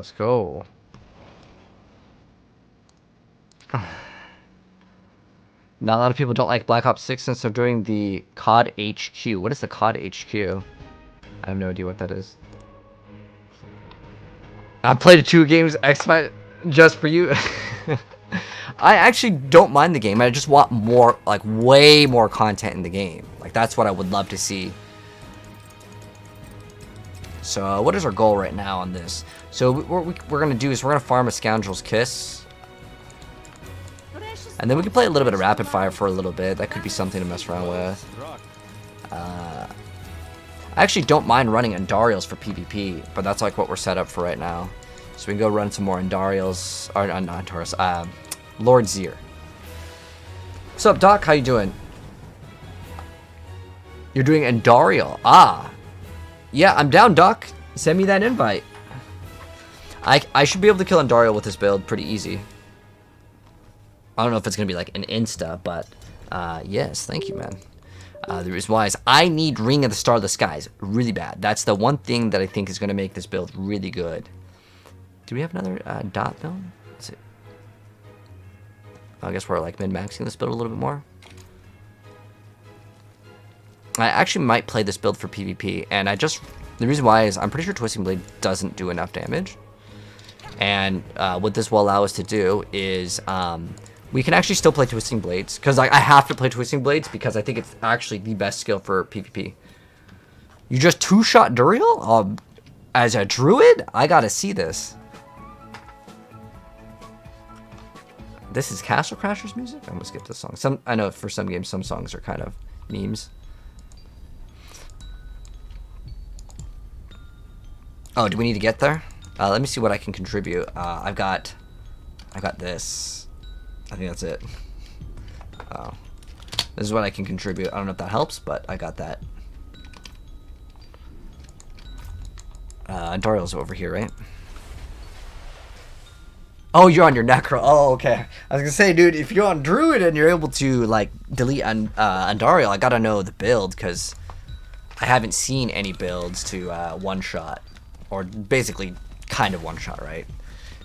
Let's go. Not a lot of people don't like Black Ops 6 since they're doing the COD HQ. What is the COD HQ? I have no idea what that is. I played 2 games just for you. I actually don't mind the game. I just want more, like, way more content in the game. Like, that's what I would love to see. So, what is our goal right now on this? So, what we're going to do is we're going to farm a Scoundrel's Kiss. And then we can play a little bit of Rapid Fire for a little bit. That could be something to mess around with. I actually don't mind running Andariels for PvP, but that's like what we're set up for right now. So we can go run some more Andariels, or not Andariels, Lord Zir. What's up, Doc? How you doing? You're doing Andariel. Ah. Yeah, I'm down, Doc. Send me that invite. I should be able to kill Andariel with this build pretty easy. I don't know if it's going to be like an insta, but yes, thank you, man. The reason why is I need Ring of the Star of the Skies really bad. That's the one thing that I think is going to make this build really good. Do we have another dot build? Let's see. I guess we're like min-maxing this build a little bit more. I actually might play this build for PvP, and the reason why is I'm pretty sure Twisting Blade doesn't do enough damage. And what this will allow us to do is we can actually still play Twisting Blades, because I have to play Twisting Blades because I think it's actually the best skill for PvP. You just 2-shot Duriel? As a druid? I gotta see this. This is Castle Crashers music? I'm gonna skip this song. I know for some games, some songs are kind of memes. Oh, do we need to get there? Let me see what I can contribute. I got this. I think that's it. Oh. This is what I can contribute. I don't know if that helps, but I got that. Dariel's over here, right? Oh, you're on your Necro. Oh, okay. I was gonna say, dude, if you're on Druid and you're able to, like, delete Andariel, I gotta know the build, because I haven't seen any builds to one-shot. Or basically, kind of one-shot, right?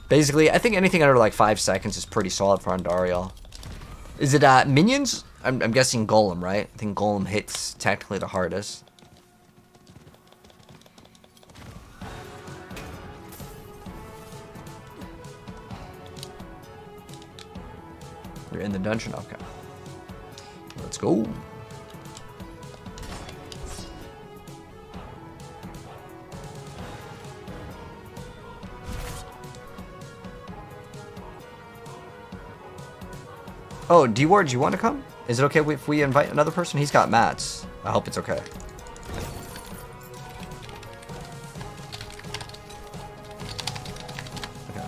Basically, I think anything under, like, 5 seconds is pretty solid for Andariel. Is it minions? I'm guessing Golem, right? I think Golem hits technically the hardest. You're in the dungeon? Okay. Let's go. Oh, D-Ward, do you want to come? Is it okay if we invite another person? He's got mats. I hope it's okay. Okay.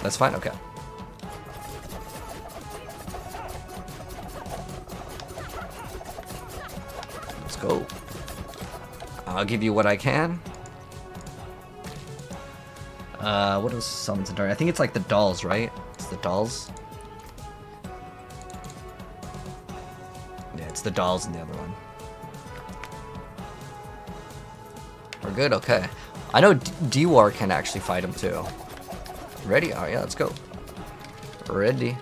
That's fine? Okay. Let's go. I'll give you what I can. What else summons Andariel? I think it's like the dolls, right? It's the dolls. Yeah, it's the dolls and the other one. We're good? Okay. I know D-War can actually fight him too. Ready? Alright, yeah, let's go. Ready.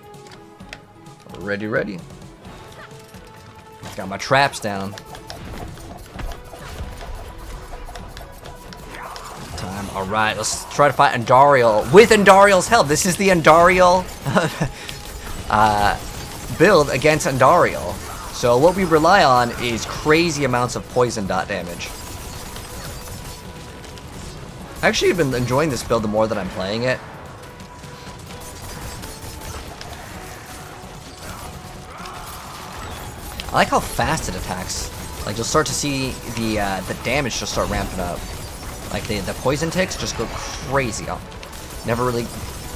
Ready. Got my traps down. Alright, let's try to fight Andariel with Andariel's help. This is the Andariel build against Andariel. So what we rely on is crazy amounts of poison dot damage. I actually have been enjoying this build the more that I'm playing it. I like how fast it attacks. Like, you'll start to see the damage just start ramping up. Like, the poison ticks just go crazy. Oh, never really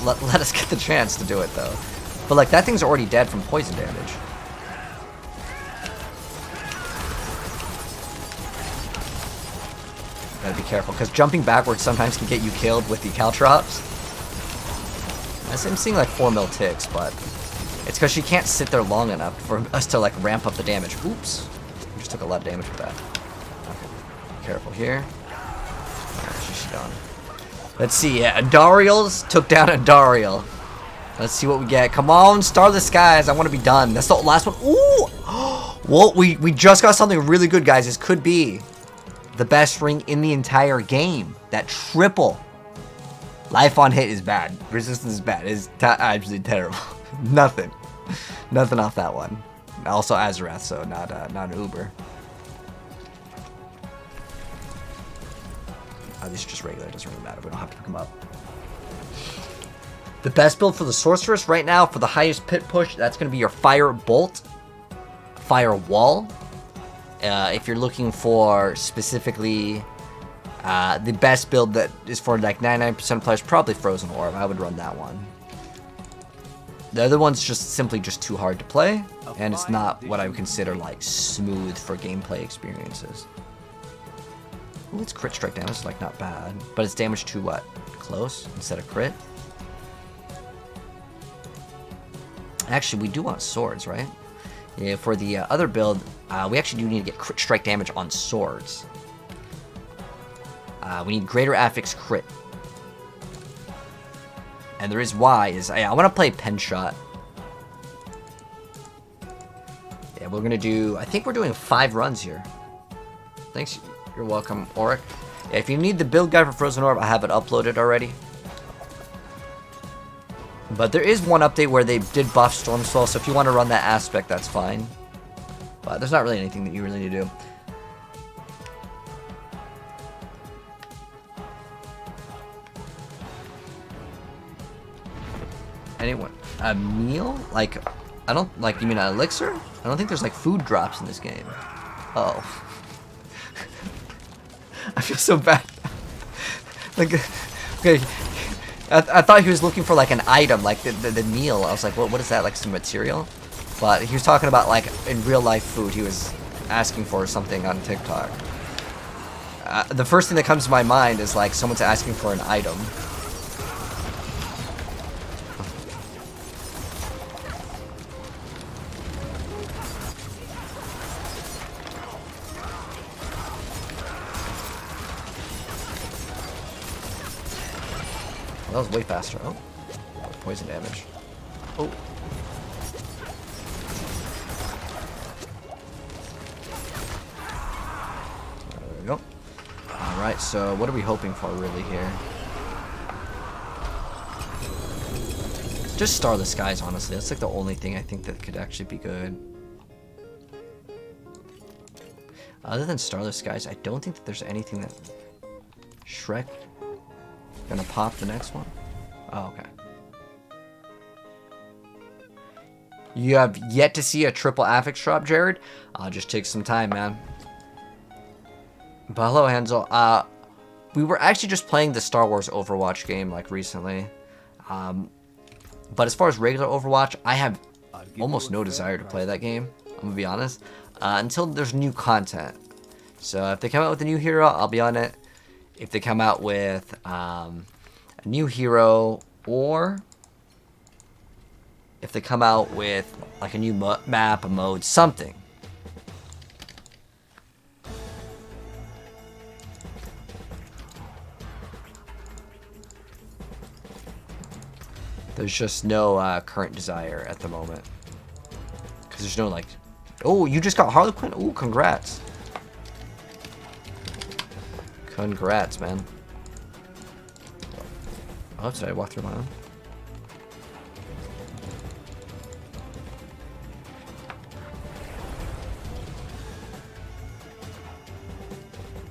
let us get the chance to do it, though. But, like, that thing's already dead from poison damage. Gotta be careful, because jumping backwards sometimes can get you killed with the Caltrops. I'm seeing, like, 4 mil ticks, but it's because she can't sit there long enough for us to, like, ramp up the damage. Oops. We just took a lot of damage with that. Okay. Careful here. down. Let's see. Yeah, Andariel's took down Andariel. Let's see what we get. Come on, Star the Skies. I want to be done. That's the last one. Ooh! Well, we just got something really good, guys. This could be the best ring in the entire game. That triple. Life on hit is bad. Resistance is bad. It's absolutely terrible. Nothing. Nothing off that one. Also Azarath, so not an Uber. These are just regular. It doesn't really matter. We don't have to pick them up. The best build for the Sorceress right now for the highest pit push, that's going to be your Fire Bolt, Fire Wall. If you're looking for specifically the best build that is for like 99% players, probably Frozen Orb. I would run that one. The other one's just simply just too hard to play, and it's not what I would consider like smooth for gameplay experiences. Ooh, it's crit strike damage, like not bad, but it's damage to what? Close instead of crit. Actually, we do want swords, right? Yeah, for the other build, we actually do need to get crit strike damage on swords. We need greater affix crit. And the reason why is I want to play Pen Shot. Yeah, we're going to do, I think we're doing 5 runs here. Thanks, you're welcome, Auric. Yeah, if you need the build guide for Frozen Orb, I have it uploaded already. But there is one update where they did buff Stormswell, so if you want to run that aspect, that's fine. But there's not really anything that you really need to do. Anyone? A meal? Like, I don't, like, you mean an elixir? I don't think there's, like, food drops in this game. Oh. I feel so bad. Like, okay. I thought he was looking for, like, an item, like the meal. I was like, what is that, like, some material? But he was talking about, like, in real life food. He was asking for something on TikTok. The first thing that comes to my mind is, like, someone's asking for an item. That was way faster. Oh, poison damage. Oh. There we go. Alright, so what are we hoping for really here? Just Star the Skies, honestly. That's like the only thing I think that could actually be good. Other than Star the Skies, I don't think that there's anything that... Shrek... Gonna pop the next one? Oh, okay. You have yet to see a triple affix drop, Jared? Just take some time, man. But hello, Hansel. We were actually just playing the Star Wars Overwatch game, like, recently. But as far as regular Overwatch, I have almost no desire to play that game. I'm gonna be honest. Until there's new content. So if they come out with a new hero, I'll be on it. If they come out with a new hero, or if they come out with like a new map, a mode, something. There's just no current desire at the moment. Because there's no like... Oh, you just got Harlequin? Ooh, congrats. Congrats, man. Oh, did I walk through my own?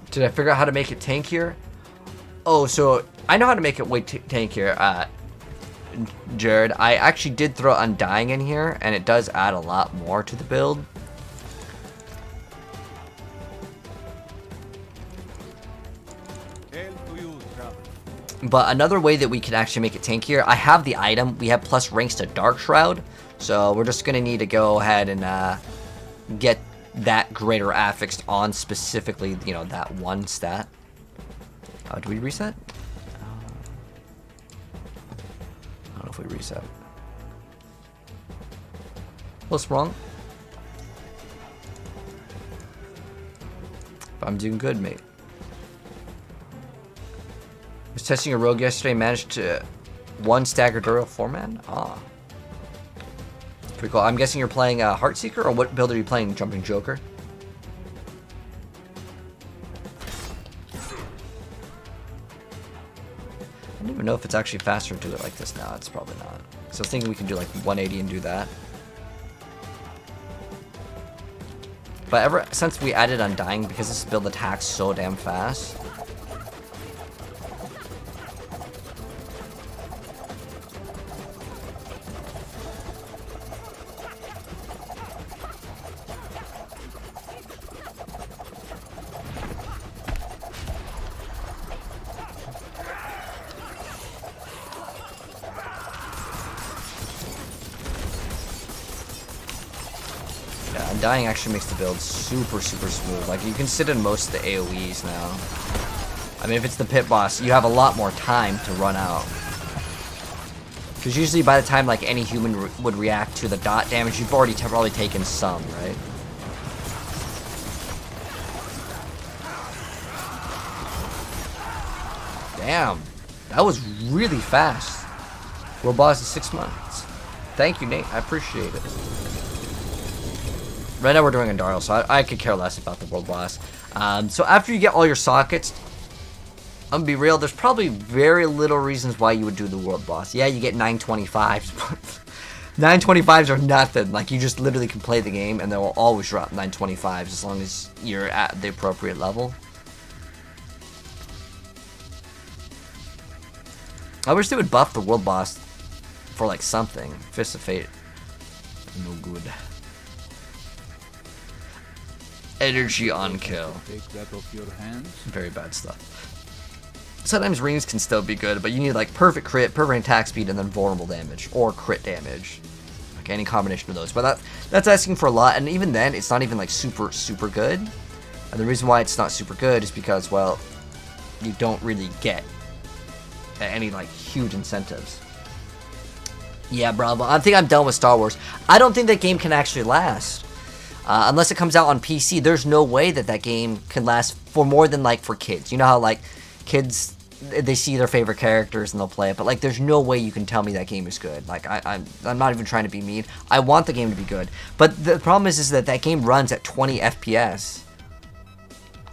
Did I figure out how to make it tankier? Oh, so I know how to make it way tankier, Jared. I actually did throw Undying in here, and it does add a lot more to the build. But another way that we can actually make it tankier, I have the item. We have plus ranks to Dark Shroud. So we're just going to need to go ahead and get that greater affixed on specifically, you know, that one stat. Do we reset? I don't know if we reset. What's wrong? I'm doing good, mate. Was testing a rogue yesterday, managed to one stagger Duriel 4-man? Ah. Pretty cool. I'm guessing you're playing Heartseeker, or what build are you playing, Jumping Joker? I don't even know if it's actually faster to do it like this now. It's probably not. So I was thinking we can do like 180 and do that. But ever since we added Undying, because this build attacks so damn fast, Undying actually makes the build super smooth. Like, you can sit in most of the AoEs now. I mean, if it's the pit boss, you have a lot more time to run out. Because usually by the time like any human would react to the dot damage, you've already probably taken some, right? Damn, that was really fast. World boss in 6 months. Thank you, Nate. I appreciate it. Right now we're doing Andariel, so I could care less about the world boss. So after you get all your sockets, I'm gonna be real, there's probably very little reasons why you would do the world boss. Yeah, you get 925s, but 925s are nothing. Like, you just literally can play the game and they will always drop 925s as long as you're at the appropriate level. I wish they would buff the world boss for like something. Fist of Fate, no good. Energy on kill. Take that off your hands. Very bad stuff. Sometimes rings can still be good, but you need like perfect crit, perfect attack speed, and then vulnerable damage or crit damage. Like any combination of those. But that's asking for a lot, and even then, it's not even like super good. And the reason why it's not super good is because, well, you don't really get any like huge incentives. Yeah, bro. I think I'm done with Star Wars. I don't think that game can actually last. Unless it comes out on PC, there's no way that that game can last for more than, like, for kids. You know how, like, kids, they see their favorite characters and they'll play it, but, like, there's no way you can tell me that game is good. Like, I'm not even trying to be mean. I want the game to be good. But the problem is that that game runs at 20 FPS.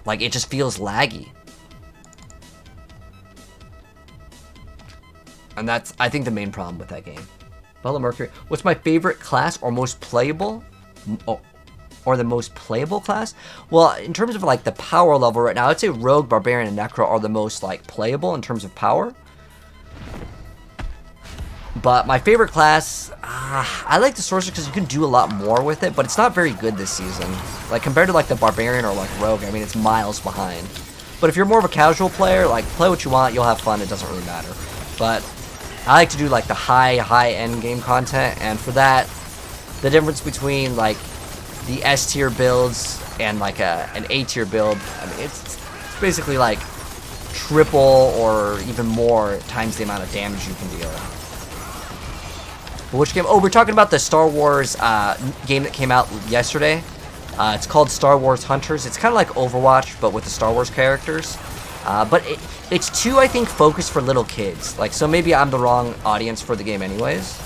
Like, it just feels laggy. And that's, I think, the main problem with that game. Bella Mercury. What's my favorite class or most playable? Or the most playable class? Well, in terms of like the power level right now, I'd say Rogue, Barbarian, and Necro are the most like playable in terms of power. But my favorite class, I like the Sorcerer because you can do a lot more with it, but it's not very good this season. Like compared to like the Barbarian or like Rogue, I mean, it's miles behind. But if you're more of a casual player, like play what you want, you'll have fun, it doesn't really matter. But I like to do like the high end game content, and for that, the difference between like the S tier builds and like an A tier build, I mean, it's basically like triple or even more times the amount of damage you can deal. But which game? Oh, we're talking about the Star Wars game that came out yesterday. It's called Star Wars Hunters. It's kind of like Overwatch, but with the Star Wars characters. But it's too, I think, focused for little kids. Like, so maybe I'm the wrong audience for the game anyways.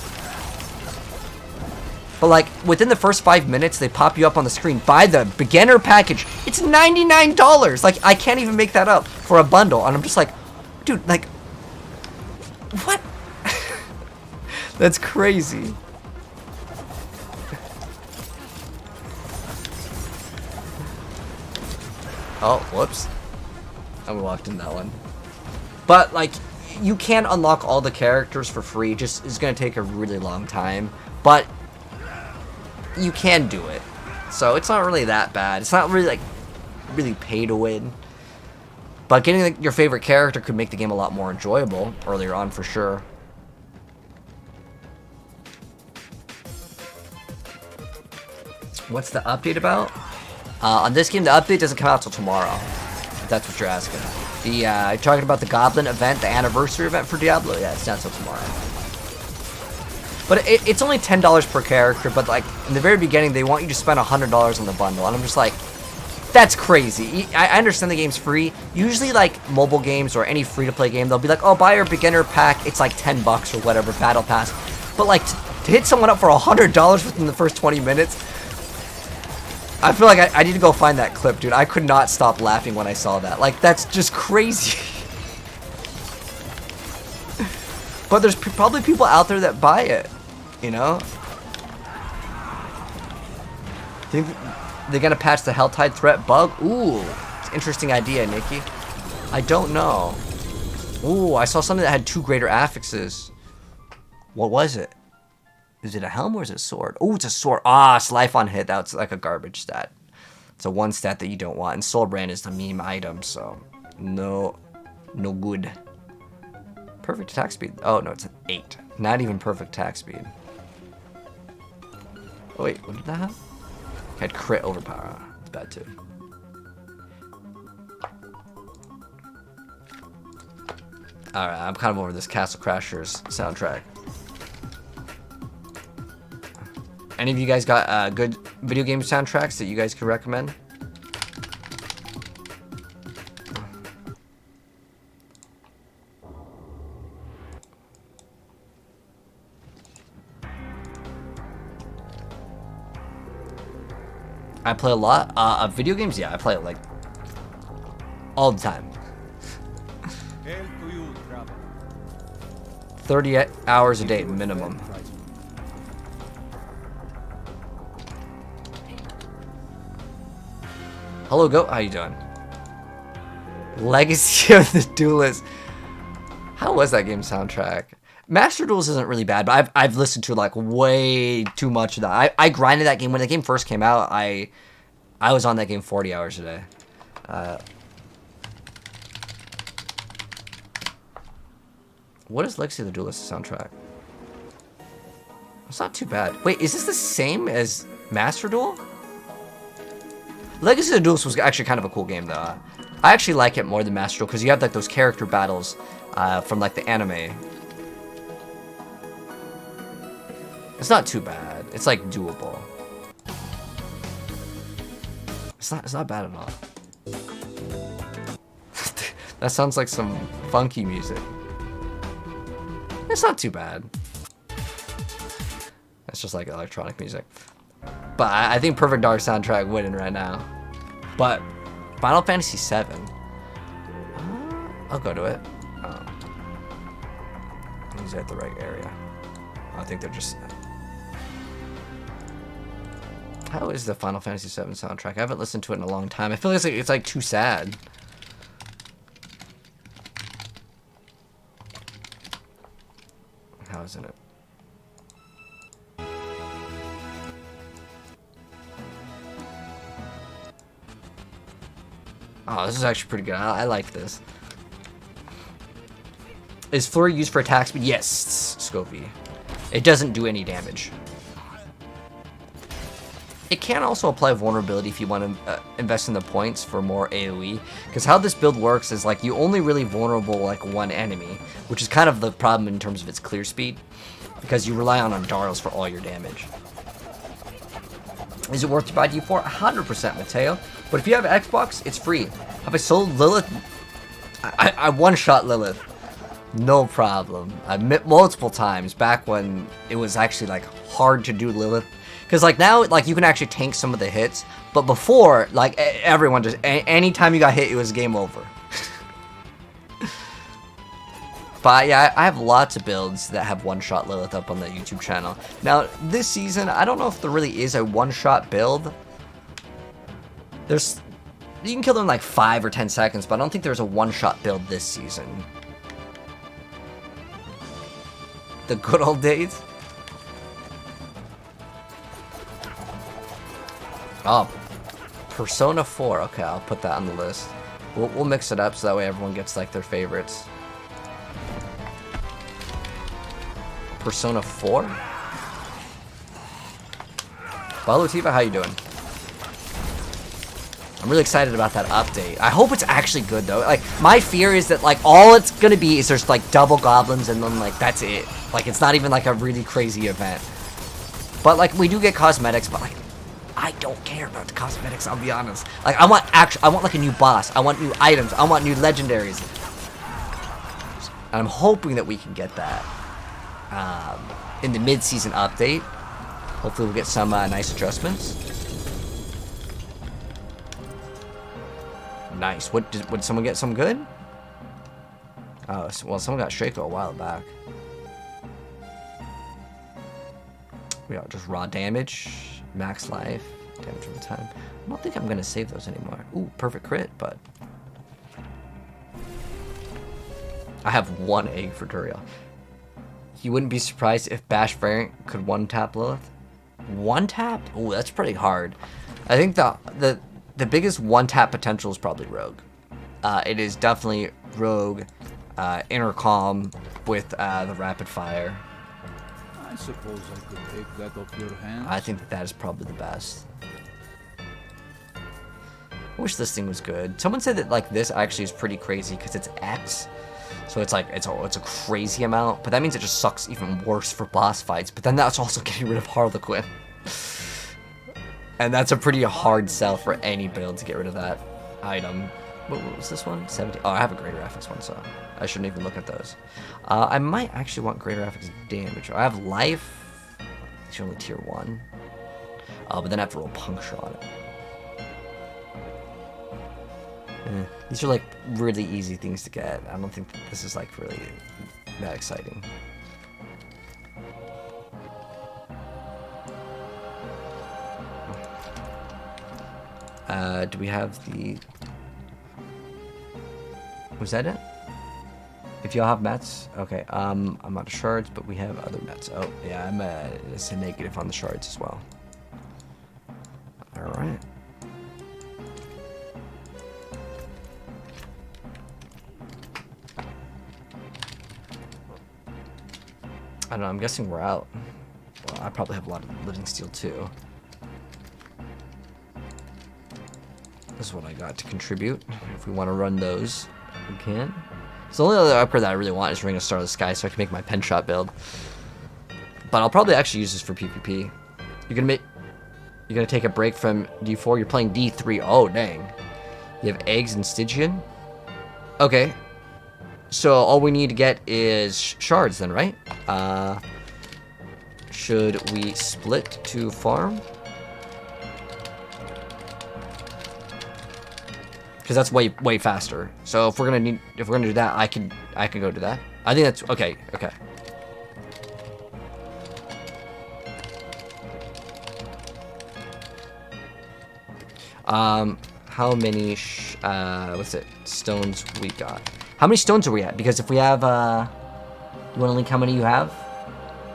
But like, within the first 5 minutes, they pop you up on the screen. Buy the beginner package. It's $99. Like, I can't even make that up for a bundle. And I'm just like, dude, like, what? That's crazy. Oh, whoops. I walked in that one. But like, you can unlock all the characters for free. Just it's gonna take a really long time. But you can do it, so it's not really that bad. It's not really like really pay to win, but getting like, your favorite character could make the game a lot more enjoyable earlier on for sure. What's the update about? On this game, the update doesn't come out till tomorrow, if that's what you're asking. You're talking about the Goblin event, the anniversary event for Diablo? Yeah, it's not till tomorrow. But it's only $10 per character, but like in the very beginning, they want you to spend $100 on the bundle, and I'm just like, That's crazy. I understand the game's free. Usually, like, mobile games or any free-to-play game, they'll be like, oh, buy your beginner pack. It's like 10 bucks or whatever, battle pass. But, like, to hit someone up for $100 within the first 20 minutes, I feel like I need to go find that clip, dude. I could not stop laughing when I saw that. Like, that's just crazy. But there's probably people out there that buy it, you know? Think they're gonna patch the Helltide threat bug? Ooh, it's an interesting idea, Nikki. I don't know. Ooh, I saw something that had 2 greater affixes. What was it? Is it a helm or is it a sword? Oh, it's a sword. Ah, it's life on hit. That's like a garbage stat. It's a 1 stat that you don't want. And Soul Brand is the meme item, so no good. Perfect attack speed. Oh, no, it's an 8. Not even perfect attack speed. Oh, wait, what did that have? Had crit overpower. It's bad too. Alright, I'm kind of over this Castle Crashers soundtrack. Any of you guys got good video game soundtracks that you guys could recommend? I play a lot of video games. Yeah, I play it like all the time. 30 hours a day minimum. Hello, Goat. How you doing? Legacy of the Duelist. How was that game soundtrack? Master Duels isn't really bad, but I've listened to like way too much of that. I grinded that game when the game first came out. I was on that game 40 hours a day. What is Legacy of the Duelist soundtrack? It's not too bad. Wait, is this the same as Master Duel? Legacy of the Duelist was actually kind of a cool game though. I actually like it more than Master Duel because you have like those character battles from like the anime. It's not too bad. It's like doable. It's not bad at all. That sounds like some funky music. It's not too bad. It's just like electronic music. But I think Perfect Dark soundtrack winning right now. But Final Fantasy VII. I'll go to it. He's at the right area. I think they're just... How is the Final Fantasy VII soundtrack? I haven't listened to it in a long time. I feel like it's like too sad. How isn't it? Oh, this is actually pretty good. I like this. Is Flurry used for attack speed? Yes, Scopy. It doesn't do any damage. It can also apply vulnerability if you want to invest in the points for more AoE. Because how this build works is like you only really vulnerable like one enemy, which is kind of the problem in terms of its clear speed. Because you rely on Darls for all your damage. Is it worth to buy D4? 100%, Mateo. But if you have Xbox, it's free. Have I sold Lilith? I one-shot Lilith. No problem. I admit multiple times back when it was actually like hard to do Lilith. Because like now, like you can actually tank some of the hits, but before, like everyone just anytime you got hit, it was game over. But yeah, I have lots of builds that have one-shot Lilith up on the YouTube channel. Now this season, I don't know if there really is a one-shot build. You can kill them in like 5 or 10 seconds, but I don't think there's a one-shot build this season. The good old days. Oh, Persona 4. Okay, I'll put that on the list. We'll mix it up so that way everyone gets like their favorites. Persona 4? Balutiva, how you doing? I'm really excited about that update. I hope it's actually good though. Like, my fear is that like all it's gonna be is there's like double goblins and then like that's it. Like it's not even like a really crazy event. But like we do get cosmetics, but like I don't care about the cosmetics, I'll be honest. Like, I want like a new boss. I want new items. I want new legendaries. And I'm hoping that we can get that in the mid-season update. Hopefully we'll get some nice adjustments. Nice. Would someone get some good? Oh, well, someone got Shaco a while back. We got just raw damage, max life, damage over time. I don't think I'm gonna save those anymore. Ooh, perfect crit, but I have 1 egg for Duriel. You wouldn't be surprised if Bash variant could one-tap Lilith. One-tap? Ooh, that's pretty hard. I think the biggest one-tap potential is probably Rogue. It is definitely Rogue, Intercom with the rapid fire. I suppose I could take that off your hands. I think that is probably the best. I wish this thing was good. Someone said that like this actually is pretty crazy because it's X. So it's like it's a crazy amount, but that means it just sucks even worse for boss fights. But then that's also getting rid of Harlequin. And that's a pretty hard sell for any build to get rid of that item. What was this one? 70. Oh, I have a greater FX one, so I shouldn't even look at those. I might actually want greater FX damage. I have life. It's only tier 1. But then I have to roll puncture on it. These are like really easy things to get. I don't think this is like really that exciting. Do we have the... Was that it? If y'all have mats, okay. I'm out of shards, but we have other mats. Oh, yeah, I'm it's a negative on the shards as well. All right. I don't know. I'm guessing we're out. Well, I probably have a lot of living steel too. This is what I got to contribute. If we want to run those, we can. So the only other upgrade that I really want is Ring of Star of the Sky, so I can make my pen shot build. But I'll probably actually use this for PvP. You're gonna take a break from D4. You're playing D3. Oh dang! You have eggs and Stygian. Okay. So all we need to get is shards then, right? Should we split to farm? Because that's way faster. So if we're gonna do that, I can go do that. I think that's okay. Okay. How many what's it? Stones we got? How many stones are we at? Because if we have you want to link how many you have?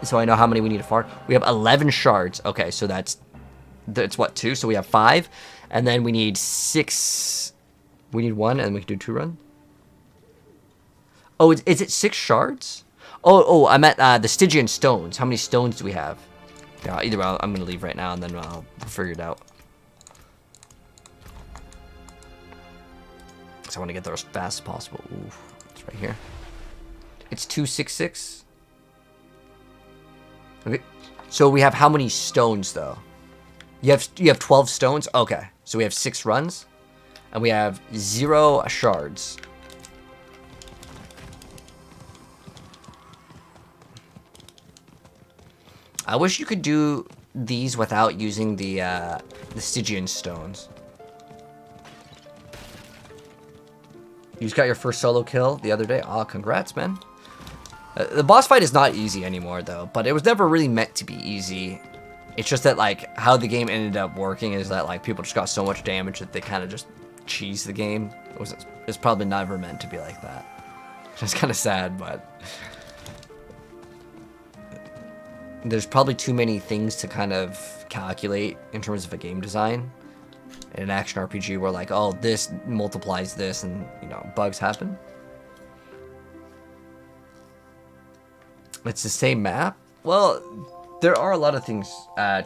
So I know how many we need to farm. We have 11 shards. Okay, so that's what, 2? So we have 5, and then we need 6. We need 1, and we can do 2 run. Oh, is it 6 shards? Oh, I meant the Stygian stones. How many stones do we have? Yeah, either way, I'm gonna leave right now, and then I'll figure it out. So I want to get there as fast as possible. Ooh, it's right here. It's 266. Okay, so we have how many stones though? You have 12 stones. Okay, so we have 6 runs, and we have 0 shards. I wish you could do these without using the Stygian stones. You just got your first solo kill the other day. Oh, congrats, man. The boss fight is not easy anymore, though. But it was never really meant to be easy. It's just that, like, how the game ended up working is that, like, people just got so much damage that they kind of just cheesed the game. It's probably never meant to be like that. It's kind of sad, but... There's probably too many things to kind of calculate in terms of a game design. In an action RPG where like, oh, this multiplies this, and you know, bugs happen. It's the same map. Well, there are a lot of things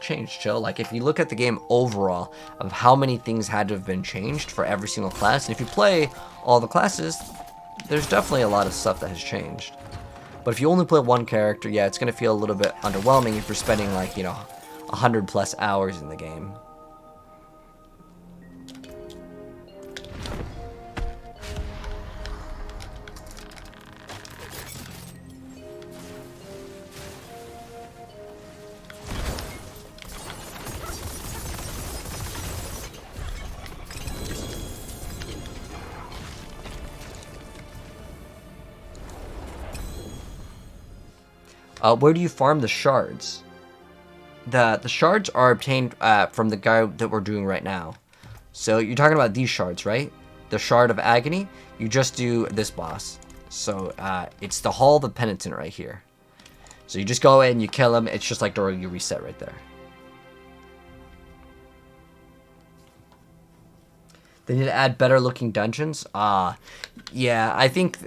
changed, Chill. Like if you look at the game overall of how many things had to have been changed for every single class, and if you play all the classes, there's definitely a lot of stuff that has changed. But if you only play one character, yeah, it's gonna feel a little bit underwhelming if you're spending like, you know, 100+ hours in the game. Where do you farm the shards? The shards are obtained from the guy that we're doing right now. So you're talking about these shards, right? The Shard of Agony. You just do this boss. So it's the Hall of the Penitent right here. So you just go in, you kill him. It's just like Dora, you reset right there. They need to add better looking dungeons. Yeah, I think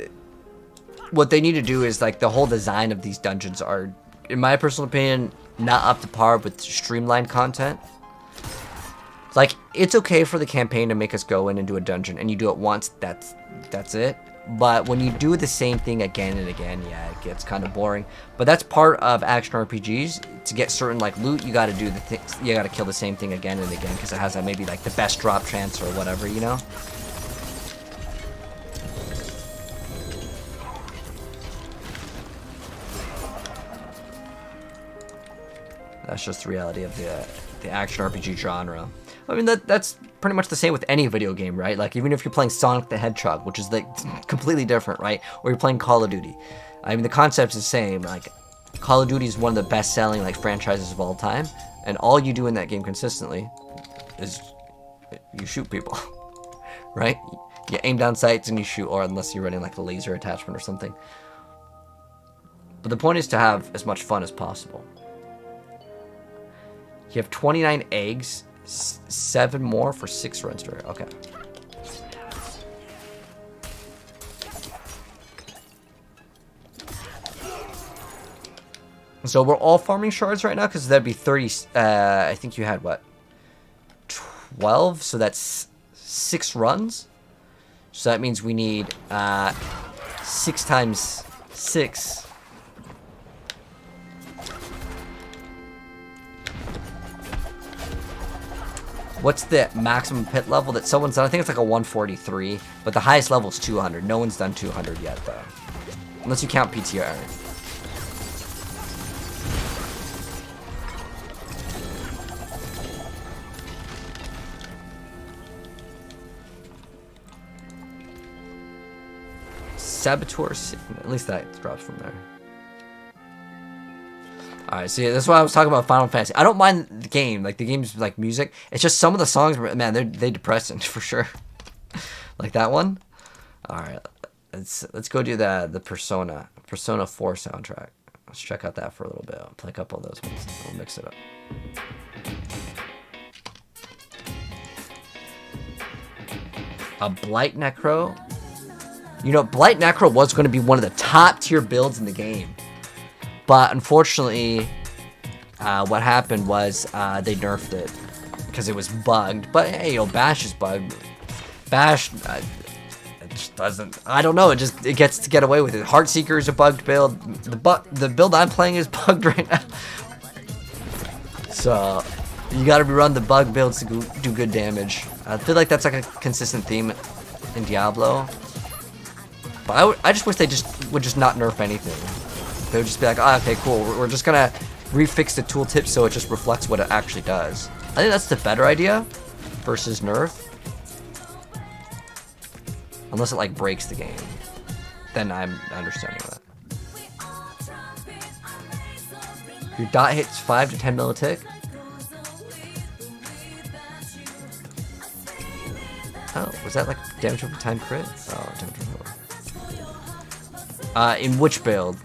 what they need to do is like the whole design of these dungeons are, in my personal opinion, not up to par with streamlined content. Like, it's okay for the campaign to make us go in and do a dungeon, and you do it once, that's it. But when you do the same thing again and again, yeah, it gets kind of boring. But that's part of action RPGs. To get certain like loot, you got to do the things. You got to kill the same thing again and again because it has that maybe like the best drop chance or whatever, you know. That's just the reality of the action RPG genre. I mean, that's pretty much the same with any video game, right? Like, even if you're playing Sonic the Hedgehog, which is, like, completely different, right? Or you're playing Call of Duty. I mean, the concept's the same. Like, Call of Duty is one of the best-selling, like, franchises of all time. And all you do in that game consistently is you shoot people, right? You aim down sights and you shoot, or unless you're running, like, a laser attachment or something. But the point is to have as much fun as possible. You have 29 eggs, 7 more for 6 runs. Okay. So we're all farming shards right now because that'd be 30. I think you had what? 12. So that's 6 runs. So that means we need 6 times 6. What's the maximum pit level that someone's done? I think it's like a 143, but the highest level is 200. No one's done 200 yet, though. Unless you count PTR. Saboteur, at least that drops from there. Alright, see, that's why I was talking about Final Fantasy. I don't mind the game, like the game's like music. It's just some of the songs, man, they depressing for sure. Like that one. Alright, let's go do the Persona 4 soundtrack. Let's check out that for a little bit. I'll play a couple of those ones. We'll mix it up. A Blight Necro. You know, Blight Necro was going to be one of the top tier builds in the game. But unfortunately, what happened was they nerfed it because it was bugged. But hey, you know, Bash is bugged. Bash, it just doesn't. I don't know. It gets to get away with it. Heartseeker is a bugged build. The build I'm playing is bugged right now. So you got to rerun the bug builds to do good damage. I feel like that's like a consistent theme in Diablo. But I just wish they would just not nerf anything. They would just be like, oh, okay, cool. We're just gonna refix the tooltip so it just reflects what it actually does. I think that's the better idea versus nerf. Unless it like breaks the game, then I'm understanding that. Your dot hits 5 to 10 mil a tick. Oh, was that like damage over time crit? Oh, damage over. In which build?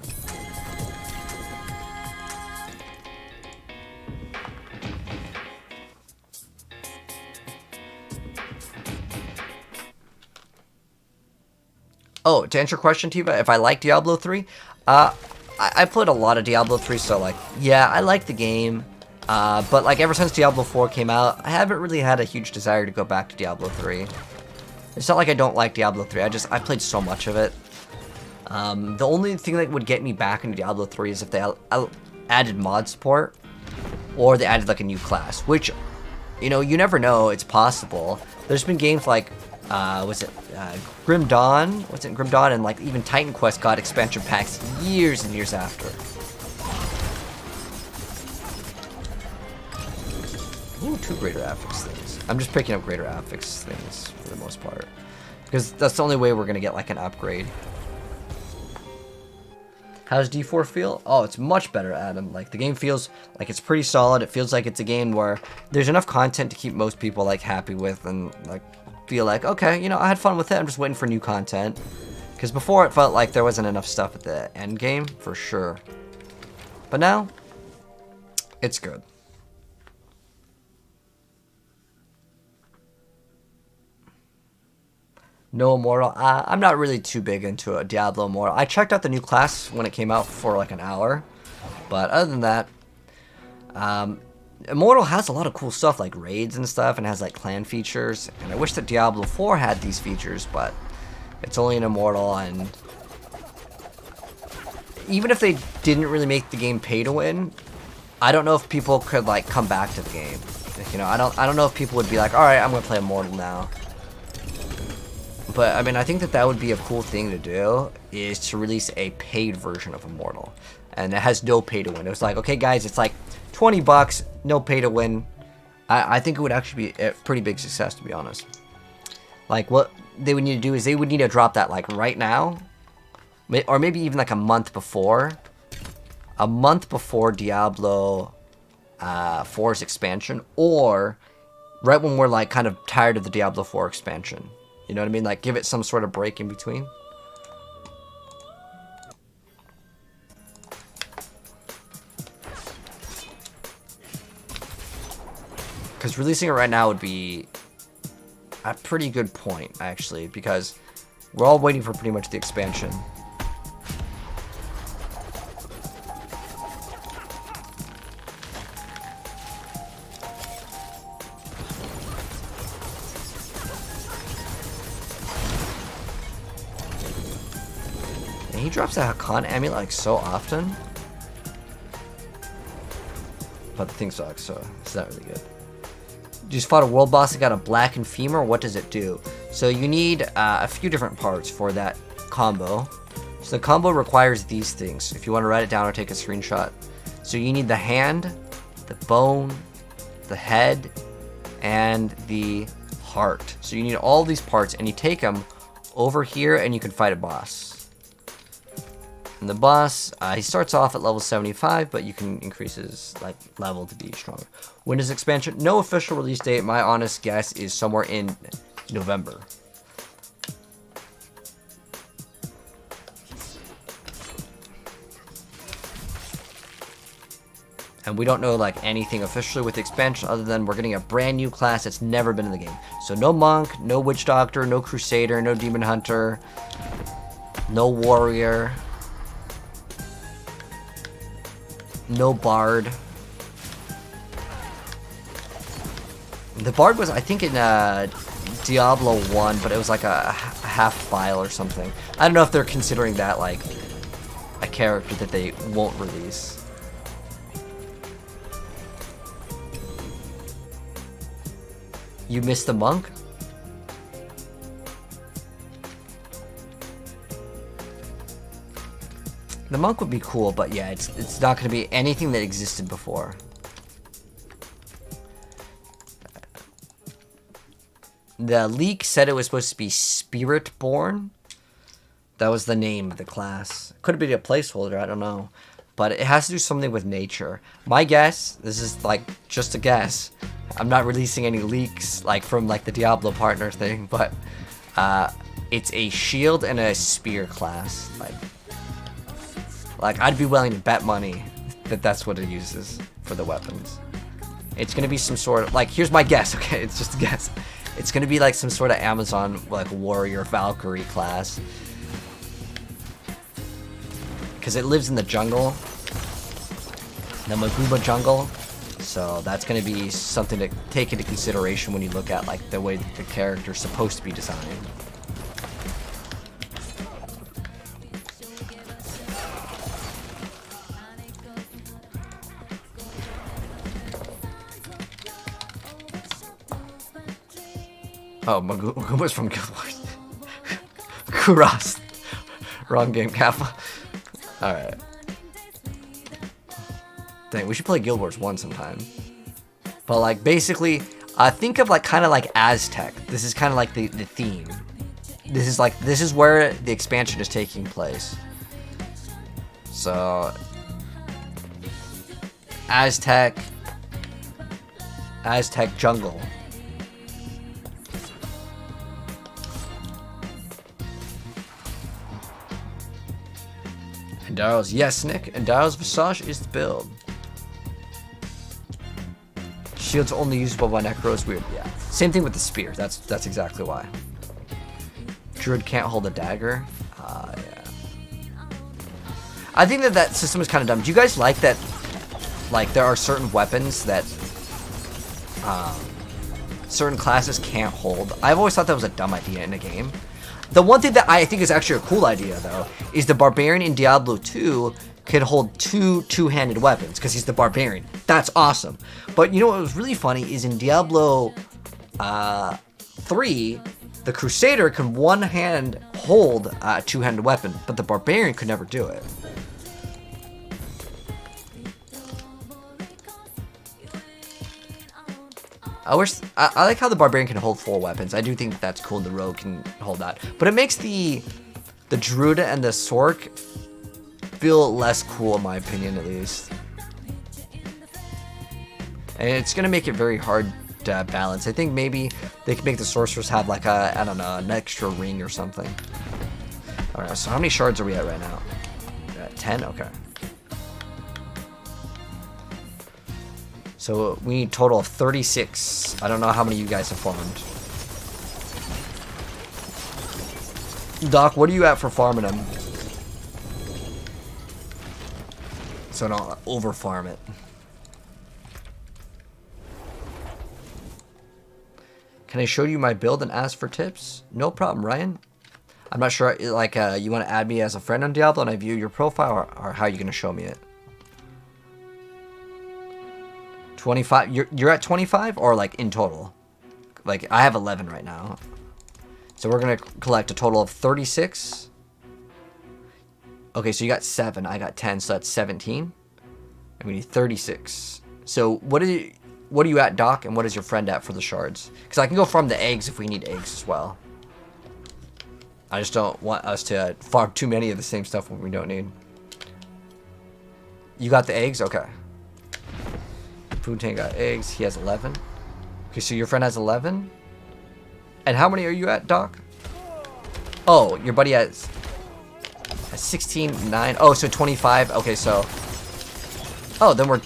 Oh, to answer your question, Tiva, if I like Diablo 3, I played a lot of Diablo 3, so like, yeah, I like the game. But like ever since Diablo 4 came out, I haven't really had a huge desire to go back to Diablo 3. It's not like I don't like Diablo 3, I played so much of it. The only thing that would get me back into Diablo 3 is if they added mod support, or they added like a new class, which, you know, you never know, it's possible. There's been games like, was it Grim Dawn? What's it, Grim Dawn, and like even Titan Quest got expansion packs years and years after. Ooh, 2 greater affix things. I'm just picking up greater affix things for the most part, because that's the only way we're gonna get like an upgrade. How's D4 feel? Oh, it's much better, Adam. Like, the game feels like it's pretty solid. It feels like it's a game where there's enough content to keep most people, like, happy with and, like, feel like, okay, you know, I had fun with it. I'm just waiting for new content. Because before it felt like there wasn't enough stuff at the end game, for sure. But now, it's good. No Immortal. I'm not really too big into a Diablo Immortal. I checked out the new class when it came out for like an hour. But other than that, Immortal has a lot of cool stuff like raids and stuff and has like clan features. And I wish that Diablo 4 had these features, but it's only an Immortal. And even if they didn't really make the game pay to win, I don't know if people could like come back to the game. You know, I don't know if people would be like, all right, I'm going to play Immortal now. But, I mean, I think that that would be a cool thing to do, is to release a paid version of Immortal. And it has no pay to win. It was like, okay, guys, it's like 20 bucks, no pay to win. I think it would actually be a pretty big success, to be honest. Like, what they would need to do is they would need to drop that, like, right now. Or maybe even, like, a month before. A month before Diablo 4's expansion. Or right when we're, like, kind of tired of the Diablo 4 expansion. You know what I mean? Like, give it some sort of break in between. Because releasing it right now would be a pretty good point, actually. Because we're all waiting for pretty much the expansion. He drops that Hakan amulet like so often. But the thing sucks, so it's not really good. You just fought a world boss that got a blackened femur. What does it do? So you need a few different parts for that combo. So the combo requires these things. If you want to write it down or take a screenshot. So you need the hand, the bone, the head, and the heart. So you need all these parts, and you take them over here, and you can fight a boss. And the boss, he starts off at level 75, but you can increase his like level to be stronger. When is expansion? No official release date. My honest guess is somewhere in November. And we don't know like anything officially with the expansion other than we're getting a brand new class that's never been in the game. So no monk, no witch doctor, no crusader, no demon hunter, no warrior. No bard. The bard was, I think, in Diablo 1, but it was like a half file or something. I don't know if they're considering that like a character that they won't release. You missed the monk? The monk would be cool, but yeah, it's not going to be anything that existed before. The leak said it was supposed to be Spiritborn. That was the name of the class. Could have been a placeholder, I don't know. But it has to do something with nature. My guess, this is like just a guess. I'm not releasing any leaks like from like the Diablo partner thing, but it's a shield and a spear class. Like, I'd be willing to bet money that that's what it uses for the weapons. It's going to be some sort of, like, here's my guess, okay? It's just a guess. It's going to be like some sort of Amazon, like, warrior Valkyrie class. Because it lives in the jungle. The Maguba jungle. So that's going to be something to take into consideration when you look at, like, the way that the character's supposed to be designed. Oh, Maguba's from Guild Wars. Kuras. Wrong game, Kappa. Alright. Dang, we should play Guild Wars 1 sometime. But, like, basically, think of, like, kind of like Aztec. This is kind of like the theme. This is where the expansion is taking place. So Aztec jungle. Endaro's, yes, Nick. Endaro's Visage is the build. Shield's only usable by Necros. Weird, yeah. Same thing with the spear. That's exactly why. Druid can't hold a dagger. Yeah. I think that system is kind of dumb. Do you guys like that? Like, there are certain weapons that certain classes can't hold. I've always thought that was a dumb idea in a game. The one thing that I think is actually a cool idea, though, is the Barbarian in Diablo 2 could hold two-handed weapons, because he's the Barbarian. That's awesome. But you know what was really funny is in Diablo 3, the Crusader can one-hand hold a two-handed weapon, but the Barbarian could never do it. I like how the Barbarian can hold 4 weapons. I do think that's cool. The Rogue can hold that, but it makes the Druid and the Sorc feel less cool, in my opinion, at least. And it's gonna make it very hard to balance. I think maybe they could make the Sorcerers have like a, I don't know, an extra ring or something. All right. So how many shards are we at right now? We're at 10. Okay. So we need a total of 36. I don't know how many you guys have farmed. Doc, what are you at for farming them? So I don't over farm it. Can I show you my build and ask for tips? No problem, Ryan. I'm not sure, like, you want to add me as a friend on Diablo and I view your profile, or how are you going to show me it? 25. You're at 25, or like in total? Like, I have 11 right now. So we're gonna collect a total of 36. Okay, so you got 7. I got 10, so that's 17. And we need 36. So what are you at, Doc? And what is your friend at for the shards? Because I can go farm the eggs if we need eggs as well. I just don't want us to farm too many of the same stuff when we don't need. You got the eggs? Okay. Food Tank got eggs. He has 11. Okay, so your friend has 11. And how many are you at, Doc? Oh, your buddy has 16, 9. Oh, so 25. Okay, so. Oh, then we're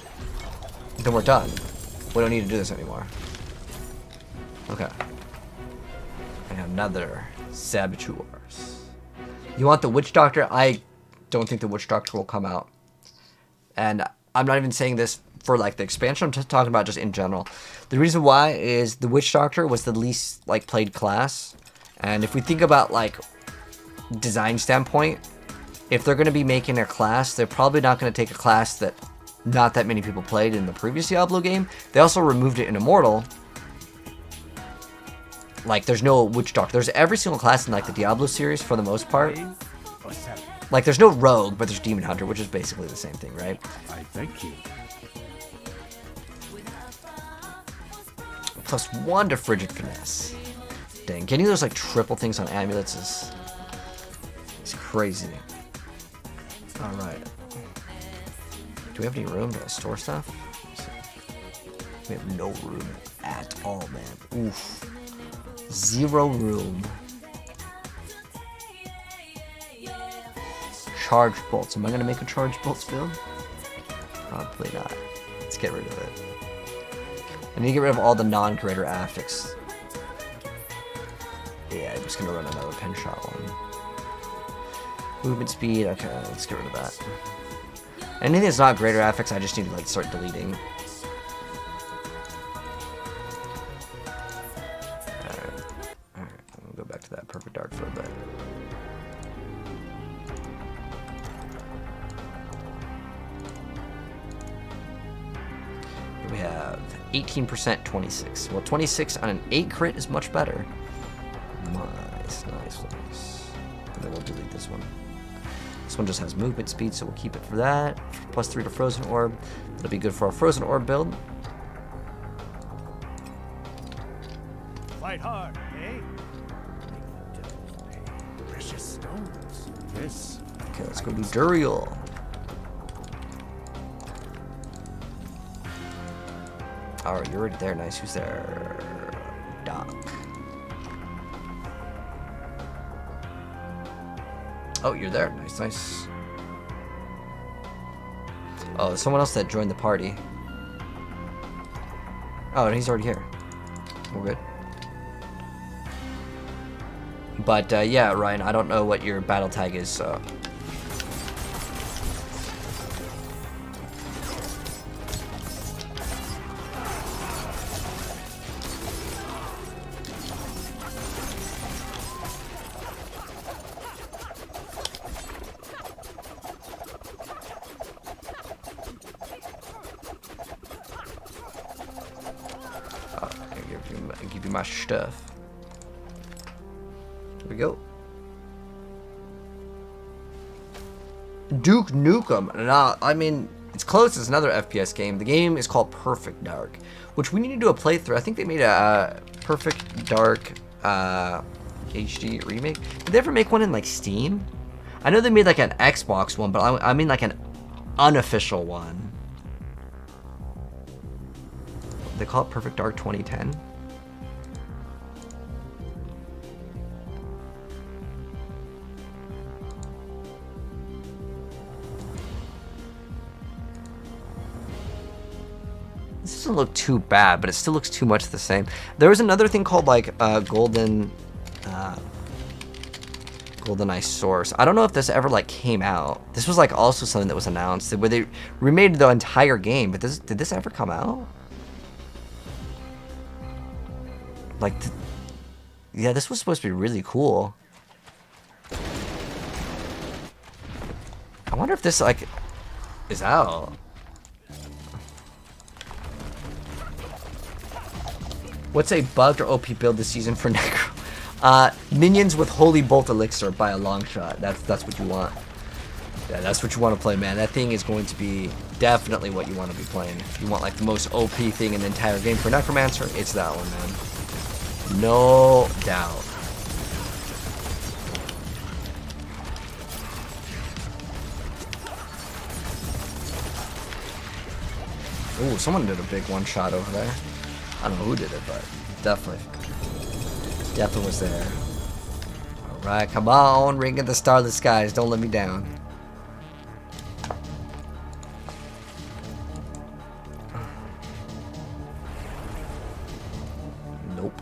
done. We don't need to do this anymore. Okay. And another saboteurs. You want the Witch Doctor? I don't think the Witch Doctor will come out. And I'm not even saying this for like the expansion. I'm just talking about just in general. The reason why is the Witch Doctor was the least like played class, and if we think about like design standpoint, if they're going to be making a class, they're probably not going to take a class that not that many people played in the previous Diablo game. They also removed it in Immortal. Like, there's no Witch Doctor. There's every single class in like the Diablo series for the most part. Like, there's no Rogue, but there's Demon Hunter, which is basically the same thing, right? I thank you. +1 to Frigid Finesse. Dang, getting those like triple things on amulets is crazy. Alright. Do we have any room to store stuff? We have no room at all, man. Oof. 0 room. Charged bolts. Am I gonna make a charged bolts build? Probably not. Let's get rid of it. I need to get rid of all the non-greater affix. Yeah, I'm just gonna run another pin shot one. Movement speed, okay, let's get rid of that. Anything that's not greater affix, I just need to like start deleting. Alright, I'll go back to that Perfect Dark for a bit. We have 18%, 26. Well, 26 on an 8 crit is much better. Nice. And then we'll delete this one. This one just has movement speed, so we'll keep it for that. +3 to Frozen Orb. That'll be good for our Frozen Orb build. Fight hard, eh? Precious stones. Yes. Okay, let's go do Duriel. Alright, you're already there. Nice. Who's there? Doc. Oh, you're there. Nice, nice. Oh, there's someone else that joined the party. Oh, and he's already here. We're good. But, yeah, Ryan, I don't know what your battle tag is, so... I'll give you my stuff. Here we go. Duke Nukem. Nah, I mean, it's close. It's another FPS game. The game is called Perfect Dark, which we need to do a playthrough. I think they made a Perfect Dark HD remake. Did they ever make one in like Steam? I know they made like an Xbox one, but I mean like an unofficial one. They call it Perfect Dark 2010. This doesn't look too bad, but it still looks too much the same. There was another thing called like GoldenEye Source. I don't know if this ever like came out. This was like also something that was announced where they remade the entire game. But did this ever come out? Like, yeah, this was supposed to be really cool. I wonder if this like is out. What's a bugged or OP build this season for Necro? Minions with Holy Bolt Elixir by a long shot. That's what you want. Yeah, that's what you want to play, man. That thing is going to be definitely what you want to be playing. If you want like the most OP thing in the entire game for Necromancer, it's that one, man. No doubt. Ooh, someone did a big one shot over there. I don't know who did it, but definitely was there. Alright, come on, Ring of the Starless Skies, don't let me down. Nope.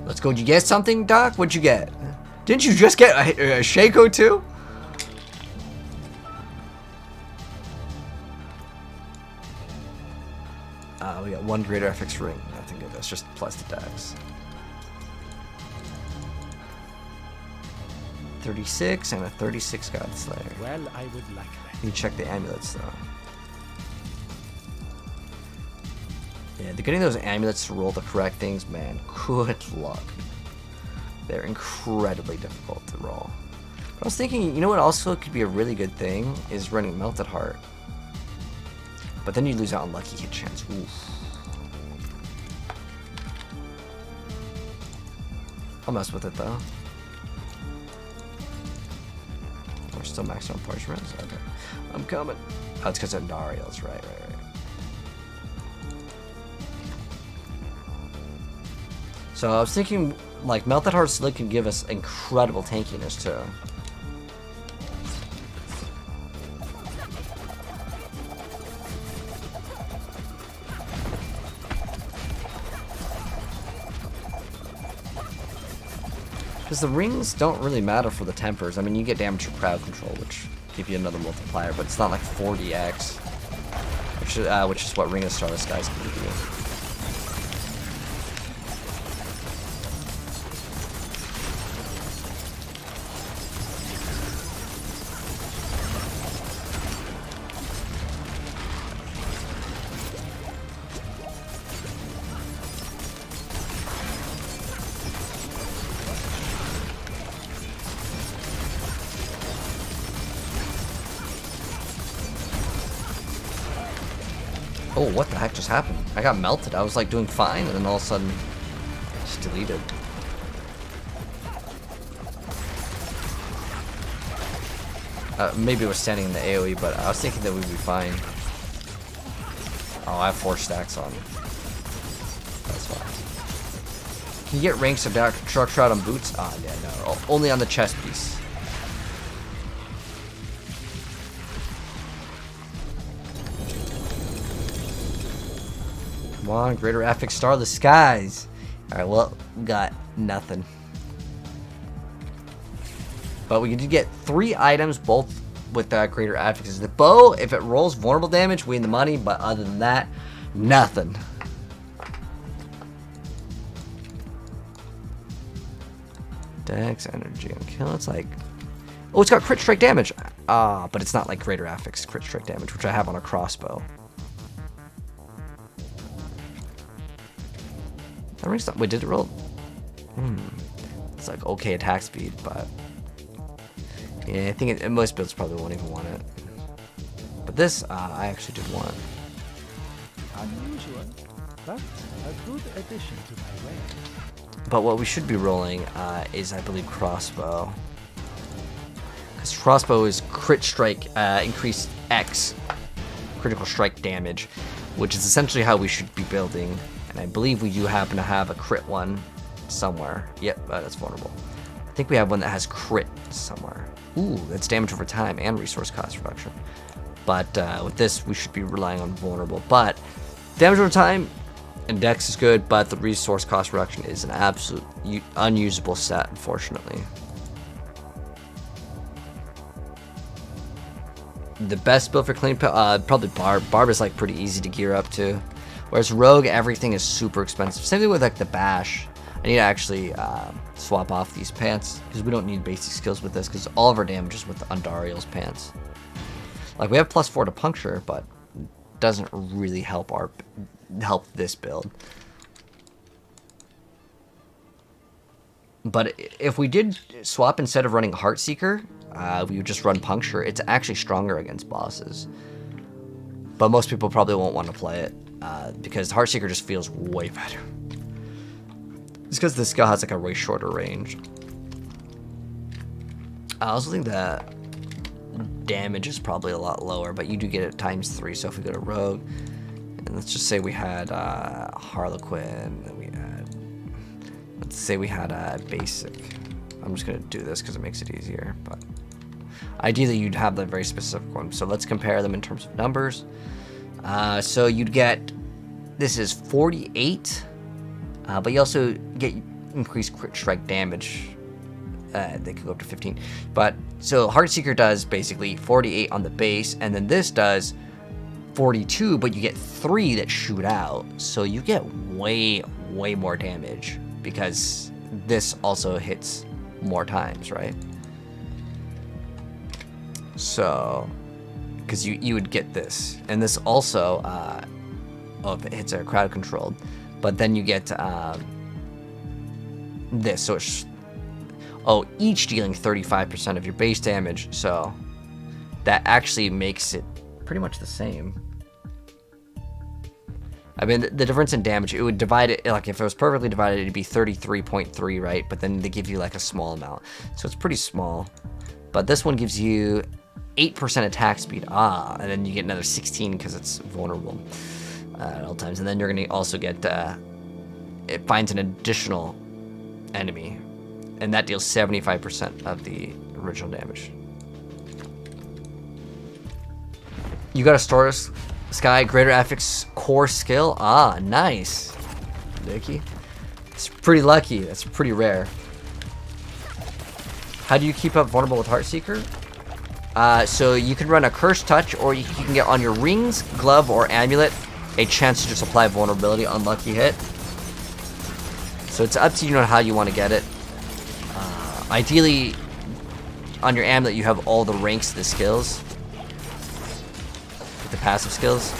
Let's go. Did you get something, Doc? What'd you get? Didn't you just get a Shaco too? We got one greater FX ring. Nothing good. That's just plus the dex. 36 and a 36 God Slayer. Well, I would like that. You check the amulets though. Yeah, they're getting those amulets to roll the correct things, man. Good luck. They're incredibly difficult to roll. But I was thinking, you know what also could be a really good thing is running Melted Heart. But then you lose out on lucky hit chance. Oof. I'll mess with it though. We're still maxed on parchments. Okay, I'm coming. Oh, it's because of Dariel's. Right. So I was thinking, like, Melted Heart Slick can give us incredible tankiness too. Because the rings don't really matter for the tempers. I mean, you get damage from crowd control, which give you another multiplier, but it's not like 40x, which is what Ring of Starless Skies can give you. Oh, what the heck just happened? I got melted. I was like doing fine, and then all of a sudden, just deleted. Maybe it was standing in the AoE, but I was thinking that we'd be fine. Oh, I have 4 stacks on. That's fine. Can you get ranks of truck shot on boots? Ah, yeah, no. Only on the chest piece. Come on, Greater Affix Starless Skies. Alright, well, we got nothing. But we did get 3 items, both with Greater Affixes. The bow, if it rolls vulnerable damage, we win the money, but other than that, nothing. Dex, energy, and kill. It's like... Oh, it's got crit strike damage. Ah, but it's not like Greater Affix crit strike damage, which I have on a crossbow. That rings up. Wait, did it roll? It's like okay attack speed, but... Yeah, I think most builds probably won't even want it. But this, I actually did want. Unusual, but a good addition to my range. But what we should be rolling is, I believe, crossbow. Because crossbow is crit strike, increased X, critical strike damage, which is essentially how we should be building. And I believe we do happen to have a crit one somewhere. Yep, that's vulnerable. I think we have one that has crit somewhere. Ooh, that's damage over time and resource cost reduction. But with this, we should be relying on vulnerable. But damage over time and dex is good, but the resource cost reduction is an absolute unusable set, unfortunately. The best build for clean probably Barb. Barb is like pretty easy to gear up to. Whereas Rogue, everything is super expensive. Same thing with like the Bash. I need to actually swap off these pants because we don't need basic skills with this because all of our damage is with Andariel's pants. Like we have +4 to puncture, but doesn't really help this build. But if we did swap instead of running Heartseeker, we would just run puncture. It's actually stronger against bosses. But most people probably won't want to play it because Heartseeker just feels way better. It's because this skill has like a way shorter range. I also think that damage is probably a lot lower, but you do get it ×3. So if we go to Rogue, and let's just say we had Harlequin, and we had, let's say we had basic. I'm just gonna do this because it makes it easier. But ideally, you'd have the very specific one. So let's compare them in terms of numbers. So you'd get, this is 48. But you also get increased crit strike damage. They could go up to 15. But so Heartseeker does basically 48 on the base, and then this does 42, but you get 3 that shoot out. So you get way more damage because this also hits more times, right? So, because you would get this, and this also, oh, if it hits a crowd controlled. But then you get this, so it's, each dealing 35% of your base damage, so that actually makes it pretty much the same. I mean, the difference in damage, it would divide it, like if it was perfectly divided, it'd be 33.3, right? But then they give you like a small amount, so it's pretty small. But this one gives you 8% attack speed, and then you get another 16 because it's vulnerable. At all times, and then you're gonna also get it finds an additional enemy, and that deals 75% of the original damage. You got a Starless Sky Greater Affix core skill. Nice, Nikki. It's pretty lucky. That's pretty rare. How do you keep up vulnerable with Heartseeker? So you can run a Curse Touch, or you can get on your rings, glove, or amulet a chance to just apply vulnerability, unlucky hit. So it's up to you on how you want to get it. Ideally, on your amulet, you have all the ranks of the skills, with the passive skills.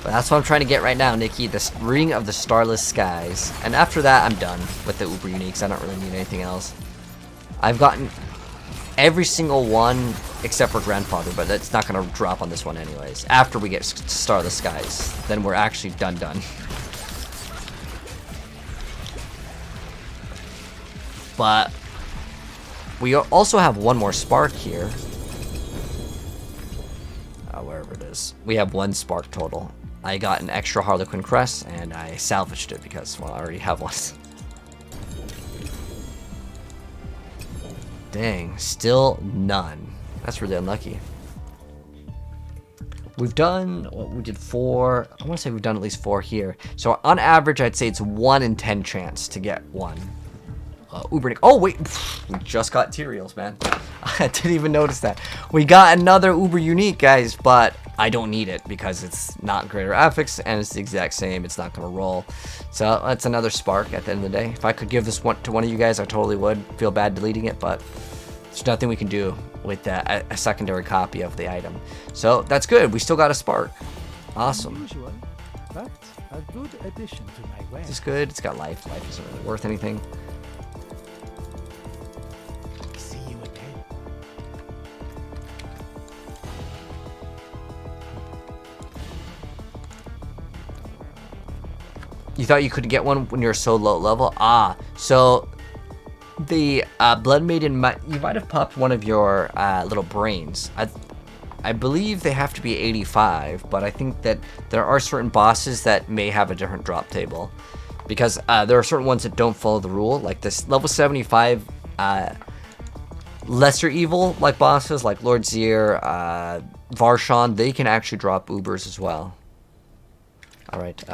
But that's what I'm trying to get right now, Nikki, the Ring of the Starless Skies. And after that, I'm done with the Uber Uniques. I don't really need anything else. I've gotten every single one except for Grandfather, but that's not going to drop on this one anyways. After we get Starless Skies, then we're actually done. But We also have one more spark here. Wherever it is. We have 1 spark total. I got an extra Harlequin crest, and I salvaged it because, well, I already have one. Dang, still none. That's really unlucky. We've done, well, we did 4. I want to say we've done at least 4 here. So on average, I'd say it's 1 in 10 chance to get 1. Uber. Oh, wait. We just got Tyraels, man. I didn't even notice that. We got another Uber unique, guys, but I don't need it because it's not greater affix and it's the exact same. It's not going to roll. So that's another spark at the end of the day. If I could give this one to one of you guys, I totally would. Feel bad deleting it, but there's nothing we can do with a secondary copy of the item. So that's good. We still got a spark. Awesome. Unusual, but a good addition to my wares. It's good. It's got life. Life isn't really worth anything. See you again. You thought you couldn't get one when you're so low level? Ah, so the Blood Maiden, you might have popped one of your little brains. I believe they have to be 85, but I think that there are certain bosses that may have a different drop table. Because there are certain ones that don't follow the rule, like this level 75 lesser evil like bosses, like Lord Zir, Varshan, they can actually drop Ubers as well. Alright,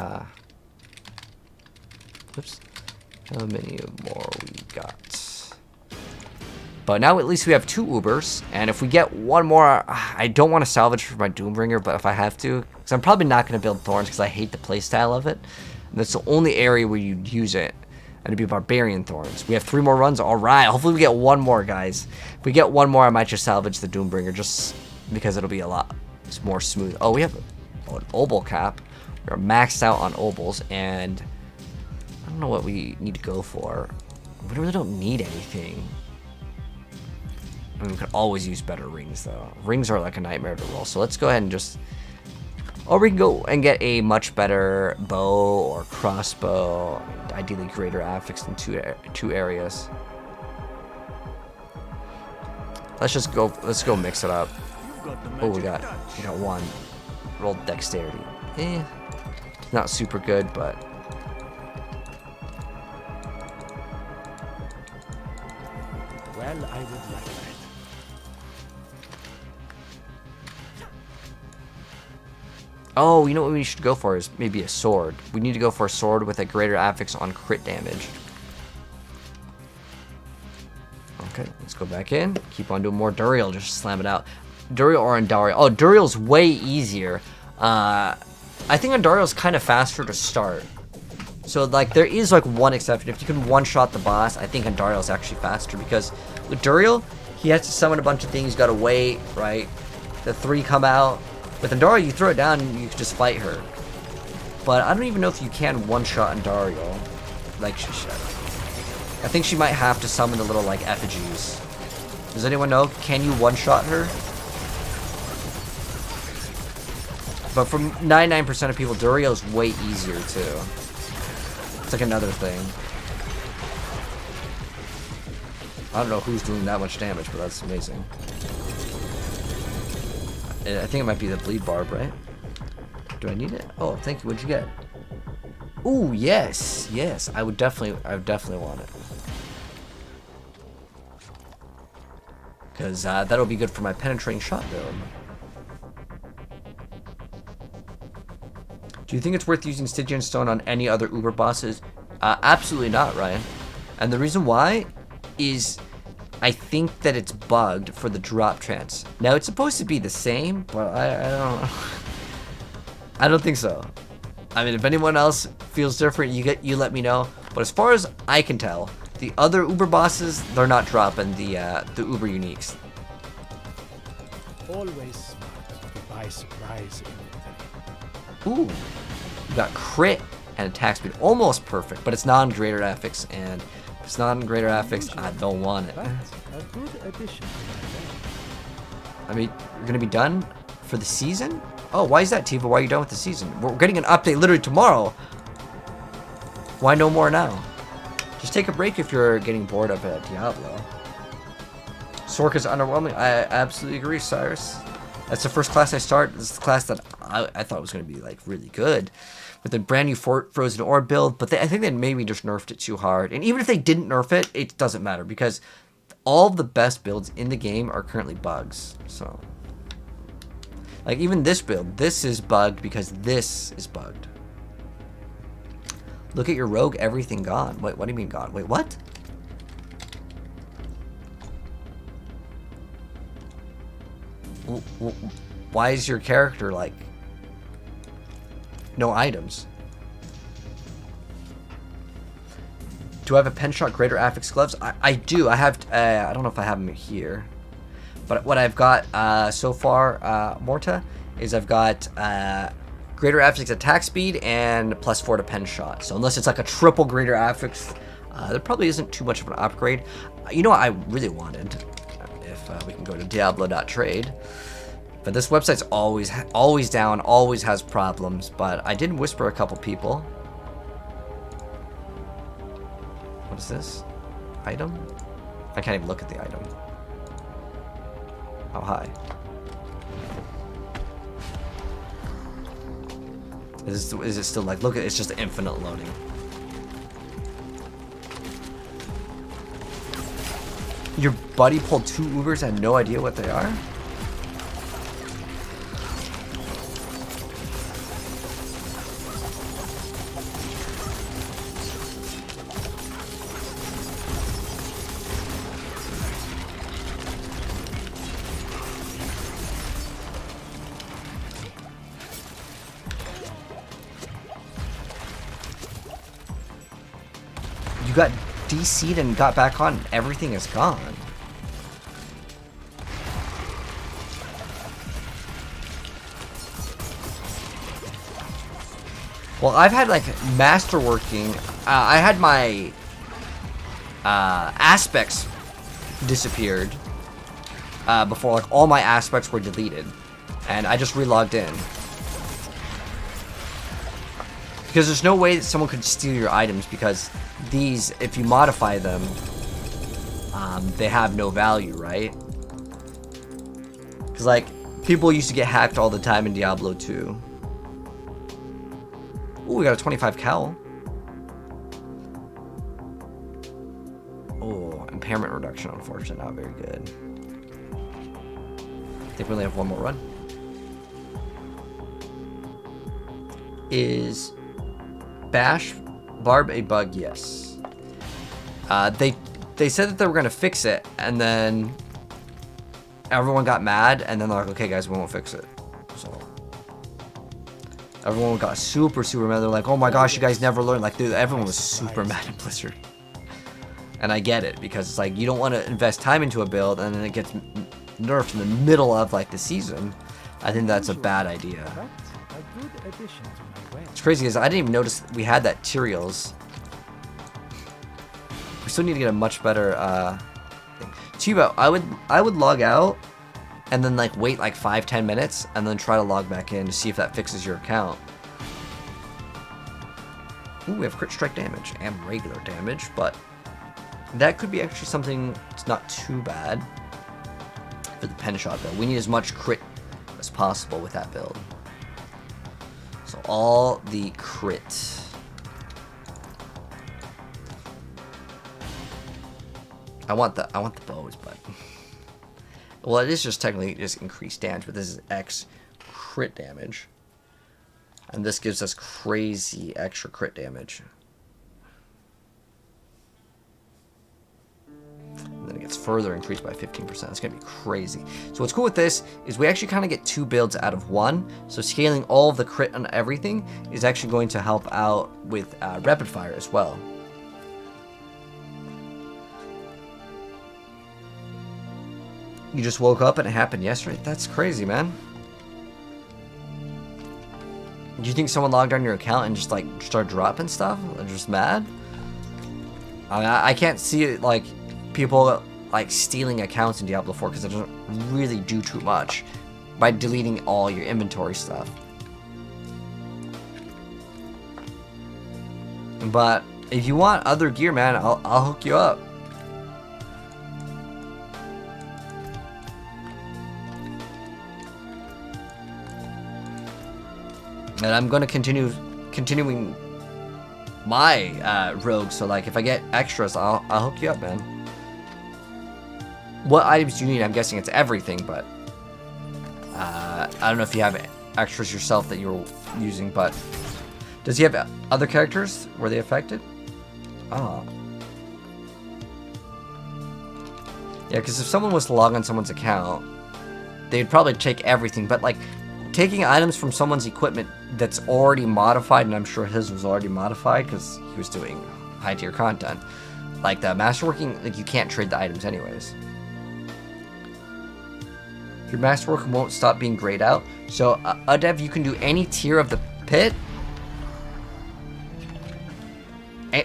oops. How many more we got? But now at least we have 2 Ubers, and if we get one more, I don't want to salvage for my Doombringer, but if I have to, because I'm probably not going to build Thorns because I hate the playstyle of it. And that's the only area where you'd use it, and it'd be Barbarian Thorns. We have 3 more runs. All right, hopefully we get one more, guys. If we get one more, I might just salvage the Doombringer just because it'll be a lot more smooth. Oh, we have an Obol cap. We're maxed out on Obols, and I don't know what we need to go for. We really don't need anything. I mean, we could always use better rings, though. Rings are like a nightmare to roll, so let's go ahead and just... Or we can go and get a much better bow or crossbow. Ideally greater affix in two areas. Let's just go, mix it up. Oh, we got 1. Rolled dexterity. Not super good, but... Well, I would like that. Oh, you know what we should go for is maybe a sword. We need to go for a sword with a greater affix on crit damage. Okay, let's go back in. Keep on doing more Duriel. Just slam it out. Duriel or Andariel. Oh, Duriel's way easier. I think Andariel's kind of faster to start. So, like, there is, like, one exception. If you can one-shot the boss, I think Andariel's actually faster. Because with Duriel, he has to summon a bunch of things. He's got to wait, right? The 3 come out. With Andariel, you throw it down and you can just fight her. But I don't even know if you can one-shot Andariel. Like, I think she might have to summon the little, like, effigies. Does anyone know? Can you one-shot her? But for 99% of people, Duriel is way easier, too. It's like another thing. I don't know who's doing that much damage, but that's amazing. I think it might be the bleed barb, right? Do I need it? Oh, thank you. What'd you get? Ooh, yes, yes. I would definitely want it. Because that'll be good for my penetrating shot build. Do you think it's worth using Stygian Stone on any other Uber bosses? Absolutely not, Ryan. And the reason why is I think that it's bugged for the drop chance. Now, it's supposed to be the same, but I don't think so. I mean, if anyone else feels different, you let me know. But as far as I can tell, the other Uber bosses, they're not dropping the Uber uniques. Always smart to buy surprise inventory. Ooh, we got crit and attack speed, almost perfect, but it's non-greater affix, and if it's non-greater affix, I don't want it. But a good addition to my wares. I mean, you're gonna be done for the season? Oh, why is that, Tifa? Why are you done with the season? We're getting an update literally tomorrow. Why no more now? Just take a break if you're getting bored of Diablo. Sorka's underwhelming. I absolutely agree, Cyrus. That's the first class I start. This is the class that I thought was going to be like really good, with a brand new Frozen Orb build. But I think they maybe just nerfed it too hard. And even if they didn't nerf it, it doesn't matter because all of the best builds in the game are currently bugs. So, like even this build, this is bugged because this is bugged. Look at your rogue, everything gone. Wait, what do you mean gone? Wait, what? Why is your character like no items? Do I have a pen shot greater affix gloves? I do. I have. I don't know if I have them here, but what I've got so far, Morta, is I've got greater affix attack speed and +4 to pen shot. So unless it's like a triple greater affix, there probably isn't too much of an upgrade. You know what I really wanted? If we can go to Diablo.trade. But this website's always down, always has problems. But I did whisper a couple people. What is this? Item? I can't even look at the item. How high? Is it still like, look at it's just infinite loading. Your buddy pulled 2 Ubers and had no idea what they are? You got DC'd and got back on, and everything is gone. Well, I've had like masterworking. I had my aspects disappeared before, like all my aspects were deleted, and I just relogged in. Because there's no way that someone could steal your items, because these, if you modify them, they have no value, right? Because, like, people used to get hacked all the time in Diablo 2. Ooh, we got a 25 cowl. Oh, impairment reduction, unfortunately, not very good. I think we only have one more run. Is Bash Barb a bug? Yes. They said that they were gonna fix it, and then everyone got mad, and then they're like, okay guys, we won't fix it. So everyone got super mad. They're like, oh my gosh, you guys never learned. Like, dude, everyone was super mad at Blizzard. And I get it, because it's like, you don't want to invest time into a build and then it gets nerfed in the middle of like the season. I think that's a bad idea. It's crazy because I didn't even notice we had that Tyrael's. We still need to get a much better thing. Chibo, I would log out and then like wait like 5-10 minutes and then try to log back in to see if that fixes your account. Ooh, we have crit strike damage and regular damage, but that could be actually something that's not too bad for the pen shot build. We need as much crit as possible with that build. So all the crit. I want the bows, but well, it is just technically just increased damage, but this is X crit damage, and this gives us crazy extra crit damage. And then it gets further increased by 15%. It's gonna be crazy. So what's cool with this is we actually kind of get 2 builds out of 1. So scaling all of the crit and everything is actually going to help out with rapid fire as well. You just woke up and it happened yesterday? That's crazy, man. Do you think someone logged on your account and just like started dropping stuff? They're just mad? I can't see it like people like stealing accounts in Diablo 4 because it doesn't really do too much by deleting all your inventory stuff. But if you want other gear, man, I'll hook you up. And I'm gonna continuing my rogue. So like, if I get extras, I'll hook you up, man. What items do you need? I'm guessing it's everything, but I don't know if you have extras yourself that you're using. But does he have other characters? Were they affected? Oh. Yeah, because if someone was to log on someone's account, they'd probably take everything. But like, taking items from someone's equipment that's already modified, and I'm sure his was already modified because he was doing high tier content. Like the masterworking, like you can't trade the items anyways. Your masterworking won't stop being grayed out. So Adev, you can do any tier of the pit.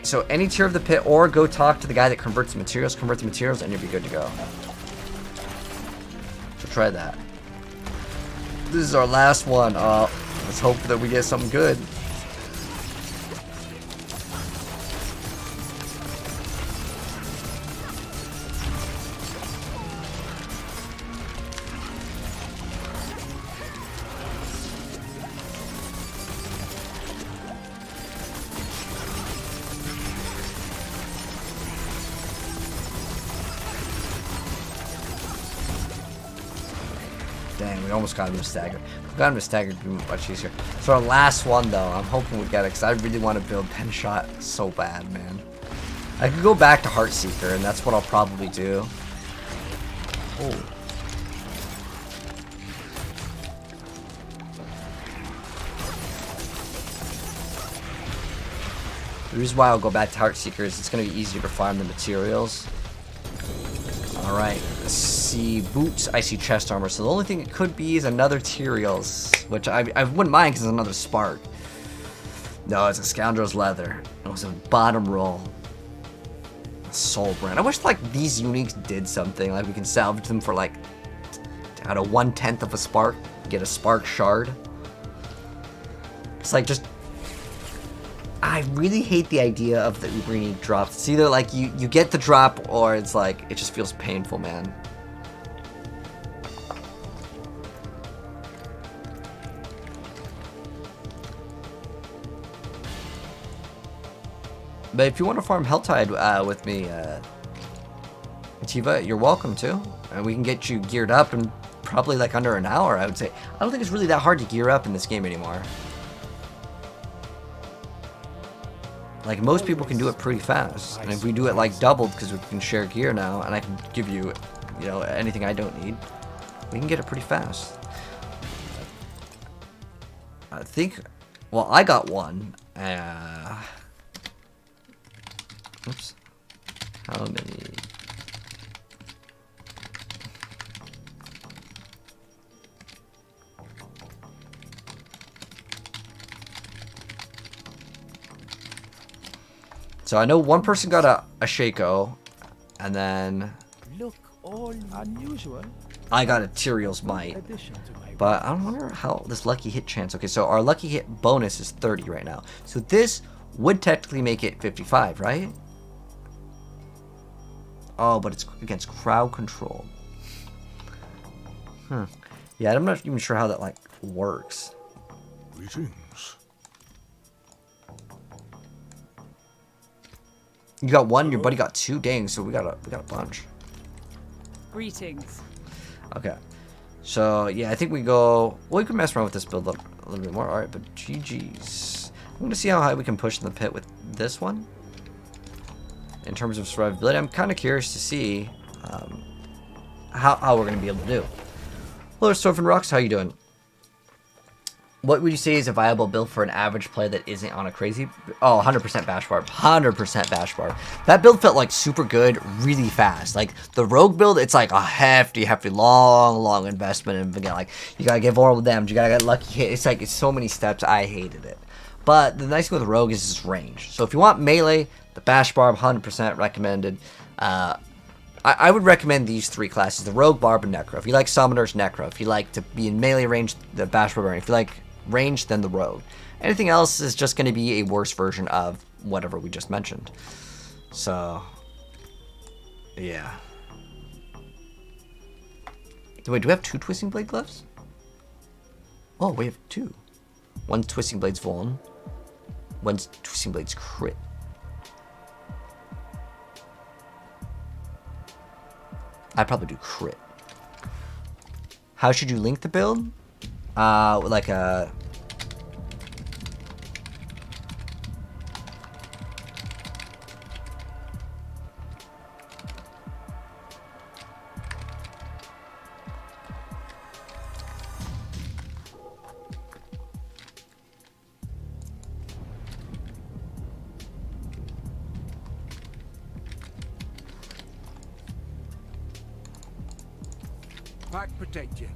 So any tier of the pit, or go talk to the guy that convert the materials, and you'll be good to go. So try that. This is our last one. Let's hope that we get something good. Dang, we almost got him to stagger. If we got him to stagger, it'd be much easier. So our last one, though, I'm hoping we get it, because I really want to build Pen Shot so bad, man. I could go back to Heartseeker, and that's what I'll probably do. Oh. The reason why I'll go back to Heartseeker is it's going to be easier to farm the materials. Alright, see boots, I see chest armor. So the only thing it could be is another Tyrael's, which I wouldn't mind because it's another spark. No, it's a Scoundrel's Leather. It was a bottom roll. Soul brand. I wish like these uniques did something. Like we can salvage them for like out of 1/10 of a spark, get a spark shard. It's like just, I really hate the idea of the Uber Unique drops. It's either like you get the drop, or it's like it just feels painful, man. But if you want to farm Helltide with me, Tiva, you're welcome to. And we can get you geared up in probably like under an hour, I would say. I don't think it's really that hard to gear up in this game anymore. Like, most people can do it pretty fast. And if we do it, like, doubled, because we can share gear now, and I can give you, you know, anything I don't need, we can get it pretty fast. I think, well, I got one. Oops. How many? So I know one person got a Shaco, and then Look, all unusual. I got a Tyrael's Might. But I wonder how this lucky hit chance. Okay, so our lucky hit bonus is 30 right now. So this would technically make it 55, right? Oh, but it's against crowd control. Yeah, I'm not even sure how that like works. Greetings. You got one, your buddy got two. Dang, so we got a bunch. Greetings. Okay. So yeah, I think we go. Well, we can mess around with this build a little bit more. All right, but GG's. I'm gonna see how high we can push in the pit with this one. In terms of survivability, I'm kind of curious to see how we're gonna be able to do. Hello, Storfin Rocks. How you doing? What would you say is a viable build for an average player that isn't on a crazy? Oh, 100% Bash Barb. 100% Bash Barb. That build felt like super good, really fast. Like the Rogue build, it's like a hefty, long investment. And again, like you gotta get vulnerable damage, you gotta get lucky hit. It's like it's so many steps. I hated it. But the nice thing with Rogue is its range. So if you want melee, the Bash Barb, 100% recommended. I would recommend these three classes: the Rogue, Barb, and Necro. If you like Summoners, Necro. If you like to be in melee range, the Bash Barbarian. If you like range, then the Rogue. Anything else is just going to be a worse version of whatever we just mentioned. So, yeah. Wait, do we have two Twisting Blade gloves? Oh, we have two. One's Twisting Blades Vuln. One's Twisting Blades Crit. I'd probably do Crit. How should you link the build? Like a... Pack protect you.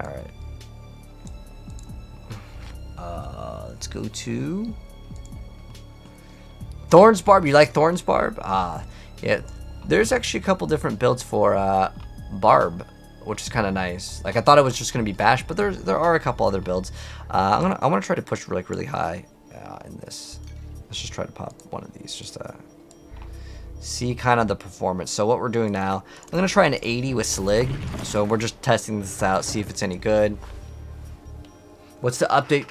Alright. Let's go to... Thorns Barb. You like Thorns Barb? Yeah. There's actually a couple different builds for Barb, which is kind of nice. Like, I thought it was just going to be Bash, but there are a couple other builds. I want to try to push like really high in this. Let's just try to pop one of these just to see kind of the performance. So what we're doing now, I'm going to try an 80 with Slig. So we're just testing this out, see if it's any good. What's the update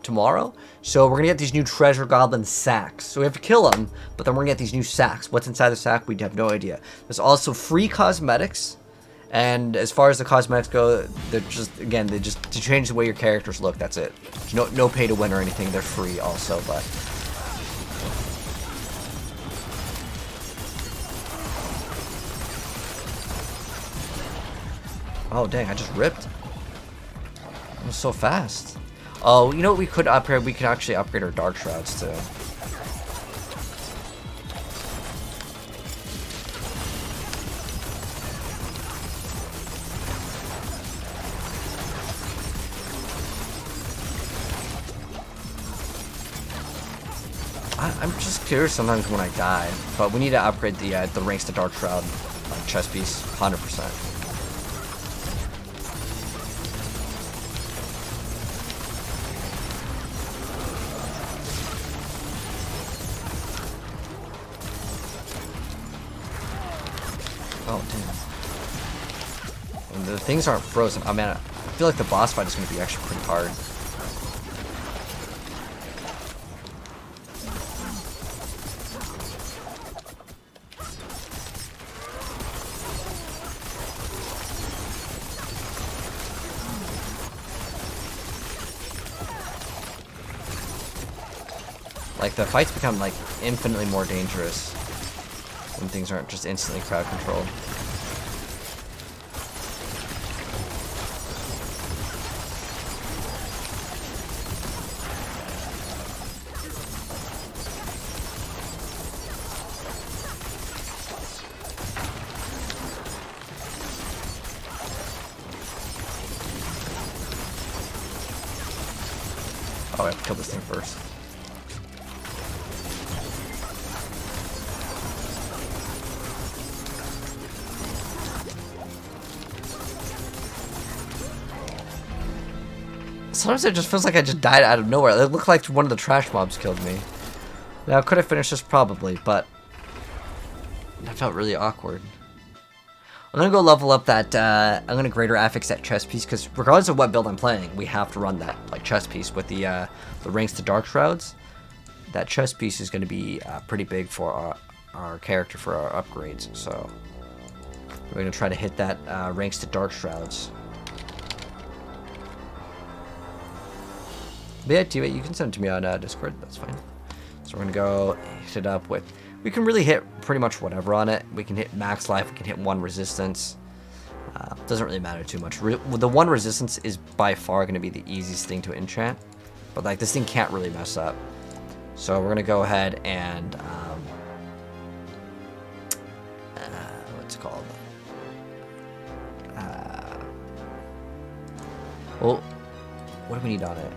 tomorrow? So we're going to get these new Treasure Goblin sacks. So we have to kill them, but then we're going to get these new sacks. What's inside the sack? We have no idea. There's also free cosmetics. And as far as the cosmetics go, they're just, again, they just to change the way your characters look. That's it. No pay to win or anything. They're free also, but... Oh, dang, I just ripped. It was so fast. Oh, you know what we could upgrade? We could actually upgrade our Dark Shrouds, too. I'm just curious sometimes when I die, but we need to upgrade the ranks to Dark Shroud chest piece, 100%. Oh, damn. And the things aren't frozen. I mean, I feel like the boss fight is going to be actually pretty hard. Like, the fights become, like, infinitely more dangerous when things aren't just instantly crowd controlled. Oh, I have to kill this thing first. Sometimes it just feels like I just died out of nowhere. It looked like one of the trash mobs killed me. Now, could I finish this? Probably, but that felt really awkward. I'm gonna go level up that, I'm gonna greater affix that chest piece, because regardless of what build I'm playing, we have to run that, like, chest piece with the ranks to Dark Shrouds. That chest piece is gonna be pretty big for our character, for our upgrades, so we're gonna try to hit that ranks to Dark Shrouds. But yeah, T-Bait, you can send it to me on Discord, that's fine. So we're gonna go hit it up with... We can really hit pretty much whatever on it. We can hit max life, we can hit 1 resistance. Doesn't really matter too much. The 1 resistance is by far gonna be the easiest thing to enchant. But like, this thing can't really mess up. So we're gonna go ahead and... what's it called? Well, what do we need on it?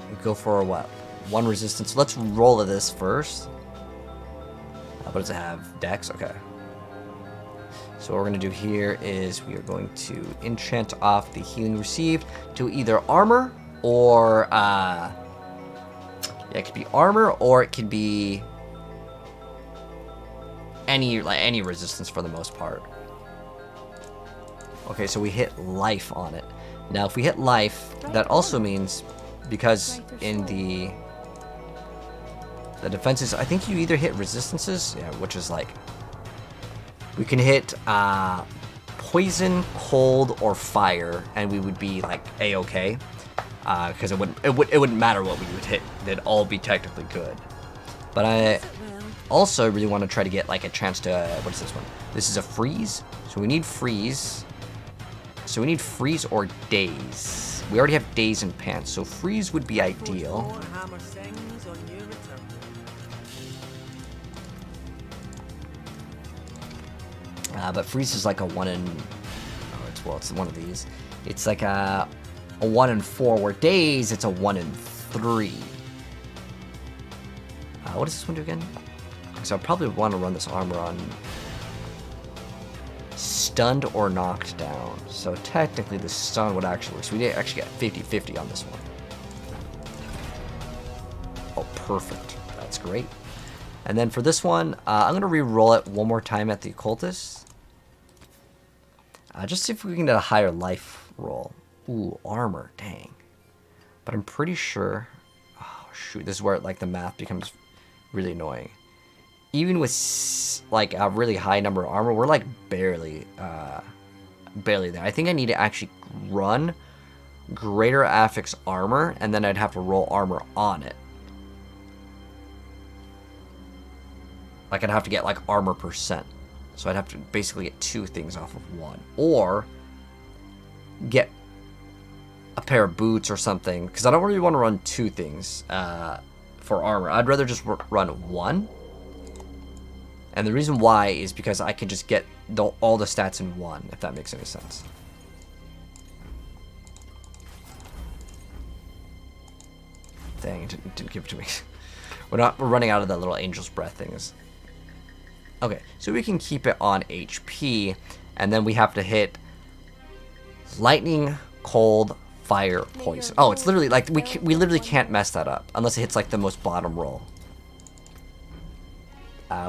We go for a what? 1 resistance. Let's roll this first. What does it have? Dex? Okay. So what we're going to do here is we are going to enchant off the healing received to either armor or... yeah, it could be armor or it could be any resistance for the most part. Okay, so we hit life on it. Now, if we hit life, that also means, because in the defenses, I think you either hit resistances, yeah, which is like, we can hit poison, cold, or fire, and we would be like a-okay, because it wouldn't matter what we would hit; they'd all be technically good. But I also really want to try to get like a chance to what is this one? This is a freeze, so we need freeze. So we need freeze or daze. We already have daze and pants, so freeze would be ideal. But freeze is like a 1 in... Oh, it's one of these. It's like a 1 in 4, where daze, it's a 1 in 3. What does this one do again? So I probably want to run this armor on stunned or knocked down. So technically the stun would actually work. So we actually get 50-50 on this one. Oh, perfect. That's great. And then for this one, I'm going to re-roll it one more time at the occultist. Just see if we can get a higher life roll. Ooh, armor. Dang. But I'm pretty sure... Oh, shoot. This is where like the math becomes really annoying. Even with like a really high number of armor, we're like barely there. I think I need to actually run greater affix armor, and then I'd have to roll armor on it. Like I'd have to get like armor percent. So I'd have to basically get 2 things off of 1. Or get a pair of boots or something. Because I don't really want to run 2 things for armor. I'd rather just run 1. And the reason why is because I can just get all the stats in 1, if that makes any sense. Dang, it didn't give it to me. We're running out of the little angel's breath things. Okay, so we can keep it on HP, and then we have to hit lightning, cold, fire, poison. Oh, it's literally like we literally can't mess that up unless it hits like the most bottom roll.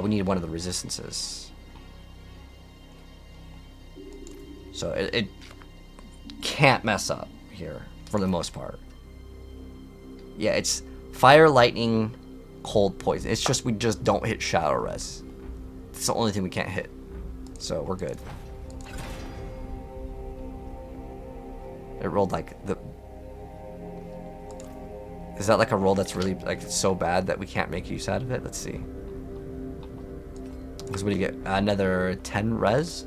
We need one of the resistances. So it can't mess up here for the most part. Yeah, it's fire, lightning, cold, poison. It's just we just don't hit shadow res. It's the only thing we can't hit. So we're good. It rolled like the... Is that like a roll that's really like so bad that we can't make use out of it? Let's see. Because what do you get? Another 10 res?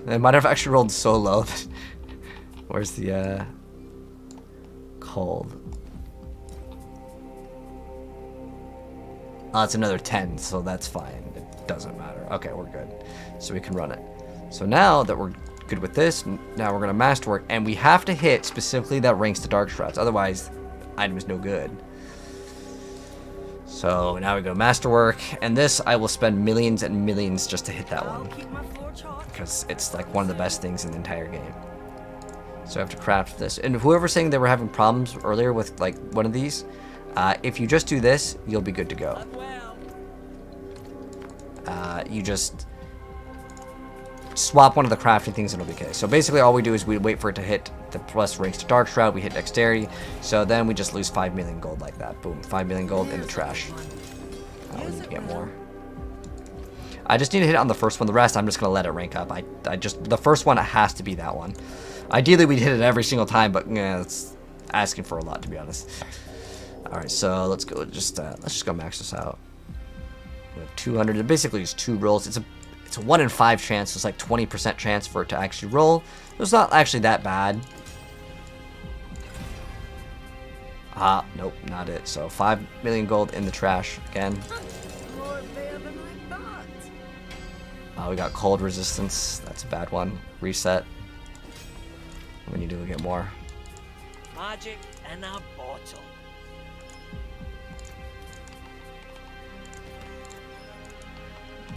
It might have actually rolled so low that... Where's the cold? Oh, it's another 10, so that's fine. It doesn't matter. Okay, we're good. So we can run it. So now that we're good with this, now we're going to masterwork, and we have to hit specifically that ranks to dark shrouds. Otherwise, item is no good. So now we go masterwork, and this I will spend millions and millions just to hit that one. Because it's like one of the best things in the entire game. So I have to craft this. And whoever's saying they were having problems earlier with like one of these, if you just do this, you'll be good to go. You just swap one of the crafting things and it'll be okay. So basically all we do is we wait for it to hit the plus ranks to dark shroud, we hit dexterity, so then we just lose 5 million gold like that. Boom, 5 million gold in the trash. We need to get more. I just need to hit it on the first one. The rest I'm just gonna let it rank up. I just the first one, it has to be that one. Ideally we'd hit it every single time, but yeah, it's asking for a lot, to be honest. Alright, so let's go let's just go max this out. We have 200. It basically is 2 rolls. It's a 1 in 5 chance, so it's like 20% chance for it to actually roll. So it's not actually that bad. Nope, not it. So 5 million gold in the trash again. We got cold resistance. That's a bad one. Reset. We need to get more. Magic in a bottle.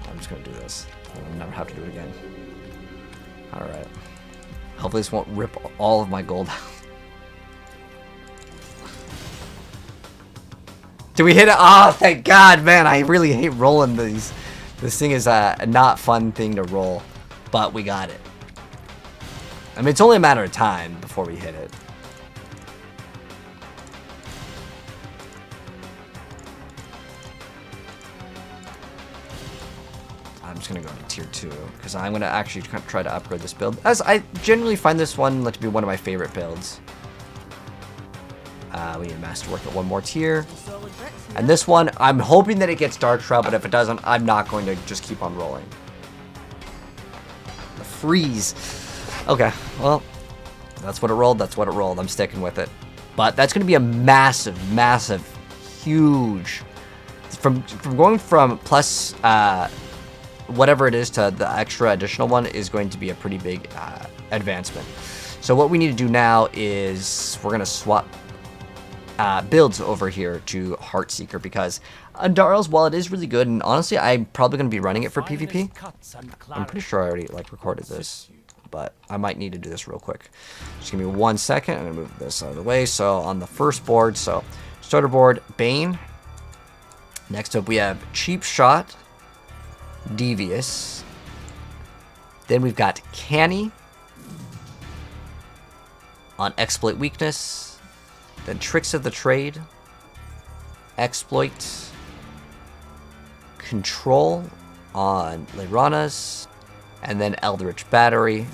I'm just gonna do this. I'll never have to do it again. Alright. Hopefully this won't rip all of my gold out. Did we hit it? Oh, thank God, man. I really hate rolling these. This thing is a not fun thing to roll, but we got it. I mean, it's only a matter of time before we hit it. I'm just going to go to tier 2 because I'm going to actually try to upgrade this build, as I generally find this one to be one of my favorite builds. We need a masterwork at one more tier. And this one, I'm hoping that it gets Dark Shroud, but if it doesn't, I'm not going to just keep on rolling. The freeze. Okay, well, that's what it rolled. That's what it rolled. I'm sticking with it. But that's going to be a massive, massive, huge... From going from plus whatever it is to the extra additional one is going to be a pretty big advancement. So what we need to do now is we're going to swap builds over here to Heartseeker, because Andariel's, while it is really good, and honestly I'm probably going to be running it for PvP. I'm pretty sure I already recorded this, but I might need to do this real quick. Just give me 1 second. I'm going to move this out of the way. So on the first board, so starter board, Bane. Next up we have Cheap Shot, Devious. Then we've got Canny on Exploit Weakness. Then Tricks of the Trade, Exploit, Control on Leiranas, and then Eldritch Battery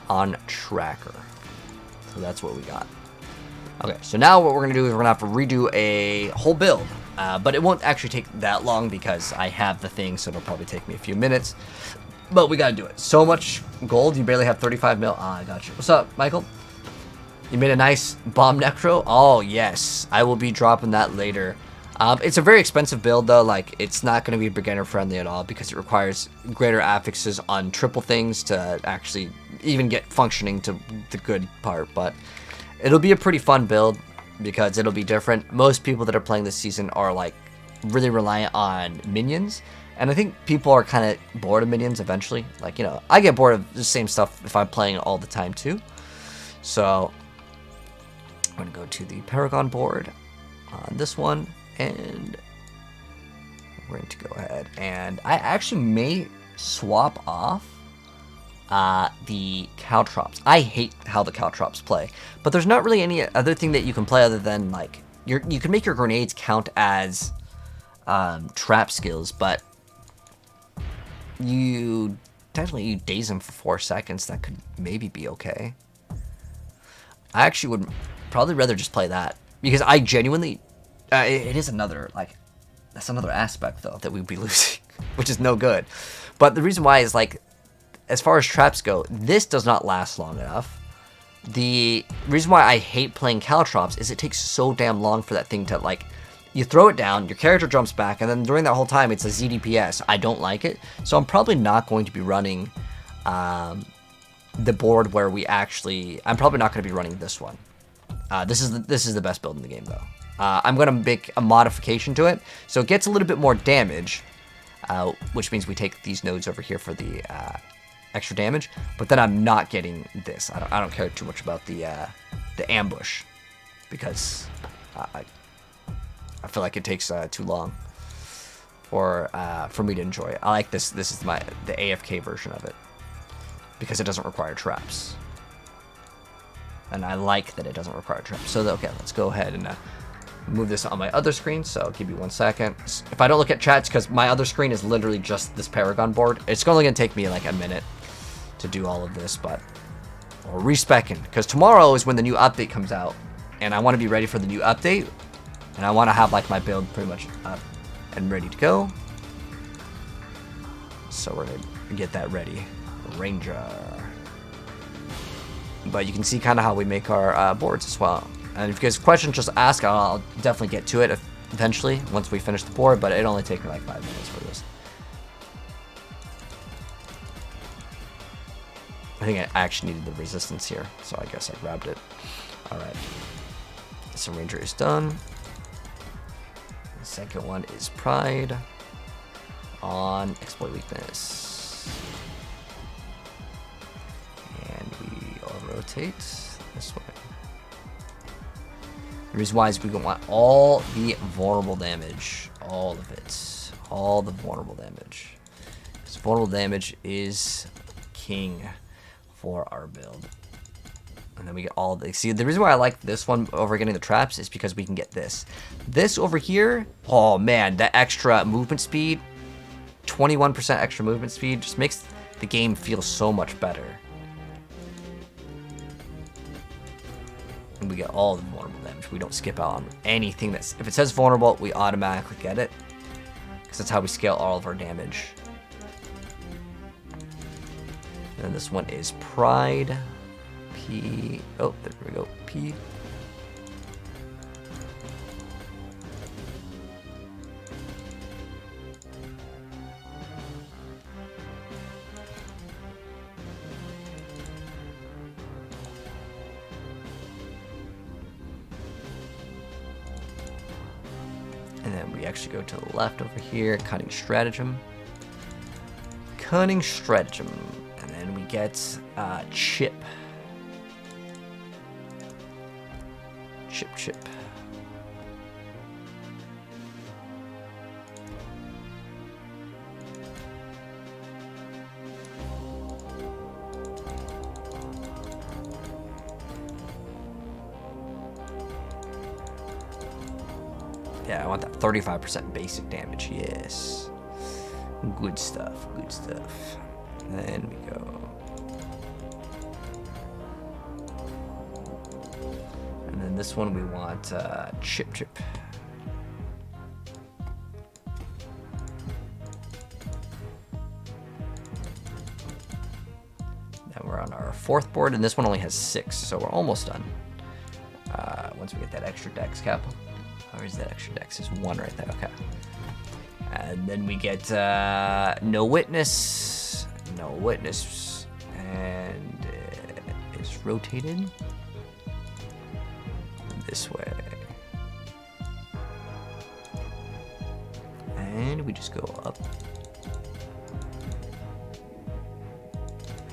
on Tracker. So that's what we got. Okay, so now what we're going to do is we're going to have to redo a whole build. But it won't actually take that long because I have the thing, so it'll probably take me a few minutes. But we gotta do it. So much gold, you barely have 35 mil. Ah, I got you. What's up, Michael? You made a nice bomb necro? Oh, yes. I will be dropping that later. It's a very expensive build, though. Like, it's not going to be beginner friendly at all because it requires greater affixes on triple things to actually even get functioning to the good part. But it'll be a pretty fun build because it'll be different. Most people that are playing this season are like really reliant on minions, and I think people are kind of bored of minions eventually. Like, you know, I get bored of the same stuff if I'm playing all the time too. So I'm gonna go to the Paragon board on this one, and we're going to go ahead and I actually may swap off the Caltrops. I hate how the Caltrops play, but there's not really any other thing that you can play other than like you can make your grenades count as trap skills, but you technically daze them for 4 seconds. That could maybe be okay. I actually would probably rather just play that because I genuinely it is another like that's another aspect though that we'd be losing, which is no good. But the reason why is like, as far as traps go, this does not last long enough. The reason why I hate playing Caltrops is it takes so damn long for that thing to, like, you throw it down, your character jumps back, and then during that whole time it's a ZDPS. I don't like it. So I'm probably not going to be running the board where we actually... I'm probably not going to be running this one. This is the best build in the game, though. I'm going to make a modification to it, so it gets a little bit more damage, which means we take these nodes over here for the... extra damage, but then I'm not getting this. I don't care too much about the ambush because I feel like it takes too long for me to enjoy it. I like this. This is the AFK version of it because it doesn't require traps, and I like that it doesn't require traps. So okay, let's go ahead and move this on my other screen. So give me 1 second. If I don't look at chats, because my other screen is literally just this Paragon board, it's only gonna take me like a minute to do all of this, but we're respecking because tomorrow is when the new update comes out, and I want to be ready for the new update, and I want to have like my build pretty much up and ready to go. So we're gonna get that ready. Ranger. But you can see kind of how we make our boards as well. And if you guys have questions, just ask. I'll definitely get to it eventually once we finish the board, but it only takes me like 5 minutes for this. I think I actually needed the resistance here, so I guess I grabbed it. Alright. So Ranger is done. The second one is Pride on Exploit Weakness. And we all rotate this way. The reason why is we want all the vulnerable damage. All of it. All the vulnerable damage. Because vulnerable damage is king. for our build. And then we get all the... See, the reason why I like this one over getting the traps is because we can get this. This over here, oh man, that extra movement speed, 21% extra movement speed, just makes the game feel so much better. And we get all the vulnerable damage. We don't skip out on anything that's... If it says vulnerable, we automatically get it. Because that's how we scale all of our damage. And then this one is Pride. P. Oh, there we go. P. And then we actually go to the left over here, Cunning Stratagem. Cunning Stratagem. And then we get Chip. Chip. Yeah, I want that 35% basic damage. Yes. Good stuff. Good stuff. And then we go. And then this one we want Chip. Now we're on our fourth board, and this one only has 6, so we're almost done. Once we get that extra dex cap. Or is that extra dex? There's 1 right there. Okay. And then we get No Witness. No Witness. And it's rotated this way. And we just go up.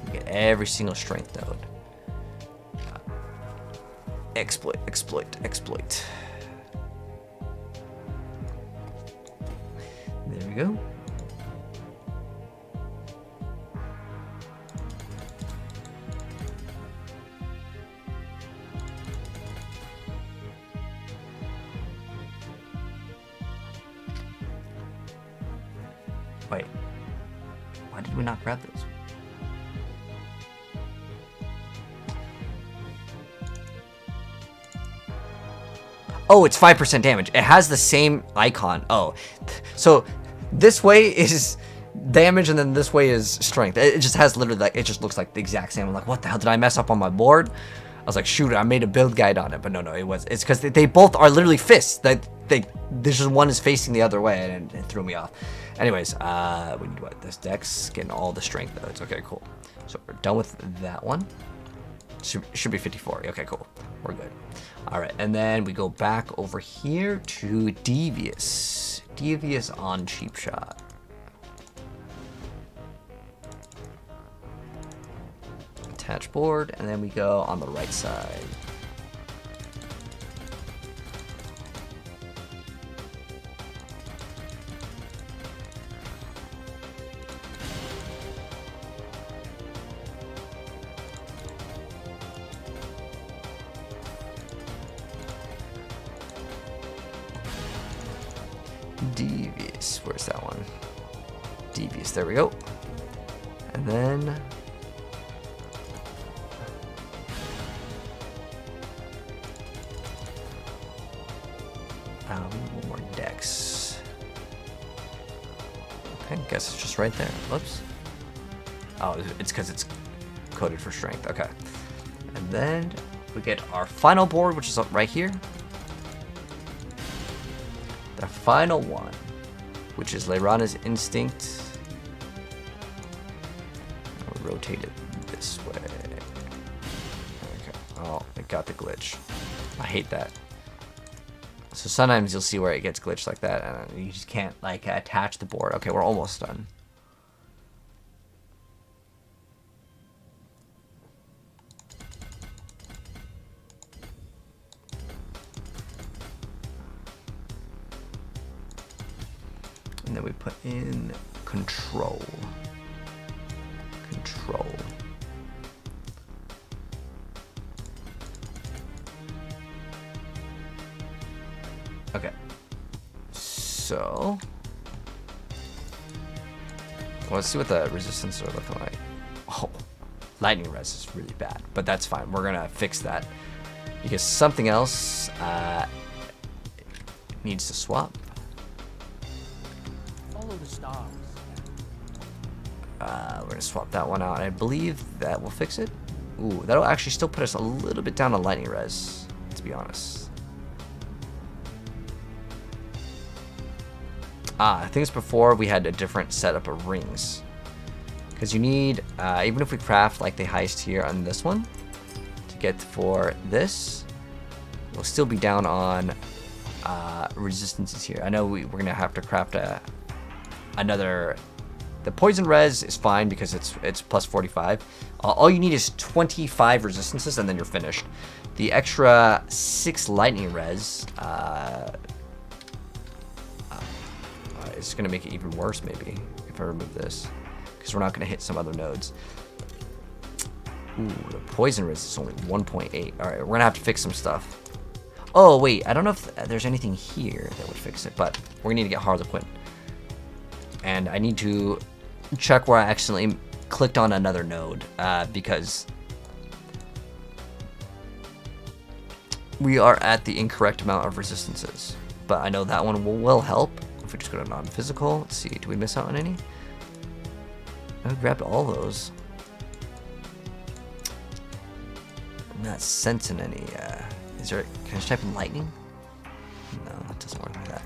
We get every single strength node. Exploit. There we go. Wait. Why did we not grab those? Oh, it's 5% damage. It has the same icon. Oh, so this way is damage, and then this way is strength. It just has literally like, it just looks like the exact same. I'm like, what the hell, did I mess up on my board? I was like, shoot, I made a build guide on it, but no, it's because they both are literally fists. There's just one is facing the other way, and it threw me off. Anyways, we need what? This dex, getting all the strength nodes. Okay, cool. So we're done with that one. Should be 54. Okay, cool. We're good. All right, and then we go back over here to Devious. Devious on Cheap Shot. Attach board, and then we go on the right side. Devious, where's that one? Devious, there we go. And then one more dex. Okay, guess it's just right there. Whoops. Oh, it's because it's coded for strength. Okay. And then we get our final board, which is up right here. The final one, which is Laerana's Instinct. I'll rotate it this way. Okay. Oh, it got the glitch. I hate that. So sometimes you'll see where it gets glitched like that, and you just can't like attach the board. Okay, we're almost done. And then we put in control. Okay. So... well, let's see what the resistances are looking like. Oh, lightning res is really bad, but that's fine. We're gonna fix that because something else needs to swap. Follow the stars. We're gonna swap that one out. I believe that will fix it. Ooh, that'll actually still put us a little bit down on lightning res, to be honest. I think it's before we had a different setup of rings. Because you need, even if we craft like the highest tier on this one, to get for this, we'll still be down on resistances here. I know we're going to have to craft another... The poison res is fine because it's plus 45. All you need is 25 resistances and then you're finished. The extra 6 lightning res is going to make it even worse maybe if I remove this. Because we're not going to hit some other nodes. Ooh, the poison res is only 1.8. Alright, we're going to have to fix some stuff. Oh, wait, I don't know if there's anything here that would fix it, but we're going to need to get Harlequin. And I need to check where I accidentally clicked on another node because we are at the incorrect amount of resistances. But I know that one will help. If we just go to non-physical, let's see, do we miss out on any? I grabbed all those. I'm not sensing any. Is there? Can I just type in lightning? No, it doesn't work like that.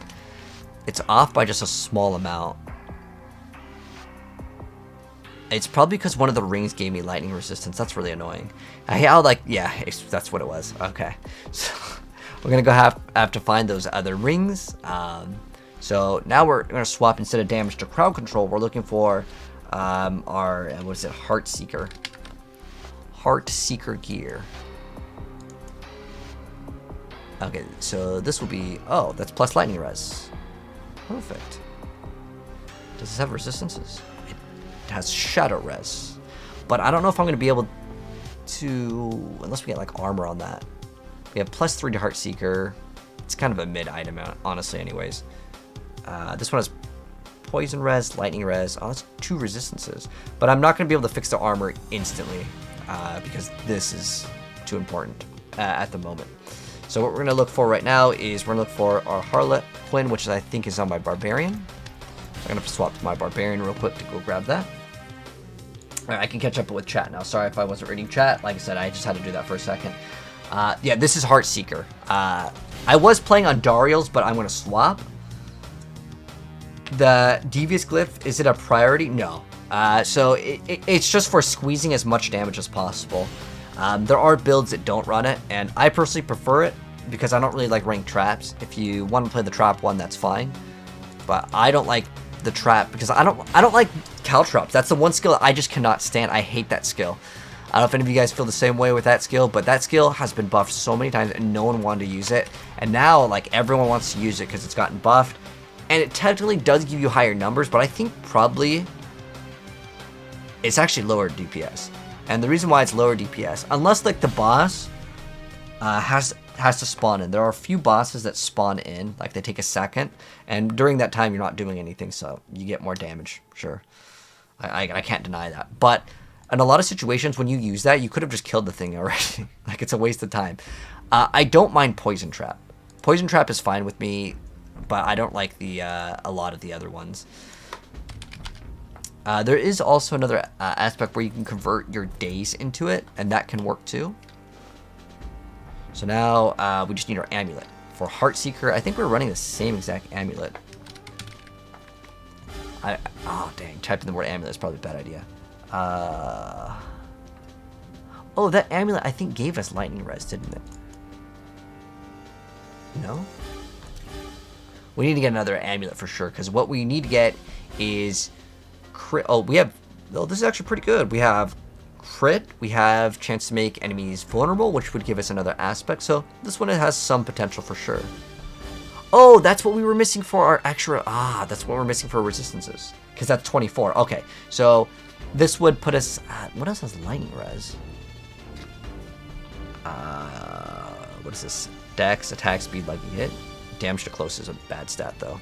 It's off by just a small amount. It's probably because one of the rings gave me lightning resistance. That's really annoying. I'll like, yeah, that's what it was. Okay, so we're gonna go have to find those other rings. So now we're gonna swap instead of damage to crowd control. We're looking for our what is it? Heart Seeker. Heart Seeker gear. Okay, so this will be, oh, that's plus lightning res. Perfect. Does this have resistances? It has shadow res. But I don't know if I'm going to be able to, unless we get like armor on that. We have plus 3 to Heart Seeker. It's kind of a mid item, honestly, anyways. This one has poison res, lightning res. Oh, that's 2 resistances. But I'm not going to be able to fix the armor instantly because this is too important at the moment. So what we're going to look for right now is we're going to look for our Harlequin, which I think is on my Barbarian. I'm going to swap to my Barbarian real quick to go grab that. Alright, I can catch up with chat now. Sorry if I wasn't reading chat. Like I said, I just had to do that for a second. Yeah, this is Heart Seeker. I was playing on Dariel's, but I'm going to swap. The Devious Glyph, is it a priority? No. So it's just for squeezing as much damage as possible. There are builds that don't run it, and I personally prefer it because I don't really like running traps. If you want to play the trap one, that's fine. But I don't like the trap because I don't like caltrops. That's the one skill that I just cannot stand. I hate that skill. I don't know if any of you guys feel the same way with that skill, but that skill has been buffed so many times and no one wanted to use it. And now, like, everyone wants to use it because it's gotten buffed. And it technically does give you higher numbers, but I think probably it's actually lower DPS. And the reason why it's lower DPS, unless like the boss has to spawn in. There are a few bosses that spawn in, like they take a second, and during that time you're not doing anything, so you get more damage. Sure, I can't deny that. But in a lot of situations, when you use that, you could have just killed the thing already. Like it's a waste of time. I don't mind Poison Trap. Poison Trap is fine with me, but I don't like the a lot of the other ones. There is also another aspect where you can convert your days into it, and that can work too. So now we just need our amulet. For Heart Seeker, I think we're running the same exact amulet. Oh, dang. Typing the word amulet is probably a bad idea. Oh, that amulet I think gave us lightning res, didn't it? No? We need to get another amulet for sure, because what we need to get is... this is actually pretty good. We have crit, we have chance to make enemies vulnerable, which would give us another aspect. So this one has some potential for sure. Oh, that's what we were missing for our extra. That's what we're missing for resistances, because that's 24. Okay, so this would put us. What else has lightning res? What is this? Dex, attack speed, lucky hit, damage to close is a bad stat though.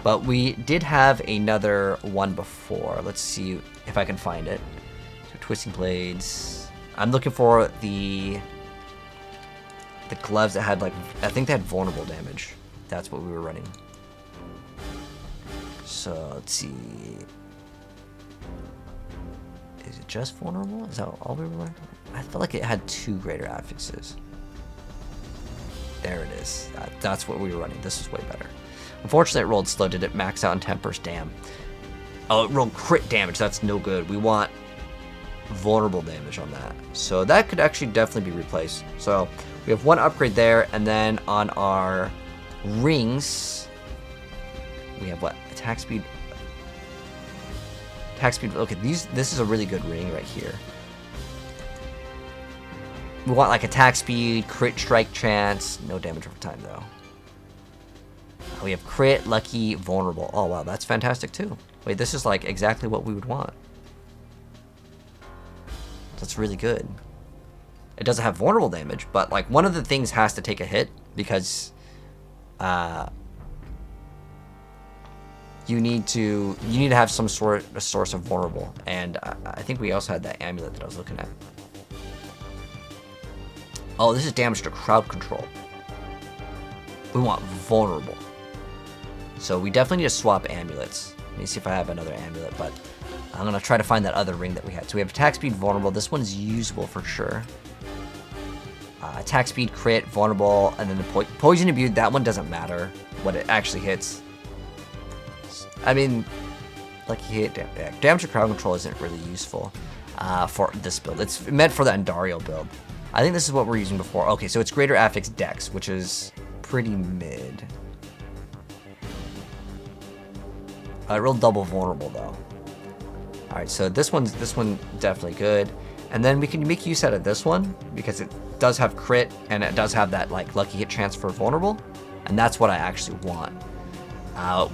But we did have another one before. Let's see if I can find it. So twisting blades. I'm looking for the gloves that had like, I think they had vulnerable damage. That's what we were running. So let's see. Is it just vulnerable? Is that all we were running? I felt like it had 2 greater affixes. There it is. That's what we were running. This is way better. Unfortunately, it rolled slow. Did it max out in tempers? Damn. Oh, it rolled crit damage. That's no good. We want vulnerable damage on that. So that could actually definitely be replaced. So we have 1 upgrade there, and then on our rings, we have what? Attack speed. Attack speed. Okay, this is a really good ring right here. We want like attack speed, crit strike chance, no damage over time though. We have crit, lucky, vulnerable. Oh wow, that's fantastic too. Wait, this is like exactly what we would want. That's really good. It doesn't have vulnerable damage, but like one of the things has to take a hit because you need to have some sort of source of vulnerable, and I think we also had that amulet that I was looking at. Oh, this is damage to crowd control. We want vulnerable. So we definitely need to swap amulets. Let me see if I have another amulet, but I'm going to try to find that other ring that we had. So we have attack speed, vulnerable. This one's usable for sure. Attack speed, crit, vulnerable, and then the poison imbued. That one doesn't matter what it actually hits. I mean, like damage to crowd control isn't really useful for this build. It's meant for the Andariel build. I think this is what we're using before. Okay, so it's greater affix dex, which is pretty mid. It rolled double vulnerable though. All right, so this one definitely good. And then we can make use out of this one because it does have crit and it does have that like lucky hit chance for vulnerable, and that's what I actually want.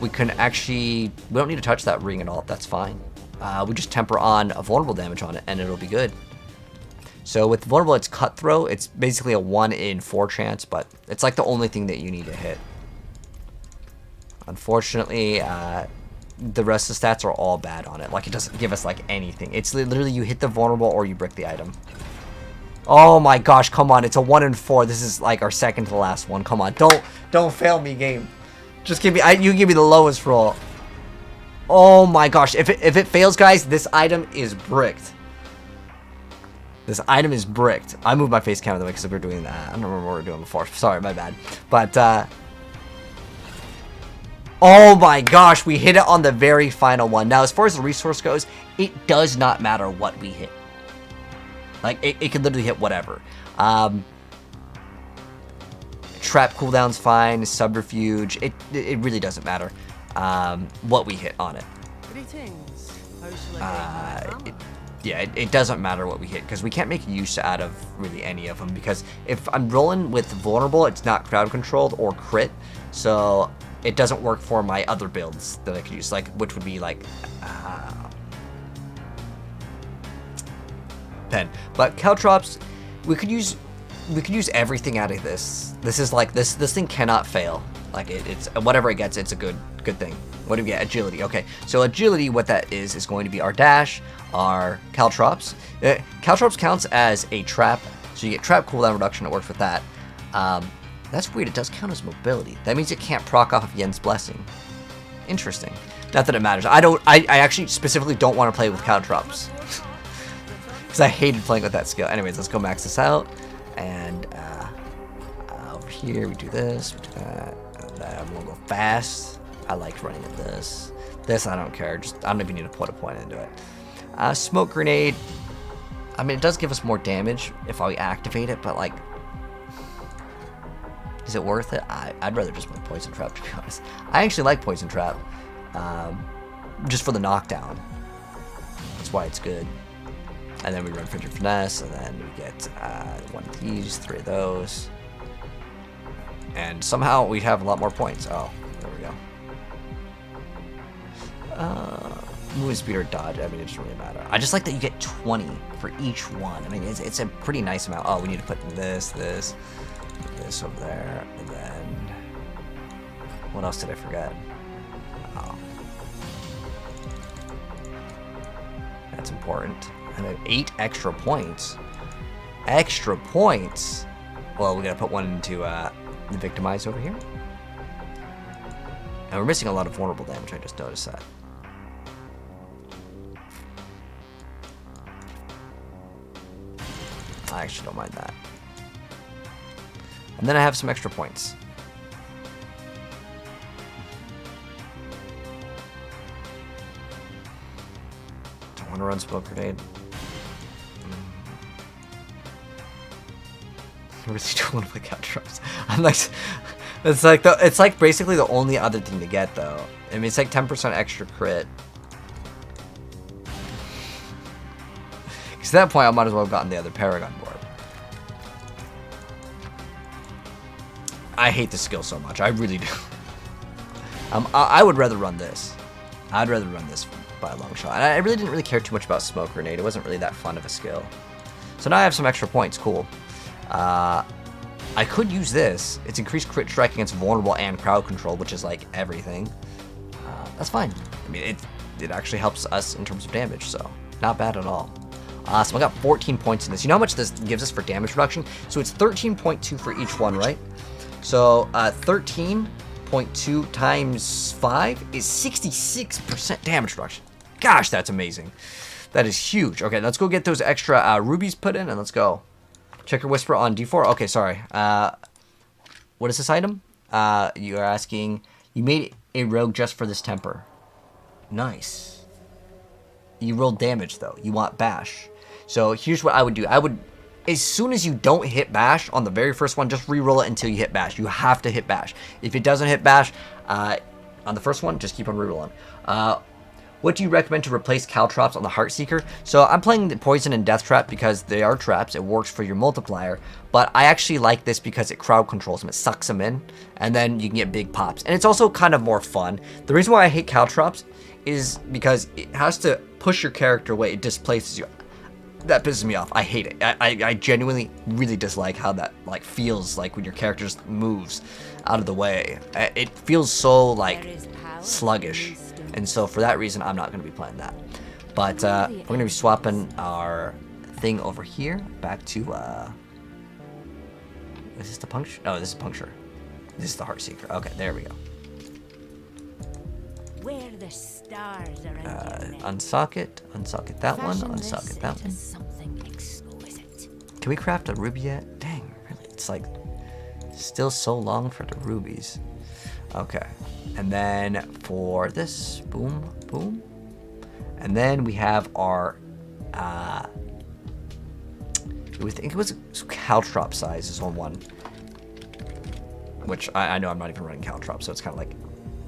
We don't need to touch that ring at all. That's fine. We just temper on a vulnerable damage on it, and it'll be good. So with vulnerable, it's cutthroat. It's basically a 1 in 4 chance, but it's like the only thing that you need to hit. Unfortunately, the rest of the stats are all bad on it. Like it doesn't give us like anything. It's literally you hit the vulnerable or you brick the item. Oh my gosh, come on. It's a 1 in 4. This is like our second to the last one. Come on. Don't fail me, game. Just give me, you give me the lowest roll. Oh my gosh. If it fails, guys, this item is bricked. This item is bricked. I moved my face cam out of the way because we were doing that. I don't remember what we were doing before. Sorry, my bad. But, oh my gosh, we hit it on the very final one. Now, as far as the resource goes, it does not matter what we hit. Like, it can literally hit whatever. Trap cooldown's fine, subterfuge. It really doesn't matter what we hit on it. Greetings. How shall I It doesn't matter what we hit because we can't make use out of really any of them because if I'm rolling with vulnerable, it's not crowd controlled or crit, so it doesn't work for my other builds that I could use, like which would be like pen. But caltrops, we could use everything out of this. This is like this thing cannot fail. Like it's whatever it gets, it's a good thing. What do we get? Agility. Okay, so agility, what that is going to be our dash, our caltrops. Caltrops counts as a trap, so you get trap cooldown reduction. It works with that. That's weird. It does count as mobility. That means it can't proc off of Yen's blessing. Interesting. Not that it matters. I actually specifically don't want to play with caltrops because I hated playing with that skill. Anyways, let's go max this out. And over here we do this, we do that, and then we'll go fast. I like running with this. This I don't care. I don't even need to put a point into it. Smoke grenade. I mean, it does give us more damage if I activate it, but like, is it worth it? I'd rather just play poison trap, to be honest. I actually like poison trap, just for the knockdown. That's why it's good. And then we run Frigid Finesse, and then we get 1 of these, 3 of those. And somehow we have a lot more points. Oh, there we go. Moving speed or dodge, I mean, it doesn't really matter. I just like that you get 20 for each one. I mean, it's a pretty nice amount. Oh, we need to put this over there, and then What else did I forget? Oh. That's important. And then 8 extra points. Extra points? Well, we gotta put one into the Victimize over here. And we're missing a lot of vulnerable damage, I just noticed that. I actually don't mind that. And then I have some extra points. Don't want to run Smoke Grenade. I really don't want to play Caltrops. I'm like, it's like basically the only other thing to get though. I mean, it's like 10% extra crit. Because at that point, I might as well have gotten the other Paragon board. I hate the skill so much. I really do. I would rather run this. I'd rather run this by a long shot. And I really didn't really care too much about Smoke Grenade. It wasn't really that fun of a skill. So now I have some extra points. Cool. I could use this. It's increased crit strike against vulnerable and crowd control, which is like everything. That's fine. I mean, it actually helps us in terms of damage, so not bad at all. So I got 14 points in this. You know how much this gives us for damage reduction? So it's 13.2 for each one, right? So 13.2 times 5 is 66% damage reduction. Gosh, that's amazing. That is huge. Okay, let's go get those extra rubies put in, and let's go. Checker Whisper on D4. Okay, sorry. What is this item? You are asking, you made a rogue just for this temper. Nice. You rolled damage, though. You want bash. So here's what I would do. I would, as soon as you don't hit bash on the very first one, just re-roll it until you hit bash. You have to hit bash. If it doesn't hit bash on the first one, just keep on re-rolling. What do you recommend to replace Caltrops on the Heartseeker? So I'm playing the Poison and Death Trap because they are traps. It works for your multiplier. But I actually like this because it crowd controls them. It sucks them in. And then you can get big pops. And it's also kind of more fun. The reason why I hate Caltrops is because it has to push your character away. It displaces you. That pisses me off. I hate it. I genuinely really dislike how that like feels like when your character just moves out of the way. It feels so like sluggish. And so for that reason, I'm not going to be playing that. But we're going to be swapping our thing over here back to, is this the puncture? Oh, this is puncture. This is the Heartseeker. Okay, there we go. Where the stars are Unsocket that one, unsocket that one. Something exquisite. Can we craft a ruby yet? Dang, really? It's like still so long for the rubies. Okay, and then for this, boom, boom. And then we have our, I think it was Caltrop size is on one. Which I know I'm not even running Caltrop, so it's kind of like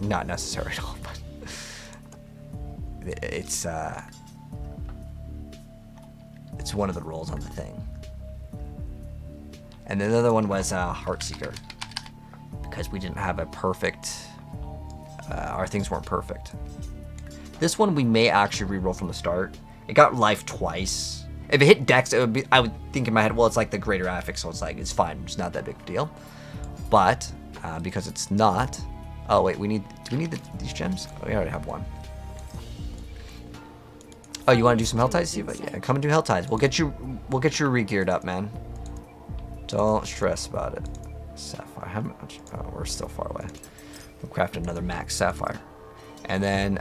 not necessary at all, but it's one of the rolls on the thing. And the other one was Heartseeker. Because we didn't have a perfect, our things weren't perfect. This one we may actually reroll from the start. It got life twice. If it hit Dex, it would be, I would think in my head, well, it's like the greater affix, so it's like, it's fine. It's not that big a deal. But, because it's not, oh wait, do we need these gems? Oh, we already have one. Oh, you want to do some Hell Ties, Siva? Yeah, come and do Hell Ties. We'll get you re-geared up, man. Don't stress about it. Sapphire, oh, we're still far away. We'll craft another max sapphire. And then,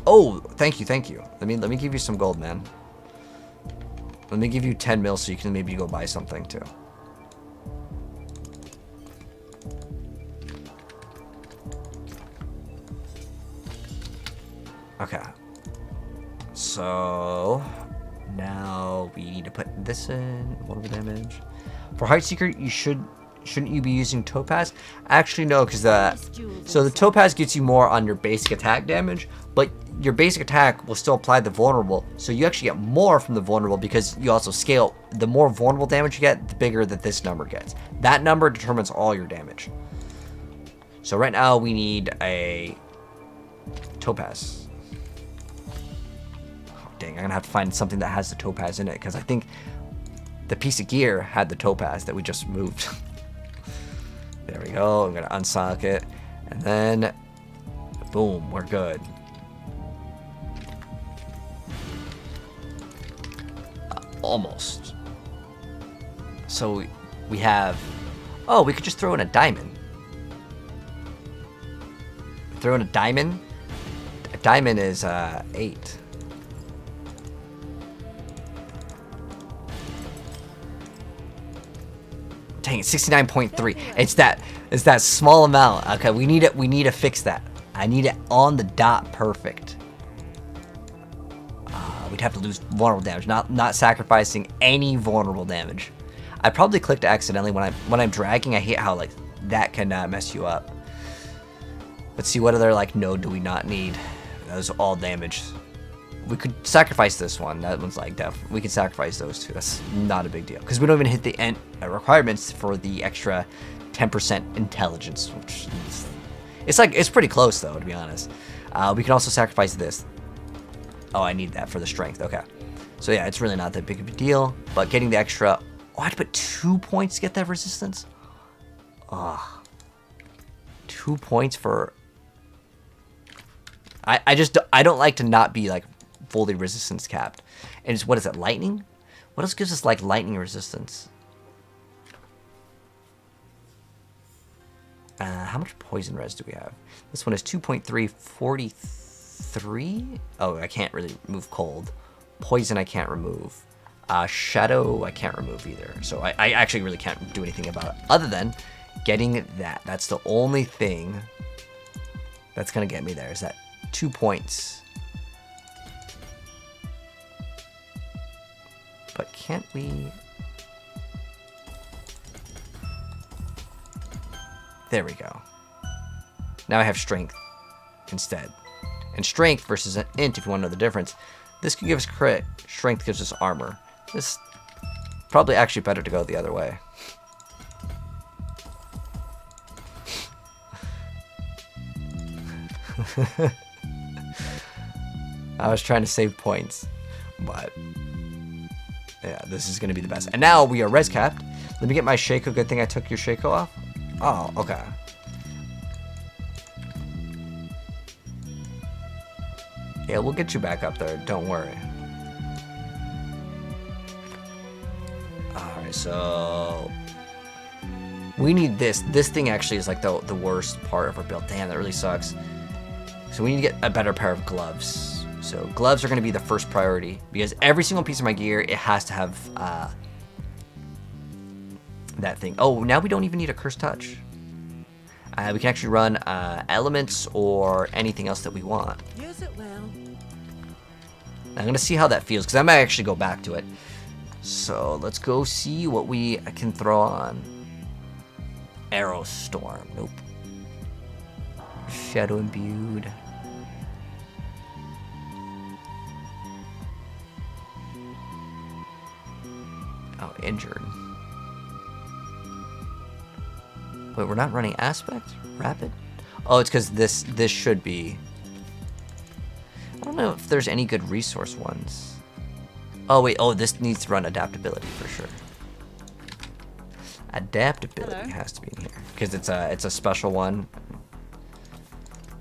oh, thank you. Let me give you some gold, man. Let me give you 10 mil so you can maybe go buy something too. Okay. So now we need to put this in. What the damage? For Heartseeker, shouldn't you be using Topaz? Actually, no, because so the Topaz gets you more on your basic attack damage, but your basic attack will still apply the vulnerable, so you actually get more from the vulnerable because you also scale. The more vulnerable damage you get, the bigger that this number gets. That number determines all your damage. So right now we need a Topaz. I'm gonna have to find something that has the Topaz in it because I think the piece of gear had the Topaz that we just moved. There we go. I'm gonna unsock it, and then boom, we're good. Almost. So we have. Oh, we could just throw in a diamond. Throw in a diamond. A diamond is 8. Dang, it's 69.3. It's that small amount. Okay, we need it. We need to fix that. I need it on the dot, perfect. We'd have to lose vulnerable damage, not sacrificing any vulnerable damage. I probably clicked accidentally when I'm dragging. I hate how like that can mess you up. Let's see what other like node do we not need. That was all damage. We could sacrifice this one. That one's like we can sacrifice those two. That's not a big deal because we don't even hit the end requirements for the extra 10% intelligence, which it's pretty close though, to be honest. We can also sacrifice this. Oh, I need that for the strength. Okay, so yeah, it's really not that big of a deal. But getting the extra, oh, I had to put 2 points to get that resistance. 2 points for. I don't like to not be like fully resistance capped. And it's, what is it, lightning? What else gives us like lightning resistance? How much poison res do we have? This one is 2.3, 43. Oh, I can't really remove cold. Poison I can't remove. Shadow I can't remove either. So I actually really can't do anything about it other than getting that. That's the only thing that's gonna get me there, is that 2 points. But can't we? There we go. Now I have strength instead. And strength versus an int, if you want to know the difference, this could give us crit. Strength gives us armor. This probably actually better to go the other way. I was trying to save points, but yeah, this is going to be the best. And now we are res capped. Let me get my Shaco. Good thing I took your Shaco off. Oh, okay. Yeah, we'll get you back up there. Don't worry. Alright, so we need this. This thing actually is like the worst part of our build. Damn, that really sucks. So we need to get a better pair of gloves. So gloves are going to be the first priority because every single piece of my gear, it has to have that thing. Oh, now we don't even need a Cursed Touch. We can actually run elements or anything else that we want. Use it well. I'm going to see how that feels because I might actually go back to it. So let's go see what we can throw on. Arrow Storm. Nope. Shadow Imbued. Oh, Injured. Wait, we're not running Aspect? Rapid? Oh, it's because this should be. I don't know if there's any good resource ones. Oh wait, oh, this needs to run Adaptability for sure. Adaptability has to be in here because it's a special one.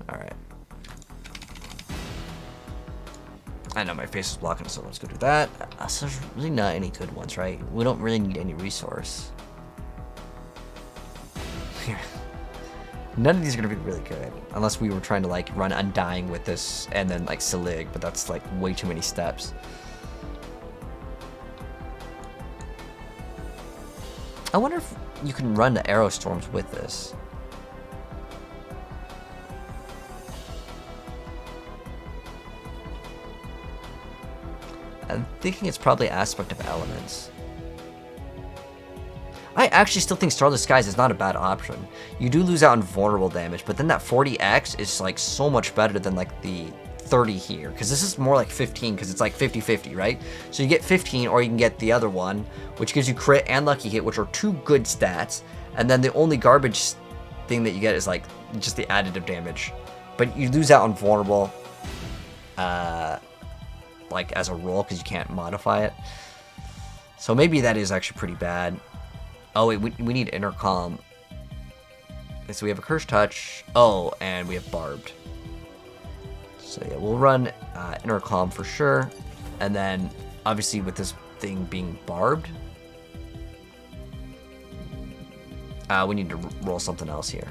All right. I know my face is blocking, so let's go do that. So there's really not any good ones, right? We don't really need any resource. Here. None of these are gonna be really good unless we were trying to like run Undying with this and then like Selig, but that's like way too many steps. I wonder if you can run the Arrow Storms with this. I'm thinking it's probably Aspect of Elements. I actually still think Starless Skies is not a bad option. You do lose out on vulnerable damage, but then that 40x is like so much better than like the 30 here, because this is more like 15 because it's like 50-50, right? So you get 15 or you can get the other one, which gives you crit and lucky hit, which are two good stats, and then the only garbage thing that you get is like just the additive damage, but you lose out on vulnerable like as a roll because you can't modify it. So maybe that is actually pretty bad. Oh wait, we need Intercom. So we have a Curse Touch. Oh, and we have Barbed. So yeah, we'll run Intercom for sure. And then, obviously, with this thing being Barbed, we need to roll something else here.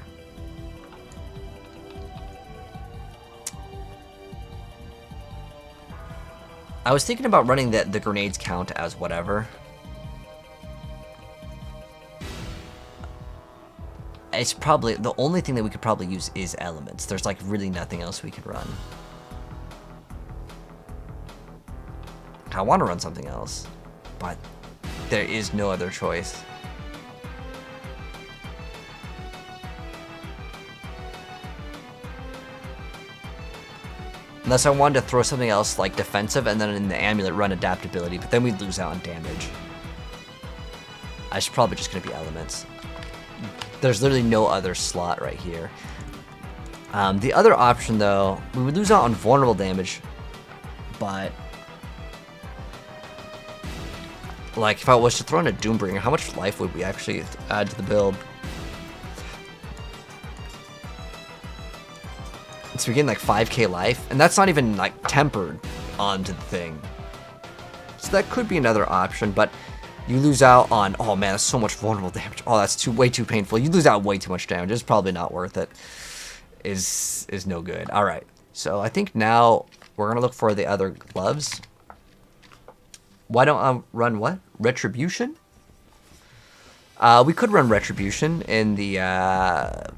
I was thinking about running the grenades count as whatever. It's probably the only thing that we could probably use is elements. There's like really nothing else we could run. I want to run something else, but there is no other choice. Unless I wanted to throw something else like defensive and then in the amulet run adaptability, but then we'd lose out on damage. I should probably just gonna be elements. There's literally no other slot right here. The other option though, we would lose out on vulnerable damage, but like if I was to throw in a Doombringer, how much life would we actually add to the build? So we're getting like 5k life, and that's not even like tempered onto the thing. So that could be another option, but you lose out on, oh man, that's so much vulnerable damage. Oh, that's way too painful. You lose out way too much damage. It's probably not worth it. Is no good. All right, so I think now we're gonna look for the other gloves. Why don't I run what? Retribution? We could run Retribution in the,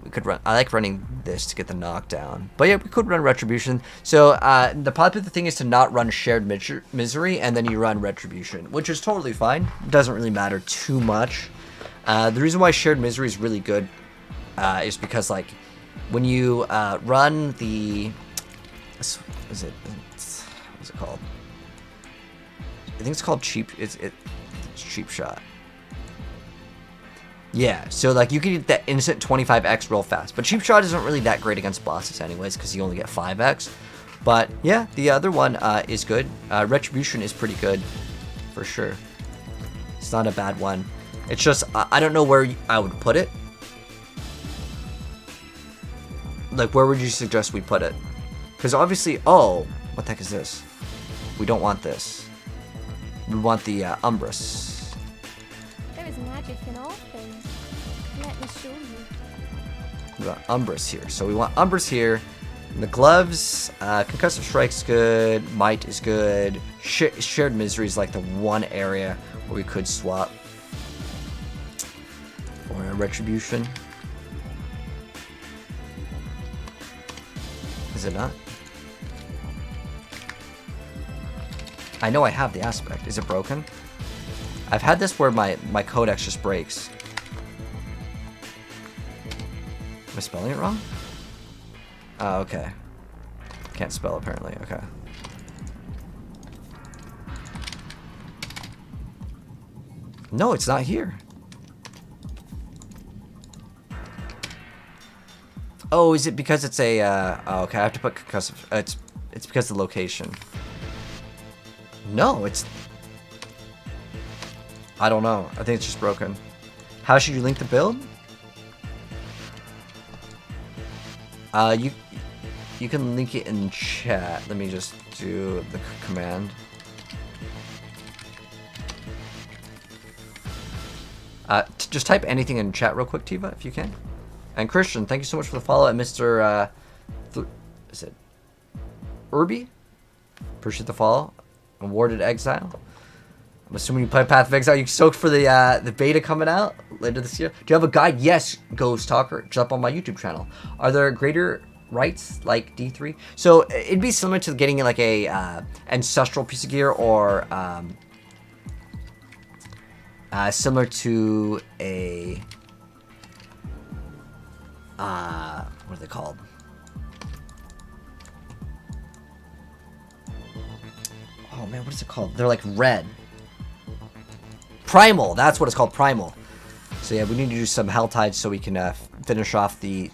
we could run, I like running this to get the knockdown. But yeah, we could run Retribution. So, the popular thing is to not run Shared Misery, and then you run Retribution, which is totally fine. It doesn't really matter too much. The reason why Shared Misery is really good, is because, like, when you, run the, what's it called? I think it's called it's Cheap Shot. Yeah, so like you can get that instant 25x real fast, but Cheap Shot isn't really that great against bosses anyways because you only get 5x. But yeah, the other one is good. Retribution is pretty good for sure. It's not a bad one. It's just I don't know where I would put it. Like where would you suggest we put it? Because obviously, oh, what the heck is this? We don't want this. We want the Umbrus. There is magic in all things. Let me show you. We got Umbrus here. So we want Umbrus here. And the gloves, Concussive Strike's good. Might is good. Shared Misery is like the one area where we could swap. Or a Retribution. Is it not? I know I have the aspect. Is it broken? I've had this where my codex just breaks. Am I spelling it wrong? Oh, okay. Can't spell apparently. Okay. No, it's not here. Oh, is it because it's a oh, okay, I have to put concussive. It's because of the location. No, it's, I don't know. I think it's just broken. How should you link the build? You can link it in chat. Let me just do the command. Just type anything in chat real quick, Tiva, if you can. And Christian, thank you so much for the follow at Mr. Is it Irby? Appreciate the follow. Awarded Exile. I'm assuming you play Path of Exile. You stoked for the beta coming out later this year? Do you have a guide? Yes, Ghost Talker. It's up on my YouTube channel. Are there greater rights like D3? So it'd be similar to getting like a ancestral piece of gear, or similar to a what are they called? Oh man, what is it called? They're like red. Primal, that's what it's called, Primal. So yeah, we need to do some Helltide so we can finish off the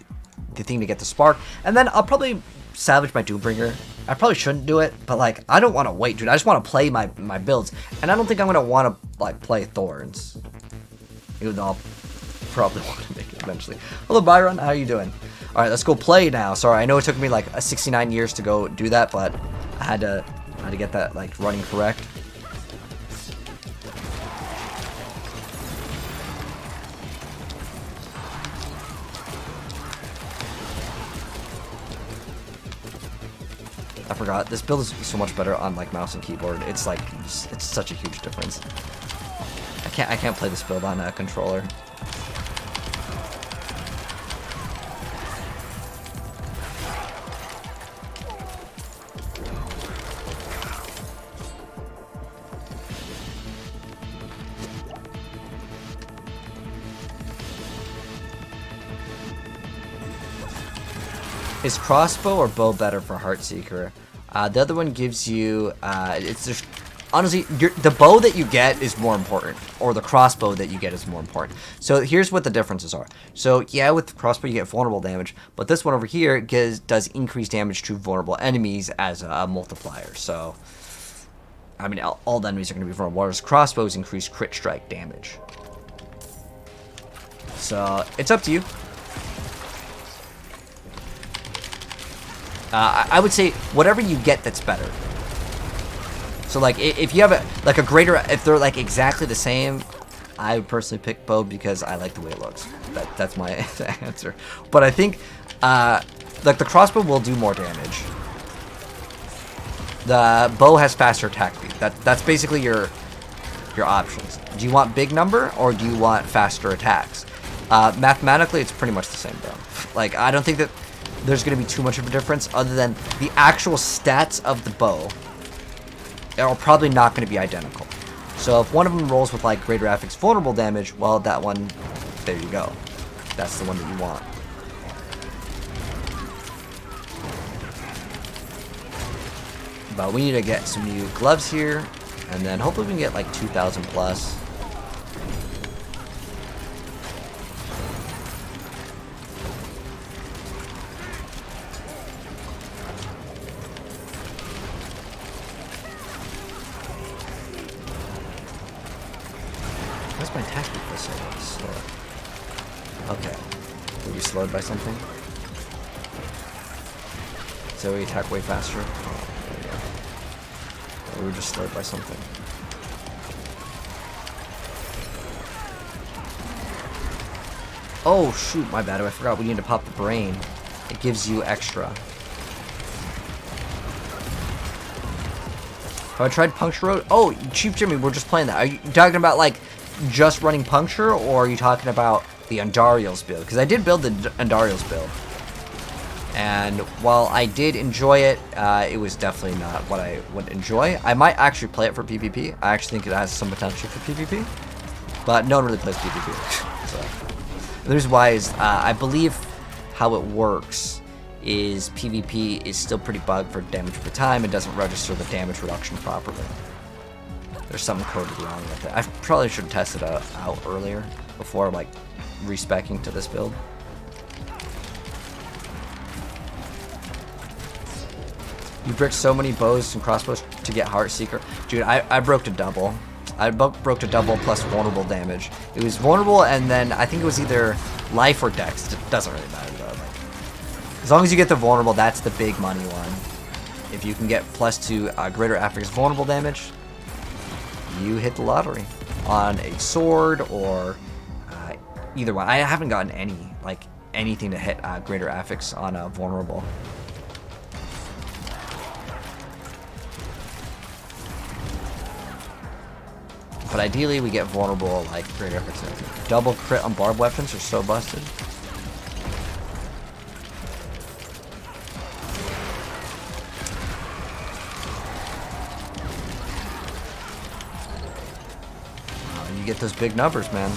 thing to get the spark. And then I'll probably salvage my Doombringer. I probably shouldn't do it, but like, I don't want to wait, dude. I just want to play my builds. And I don't think I'm going to want to like play Thorns. Even though I'll probably want to make it. eventually. Hello, Byron. How are you doing? All right, let's go play now. Sorry, I know it took me like 69 years to go do that, but I had to get that like running correct. I forgot. This build is so much better on like mouse and keyboard. It's like it's such a huge difference. I can't play this build on a controller. Is crossbow or bow better for Heartseeker? The other one gives you, it's just, honestly, the bow that you get is more important, or the crossbow that you get is more important. So here's what the differences are. So yeah, with the crossbow you get vulnerable damage, but this one over here does increased damage to vulnerable enemies as a multiplier. So, I mean, all the enemies are going to be vulnerable, whereas crossbows increase crit strike damage. So, it's up to you. I would say whatever you get that's better. So like if you have a greater, if they're like exactly the same, I would personally pick bow because I like the way it looks. That's my answer. But I think like the crossbow will do more damage. The bow has faster attack speed. That's basically your options. Do you want big number or do you want faster attacks? Mathematically, it's pretty much the same though. Like I don't think that there's going to be too much of a difference other than the actual stats of the bow are probably not going to be identical. So if one of them rolls with like greater affix vulnerable damage, well that one, there you go. That's the one that you want. But we need to get some new gloves here, and then hopefully we can get like 2,000 plus. My attack was so slow. Okay. Were we slowed by something? So we attack way faster? Oh, there we go. Or we were just slowed by something. Oh shoot, my bad. I forgot we need to pop the brain. It gives you extra. Have I tried Puncture Road? Oh, Chief Jimmy, we're just playing that. Are you talking about like just running Puncture, or are you talking about the Andariel's build? Because I did build the Andariel's build, and while I did enjoy it, it was definitely not what I would enjoy. I might actually play it for PvP. I actually think it has some potential for PvP, but no one really plays PvP. So the reason why is I believe how it works is PvP is still pretty bugged for damage per time. It doesn't register the damage reduction properly. There's something coded wrong with it. I probably should have tested it out earlier before like respecking to this build. You bricked so many bows and crossbows to get Heartseeker. Dude, I broke to double. I broke to double plus vulnerable damage. It was vulnerable and then I think it was either life or dex. It doesn't really matter though. Like, as long as you get the vulnerable, that's the big money one. If you can get +2 greater affix vulnerable damage, you hit the lottery on a sword or either one. I haven't gotten anything to hit greater affix on a vulnerable. But ideally we get vulnerable like greater affix. Double crit on barbed weapons are so busted. You get those big numbers, man.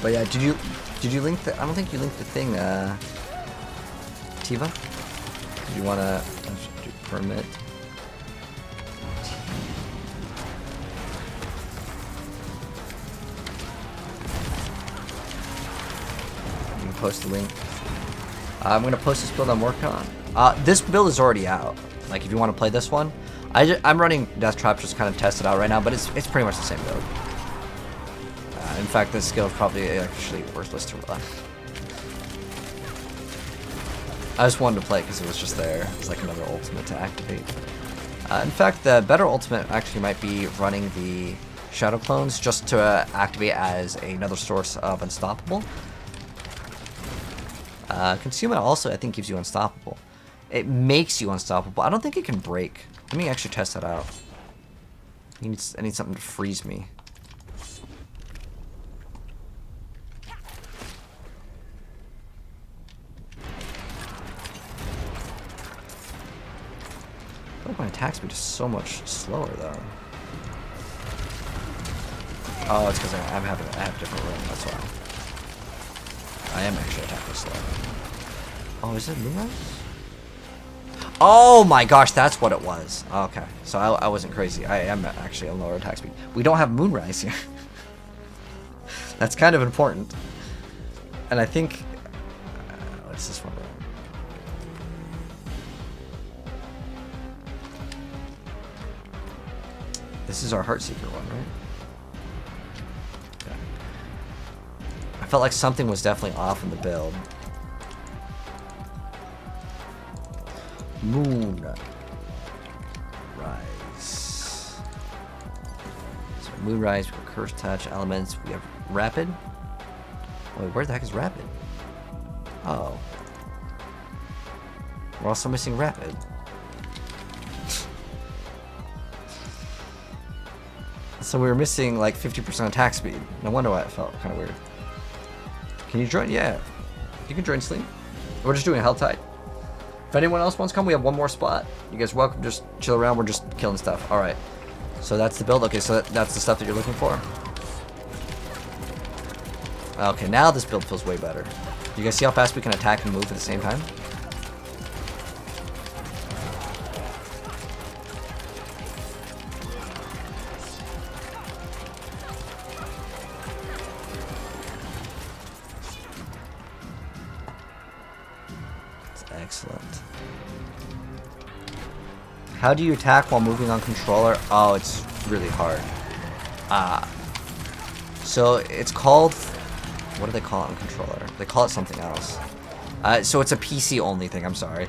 But yeah, did you link the? I don't think you linked the thing, Tiva. Did you wanna permit? post the link. I'm gonna post this build I'm working on. This build is already out. Like if you want to play this one, I'm running Death Trap just kind of test it out right now, but it's pretty much the same build. In fact, this skill is probably actually worthless to run. I just wanted to play it because it was just there. It's like another ultimate to activate. In fact, the better ultimate actually might be running the Shadow Clones just to activate as another source of Unstoppable. Concealment also, I think, gives you Unstoppable. It makes you unstoppable. I don't think it can break. Let me actually test that out. I need something to freeze me. I feel like my attack speed is so much slower though. Oh, it's because I have different room, that's why. I am actually attacking slow. Oh, is it Moonrise? Oh my gosh, that's what it was. Okay, so I wasn't crazy. I am actually on lower attack speed. We don't have Moonrise here. That's kind of important. And I think... what's this one? This is our Heartseeker one, right? Yeah. I felt like something was definitely off in the build. Moonrise. So Moonrise, we have Curse Touch, Elements, we have Rapid. Wait, where the heck is Rapid? Oh. We're also missing Rapid. So we were missing like 50% attack speed. No wonder why it felt kind of weird. Can you join? Yeah. You can join Sleep. We're just doing a Helltide. If anyone else wants to come, we have one more spot. You guys are welcome. Just chill around. We're just killing stuff. All right. So that's the build. Okay, so that's the stuff that you're looking for. Okay, now this build feels way better. You guys see how fast we can attack and move at the same time? Excellent. How do you attack while moving on controller? Oh, it's really hard. So it's called... what do they call it on controller? They call it something else. So it's a PC only thing, I'm sorry.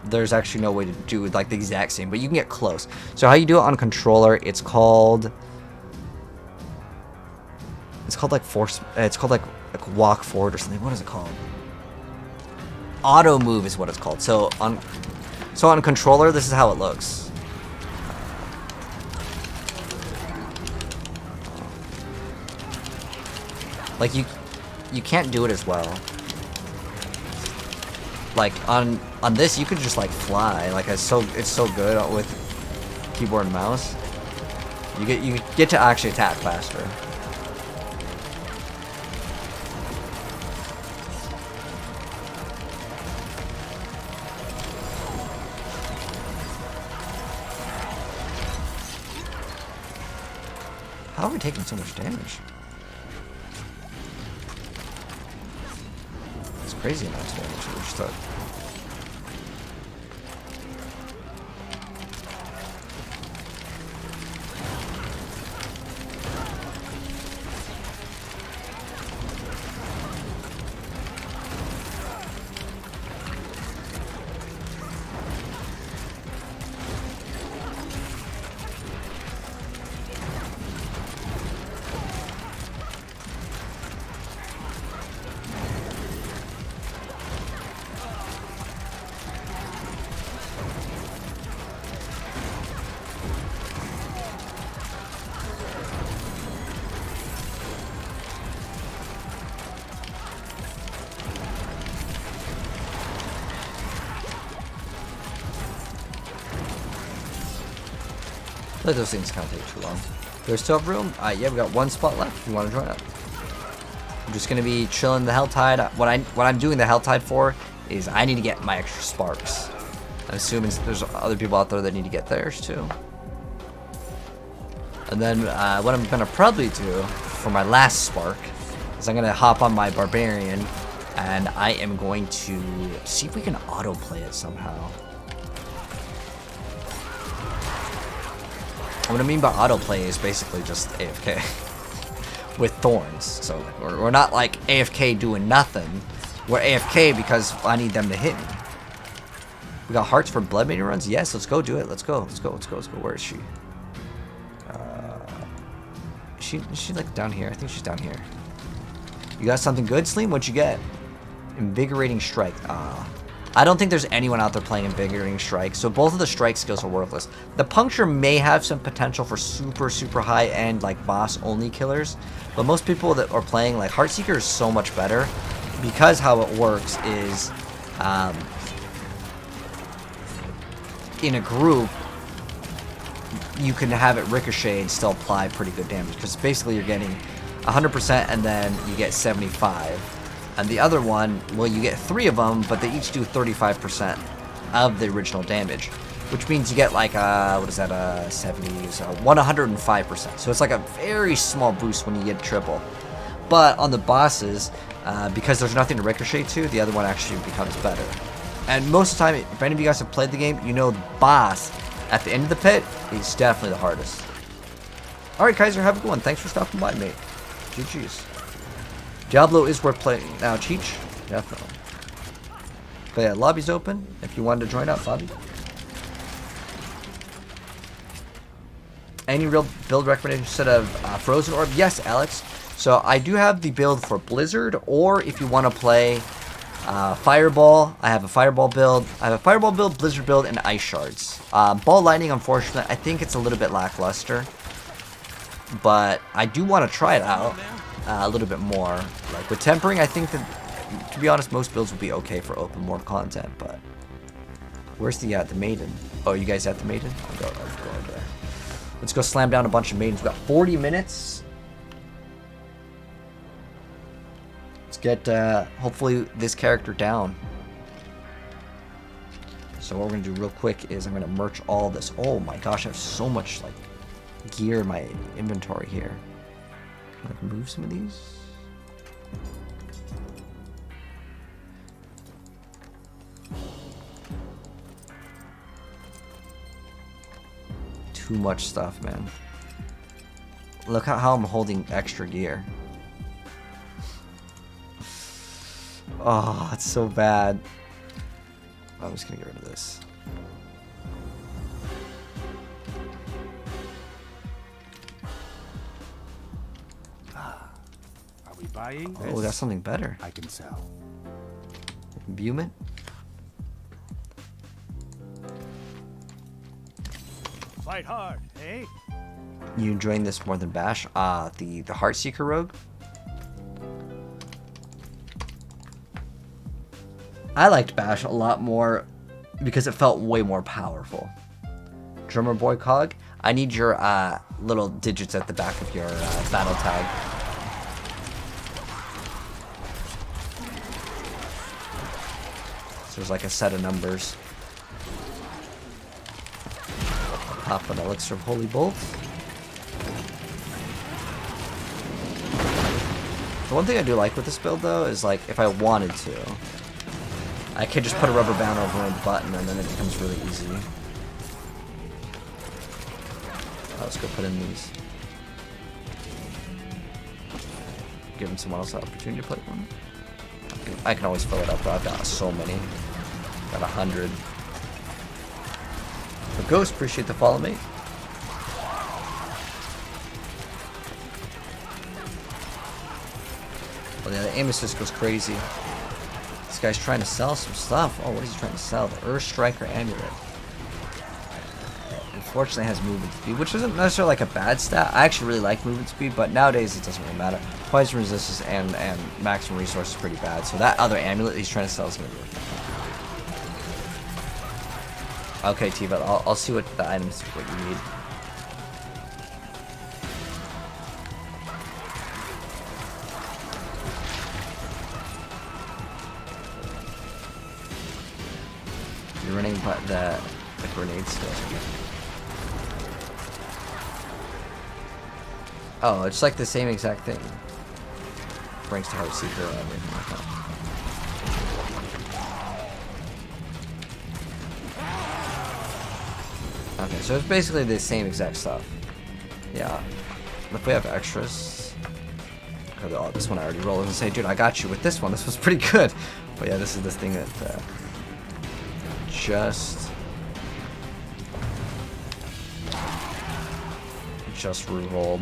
There's actually no way to do like the exact same, but you can get close. So how you do it on controller, it's called like force... it's called like walk forward or something. What is it called? Auto move is what it's called. So on controller, this is how it looks. Like you can't do it as well. Like on this, you could just like fly. Like it's so good with keyboard and mouse. You get to actually attack faster. How are we taking so much damage? It's crazy amount of damage we just took. Let those things kind of take too long. There's still have room. Yeah, we got one spot left. If you want to join up, I'm just gonna be chilling the Helltide. What I'm doing the Helltide for is I need to get my extra sparks. I'm assuming there's other people out there that need to get theirs too. And then what I'm gonna probably do for my last spark is I'm gonna hop on my Barbarian And I am going to see if we can autoplay it somehow. What I mean by autoplay is basically just AFK with thorns. So we're not like AFK doing nothing. We're AFK because I need them to hit me. We got hearts for blood maiden runs? Yes, let's go do it. Let's go. Let's go. Let's go. Let's go. Where is she? Is she like down here? I think she's down here. You got something good, Sleem? What'd you get? Invigorating strike. I don't think there's anyone out there playing Invigorating Strike, so both of the strike skills are worthless. The Puncture may have some potential for super high-end, like, boss-only killers, but most people that are playing, like, Heartseeker is so much better, because how it works is, in a group, you can have it ricochet and still apply pretty good damage, because basically you're getting 100% and then you get 75. And the other one, well, you get 3 of them, but they each do 35% of the original damage, which means you get like what is that? 70, so 105%. So it's like a very small boost when you get triple. But on the bosses, because there's nothing to ricochet to, the other one actually becomes better. And most of the time, if any of you guys have played the game, you know the boss at the end of the pit is definitely the hardest. All right, Kaiser, have a good one. Thanks for stopping by, mate. GG's. Diablo is worth playing now, Cheech. Definitely. But yeah, lobby's open if you wanted to join up, Bobby. Any real build recommendation instead of Frozen Orb? Yes, Alex. So I do have the build for Blizzard, or if you want to play Fireball, I have a Fireball build. I have a Fireball build, Blizzard build, and Ice Shards. Ball Lightning, unfortunately, I think it's a little bit lackluster. But I do want to try it out. A little bit more. Like with tempering, I think that, to be honest, most builds will be okay for open world content, but where's the maiden? Oh, you guys at the maiden? I'll go over there. Let's go slam down a bunch of maidens. We've got 40 minutes. Let's get hopefully this character down. So what we're gonna do real quick is I'm gonna merch all this. Oh my gosh, I have so much like gear in my inventory here. Can I remove some of these? Too much stuff, man. Look how I'm holding extra gear. Oh, it's so bad. I'm just gonna get rid of this. Buying Oh, we got something better. I can sell. Imbuement. Fight hard, eh? You enjoying this more than Bash? The Heartseeker Rogue. I liked Bash a lot more because it felt way more powerful. Drummer Boy Cog, I need your little digits at the back of your battle tag. There's like a set of numbers. Pop an elixir of Holy Bolt. The one thing I do like with this build though is like if I wanted to, I could just put a rubber band over the button and then it becomes really easy. Let's go put in these. Giving someone else the opportunity to play one. I can always fill it up, but I've got so many. Got 100. But Ghost, appreciate the follow, mate. Well, yeah, the aim assist goes crazy. This guy's trying to sell some stuff. Oh, what is he trying to sell? The Earth Striker Amulet. Unfortunately, it has movement speed, which isn't necessarily like a bad stat. I actually really like movement speed, but nowadays it doesn't really matter. Poison resistance and maximum resource is pretty bad. So that other amulet he's trying to sell is going to be worth it. Okay, T-Bot, I'll see what the items what you need. You're running the grenade skill. Oh, it's like the same exact thing. Brings to Heartseeker and everything like that. Okay, so it's basically the same exact stuff. Yeah. If we have extras... Oh, this one I already rolled and say, dude, I got you with this one. This was pretty good. But yeah, this is this thing that just re-rolled.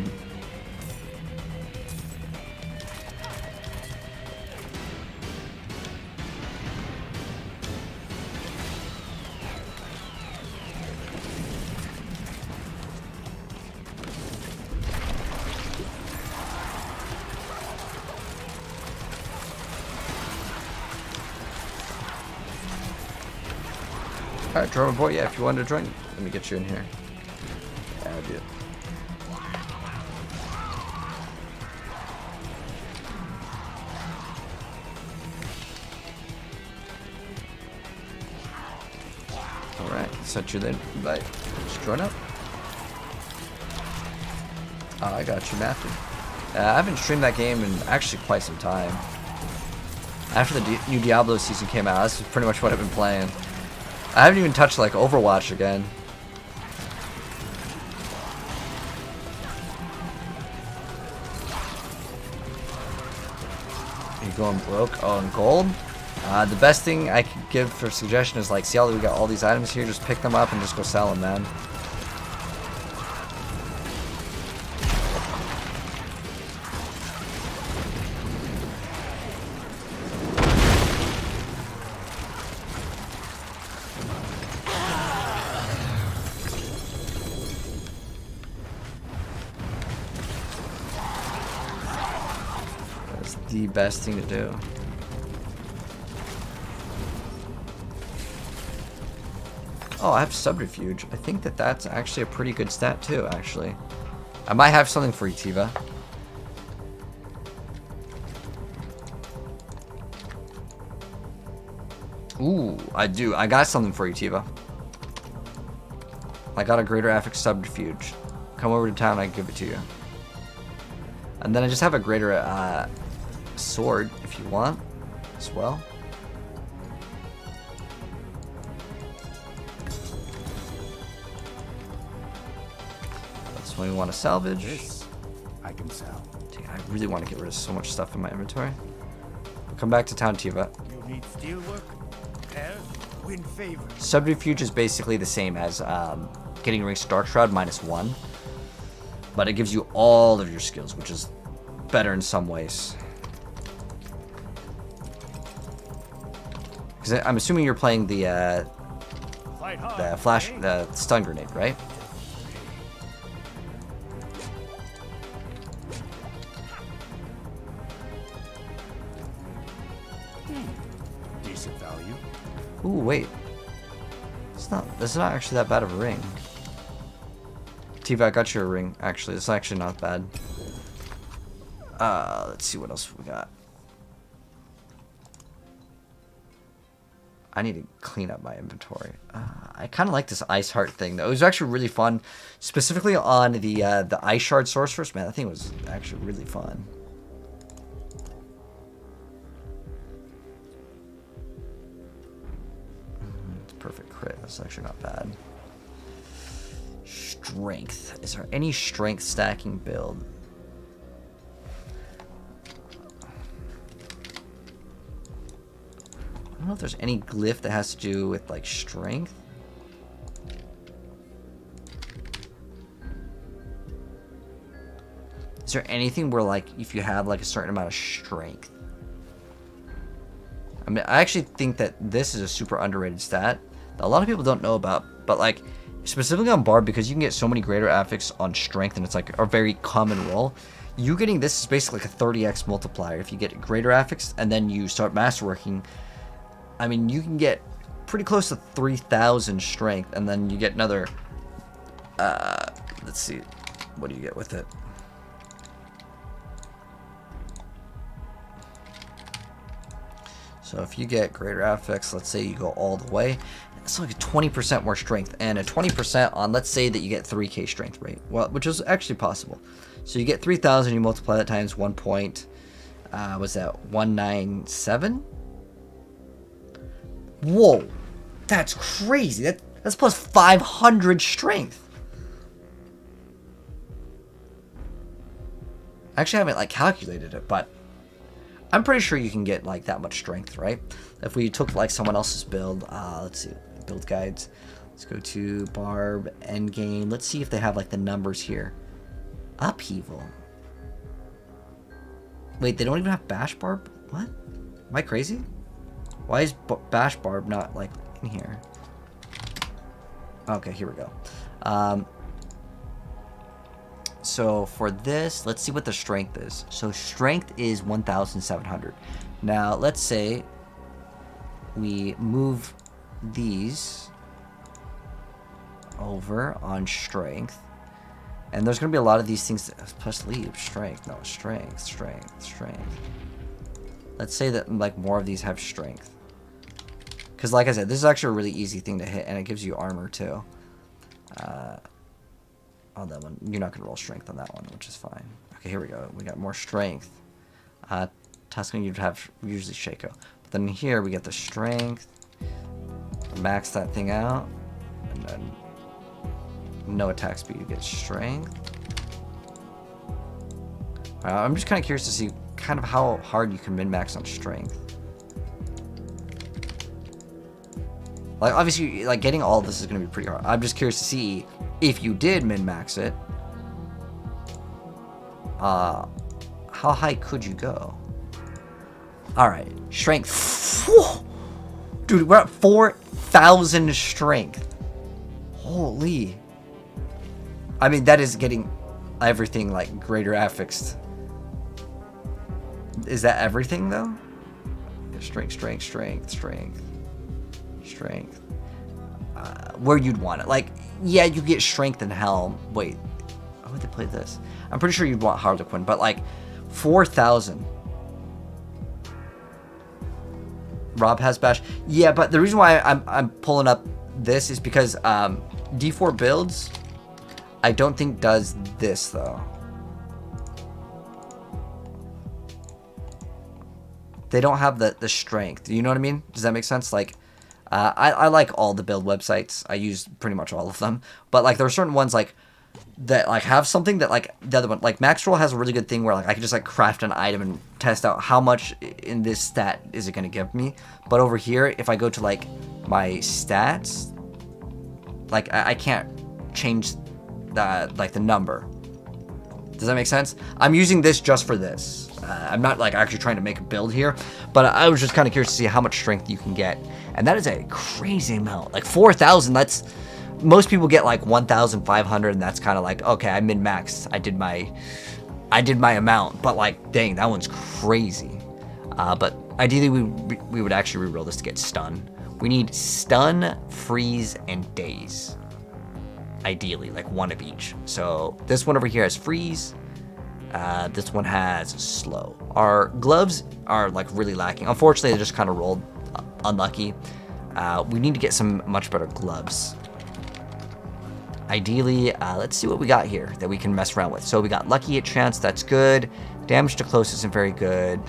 Alright, drummer boy, yeah, if you wanted to join, let me get you in here. Add you. Alright, set you then. Invite. Just join up. Oh, I got you, Matthew. I haven't streamed that game in actually quite some time. After the new Diablo season came out, this is pretty much what I've been playing. I haven't even touched like Overwatch again. You going broke on gold? The best thing I could give for suggestion is like, see how we got all these items here? Just pick them up and just go sell them, man. The best thing to do. Oh, I have Subterfuge. I think that that's actually a pretty good stat too, actually. I might have something for you, Tiva. Ooh, I do. I got something for you, Tiva. I got a Greater Affix Subterfuge. Come over to town, I can give it to you. And then I just have a Greater Sword, if you want, as well. That's when we want to salvage. This I can sell. Dude, I really want to get rid of so much stuff in my inventory. We'll come back to town, Tiva. You need steelwork? Repairs? Win favor. Subterfuge is basically the same as getting Rings to Darkshroud -1, but it gives you all of your skills, which is better in some ways. Because I'm assuming you're playing the stun grenade, right? Decent value. Ooh, wait. That's not actually that bad of a ring. Tiva, I got you a ring, actually. It's actually not bad. Let's see what else we got. I need to clean up my inventory. I kind of like this Ice Heart thing, though. It was actually really fun. Specifically on the Ice Shard Sorceress. Man, that thing was actually really fun. It's perfect crit. That's actually not bad. Strength. Is there any strength stacking build? I don't know if there's any glyph that has to do with like strength. Is there anything where like if you have like a certain amount of strength? I mean, I actually think that this is a super underrated stat that a lot of people don't know about, but like specifically on Bard, because you can get so many greater affix on strength and it's like a very common roll. You getting this is basically like a 30x multiplier. If you get greater affix and then you start masterworking, I mean, you can get pretty close to 3,000 strength, and then you get another, let's see, what do you get with it? So if you get greater affix, let's say you go all the way, it's like a 20% more strength, and a 20% on, let's say that you get 3k strength, right? Well, which is actually possible. So you get 3,000, you multiply that times 1 point, what's that, 197? Whoa, that's crazy. That's plus 500 strength. I actually haven't like calculated it, but I'm pretty sure you can get like that much strength, right? If we took like someone else's build, let's see, build guides. Let's go to Barb, Endgame. Let's see if they have like the numbers here. Upheaval. Wait, they don't even have Bash Barb? What? Am I crazy? Why is Bash Barb not like in here? Okay, here we go. So for this, let's see what the strength is. So strength is 1,700. Now let's say we move these over on strength, and there's gonna be a lot of these things plus leave strength. No, strength. Let's say that like more of these have strength, because like I said, this is actually a really easy thing to hit, and it gives you armor too. On that one, you're not gonna roll strength on that one, which is fine. Okay, here we go. We got more strength. Tuscan, you'd have usually Shaco, but then here we get the strength. Max that thing out, and then no attack speed. You get strength. I'm just kind of curious to see kind of how hard you can min-max on strength. Like obviously, like getting all of this is gonna be pretty hard. I'm just curious to see if you did min-max it. How high could you go? All right, strength. Whew. Dude, we're at 4,000 strength. Holy. I mean, that is getting everything like greater affixed. Is that everything though? Yeah, strength. Where you'd want it. Like, yeah, you get strength and helm. Wait, how would they play this? I'm pretty sure you'd want Harlequin, but like 4,000. Rob has bash. Yeah, but the reason why I'm pulling up this is because D4 builds, I don't think does this though. They don't have the strength. You know what I mean? Does that make sense? Like, I like all the build websites. I use pretty much all of them. But like, there are certain ones like that like have something that like the other one, like Maxroll has a really good thing where like I can just like craft an item and test out how much in this stat is it going to give me. But over here, if I go to like my stats, like I can't change that like the number. Does that make sense? I'm using this just for this. I'm not like actually trying to make a build here, but I was just kind of curious to see how much strength you can get. And that is a crazy amount. Like 4,000, that's, most people get like 1,500, and that's kind of like, okay, I min-maxed. I did my amount, but like, dang, that one's crazy. But ideally we would actually reroll this to get stun. We need stun, freeze, and daze. Ideally, like one of each. So this one over here has freeze. This one has slow. Our gloves are like really lacking. Unfortunately, they just kind of rolled unlucky. We need to get some much better gloves. Ideally, let's see what we got here that we can mess around with. So we got lucky hit chance, that's good. Damage to close isn't very good.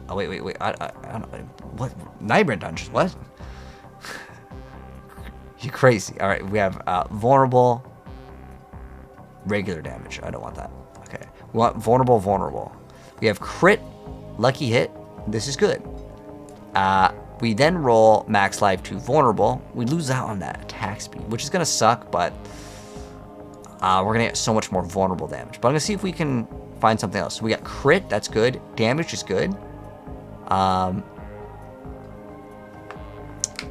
Oh wait, I don't know. What? Nightmare Dungeons, what? You crazy. All right, we have vulnerable, regular damage. I don't want that. Okay, we want vulnerable. We have crit, lucky hit. This is good. We then roll max life to vulnerable. We lose out on that attack speed, which is gonna suck, but we're gonna get so much more vulnerable damage. But I'm gonna see if we can find something else. So we got crit, that's good. Damage is good.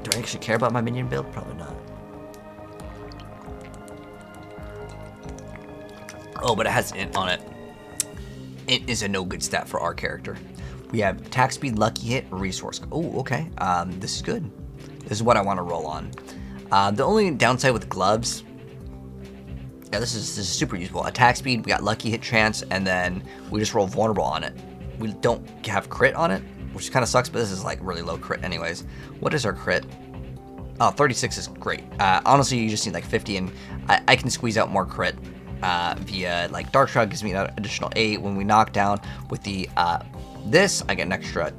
Do I actually care about my minion build? Probably not. Oh, but it has int on it. Int is a no good stat for our character. We have attack speed, lucky hit, resource. Oh, okay. This is good. This is what I want to roll on. The only downside with gloves, yeah, this is super useful. Attack speed, we got lucky hit chance, and then we just roll vulnerable on it. We don't have crit on it, which kind of sucks, but this is like really low crit anyways. What is our crit? Oh, 36 is great. Honestly, you just need like 50, and I can squeeze out more crit via like Dark Shroud gives me an additional 8. When we knock down with the this, I get an extra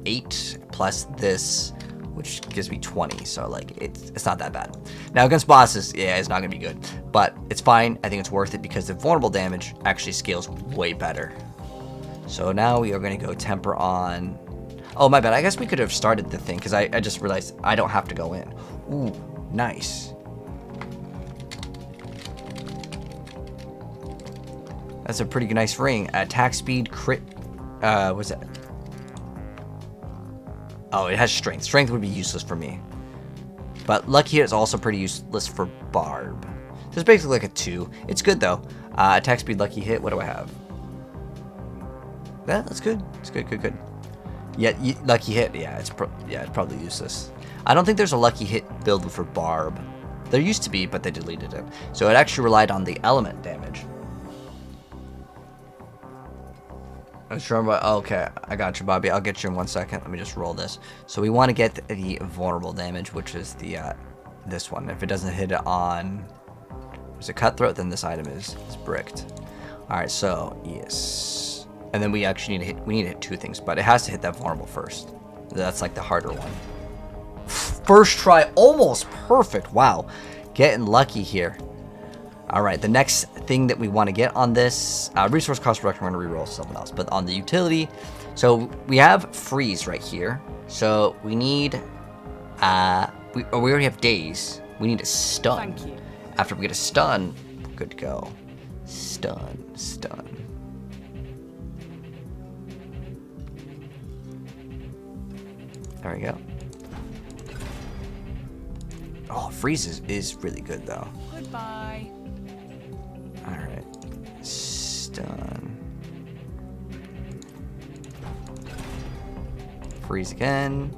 8 plus this which gives me 20. So like it's not that bad. Now against bosses, yeah, it's not gonna be good, but it's fine. I think it's worth it because the vulnerable damage actually scales way better. So now we are gonna go temper on. Oh my bad. I guess we could have started the thing because I just realized I don't have to go in. Ooh, nice. That's a pretty nice ring. Attack speed, crit. What's that? Oh, it has strength. Strength would be useless for me. But lucky hit is also pretty useless for Barb. So it's basically like a 2. It's good though. Attack speed, lucky hit. What do I have? Yeah, that's good. It's good, good, good. Yeah, lucky hit. Yeah, it's probably useless. I don't think there's a lucky hit build for Barb. There used to be, but they deleted it. So it actually relied on the element damage. I'm sure. Okay, I got you, Bobby. I'll get you in 1 second. Let me just roll this. So we want to get the vulnerable damage, which is the this one. If it doesn't hit it on, is it cutthroat? Then this item is bricked. All right, so yes, and then we actually need to hit. We need to hit 2 things, but it has to hit that vulnerable first. That's like the harder one. First try, almost perfect. Wow, getting lucky here. All right, the next thing that we want to get on this resource cost reduction, we're going to reroll something else. But on the utility, so we have freeze right here. So we need, we already have daze. We need a stun. Thank you. After we get a stun, we're good to go. Stun, stun. There we go. Oh, freeze is really good though. Goodbye. Alright. Stun. Freeze again.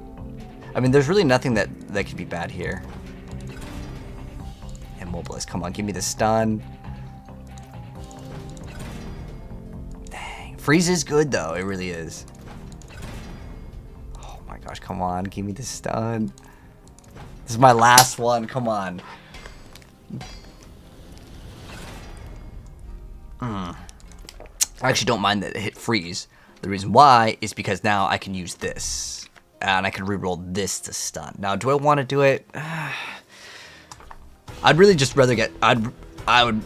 I mean, there's really nothing that could be bad here. Immobilize. Come on, give me the stun. Dang. Freeze is good, though. It really is. Oh my gosh, come on. Give me the stun. This is my last one. Come on. I actually don't mind that it hit freeze. The reason why is because now I can use this. And I can reroll this to stun. Now, do I want to do it? I'd really just rather get... I would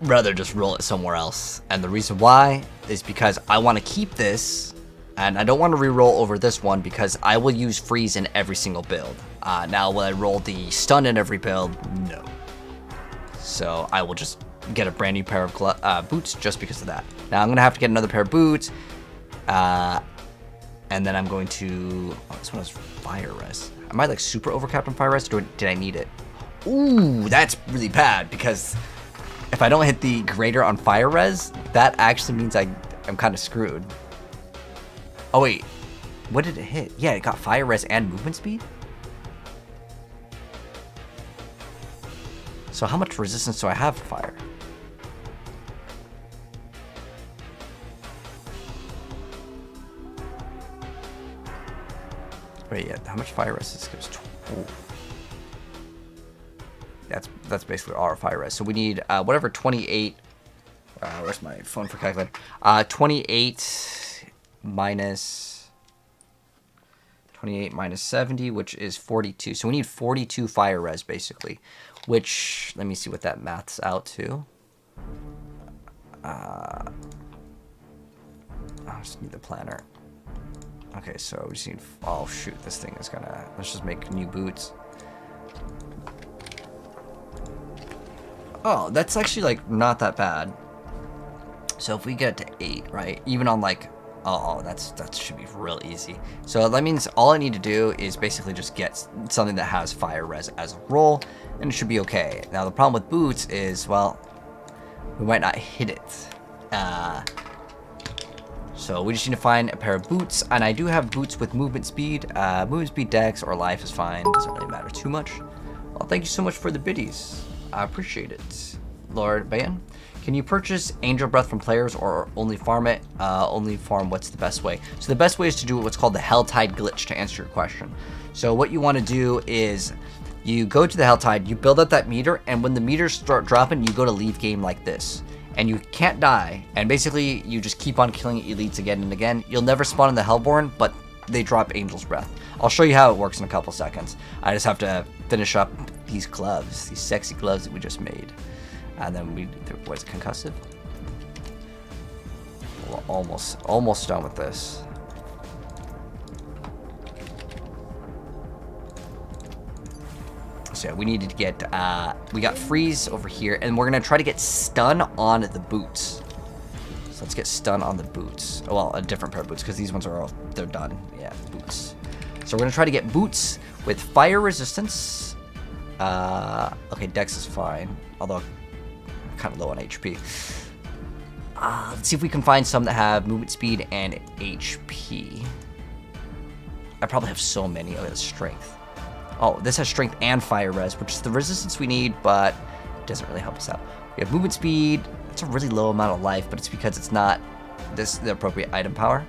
rather just roll it somewhere else. And the reason why is because I want to keep this. And I don't want to reroll over this one because I will use freeze in every single build. Now, will I roll the stun in every build? No. So I will just get a brand new pair of boots just because of that. Now I'm gonna have to get another pair of boots, and then I'm going to. Oh, this one has fire res. Am I like super overcapped on fire res, or did I need it? Ooh, that's really bad because if I don't hit the greater on fire res, that actually means I'm kind of screwed. Oh wait, what did it hit? Yeah, it got fire res and movement speed. So how much resistance do I have to fire? Wait, yeah, how much fire resist gives? That's basically our fire res. So we need whatever 28. Where's my phone for calculator? 28 minus 70, which is 42. So we need 42 fire res basically. Which, let me see what that maths out to. I just need the planner. Okay, so we just need, oh shoot, this thing is gonna, let's just make new boots. Oh, that's actually like not that bad. So if we get to 8, right, even on like, oh, that should be real easy. So that means all I need to do is basically just get something that has fire res as a roll, and it should be okay. Now the problem with boots is, well, we might not hit it. So we just need to find a pair of boots, and I do have boots with movement speed. Movement speed, dex, or life is fine. Doesn't really matter too much. Well, thank you so much for the biddies. I appreciate it. Lord Bayan, can you purchase Angel Breath from players or only farm it? Only farm, what's the best way? So the best way is to do what's called the Helltide glitch, to answer your question. So what you want to do is you go to the Helltide, you build up that meter, and when the meters start dropping, you go to leave game like this. And you can't die, and basically you just keep on killing elites again and again. You'll never spawn in the Hellborn, but they drop Angel's Breath. I'll show you how it works in a couple seconds. I just have to finish up these gloves, these sexy gloves that we just made. And then what is it, concussive? We're almost done with this. So yeah, we needed to get, we got freeze over here, and we're gonna try to get stun on the boots. So let's get stun on the boots. Oh, well, a different pair of boots, because these ones are all, they're done. Yeah, boots. So we're gonna try to get boots with fire resistance. Okay, Dex is fine, although I'm kind of low on HP. Let's see if we can find some that have movement speed and HP. I probably have so many. Oh, that's strength. Oh, this has strength and fire res, which is the resistance we need, but it doesn't really help us out. We have movement speed. It's a really low amount of life, but it's because it's not the appropriate item power.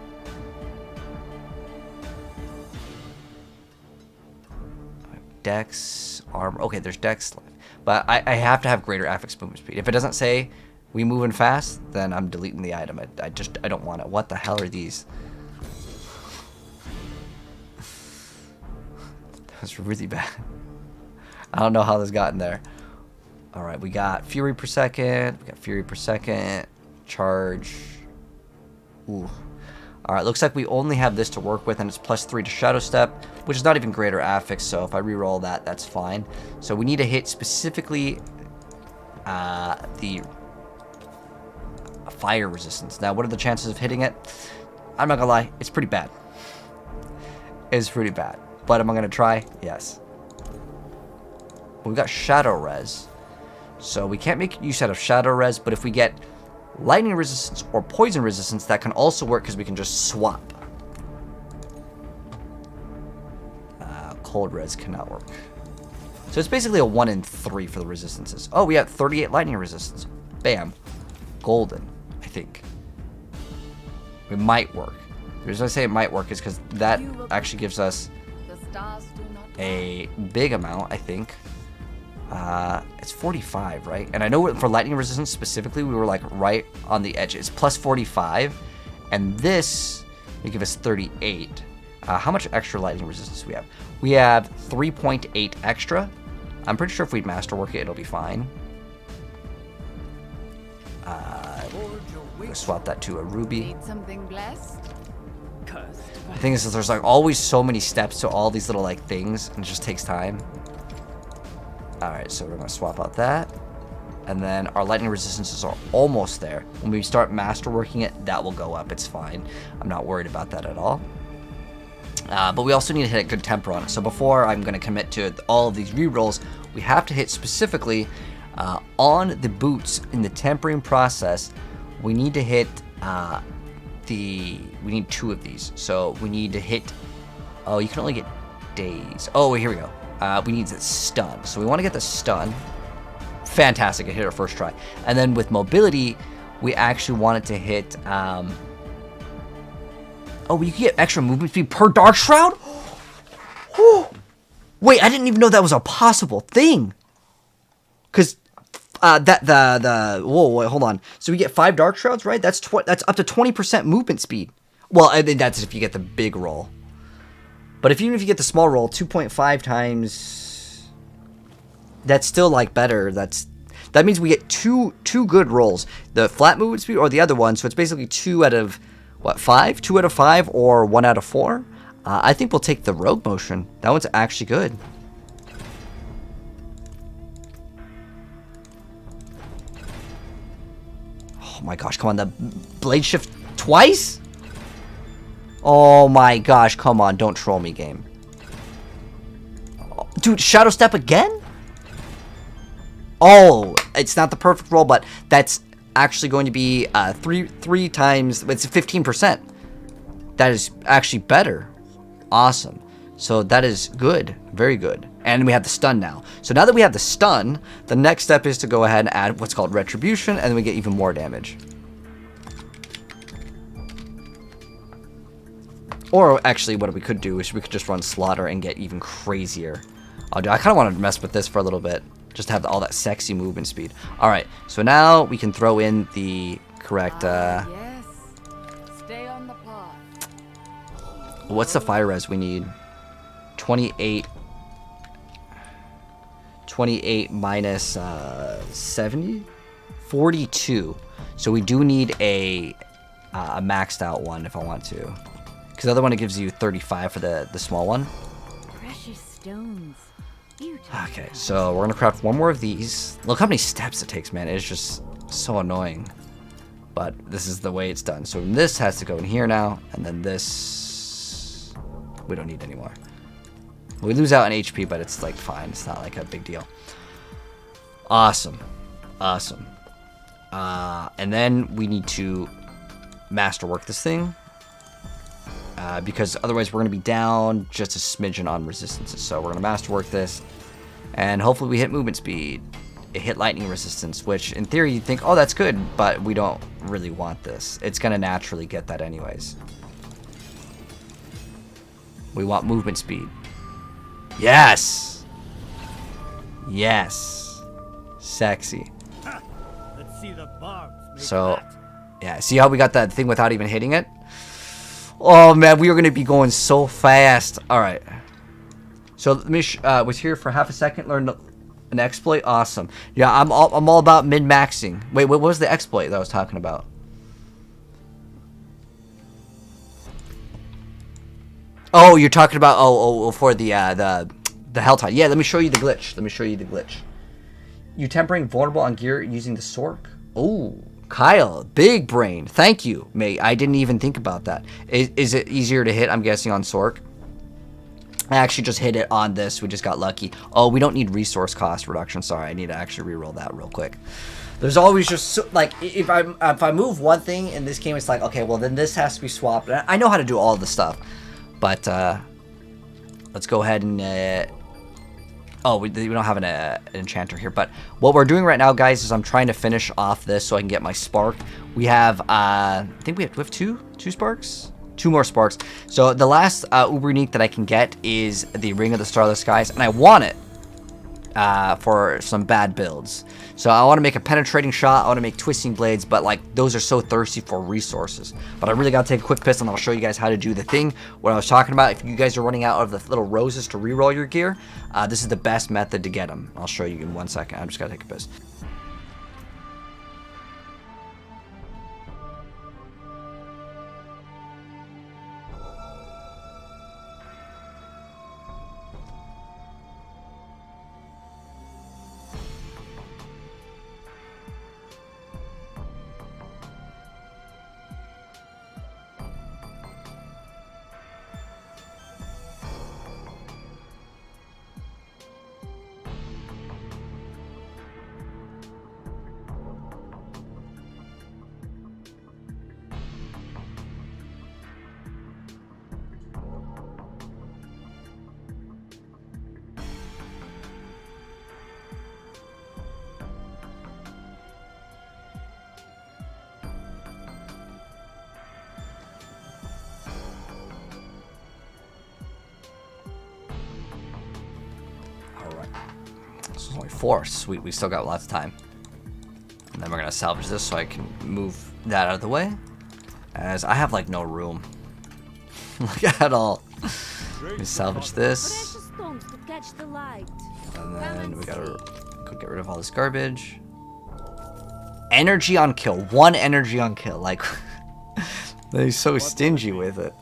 Dex, armor. Okay, there's Dex, but I have to have greater affix movement speed. If it doesn't say we moving fast, then I'm deleting the item. I don't want it. What the hell are these? That's really bad. I don't know how this got in there. All right, we got Fury per second. We got Fury per second. Charge. Ooh. All right, looks like we only have this to work with, and it's +3 to Shadow Step, which is not even greater affix, so if I reroll that, that's fine. So we need to hit specifically the fire resistance. Now, what are the chances of hitting it? I'm not gonna lie, it's pretty bad. It's pretty bad. But am I going to try? Yes. We've got Shadow Res. So we can't make use out of Shadow Res, but if we get Lightning Resistance or Poison Resistance, that can also work because we can just swap. Cold Res cannot work. So it's basically a 1 in 3 for the resistances. Oh, we have 38 Lightning Resistance. Bam. Golden, I think. It might work. The reason I say it might work is because that actually gives us a big amount, I think. It's 45, right? And I know for lightning resistance specifically, we were like right on the edge. It's +45, and this will give us 38. How much extra lightning resistance do we have? We have 3.8 extra. I'm pretty sure if we masterwork it, it'll be fine. We'll swap that to a ruby. Need something blessed? The thing is, there's like always so many steps to all these little like things, and it just takes time. Alright, so we're gonna swap out that. And then our lightning resistances are almost there. When we start masterworking it, that will go up. It's fine. I'm not worried about that at all. But we also need to hit a good temper on it. So before I'm gonna commit to all of these rerolls, we have to hit specifically on the boots in the tempering process. We need to hit we need 2 of these. So we need to hit, oh, you can only get days. Oh, here we go. We need the stun. So we want to get the stun. Fantastic, I hit our first try. And then with mobility, we actually wanted to hit, oh, you can get extra movement speed per Dark Shroud? Wait, I didn't even know that was a possible thing. Because whoa, wait, hold on. So we get 5 Dark Shrouds, right? That's up to 20% movement speed. Well, I think that's if you get the big roll. But even if you get the small roll, 2.5 times, that's still like better. That means we get two good rolls. The flat movement speed or the other one. So it's basically 2 out of what, 5? 2 out of 5 or 1 out of 4. I think we'll take the rogue motion. That one's actually good. Oh my gosh, come on, the blade shift twice? Oh my gosh, come on, don't troll me, game. Oh, dude, Shadow Step again? Oh, it's not the perfect roll, but that's actually going to be three times, it's 15%. That is actually better. Awesome. So that is good, very good. And we have the stun now. So now that we have the stun, the next step is to go ahead and add what's called retribution, and then we get even more damage. Or actually, what we could do is we could just run Slaughter and get even crazier. I kind of want to mess with this for a little bit, just to have all that sexy movement speed. All right, so now we can throw in the correct. Yes. Stay on the path. What's the fire res we need? 28. 28 minus 70? 42. So we do need a maxed out one if I want to. Because the other one, it gives you 35 for the small one. Precious stones. Beautiful. Okay, so we're going to craft one more of these. Look how many steps it takes, man. It's just so annoying. But this is the way it's done. So this has to go in here now. And then this... we don't need anymore. We lose out on HP, but it's like fine. It's not like a big deal. Awesome. Awesome. And then we need to masterwork this thing. Because otherwise we're going to be down just a smidgen on resistances. So we're going to masterwork this. And hopefully we hit movement speed. It hit lightning resistance, which in theory you'd think, oh, that's good. But we don't really want this. It's going to naturally get that anyways. We want movement speed. Yes! Yes. Sexy. Let's see the barbs make So, that. yeah, see how we got that thing without even hitting it? Oh, man, we are going to be going so fast. All right. So, Mish was here for half a second, learned an exploit. Awesome. Yeah, I'm all about min-maxing. Wait, what was the exploit that I was talking about? Oh, you're talking about, for the Helltide. Yeah, let me show you the glitch. You tempering vulnerable on gear using the Sork? Oh, Kyle, big brain. Thank you, mate. I didn't even think about that. Is it easier to hit, I'm guessing, on Sork? I actually just hit it on this. We just got lucky. Oh, we don't need resource cost reduction. Sorry, I need to actually reroll that real quick. There's always just, like, if I move one thing in this game, it's like, okay, well, then this has to be swapped. I know how to do all of the stuff. But, let's go ahead and, oh, we don't have an enchanter here. But what we're doing right now, guys, is I'm trying to finish off this so I can get my spark. We have, I think we have two sparks? 2 more sparks. So the last uber unique that I can get is the Ring of the Starless Skies. And I want it for some bad builds. So I want to make a penetrating shot. I want to make twisting blades, but like those are so thirsty for resources. But I really got to take a quick piss and I'll show you guys how to do the thing. What I was talking about, if you guys are running out of the little roses to reroll your gear, this is the best method to get them. I'll show you in 1 second. I'm just got to take a piss. Only 4. Sweet, we still got lots of time. And then we're gonna salvage this so I can move that out of the way, as I have like no room like at all. Let me salvage this, Precious stones to catch the light. and then we gotta go get rid of all this garbage. Energy on kill, 1 energy on kill. Like they're so stingy with it.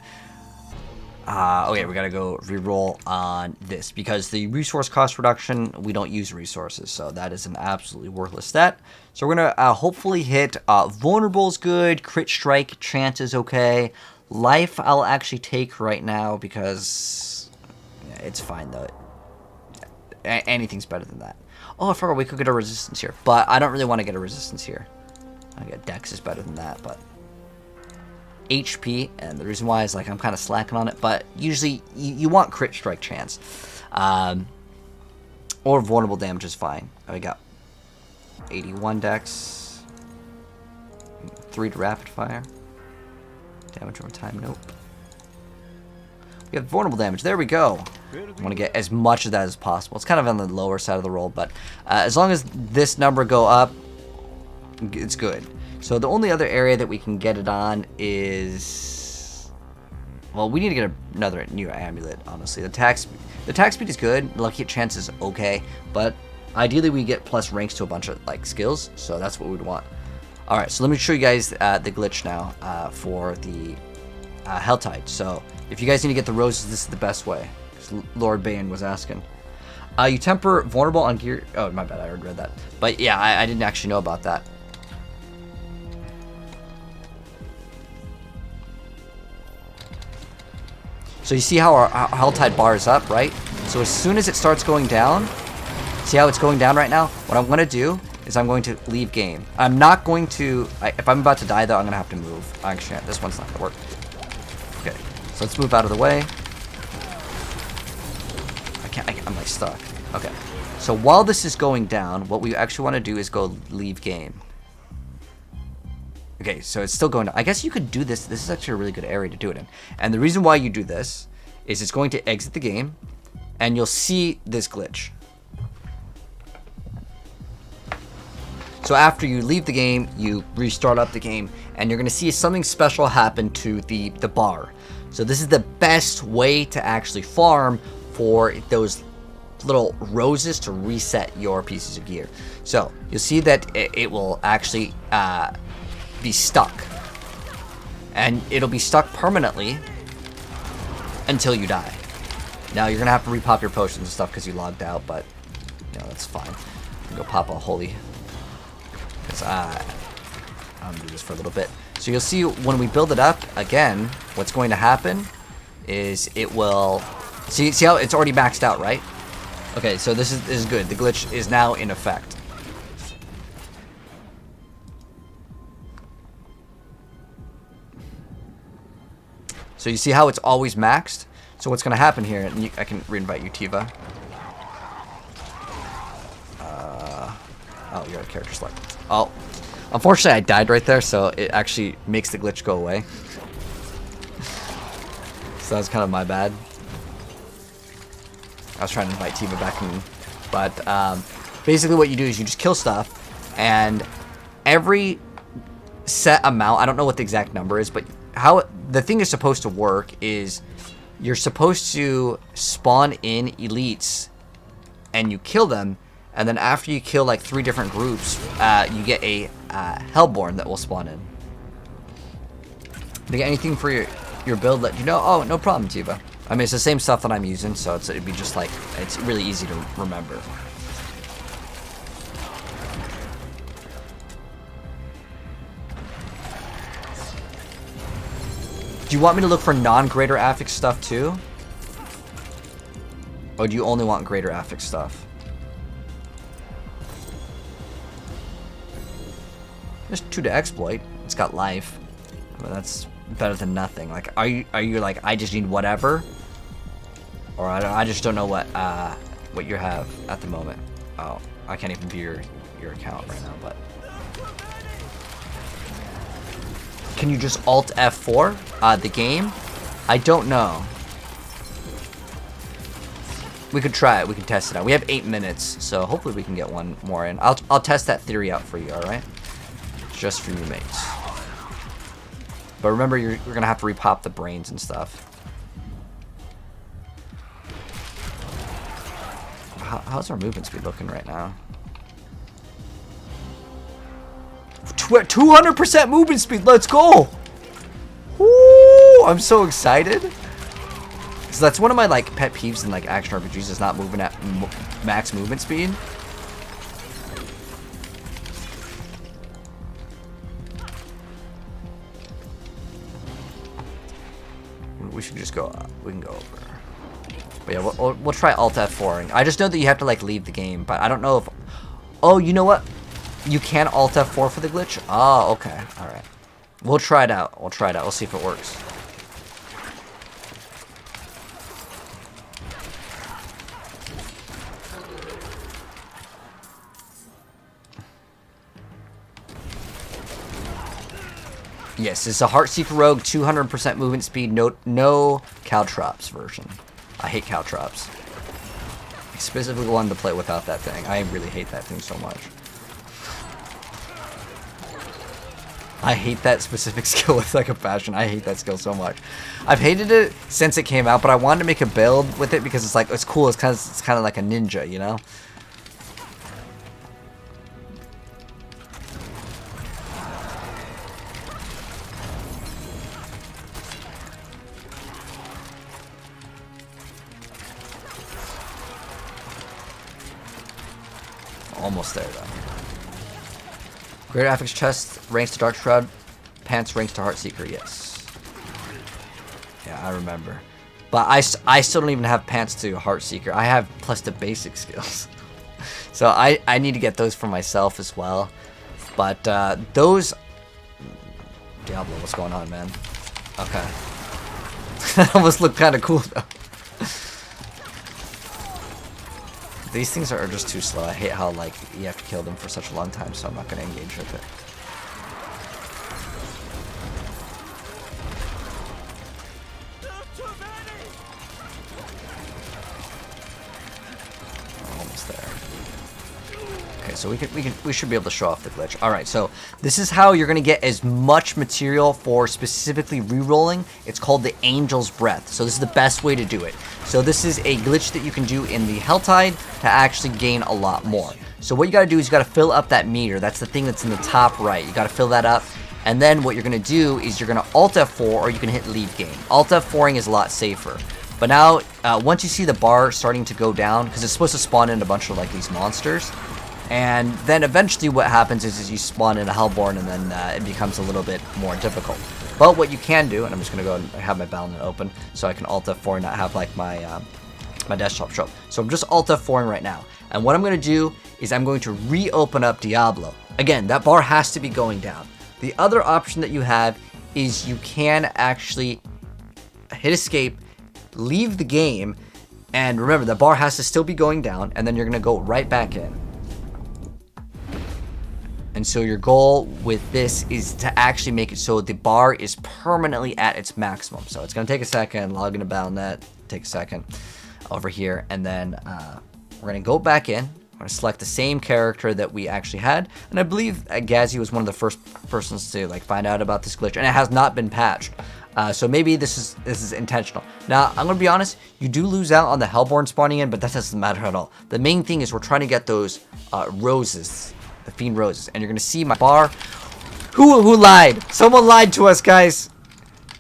Okay, we gotta go reroll on this because the resource cost reduction, we don't use resources, so that is an absolutely worthless stat. So we're gonna hopefully hit vulnerable's good, crit strike chance is okay, life I'll actually take right now because yeah, it's fine though. Anything's better than that. Oh, I forgot we could get a resistance here, but I don't really want to get a resistance here. I get Dex is better than that, but HP, and the reason why is like I'm kind of slacking on it, but usually you want crit strike chance, or vulnerable damage is fine. We got 81 Dex, 3 to rapid fire, damage over time. Nope. We have vulnerable damage. There we go. I want to get as much of that as possible. It's kind of on the lower side of the roll, but as long as this number go up, it's good. So the only other area that we can get it on is, well, we need to get another new amulet, honestly. The attack speed is good. Lucky chance is okay. But ideally, we get plus ranks to a bunch of like skills. So that's what we'd want. Alright, so let me show you guys the glitch now for the Helltide. So if you guys need to get the roses, this is the best way. Lord Bane was asking. You temper vulnerable on gear. Oh, my bad. I already read that. But yeah, I didn't actually know about that. So you see how our Helltide bar is up, right? So as soon as it starts going down, see how it's going down right now? What I'm going to do is I'm going to leave game. I'm not going to... if I'm about to die, though, I'm going to have to move. Actually, this one's not going to work. Okay, so let's move out of the way. I'm like stuck. Okay, so while this is going down, what we actually want to do is go leave game. Okay, so it's still going down. I guess you could do this. This is actually a really good area to do it in. And the reason why you do this is it's going to exit the game, and you'll see this glitch. So after you leave the game, you restart up the game, and you're going to see something special happen to the bar. So this is the best way to actually farm for those little roses to reset your pieces of gear. So you'll see that it will actually be stuck, and it'll be stuck permanently until you die. Now you're gonna have to repop your potions and stuff because you logged out, but you know, that's fine. Go pop a holy, because I'm gonna do this for a little bit. So you'll see when we build it up again, what's going to happen is it will see how it's already maxed out, right? Okay, so this is good. The glitch is now in effect. So you see how it's always maxed? So what's going to happen here, and I can reinvite you, Tiva. Oh, you're a character select. Oh, unfortunately I died right there, so it actually makes the glitch go away. So that's kind of my bad. I was trying to invite Tiva back in, but basically what you do is you just kill stuff, and every set amount, I don't know what the exact number is, but how the thing is supposed to work is you're supposed to spawn in elites and you kill them, and then after you kill like 3 different groups, you get a Hellborn that will spawn in. Did you get anything for your build? Let you know. Oh, no problem, Tiva. I mean, it's the same stuff that I'm using, so it'd be just like, it's really easy to remember. Do you want me to look for non-Greater Affix stuff too? Or do you only want Greater Affix stuff? There's 2 to exploit. It's got life. But that's better than nothing. Like, are you like, I just need whatever? Or I just don't know what you have at the moment. Oh, I can't even view your account right now, but can you just Alt F4 the game? I don't know. We could try it. We can test it out. We have 8 minutes, so hopefully we can get one more in. I'll test that theory out for you. All right, just for you mates. But remember, you're gonna have to repop the brains and stuff. How's our movement speed looking right now? 200% movement speed. Let's go. Woo! I'm so excited. So that's one of my like pet peeves in like action RPGs is not moving at max movement speed. We should just go. We can go over. But yeah, we'll try Alt F4. I just know that you have to like leave the game, but I don't know if. Oh, you know what? You can Alt F4 for the glitch. Oh, okay. All right. We'll try it out. We'll try it out. We'll see if it works. Yes, it's a Heartseeker Rogue, 200% movement speed, no Caltrops version. I hate Caltrops. I specifically wanted to play without that thing. I really hate that thing so much. I hate that specific skill with like a passion. I hate that skill so much. I've hated it since it came out, but I wanted to make a build with it because it's like it's cool. It's kind of like a ninja, you know. Almost there though. Greater Affix chest ranks to Dark Shroud, pants ranks to Heartseeker. Yes. Yeah, I remember. But I still don't even have pants to Heartseeker. I have plus the basic skills. So I need to get those for myself as well. But those... Diablo, what's going on, man? Okay. That almost looked kind of cool, though. These things are just too slow. I hate how, like, you have to kill them for such a long time, so I'm not going to engage with it. Almost there. Okay, so we should be able to show off the glitch. All right, so this is how you're gonna get as much material for specifically re-rolling. It's called the Angel's Breath. So this is the best way to do it. So this is a glitch that you can do in the Helltide to actually gain a lot more. So what you gotta do is you gotta fill up that meter. That's the thing that's in the top right. You gotta fill that up. And then what you're gonna do is you're gonna Alt F4 or you can hit Leave Game. Alt F4ing is a lot safer. But now, once you see the bar starting to go down, because it's supposed to spawn in a bunch of like these monsters, and then eventually what happens is you spawn in a Hellborn and then it becomes a little bit more difficult. But what you can do, and I'm just going to go and have my Battle.net open so I can Alt F4 and not have like my my desktop show up. So I'm just Alt F4ing right now. And what I'm going to do is I'm going to reopen up Diablo. Again, that bar has to be going down. The other option that you have is you can actually hit escape, leave the game, and remember the bar has to still be going down, and then you're going to go right back in. And so your goal with this is to actually make it so the bar is permanently at its maximum. So it's going to take a second, log into Battle.net, take a second over here, and then we're going to go back in. We're going to select the same character that we actually had. And I believe Gazi was one of the first persons to like find out about this glitch, and it has not been patched. So maybe this is intentional. Now, I'm going to be honest, you do lose out on the Hellborn spawning in, but that doesn't matter at all. The main thing is we're trying to get those roses, the Fiend Roses. And you're going to see my bar. Who lied? Someone lied to us, guys.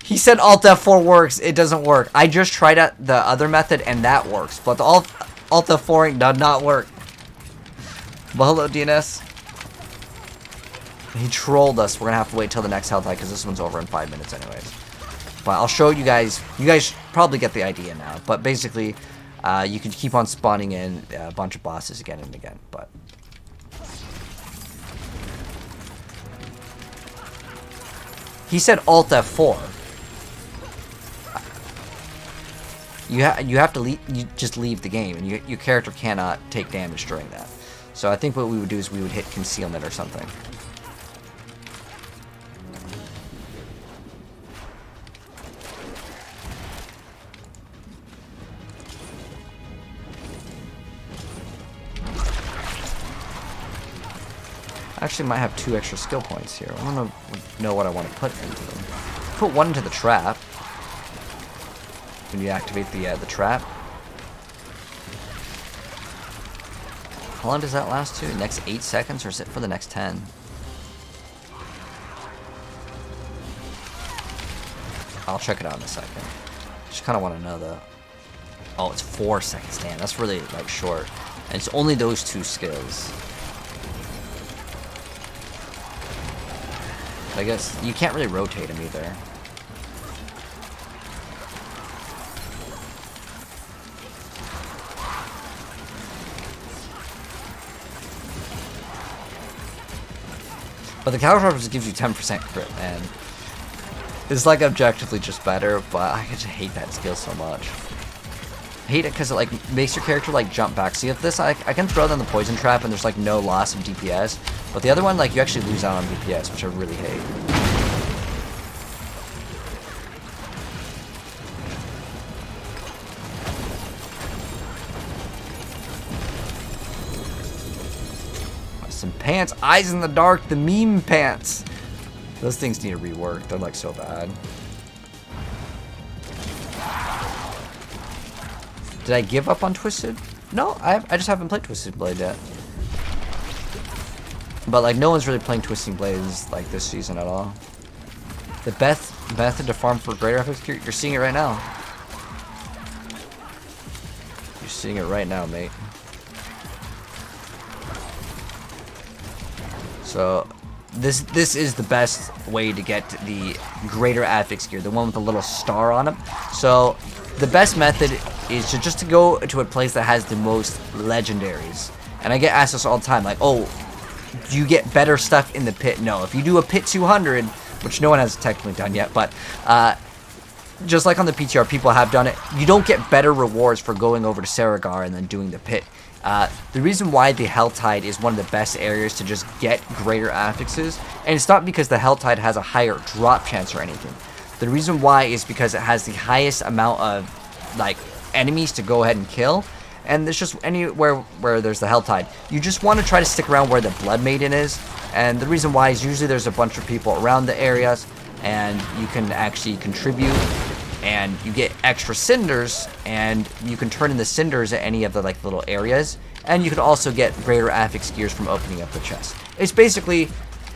He said Alt F4 works. It doesn't work. I just tried out the other method, and that works. But the Alt F4ing does not work. Well, hello, DNS. He trolled us. We're going to have to wait till the next Helltide because this one's over in 5 minutes anyways. But I'll show you guys. You guys probably get the idea now. But basically, you can keep on spawning in a bunch of bosses again and again. But he said Alt F4. You have to leave. You just leave the game, and your character cannot take damage during that. So I think what we would do is we would hit concealment or something. I actually might have 2 extra skill points here. I don't know what I want to put into them. Put 1 into the trap. When you activate the trap. How long does that last to? Next 8 seconds, or is it for the next 10? I'll check it out in a second. Just kind of want to know though. Oh, it's 4 seconds. Damn, that's really like short. And it's only those 2 skills. I guess you can't really rotate them either. But the Calibur just gives you 10% crit, and it's like objectively just better, but I just hate that skill so much. I hate it because it like makes your character like jump back. See, if this I can throw them the poison trap and there's like no loss of DPS, but the other one like you actually lose out on DPS, which I really hate. Some pants, eyes in the dark, the meme pants. Those things need to rework. They're like so bad. Did I give up on Twisted? No, I just haven't played Twisted Blade yet. But like no one's really playing Twisting Blades like this season at all. The best method to farm for greater FX, you're seeing it right now. You're seeing it right now, mate. So this is the best way to get the greater affix gear, the one with the little star on it. So the best method is to go to a place that has the most legendaries. And I get asked this all the time, like, oh, do you get better stuff in the pit? No, if you do a pit 200, which no one has technically done yet, but just like on the PTR, people have done it, you don't get better rewards for going over to Saragar and then doing the pit. The reason why the Helltide is one of the best areas to just get greater affixes, and it's not because the Helltide has a higher drop chance or anything. The reason why is because it has the highest amount of like enemies to go ahead and kill, and there's just anywhere where there's the Helltide. You just want to try to stick around where the Blood Maiden is, and the reason why is usually there's a bunch of people around the areas, and you can actually contribute, and you get extra cinders, and you can turn in the cinders at any of the like little areas, and you can also get greater affix gears from opening up the chest. It's basically,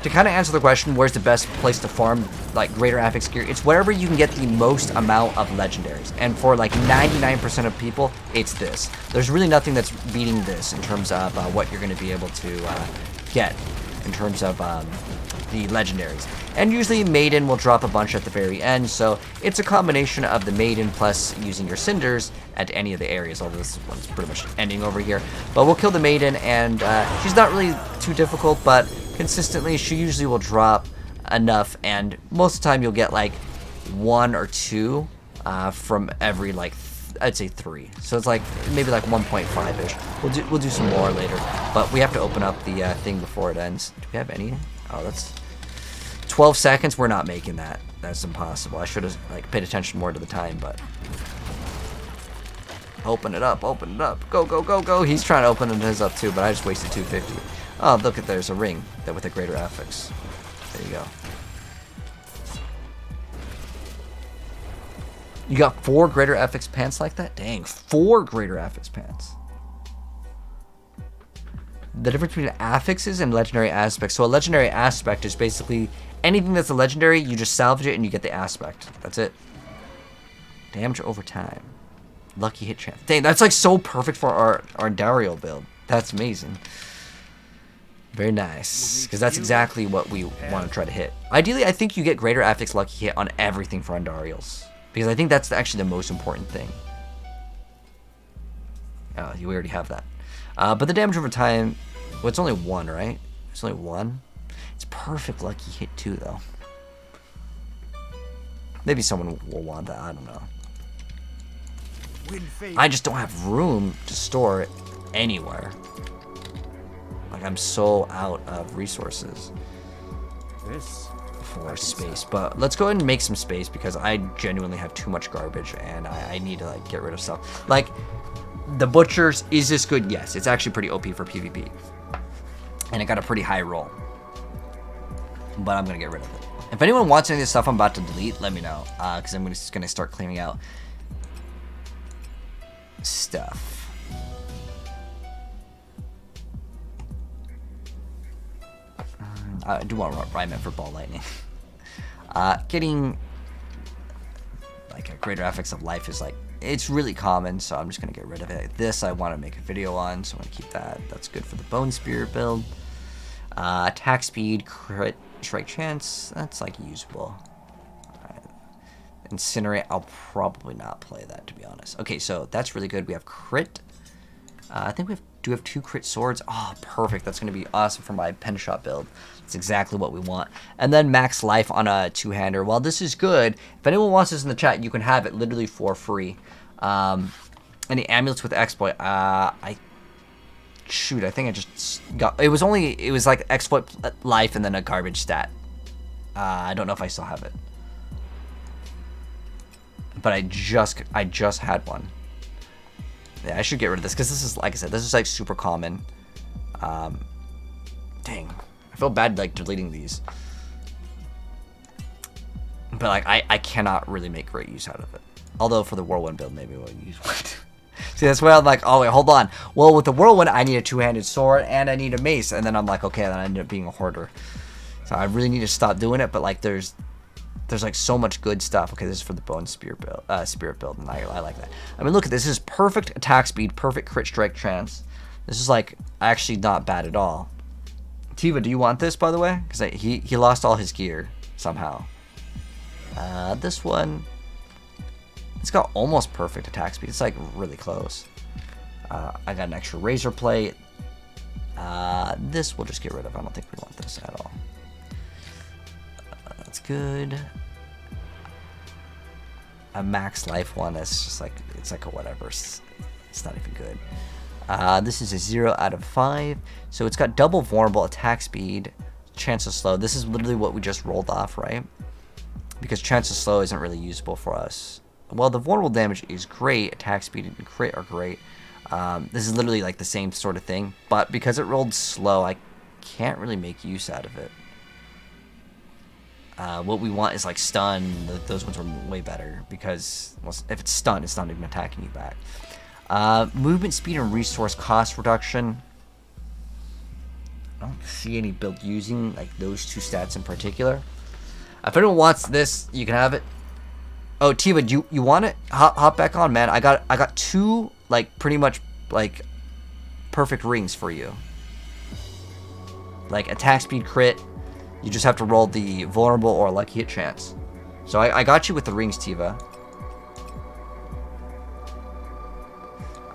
to kind of answer the question, where's the best place to farm like greater affix gear? It's wherever you can get the most amount of legendaries, and for like 99% of people, it's this. There's really nothing that's beating this in terms of what you're going to be able to get in terms of the legendaries. And usually Maiden will drop a bunch at the very end, so it's a combination of the Maiden plus using your cinders at any of the areas, although this one's pretty much ending over here. But we'll kill the Maiden, and she's not really too difficult, but consistently she usually will drop enough, and most of the time you'll get like 1 or 2 from every like I'd say 3, so it's like maybe like 1.5ish. We'll do some more later, but we have to open up the thing before it ends. Do we have any? Oh, that's 12 seconds. We're not making that. That's impossible. I should have like paid attention more to the time, but open it up, go, go, go, go. He's trying to open his up too, but I just wasted 250. Oh, look at, there's a ring that with a greater affix. There you go. You got 4 greater affix pants like that? Dang, 4 greater affix pants. The difference between affixes and legendary aspects. So a legendary aspect is basically anything that's a legendary, you just salvage it and you get the aspect. That's it. Damage over time. Lucky hit chance. Dang, that's like so perfect for our Dario build. That's amazing. Very nice, because that's exactly what we want to try to hit. Ideally, I think you get greater affix lucky hit on everything for Andariels, because I think that's actually the most important thing. Oh, you already have that. But the damage over time, well, it's only 1, right? It's only 1. It's perfect lucky hit too, though. Maybe someone will want that. I don't know. I just don't have room to store it anywhere. Like, I'm so out of resources for space. But let's go ahead and make some space, because I genuinely have too much garbage, and I need to like get rid of stuff. Like, the Butchers, is this good? Yes, it's actually pretty OP for PvP, and it got a pretty high roll, but I'm gonna get rid of it. If anyone wants any of this stuff I'm about to delete, let me know, because I'm just gonna start cleaning out stuff. I do want Ryman for Ball Lightning. Getting like a greater affix of life is like, it's really common, so I'm just gonna get rid of it. This I want to make a video on, so I'm gonna keep that. That's good for the Bone Spirit build. Attack speed, crit, strike chance, that's like usable. Incinerate, I'll probably not play that, to be honest. Okay, so that's really good. We have crit. I think we have 2 crit swords. Oh, perfect. That's going to be awesome for my pen shot build. That's exactly what we want. And then max life on a 2-hander. While this is good, if anyone wants this in the chat, you can have it literally for free. Any amulets with exploit? I think I just got... It was like exploit life and then a garbage stat. I don't know if I still have it. But I just had one. Yeah, I should get rid of this, because this is, like I said, this is like super common. Dang, I feel bad like deleting these. but like I cannot really make great use out of it. Although for the Whirlwind build, maybe we'll use one. See, that's where I'm like, oh wait, hold on. Well, with the Whirlwind, I need a two-handed sword and I need a mace, and then I'm like, okay, then I end up being a hoarder. So I really need to stop doing it. But like, there's like so much good stuff. Okay, this is for the Bone Spirit build, and I like that. I mean, look at this. This is perfect attack speed, perfect crit strike chance. This is like actually not bad at all. Tiva, do you want this, by the way? Because he lost all his gear somehow. This one, it's got almost perfect attack speed. It's like really close. I got an extra razor plate. This we'll just get rid of. I don't think we want this at all. That's good. A max life one is just like, it's like a whatever. It's not even good. This is a 0 out of 5. So it's got double vulnerable attack speed, chance of slow. This is literally what we just rolled off, right? Because chance of slow isn't really usable for us. Well, the vulnerable damage is great. Attack speed and crit are great. This is literally like the same sort of thing. But because it rolled slow, I can't really make use out of it. What we want is like stun. Those ones are way better because, well, if it's stun, it's not even attacking you back. Movement speed and resource cost reduction. I don't see any build using like those two stats in particular. If anyone wants this, you can have it. Oh, Tiva, you want it? Hop back on, man. I got two like pretty much like perfect rings for you. Like attack speed, crit. You just have to roll the vulnerable or lucky hit chance. So I got you with the rings, Tiva.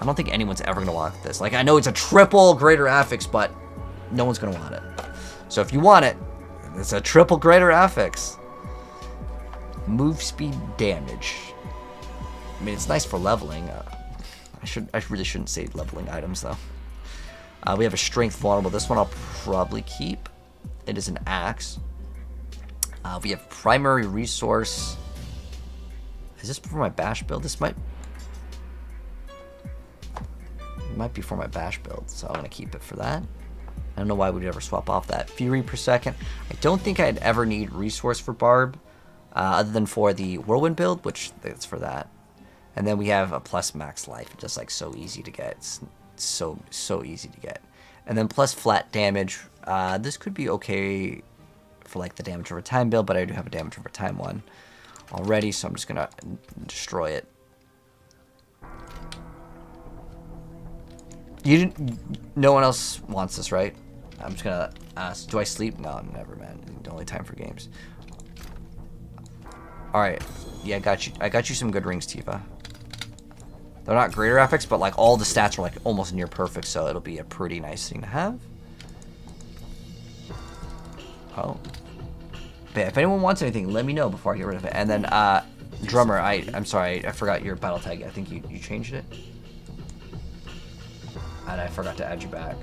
I don't think anyone's ever gonna want this. Like, I know it's a triple greater affix, but no one's gonna want it. So if you want it, it's a triple greater affix. Move speed damage. I mean, it's nice for leveling. I really shouldn't say leveling items though. We have a strength vulnerable. This one I'll probably keep. It is an axe. We have primary resource. Is this for my bash build? This might be for my bash build, so I'm gonna keep it for that. I don't know why we'd ever swap off that. Fury per second. I don't think I'd ever need resource for Barb, other than for the Whirlwind build, which it's for that. And then we have a plus max life, just like so easy to get. It's so easy to get. And then plus flat damage. This could be okay for like the damage over time build, but I do have a damage over time one already, so I'm just gonna destroy it. No one else wants this, right? I'm just gonna ask, do I sleep? No, never, man. Only time for games. Alright. Yeah, I got you some good rings, Tiva. They're not greater affix, but like all the stats are like almost near perfect, so it'll be a pretty nice thing to have. Oh. But if anyone wants anything, let me know before I get rid of it. And then Drummer, I'm sorry, I forgot your battle tag. I think you changed it. And I forgot to add you back.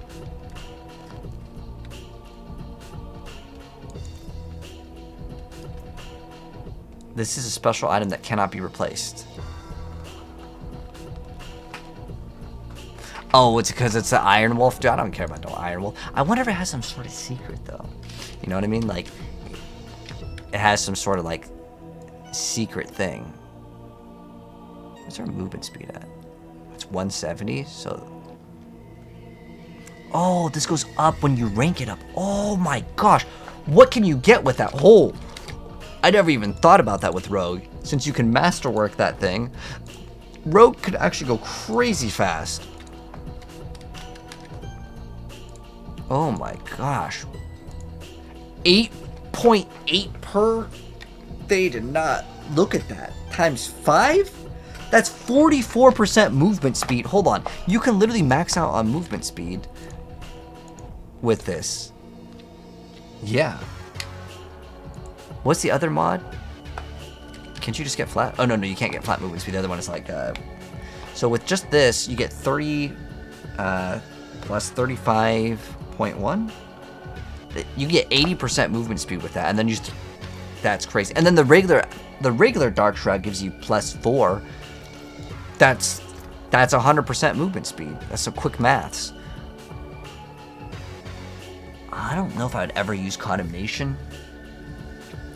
This is a special item that cannot be replaced. Oh, it's because it's an Iron Wolf? Dude, I don't care about no Iron Wolf. I wonder if it has some sort of secret, though. You know what I mean? Like, it has some sort of, like, secret thing. What's our movement speed at? It's 170, so... Oh, this goes up when you rank it up. Oh my gosh. What can you get with that hole? I never even thought about that with Rogue. Since you can masterwork that thing, Rogue could actually go crazy fast. Oh my gosh. 8.8 per? They did not. Look at that. Times 5? That's 44% movement speed. Hold on. You can literally max out on movement speed with this. Yeah. What's the other mod? Can't you just get flat? Oh, no, you can't get flat movement speed. The other one is like... So with just this, you get 30 plus 35.1. You get 80% movement speed with that, and then you just... That's crazy. And then the regular Dark Shroud gives you plus 4. That's 100% movement speed. That's some quick maths. I don't know if I would ever use Condemnation.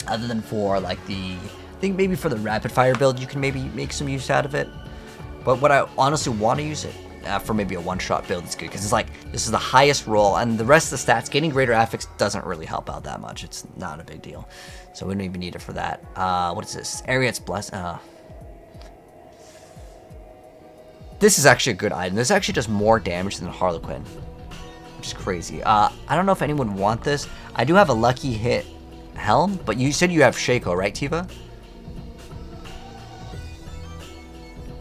other than for like I think maybe for the rapid fire build you can maybe make some use out of it. But what I honestly want to use it for maybe a one-shot build is good, because it's like this is the highest roll, and the rest of the stats, getting greater affix doesn't really help out that much. It's not a big deal, so we don't even need it for that. What is this? Ariet's Bless. This is actually a good item. This actually does more damage than Harlequin, which is crazy. I don't know if anyone would want this. I do have a lucky hit helm, but you said you have Shaco, right, Tiva?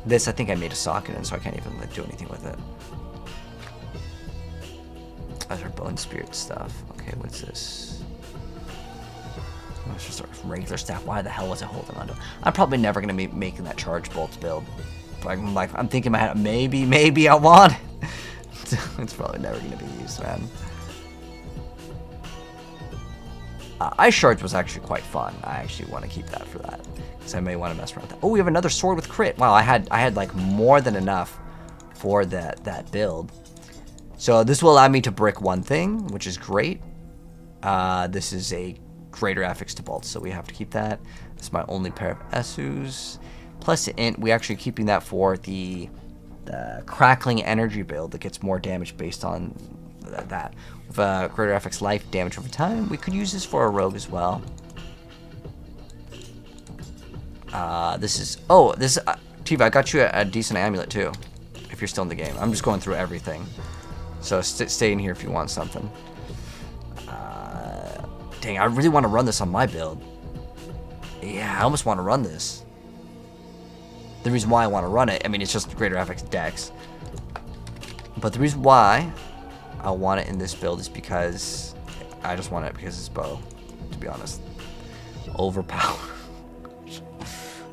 This, I think I made a socket in, so I can't even like, do anything with it. Those are bone spirit stuff. Okay, what's this? Oh, it's just a regular staff. Why the hell was I holding on to it? I'm probably never gonna be making that charge bolts build. I'm thinking in my head, maybe I want it. It's probably never gonna be used, man. Ice Shards was actually quite fun. I actually want to keep that for that, because I may want to mess around with that. Oh, we have another sword with crit. Wow, I had like more than enough for that build. So this will allow me to brick one thing, which is great. This is a greater affix to bolts, so we have to keep that. This is my only pair of Esus. Plus int, we actually keeping that for the crackling energy build that gets more damage based on that. With greater affix life damage over time, we could use this for a rogue as well. Tiva, I got you a decent amulet too, if you're still in the game. I'm just going through everything, so stay in here if you want something. Dang, I really want to run this on my build. Yeah, I almost want to run this. The reason why I want to run it, I mean, it's just greater affix dex, but the reason why I want it in this build is because I just want it because it's bow, to be honest. Overpower.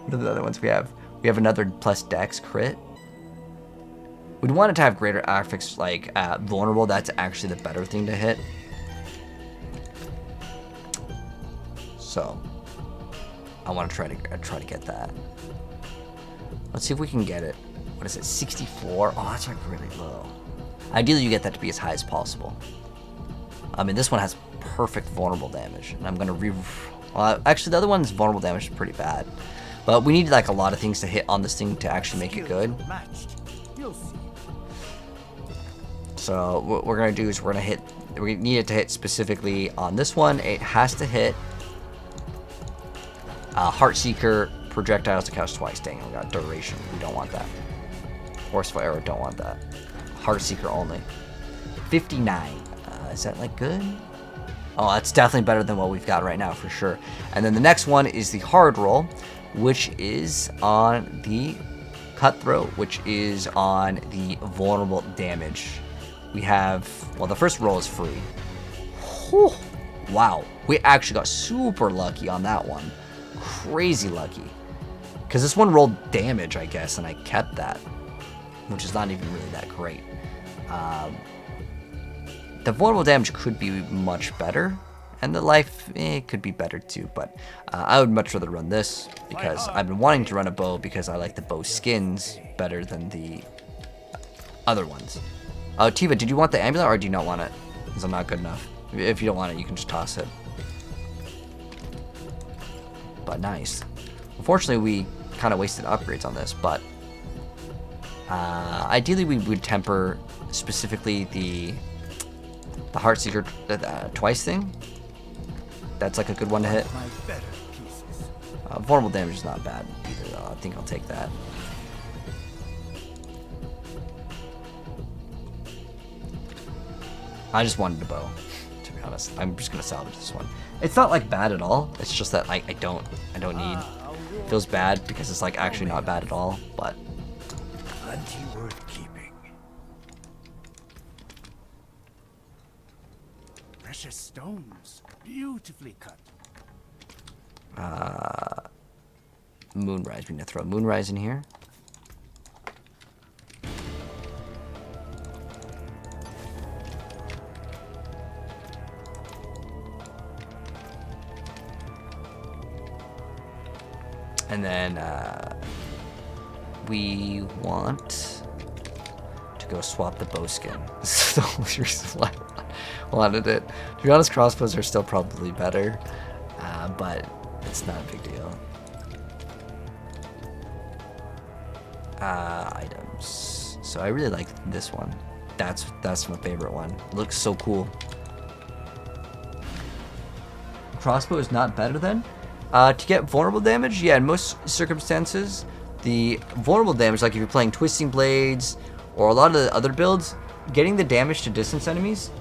What are the other ones we have? We have another plus dex crit. We'd want it to have greater affix, like vulnerable. That's actually the better thing to hit. So I want to try to get that. Let's see if we can get it. What is it? 64? Oh, that's like really low. Ideally, you get that to be as high as possible. I mean, this one has perfect vulnerable damage, and I'm gonna actually, the other one's vulnerable damage is pretty bad, but we need like a lot of things to hit on this thing to actually make it good. So what we're gonna do is we need it to hit specifically on this one. It has to hit Heartseeker projectiles to cast twice. Dang, we got duration. We don't want that. Forceful arrow, don't want that. Heartseeker only. 59. Is that like good? Oh, that's definitely better than what we've got right now for sure. And then the next one is the hard roll, which is on the cutthroat, which is on the vulnerable damage. We have, well, the first roll is free. Whew. Wow, we actually got super lucky on that one. Crazy lucky. Because this one rolled damage, I guess, and I kept that, which is not even really that great. The vulnerable damage could be much better, and the life could be better too, but I would much rather run this, because I've been wanting to run a bow because I like the bow skins better than the other ones. Oh, Tiva, did you want the amulet or do you not want it? Because I'm not good enough. If you don't want it, you can just toss it. But nice. Unfortunately, we kind of wasted upgrades on this, but ideally we would temper specifically the Heartseeker twice thing. That's like a good one to hit. Vulnerable damage is not bad either, though. I think I'll take that. I just wanted a bow, to be honest. I'm just gonna salvage this one. It's not like bad at all. It's just that I don't need. It feels bad because it's like actually not bad at all, but Plenty worth keeping. Precious stones, beautifully cut. Moonrise. We need to throw Moonrise in here. And then we want to go swap the bow skin. This is the only reason why I wanted it. To be honest, crossbows are still probably better, but It's not a big deal. Items. So I really like this one. That's my favorite one. Looks so cool. Crossbow is not better than? To get vulnerable damage, yeah, in most circumstances, the vulnerable damage, like if you're playing Twisting Blades or a lot of the other builds, getting the damage to distance enemies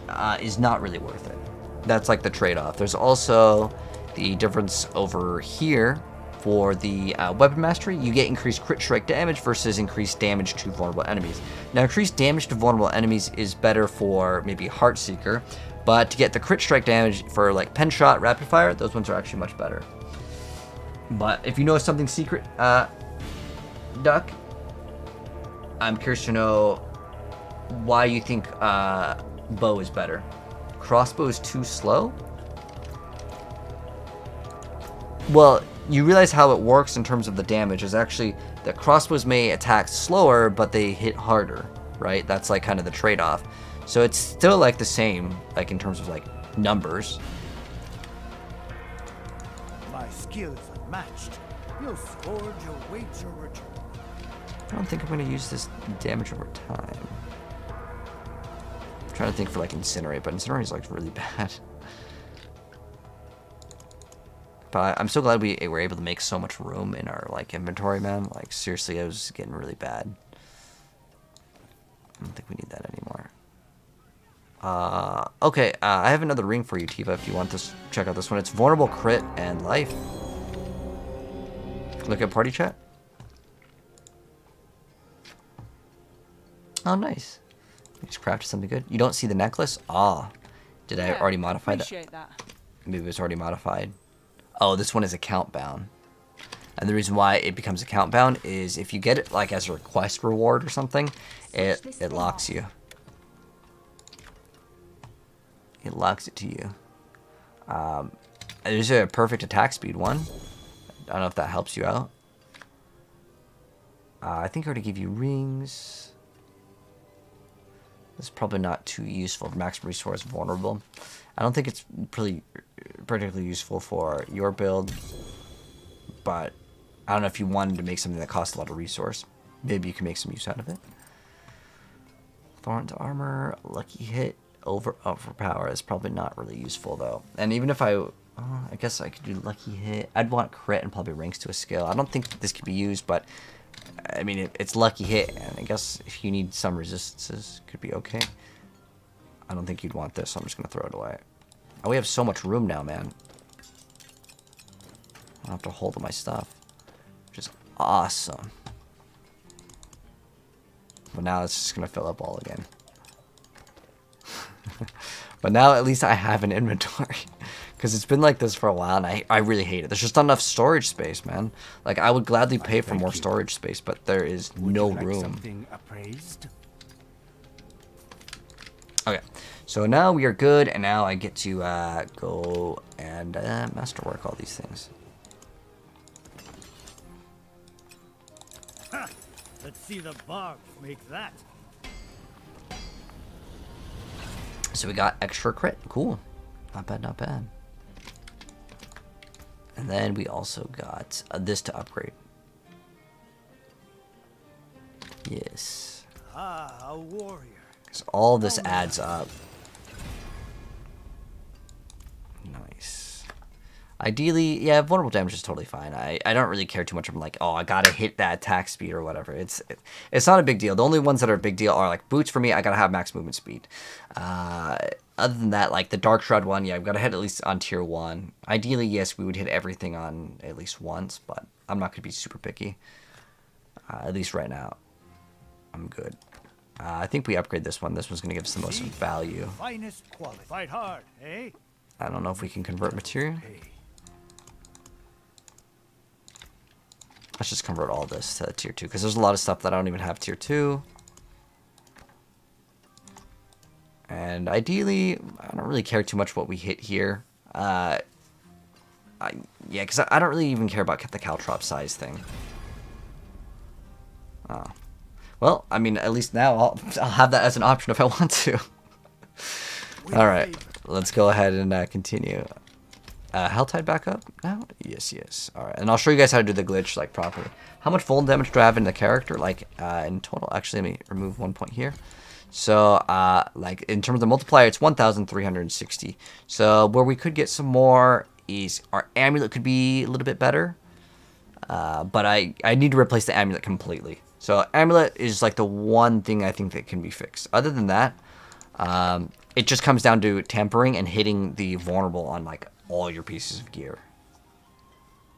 is not really worth it. That's like the trade-off. There's also the difference over here for the weapon mastery. You get increased crit strike damage versus increased damage to vulnerable enemies. Now, increased damage to vulnerable enemies is better for maybe Heartseeker, but to get the crit strike damage for like Pen Shot, Rapid Fire, those ones are actually much better. But if you know something secret, Duck, I'm curious to know why you think bow is better. Crossbow is too slow? Well, you realize how it works in terms of the damage is actually the crossbows may attack slower, but they hit harder, right? That's like kind of the trade-off. So it's still like the same, like in terms of like numbers. My skills unmatched. You'll forge your weight your return. I don't think I'm going to use this damage over time. I'm trying to think for like Incinerate, but Incinerate is like really bad. But I'm so glad we were able to make so much room in our like inventory, man. Like seriously, it was getting really bad. I don't think we need that anymore. Okay, I have another ring for you, Tiva, if you want to check out this one. It's Vulnerable Crit and Life. Look at party chat. Oh, nice. You just crafted something good. You don't see the necklace? Ah. Did I already modify that? Appreciate that. Maybe it was already modified. Oh, this one is account bound. And the reason why it becomes account bound is if you get it like as a request reward or something, it locks you. It locks it to you. There's a perfect attack speed one. I don't know if that helps you out. I think I already gave you rings. This is probably not too useful. Max resource vulnerable. I don't think it's really particularly useful for your build. But I don't know if you wanted to make something that costs a lot of resource. Maybe you can make some use out of it. Thorn's armor, lucky hit, overpower is probably not really useful though. And even if I guess I could do lucky hit. I'd want crit and probably ranks to a skill. I don't think this could be used, but I mean it's lucky hit, and I guess if you need some resistances, could be okay. I don't think you'd want this, so I'm just gonna throw it away. Oh, we have so much room now, man. I don't have to hold my stuff, which is awesome. But now it's just gonna fill up all again. But now at least I have an inventory. Because it's been like this for a while, and I really hate it. There's just not enough storage space, man. Like, I would gladly pay for more storage space, but there is no room. Something appraised? Okay, so now we are good, and now I get to go and masterwork all these things. Ha! Let's see the barb make that. So we got extra crit. Cool. Not bad, not bad. And then we also got this to upgrade. Yes. Ah, a warrior. Because all this adds up. Nice. Ideally, yeah, vulnerable damage is totally fine. I don't really care too much. I'm like, oh, I gotta hit that attack speed or whatever. It's not a big deal. The only ones that are a big deal are like boots for me. I gotta have max movement speed. Other than that, like the Dark Shroud one, yeah, I've got to hit at least on tier 1. Ideally, yes, we would hit everything on at least once, but I'm not going to be super picky. At least right now, I'm good. I think we upgrade this one. This one's going to give us the most value. Finest quality. Fight hard, eh? I don't know if we can convert material. Let's just convert all this to tier 2, because there's a lot of stuff that I don't even have tier 2. And ideally, I don't really care too much what we hit here. Yeah, because I don't really even care about the caltrop size thing. Oh. Well, I mean, at least now I'll have that as an option if I want to. Alright, let's go ahead and continue. Helltide back up now? Yes. Alright, and I'll show you guys how to do the glitch, like, properly. How much full damage do I have in the character? Like, in total? Actually, let me remove 1 point here. So, like, in terms of multiplier, it's 1,360. So, where we could get some more is our amulet could be a little bit better. But I need to replace the amulet completely. So, amulet is, like, the one thing I think that can be fixed. Other than that, it just comes down to tampering and hitting the vulnerable on, like, all your pieces of gear.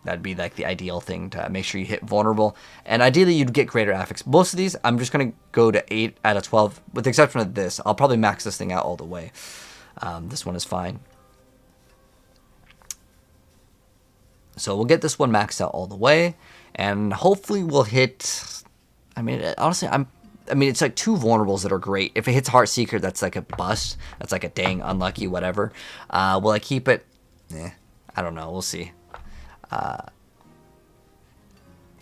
That'd be, like, the ideal thing, to make sure you hit vulnerable. And ideally, you'd get greater affix. Most of these, I'm just going to go to 8 out of 12. With the exception of this, I'll probably max this thing out all the way. This one is fine. So we'll get this one maxed out all the way. And hopefully we'll hit... I mean, honestly, it's like 2 vulnerables that are great. If it hits Heartseeker, that's like a bust. That's like a dang unlucky whatever. Will I keep it? I don't know. We'll see.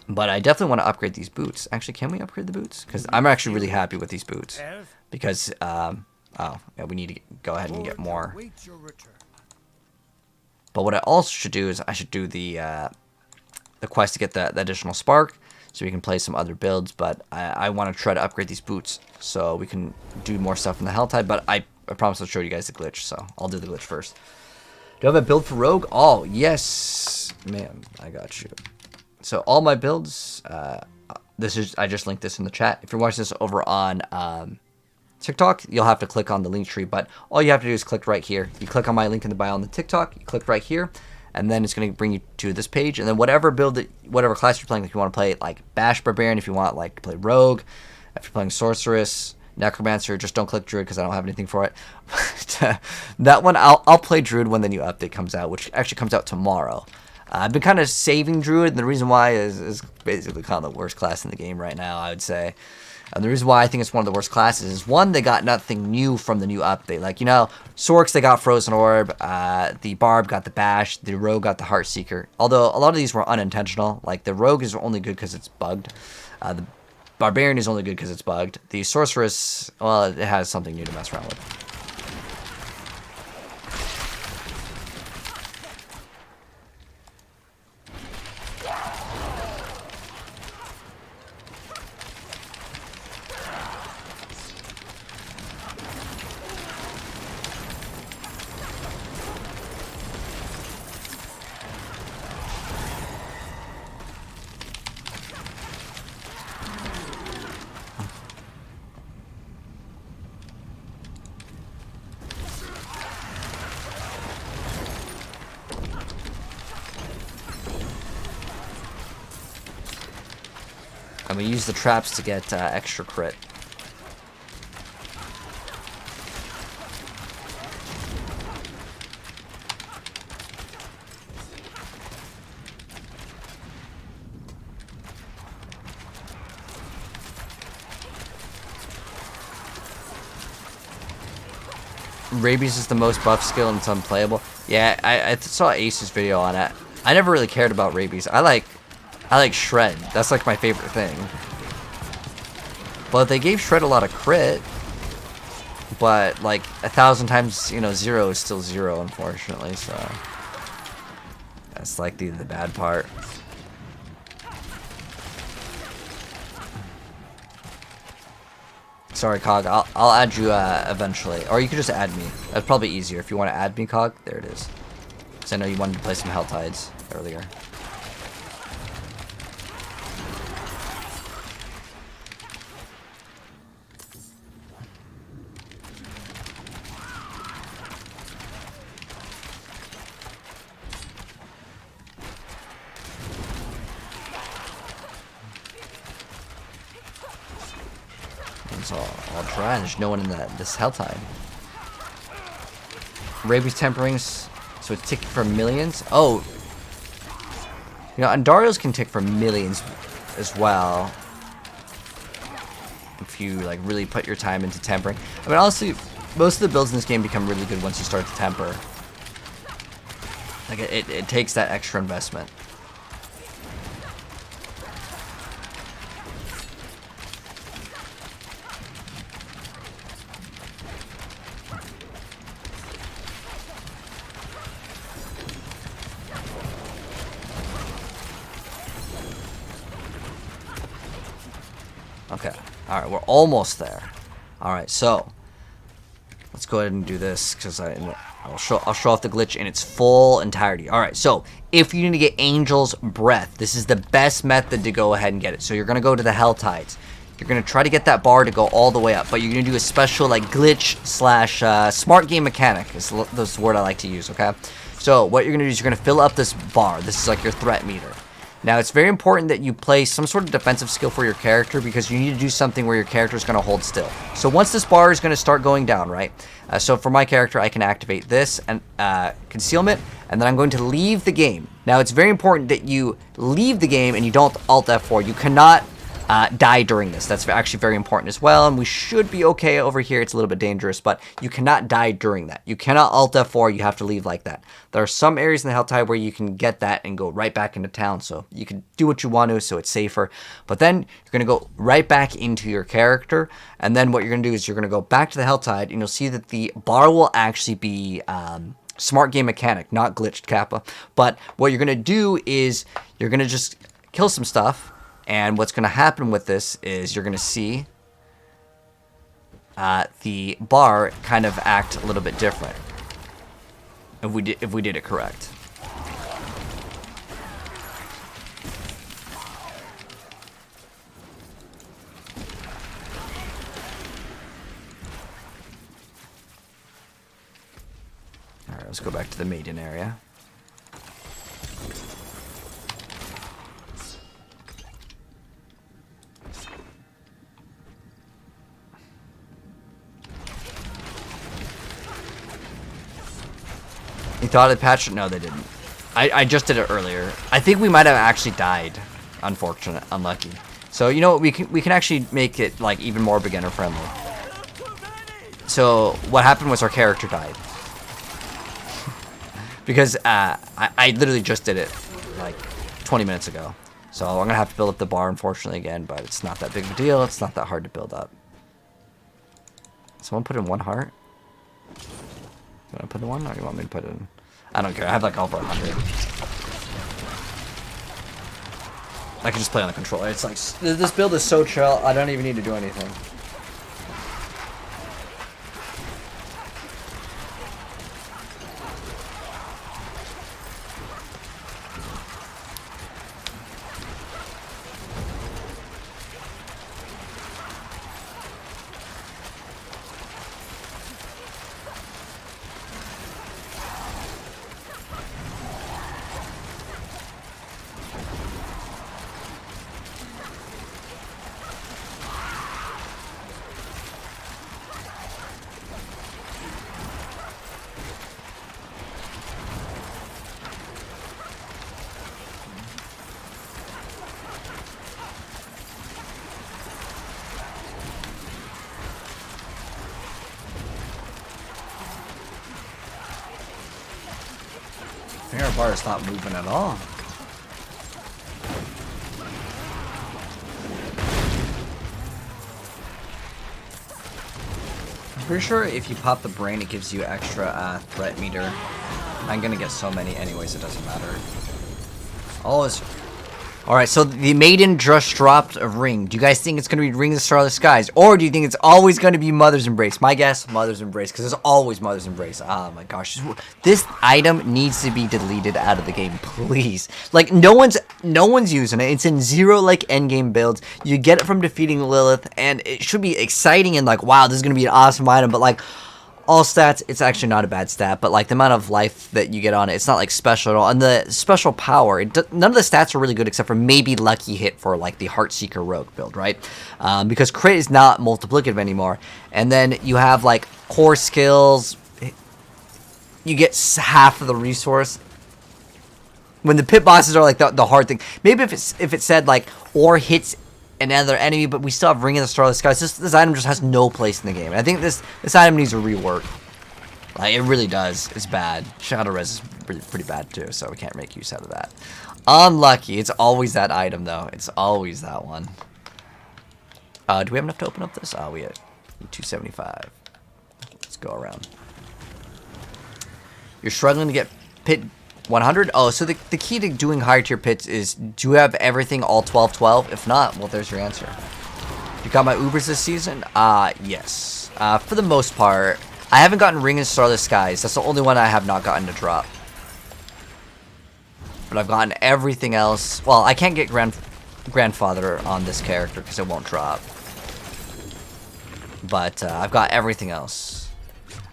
But I definitely want to upgrade these boots. Actually, can we upgrade the boots? Because I'm actually really happy with these boots. Because, oh, yeah, we need to go ahead and get more. But what I also should do is I should do the quest to get the additional spark, so we can play some other builds. But I want to try to upgrade these boots so we can do more stuff in the Helltide. But I promise I'll show you guys the glitch, so I'll do the glitch first. Do I have a build for Rogue? Oh, yes. Man, I got you. So all my builds, I just linked this in the chat. If you're watching this over on TikTok, you'll have to click on the link tree, but all you have to do is click right here. You click on my link in the bio on the TikTok, you click right here, and then it's going to bring you to this page, and then whatever class you're playing, if you want to play like Bash Barbarian, if you want like to play Rogue, if you're playing Sorceress, Necromancer, just don't click Druid because I don't have anything for it. That one, I'll play Druid when the new update comes out, which actually comes out tomorrow. I've been kind of saving Druid, and the reason why is basically kind of the worst class in the game right now, I would say. And the reason why I think it's one of the worst classes is, one, they got nothing new from the new update. Like, you know, Sorks, they got Frozen Orb, the Barb got the Bash, the Rogue got the Heartseeker. Although, a lot of these were unintentional. Like, the Rogue is only good because it's bugged. The Barbarian is only good because it's bugged. The Sorceress, well, it has something new to mess around with. And we use the traps to get extra crit. Rabies is the most buff skill and it's unplayable. Yeah, I saw Ace's video on it. I never really cared about Rabies. I like Shred. That's like my favorite thing. But they gave Shred a lot of crit. But like 1,000 times, you know, 0 is still 0, unfortunately. So that's like the bad part. Sorry, Cog. I'll add you eventually, or you could just add me. That's probably easier if you want to add me, Cog. There it is. Because I know you wanted to play some Helltides earlier. So I'll try, and there's no one in this Helltide. Rabies temperings, so it's ticking for millions. Oh, you know, Andariel's can tick for millions as well. If you like really put your time into tempering. I mean, honestly, most of the builds in this game become really good once you start to temper. Like it takes that extra investment. Okay. Alright, we're almost there. Alright, so let's go ahead and do this because I'll show off the glitch in its full entirety. Alright, so if you need to get Angel's Breath, this is the best method to go ahead and get it. So you're going to go to the Hell Tides. You're going to try to get that bar to go all the way up, but you're going to do a special like glitch / smart game mechanic is the word I like to use, okay? So what you're going to do is you're going to fill up this bar. This is like your threat meter. Now, it's very important that you play some sort of defensive skill for your character because you need to do something where your character is going to hold still. So once this bar is going to start going down, right? So for my character, I can activate this and concealment, and then I'm going to leave the game. Now, it's very important that you leave the game and you don't Alt F4. You cannot die during this. That's actually very important as well, and we should be okay over here. It's a little bit dangerous, but you cannot die during that. You cannot Alt F4. You have to leave like that. There are some areas in the Hell Tide where you can get that and go right back into town, so you can do what you want to, so it's safer. But then you're going to go right back into your character, and then what you're going to do is you're going to go back to the Hell Tide, and you'll see that the bar will actually be smart game mechanic, not glitched Kappa. But what you're going to do is you're going to just kill some stuff. And what's going to happen with this is you're going to see the bar kind of act a little bit different if we did it correct. All right, let's go back to the maiden area. You thought it patched? No, they didn't. I just did it earlier. I think we might have actually died. Unfortunate, unlucky. So you know what? We can actually make it like even more beginner friendly. So what happened was our character died because I literally just did it like 20 minutes ago. So I'm gonna have to build up the bar unfortunately again, but it's not that big of a deal. It's not that hard to build up. Someone put in 1 heart. You want to put in 1 or you want me to put in? I don't care. I have like over 100. I can just play on the controller. It's like this build is so chill. I don't even need to do anything. I think our bar is not moving at all. I'm pretty sure if you pop the brain, it gives you extra threat meter. I'm gonna get so many anyways, it doesn't matter. Alright, so the maiden just dropped a ring. Do you guys think it's going to be Ring of the Starless Skies? Or do you think it's always going to be Mother's Embrace? My guess, Mother's Embrace, because there's always Mother's Embrace. Oh my gosh. This item needs to be deleted out of the game, please. Like, no one's using it. It's in 0, like, endgame builds. You get it from defeating Lilith, and it should be exciting and, like, wow, this is going to be an awesome item, but, like, all stats, it's actually not a bad stat, but like the amount of life that you get on it, it's not like special at all. And the special power, none of the stats are really good except for maybe Lucky Hit for like the Heartseeker Rogue build, right? Because crit is not multiplicative anymore. And then you have like core skills, you get half of the resource. When the pit bosses are like the hard thing, maybe if it said like or hits another enemy, but we still have Ring of the Starless Skies. This item just has no place in the game. And I think this item needs a rework. Like, it really does. It's bad. Shadow Res is pretty bad too, so we can't make use out of that. Unlucky. It's always that item, though. It's always that one. Do we have enough to open up this? Oh, we have 275. Let's go around. You're struggling to get pit 100? Oh, so the key to doing higher tier pits is, do you have everything all 12-12? If not, well, there's your answer. You got my Ubers this season? Yes. For the most part. I haven't gotten Ring and Starless Skies. That's the only one I have not gotten to drop. But I've gotten everything else. Well, I can't get Grandfather on this character because it won't drop. But I've got everything else.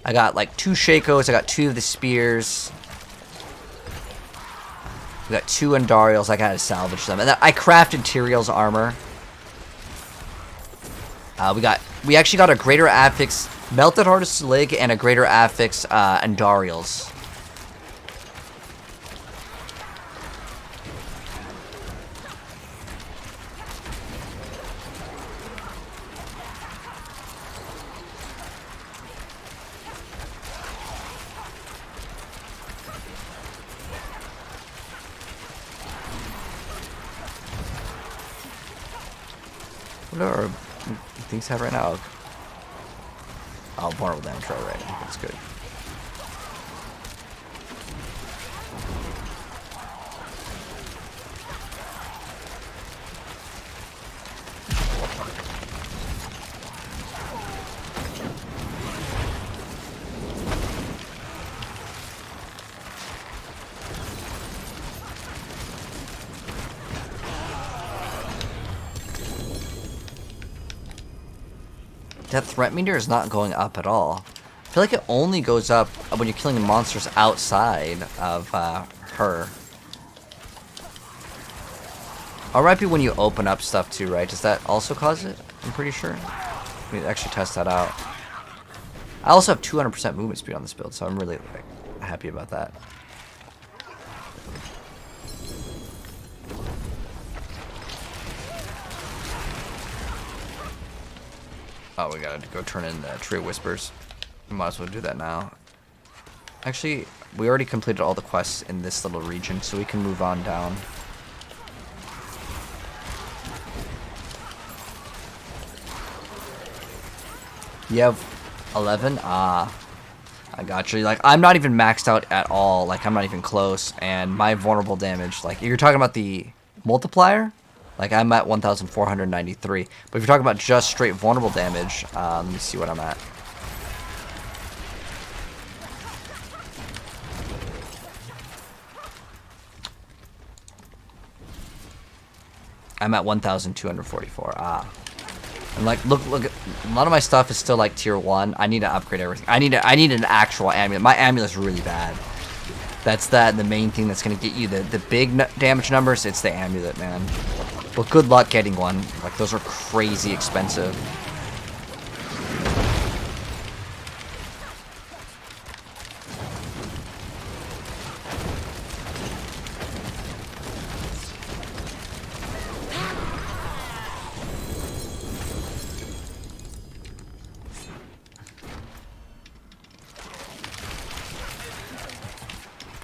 I got like 2 Shakos. I got 2 of the Spears. We got 2 Andariels. I gotta salvage them. And then I crafted Tyrael's armor. We actually got a Greater Affix Melted Heart of Slig and a Greater Affix Andariels. What are things have right now? Oh, vulnerable damage already. That's good. That threat meter is not going up at all. I feel like it only goes up when you're killing the monsters outside of her. Or it might be when you open up stuff too, right? Does that also cause it? I'm pretty sure. Let me actually test that out. I also have 200% movement speed on this build, so I'm really happy about that. Oh, we gotta go turn in the Tree of Whispers. We might as well do that now. Actually, we already completed all the quests in this little region, so we can move on down. You have 11? Ah. I got you. Like, I'm not even maxed out at all. Like, I'm not even close. And my vulnerable damage, like, you're talking about the multiplier? Like, I'm at 1,493. But if you're talking about just straight vulnerable damage, let me see what I'm at. I'm at 1,244. Ah. And like, look, a lot of my stuff is still like tier 1. I need to upgrade everything. I need an actual amulet. My amulet's really bad. That's the main thing that's gonna get you the big damage numbers. It's the amulet, man. But good luck getting one. Like, those are crazy expensive.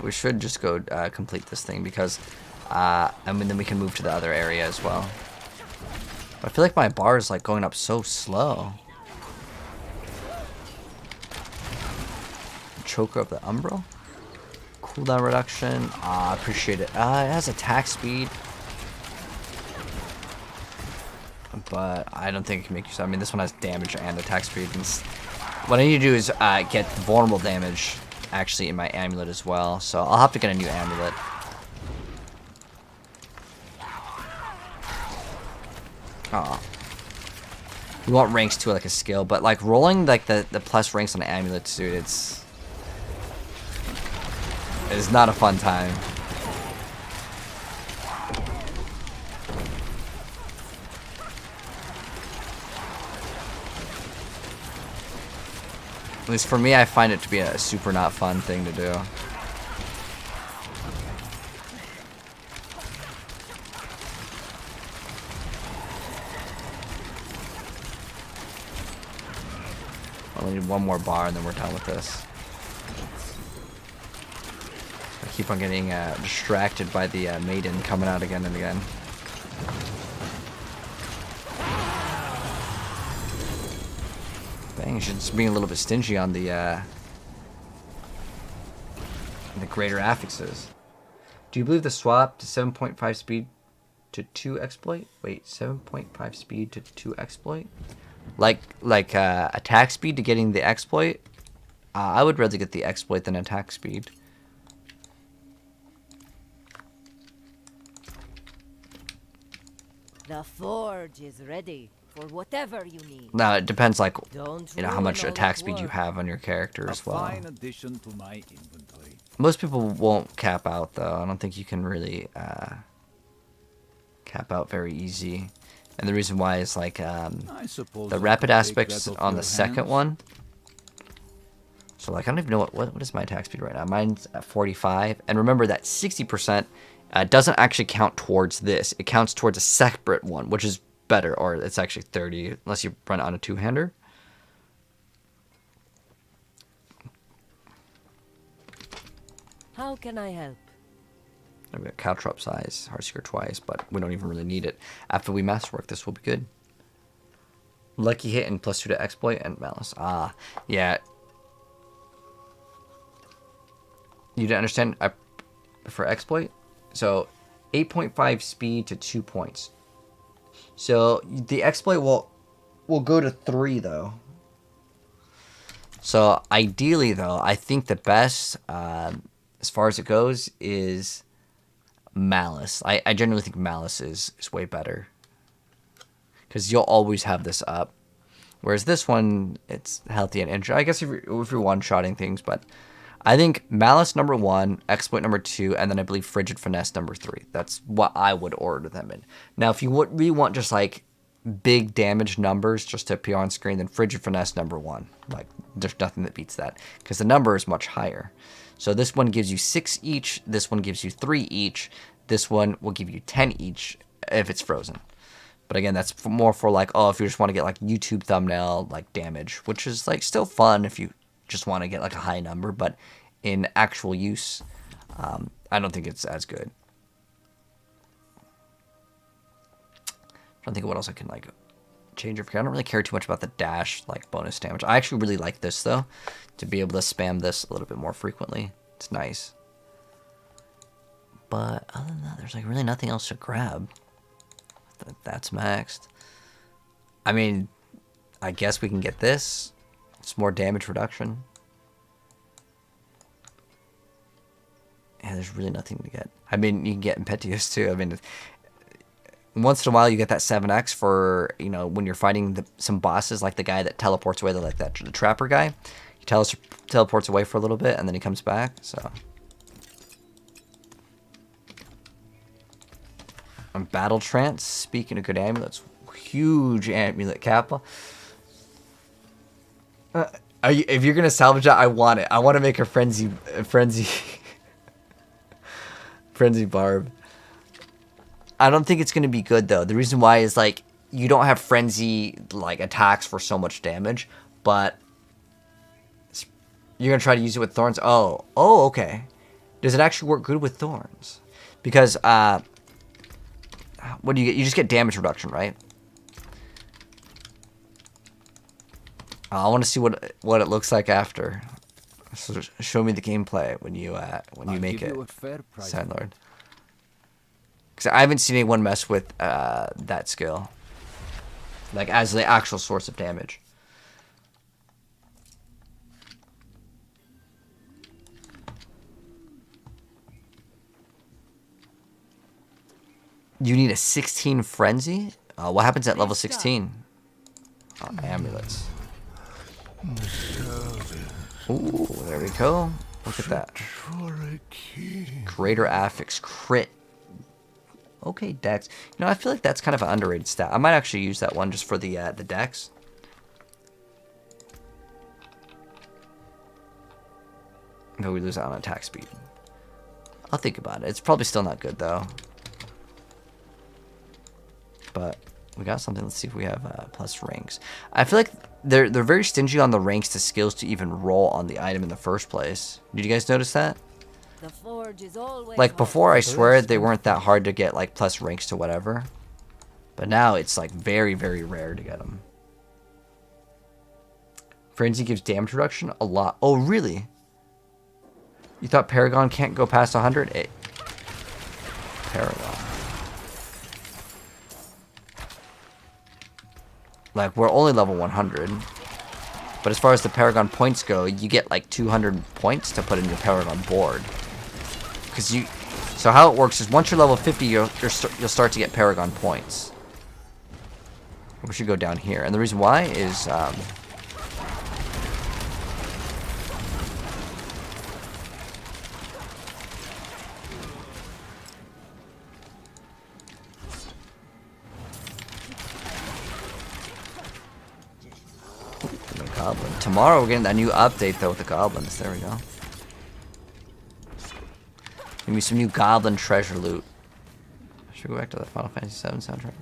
We should just go complete this thing because and then we can move to the other area as well. But I feel like my bar is like going up so slow. Choker of the Umbral. Cooldown reduction. I appreciate it. It has attack speed. But I don't think it can make use of it. I mean, this one has damage and attack speed. And what I need to do is get vulnerable damage actually in my amulet as well. So I'll have to get a new amulet. Oh, we want ranks too, like a skill, but like rolling like the plus ranks on amulets, dude, it's not a fun time. At least for me, I find it to be a super not fun thing to do. I need one more bar and then we're done with this. I keep on getting distracted by the maiden coming out again and again. Dang, she's just being a little bit stingy on the greater affixes. Do you believe the swap to 7.5 speed to 2 exploit. Wait, 7.5 speed to 2 exploit. Like attack speed to getting the exploit. I would rather get the exploit than attack speed. The forge is ready for whatever you need. Now it depends, like, Don't you know, how ruin much all attack that speed you work. have on your character A as well. fine addition to my inventory. Most people won't cap out though. I don't think you can really cap out very easy. And the reason why is like I suppose the I rapid could take aspects that off on your the second hands. one. So like I don't even know what is my attack speed right now. Mine's at 45. And remember that 60% doesn't actually count towards this. It counts towards a separate one, which is better, or it's actually 30 unless you run it on a two-hander. How can I help? I've got caltrop size, Heartseeker twice, but we don't even really need it. After we masterwork, this will be good. Lucky hit and +2 to exploit and malice. Ah, yeah. You didn't understand? I prefer exploit. So 8.5 speed to 2 points. So the exploit will go to 3 though. So ideally though, I think the best as far as it goes is malice. I generally think malice is way better, because you'll always have this up, whereas this one, it's healthy and injured. I guess if you're one-shotting things, but I think malice number 1, exploit number 2, and then I believe frigid finesse number 3. That's what I would order them in. Now if you really want just like big damage numbers just to appear on screen, then frigid finesse number 1. Like there's nothing that beats that, because the number is much higher. So this one gives you 6 each, this one gives you 3 each, this one will give you 10 each if it's frozen. But again, that's more for like, oh, if you just want to get like YouTube thumbnail like damage, which is like still fun if you just want to get like a high number, but in actual use, I don't think it's as good. I'm trying to think of what else I can like change. I don't really care too much about the dash like bonus damage. I actually really like this though, to be able to spam this a little bit more frequently. It's nice. But other than that, there's like really nothing else to grab. That's maxed. I mean, I guess we can get this. It's more damage reduction. Yeah, there's really nothing to get. I mean, you can get Impetuous too. I mean, once in a while you get that 7x for, you know, when you're fighting some bosses, like the guy that teleports away, like the trapper guy. He teleports away for a little bit and then he comes back, so. Battle Trance, speaking of good amulets, huge amulet Kappa. If you're gonna salvage that, I want it. I want to make a frenzy barb. I don't think it's gonna be good though. The reason why is like you don't have frenzy like attacks for so much damage, but you're gonna try to use it with thorns. Oh, okay. Does it actually work good with thorns? Because what do you get? You just get damage reduction, right? I want to see what it looks like after. So show me the gameplay when you make it, Sandlord. Because I haven't seen anyone mess with that skill, like as the actual source of damage. You need a 16 frenzy? What happens at level 16? Oh, amulets. Ooh, there we go. Look at that. Greater affix crit. Okay, dex. You know, I feel like that's kind of an underrated stat. I might actually use that one just for the dex. But we lose out on attack speed. I'll think about it. It's probably still not good though. But we got something. Let's see if we have plus ranks. I feel like they're very stingy on the ranks to skills to even roll on the item in the first place. Did you guys notice that? The forge is always Like before, I swear they weren't that hard to get like plus ranks to whatever. But now it's like very, very rare to get them. Frenzy gives damage reduction a lot. Oh, really? You thought Paragon can't go past 100? Paragon. Like, we're only level 100. But as far as the Paragon points go, you get like 200 points to put in your Paragon board. Because you... So how it works is once you're level 50, you'll start to get Paragon points. We should go down here. And the reason why is... Goblin. Tomorrow we're getting that new update though with the goblins. There we go. Give me some new goblin treasure loot. Should we go back to the Final Fantasy VII soundtrack?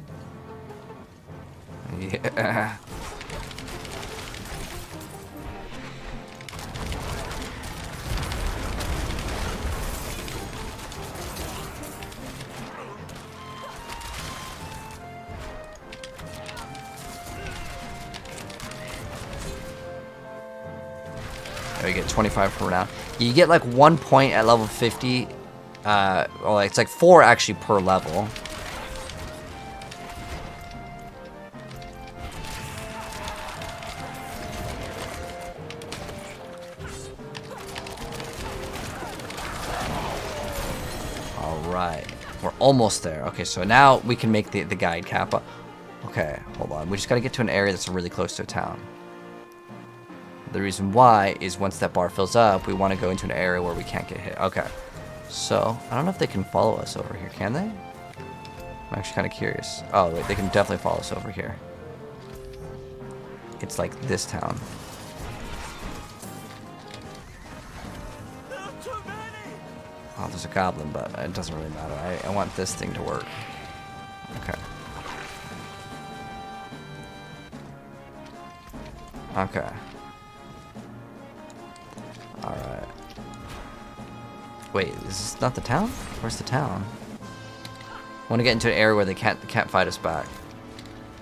Yeah. You get 25 per round. You get like 1 point at level 50. Or like, it's like 4 actually per level. Alright. We're almost there. Okay, so now we can make the guide Kappa. Okay, hold on. We just gotta get to an area that's really close to a town. The reason why is once that bar fills up, we want to go into an area where we can't get hit. Okay. So, I don't know if they can follow us over here. Can they? I'm actually kind of curious. Oh, wait. They can definitely follow us over here. It's like this town. Oh, there's a goblin, but it doesn't really matter. I want this thing to work. Okay. Okay. Alright. Wait, is this not the town? Where's the town? I want to get into an area where they can't fight us back.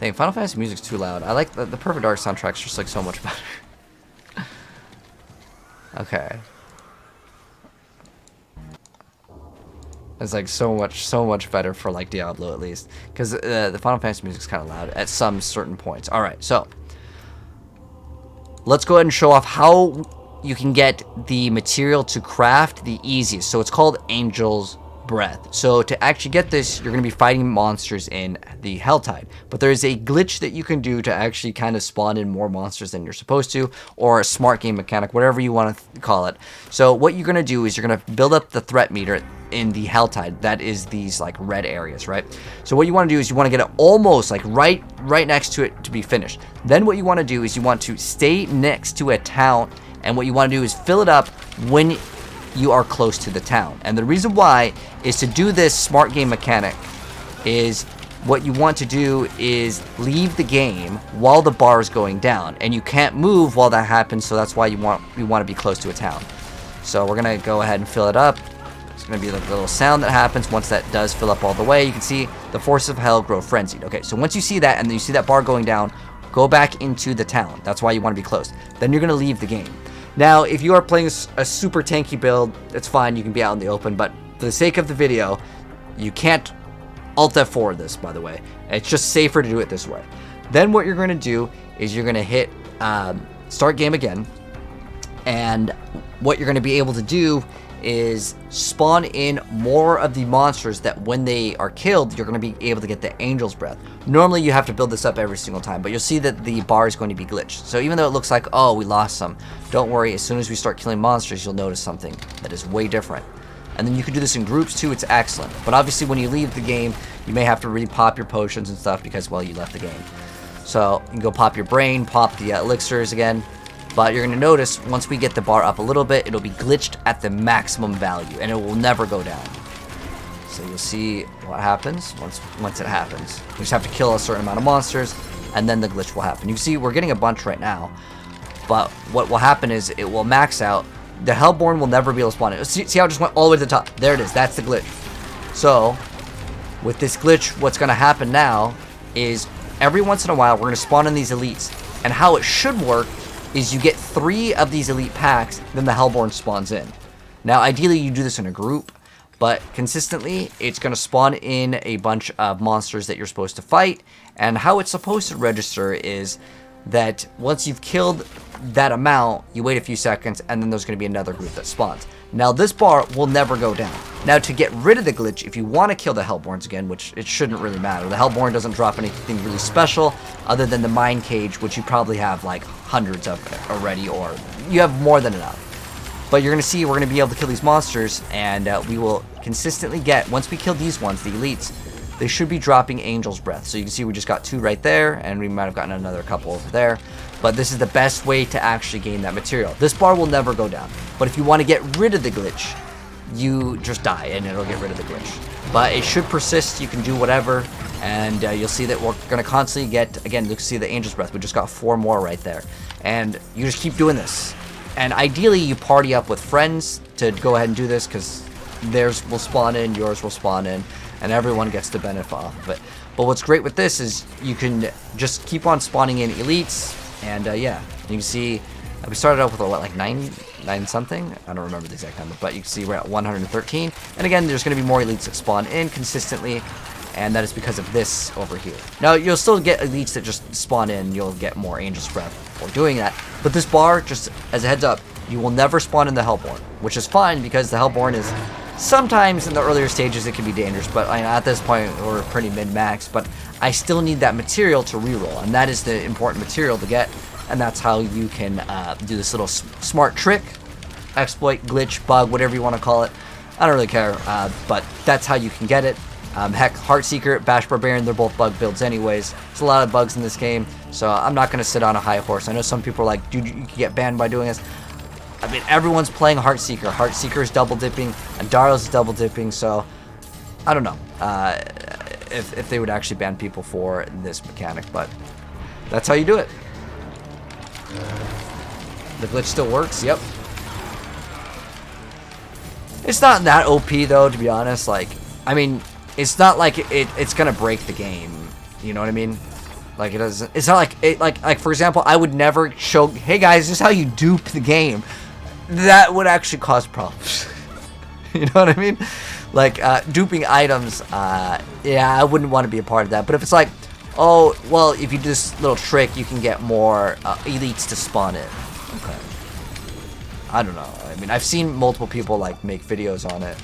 Dang, Final Fantasy music's too loud. I like the Perfect Dark soundtrack's just like so much better. Okay. It's like so much better for like Diablo at least. Because the Final Fantasy music's kind of loud at some certain points. Alright, so. Let's go ahead and show off how you can get the material to craft the easiest. So it's called Angel's Breath. So to actually get this, you're going to be fighting monsters in the Helltide. But there's a glitch that you can do to actually kind of spawn in more monsters than you're supposed to, or a smart game mechanic, whatever you want to call it. So what you're going to do is you're going to build up the threat meter in the Helltide. That is these like red areas, right? So what you want to do is you want to get it almost like right next to it to be finished. Then what you want to do is you want to stay next to a town, and what you want to do is fill it up when you are close to the town. And the reason why is to do this smart game mechanic is what you want to do is leave the game while the bar is going down, and you can't move while that happens, so that's why you want to be close to a town. So we're gonna go ahead and fill it up. It's gonna be like a little sound that happens once that does fill up all the way. You can see the forces of hell grow frenzied. Okay, so once you see that and then you see that bar going down, go back into the town. That's why you want to be close. Then you're gonna leave the game. Now, if you are playing a super tanky build, it's fine, you can be out in the open, but for the sake of the video, you can't Alt F4 this, by the way. It's just safer to do it this way. Then what you're going to do is you're going to hit start game again, and what you're going to be able to do is spawn in more of the monsters that when they are killed, you're going to be able to get the Angel's Breath. Normally you have to build this up every single time, but you'll see that the bar is going to be glitched. So even though it looks like, oh, we lost some, don't worry, as soon as we start killing monsters, you'll notice something that is way different. And then you can do this in groups too, it's excellent. But obviously when you leave the game, you may have to re-pop your potions and stuff because, well, you left the game. So you can go pop your brain, pop the elixirs again. But you're going to notice, once we get the bar up a little bit, it'll be glitched at the maximum value, and it will never go down. So you'll see what happens once it happens. You just have to kill a certain amount of monsters, and then the glitch will happen. You see, we're getting a bunch right now, but what will happen is it will max out. The Hellborn will never be able to spawn it. See how it just went all the way to the top? There it is. That's the glitch. So, with this glitch, what's going to happen now is every once in a while, we're going to spawn in these elites, and how it should work is you get 3 of these elite packs, then the Hellborn spawns in. Now, ideally, you do this in a group, But consistently, it's going to spawn in a bunch of monsters that you're supposed to fight. And how it's supposed to register is that once you've killed that amount, you wait a few seconds, and then there's going to be another group that spawns. Now, this bar will never go down. Now, to get rid of the glitch, if you want to kill the Hellborns again, which it shouldn't really matter, the Hellborn doesn't drop anything really special other than the Mine Cage, which you probably have like hundreds of already, or you have more than enough. But you're going to see we're going to be able to kill these monsters, and we will consistently get, once we kill these ones, the elites, they should be dropping Angel's Breath. So you can see we just got 2 right there, and we might have gotten another couple over there. But this is the best way to actually gain that material. This bar will never go down. But if you want to get rid of the glitch, you just die, and it'll get rid of the glitch. But it should persist. You can do whatever, and you'll see that we're going to constantly get, again, you can see the Angel's Breath. We just got 4 more right there. And you just keep doing this. And ideally, you party up with friends to go ahead and do this, because theirs will spawn in, yours will spawn in, and everyone gets to benefit off of it. But what's great with this is you can just keep on spawning in elites, and yeah, you can see we started out with what, like 9 something? I don't remember the exact number, but you can see we're at 113. And again, there's going to be more elites that spawn in consistently, and that is because of this over here. Now, you'll still get elites that just spawn in. You'll get more Angel's Breath for doing that. But this bar, just as a heads up, you will never spawn in the Hellborn, which is fine because the Hellborn is sometimes in the earlier stages it can be dangerous, but at this point we're pretty mid-max. But I still need that material to reroll, and that is the important material to get, and that's how you can do this little smart trick, exploit, glitch, bug, whatever you want to call it. I don't really care, but that's how you can get it. Heck, Heartseeker, Bash Barbarian, they're both bug builds anyways. There's a lot of bugs in this game, so I'm not going to sit on a high horse. I know some people are like, dude, you can get banned by doing this. I mean, everyone's playing Heartseeker. Heartseeker is double dipping, and Dario's is double dipping, so I don't know if they would actually ban people for this mechanic, but that's how you do it. The glitch still works, yep. It's not that OP though, to be honest. Like, I mean, it's not like it's gonna break the game. You know what I mean? Like, it doesn't. It's not like it. Like for example, I would never show. Hey guys, this is how you dupe the game. That would actually cause problems. You know what I mean? Like duping items. Yeah, I wouldn't want to be a part of that. But if it's like, oh well, if you do this little trick, you can get more elites to spawn in. Okay. I don't know. I mean, I've seen multiple people like make videos on it.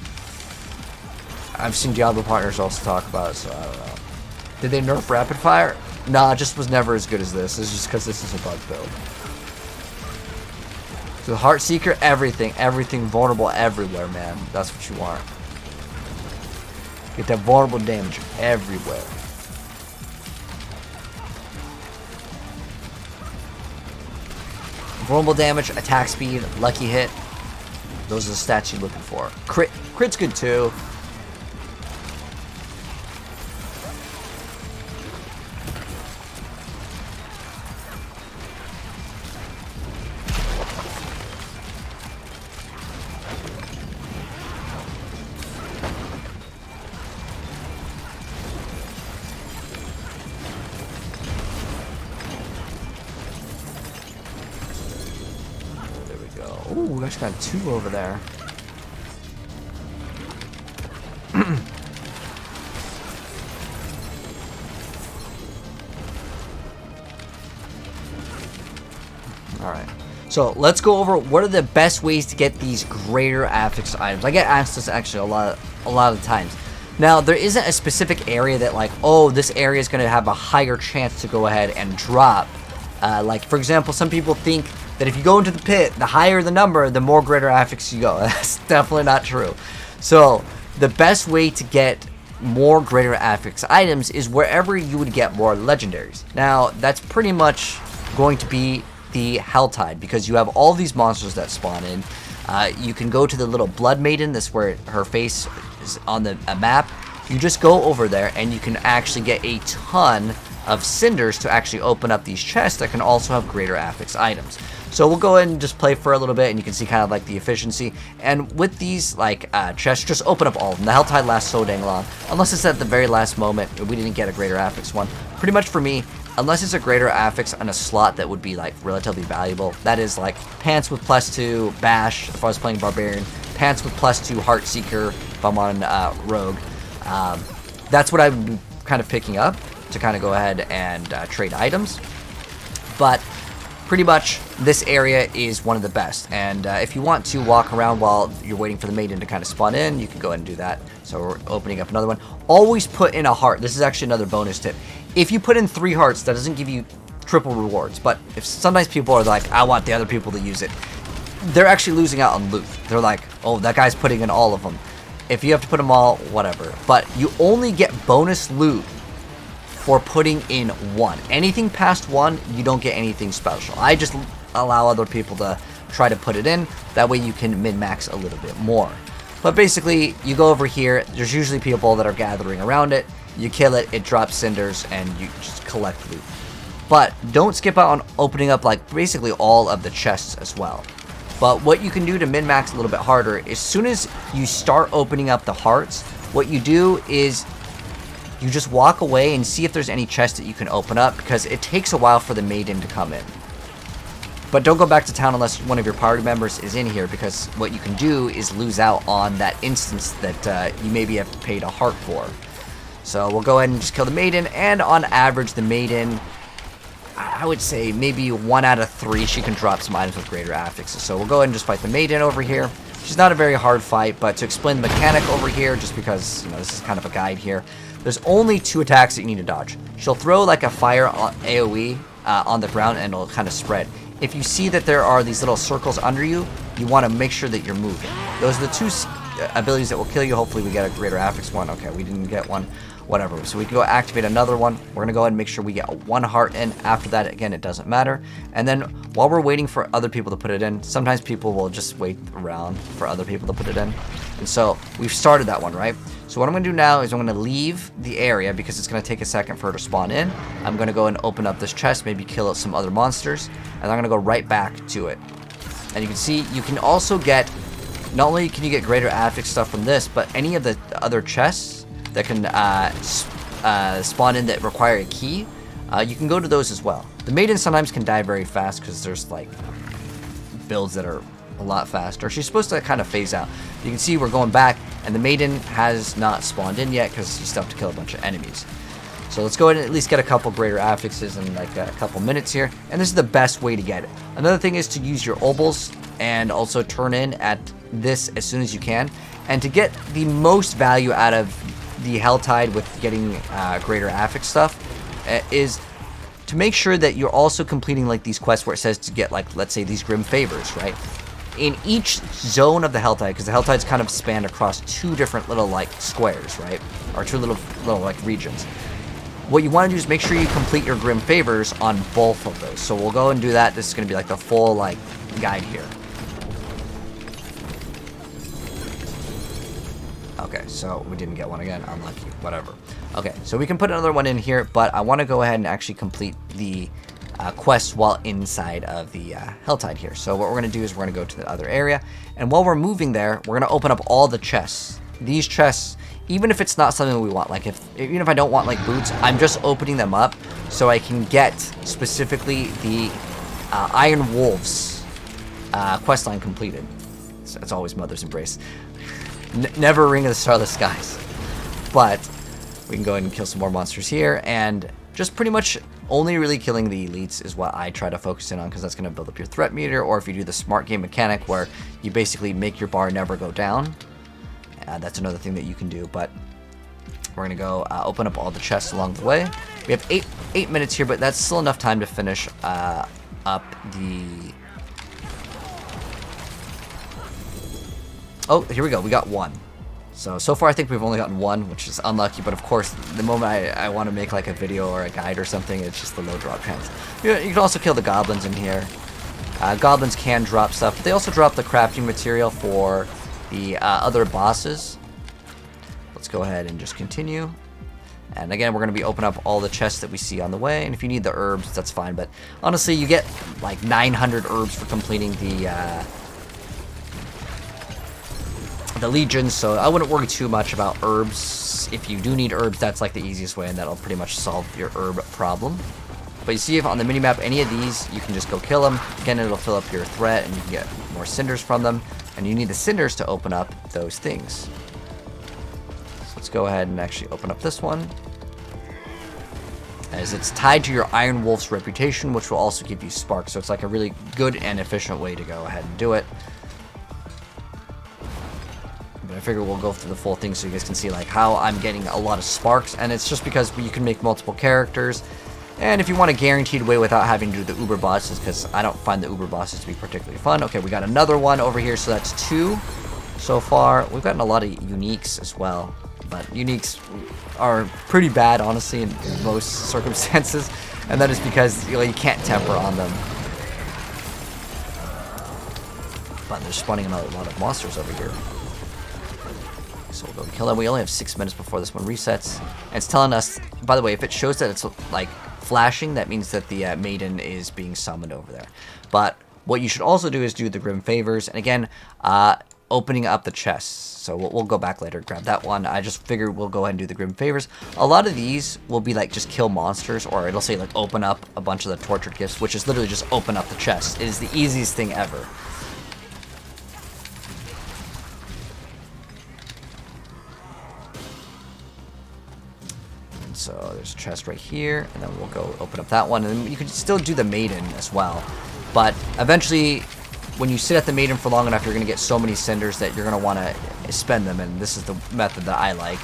I've seen Diablo partners also talk about it, so I don't know. Did they nerf rapid fire? Nah, it just was never as good as this. It's just because this is a bug build. So Heartseeker, everything vulnerable everywhere, man. That's what you want. Get that vulnerable damage everywhere. Vulnerable damage, attack speed, lucky hit. Those are the stats you're looking for. Crit's good too. Ooh, we actually got 2 over there. Alright. So let's go over what are the best ways to get these greater affix items. I get asked this actually a lot of times. Now, there isn't a specific area that like, oh, this area is going to have a higher chance to go ahead and drop. Like, for example, some people think that if you go into the pit, the higher the number, the more greater affix you go. That's definitely not true. So, the best way to get more greater affix items is wherever you would get more legendaries. Now, that's pretty much going to be the Helltide, because you have all these monsters that spawn in. You can go to the little Blood Maiden, that's where her face is on the map. You just go over there, and you can actually get a ton of cinders to actually open up these chests that can also have greater affix items. So we'll go ahead and just play for a little bit, and you can see kind of like the efficiency. And with these like chests, just open up all of them. The Helltide lasts so dang long, unless it's at the very last moment we didn't get a greater affix one. Pretty much for me, unless it's a greater affix on a slot that would be like relatively valuable, that is like Pants with +2, Bash if I was playing Barbarian, pants with +2, Heart Seeker if I'm on Rogue. That's what I've been kind of picking up to kind of go ahead and trade items. But pretty much this area is one of the best, and if you want to walk around while you're waiting for the maiden to kind of spawn in, you can go ahead and do that. So we're opening up another one. Always put in a heart. This is actually another bonus tip. If you put in 3 hearts, that doesn't give you triple rewards, but if sometimes people are like, I want the other people to use it, they're actually losing out on loot. They're like, oh, that guy's putting in all of them. If you have to put them all, whatever. But you only get bonus loot for putting in 1. Anything past 1, you don't get anything special. I just allow other people to try to put it in. That way you can min-max a little bit more. But basically, you go over here. There's usually people that are gathering around it. You kill it, it drops cinders, and you just collect loot. But don't skip out on opening up like basically all of the chests as well. But what you can do to min-max a little bit harder, as soon as you start opening up the hearts, what you do is you just walk away and see if there's any chests that you can open up, because it takes a while for the maiden to come in. But don't go back to town unless one of your party members is in here, because what you can do is lose out on that instance that you maybe have paid a heart for. So we'll go ahead and just kill the maiden, and on average the maiden, I would say maybe 1 out of 3 she can drop some items with greater affixes. So we'll go ahead and just fight the maiden over here. She's not a very hard fight, but to explain the mechanic over here, just because, you know, this is kind of a guide here, there's only 2 attacks that you need to dodge. She'll throw like a fire AoE on the ground, and it'll kind of spread. If you see that there are these little circles under you, you want to make sure that you're moving. Those are the 2 abilities that will kill you. Hopefully we get a greater affix one. Okay, we didn't get one. Whatever. So we can go activate another one. We're going to go ahead and make sure we get 1 heart in. After that, again, it doesn't matter. And then while we're waiting for other people to put it in, sometimes people will just wait around for other people to put it in. And so we've started that one, right? So what I'm going to do now is I'm going to leave the area because it's going to take a second for her to spawn in. I'm going to go and open up this chest, maybe kill some other monsters, and I'm going to go right back to it. And you can see you can also get, not only can you get greater affix stuff from this, but any of the other chests that can spawn in that require a key, you can go to those as well. The maiden sometimes can die very fast because there's like builds that are a lot faster. She's supposed to kind of phase out. You can see we're going back, and the maiden has not spawned in yet because you still have to kill a bunch of enemies. So let's go ahead and at least get a couple greater affixes in like a couple minutes here, and this is the best way to get it. Another thing is to use your obols and also turn in at this as soon as you can, and to get the most value out of the Helltide with getting greater affix stuff is to make sure that you're also completing like these quests where it says to get like, let's say, these Grim Favors, right? In each zone of the Helltide, because the Helltide's kind of spanned across 2 different little like squares, right? Or 2 little like regions. What you want to do is make sure you complete your Grim Favors on both of those. So we'll go and do that. This is going to be like the full like guide here. Okay, so we didn't get one again. Unlucky. Whatever. Okay, so we can put another one in here, but I want to go ahead and actually complete the quest while inside of the Helltide here. So what we're going to do is we're going to go to the other area, and while we're moving there, we're going to open up all the chests. These chests, even if it's not something we want, like even if I don't want like boots, I'm just opening them up so I can get specifically the Iron Wolves questline completed. So it's always Mother's Embrace. Never Ring of the Starless Skies. But we can go ahead and kill some more monsters here, and just pretty much only really killing the elites is what I try to focus in on, because that's going to build up your threat meter. Or if you do the smart game mechanic where you basically make your bar never go down, that's another thing that you can do. But we're going to go open up all the chests along the way. We have 8 minutes here, but that's still enough time to finish up the... Oh, here we go. We got 1. So far I think we've only gotten 1, which is unlucky. But of course, the moment I want to make like a video or a guide or something, it's just the low drop chance. You can also kill the goblins in here. Goblins can drop stuff, but they also drop the crafting material for the other bosses. Let's go ahead and just continue. And again, we're going to be opening up all the chests that we see on the way. And if you need the herbs, that's fine. But honestly, you get like 900 herbs for completing the legions, so I wouldn't worry too much about herbs. If you do need herbs, that's like the easiest way, and that'll pretty much solve your herb problem. But you see if on the minimap, any of these, you can just go kill them. Again, it'll fill up your threat, and you can get more cinders from them. And you need the cinders to open up those things. So let's go ahead and actually open up this one, as it's tied to your Iron Wolf's reputation, which will also give you sparks. So it's like a really good and efficient way to go ahead and do it. But I figure we'll go through the full thing so you guys can see like how I'm getting a lot of sparks. And it's just because you can make multiple characters. And if you want a guaranteed way without having to do the Uber bosses, because I don't find the Uber bosses to be particularly fun. Okay, we got another one over here, so that's 2 so far. We've gotten a lot of uniques as well. But uniques are pretty bad, honestly, in most circumstances. And that is because you can't temper on them. But they're spawning a lot of monsters over here. So we'll go and kill them. We only have 6 minutes before this one resets. And it's telling us, by the way, if it shows that it's like flashing, that means that the maiden is being summoned over there. But what you should also do is do the Grim Favors. And again, opening up the chests. So we'll go back later and grab that one. I just figured we'll go ahead and do the Grim Favors. A lot of these will be like just kill monsters, or it'll say like open up a bunch of the tortured gifts, which is literally just open up the chest. It is the easiest thing ever. And so there's a chest right here, and then we'll go open up that one. And then you could still do the maiden as well. But eventually, when you sit at the maiden for long enough, you're going to get so many cinders that you're going to want to spend them. And this is the method that I like,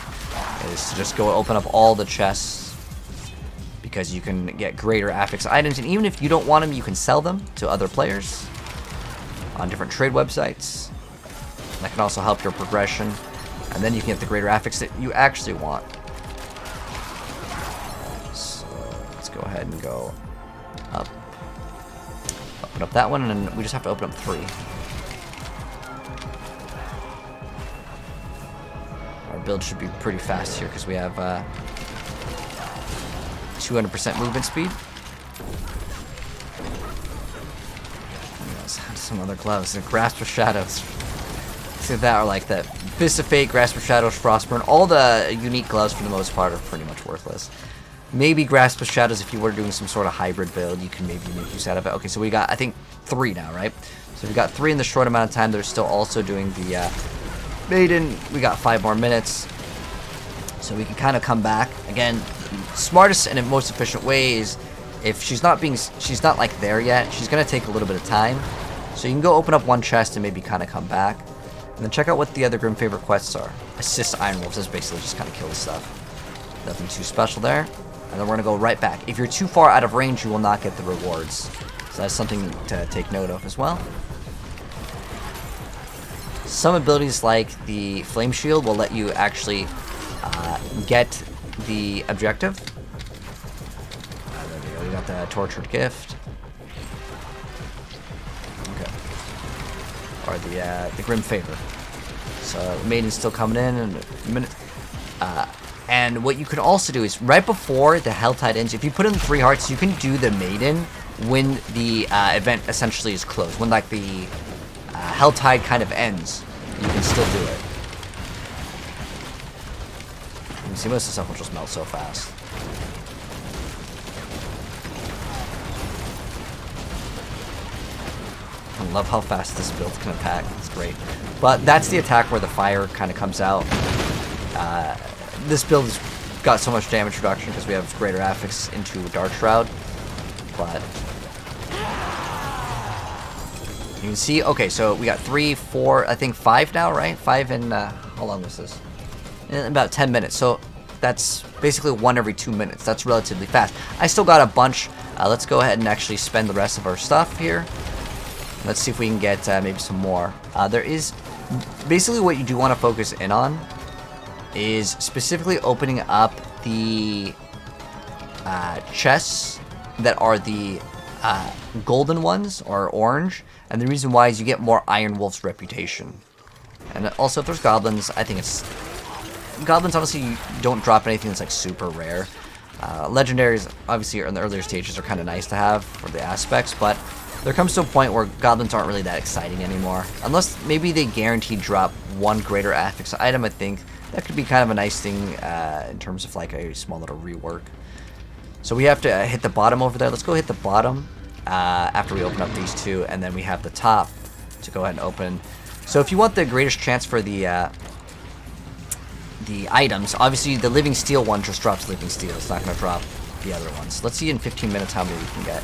is to just go open up all the chests, because you can get greater affix items. And even if you don't want them, you can sell them to other players on different trade websites. That can also help your progression. And then you can get the greater affix that you actually want. So let's go ahead and go up. Open up that one, and then we just have to open up 3. Our build should be pretty fast here because we have 200% movement speed. Some other gloves. The Grasp of Shadows. See that, or like the Fist of Fate, Grasp of Shadows, Frostburn. All the unique gloves for the most part are pretty much worthless. Maybe Grasp of Shadows, if you were doing some sort of hybrid build, you can maybe make use out of it. Okay, so we got, I think, 3 now, right? So we got 3 in the short amount of time. They're still also doing the maiden. We got 5 more minutes. So we can kind of come back. Again, smartest and most efficient way is, if she's not like there yet, she's going to take a little bit of time. So you can go open up one chest and maybe kind of come back. And then check out what the other Grim Favor quests are. Assist Iron Wolves. That's basically just kind of kill the stuff. Nothing too special there. And then we're going to go right back. If you're too far out of range, you will not get the rewards. So that's something to take note of as well. Some abilities like the Flame Shield will let you actually get the objective. There we go. We got the Tortured Gift. Okay. Or the Grim Favor. So Maiden's still coming in a minute. And what you can also do is, right before the Helltide ends, if you put in 3 hearts, you can do the Maiden when the event essentially is closed. When like the Helltide kind of ends, you can still do it. You can see most of the stuff will just melt so fast. I love how fast this build can attack. It's great. But that's the attack where the fire kind of comes out. This build has got so much damage reduction because we have greater affix into Dark Shroud. But you can see, okay, so we got 3, 4, I think 5 now, right? 5 in, how long was this? In about 10 minutes. So that's basically 1 every 2 minutes. That's relatively fast. I still got a bunch. Let's go ahead and actually spend the rest of our stuff here. Let's see if we can get maybe some more. There is basically what you do want to focus in on is specifically opening up the chests that are the golden ones, or orange. And the reason why is you get more Iron Wolf's reputation. And also, if there's goblins, I think it's... Goblins, honestly, don't drop anything that's like super rare. Legendaries, obviously, in the earlier stages are kind of nice to have for the aspects, but there comes to a point where goblins aren't really that exciting anymore. Unless maybe they guarantee drop 1 greater affix item, I think that could be kind of a nice thing in terms of like a small little rework. So we have to hit the bottom over there. Let's go hit the bottom after we open up these two, and then we have the top to go ahead and open. So if you want the greatest chance for the items, obviously the living steel one just drops living steel. It's not going to drop the other ones. Let's see in 15 minutes how many we can get.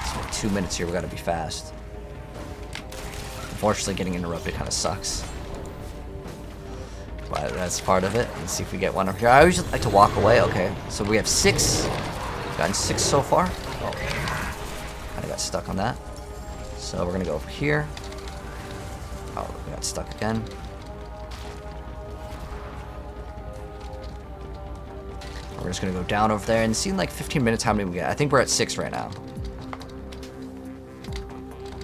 So 2 minutes here, we got to be fast. Unfortunately, getting interrupted kind of sucks. But that's part of it. Let's see if we get one over here. I always like to walk away. Okay, so we have 6. We've gotten 6 so far. Oh, kind of got stuck on that. So we're gonna go over here. Oh, we got stuck again. We're just gonna go down over there and see in like 15 minutes how many we get. I think we're at 6 right now.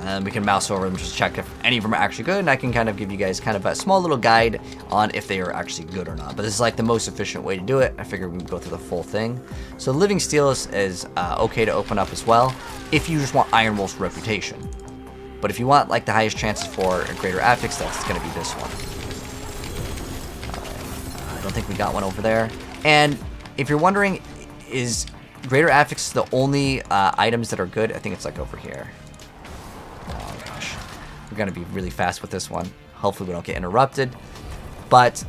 And we can mouse over them, just check if any of them are actually good, and I can kind of give you guys kind of a small little guide on if they are actually good or not. But this is like the most efficient way to do it. I figured we would go through the full thing. So living steel is okay to open up as well if you just want Iron Wolf's reputation. But if you want like the highest chances for a greater affix, that's going to be this one. I don't think we got one over there. And if you're wondering, is greater affix the only items that are good? I think it's like over here. Oh gosh, we're gonna be really fast with this one. Hopefully we don't get interrupted. But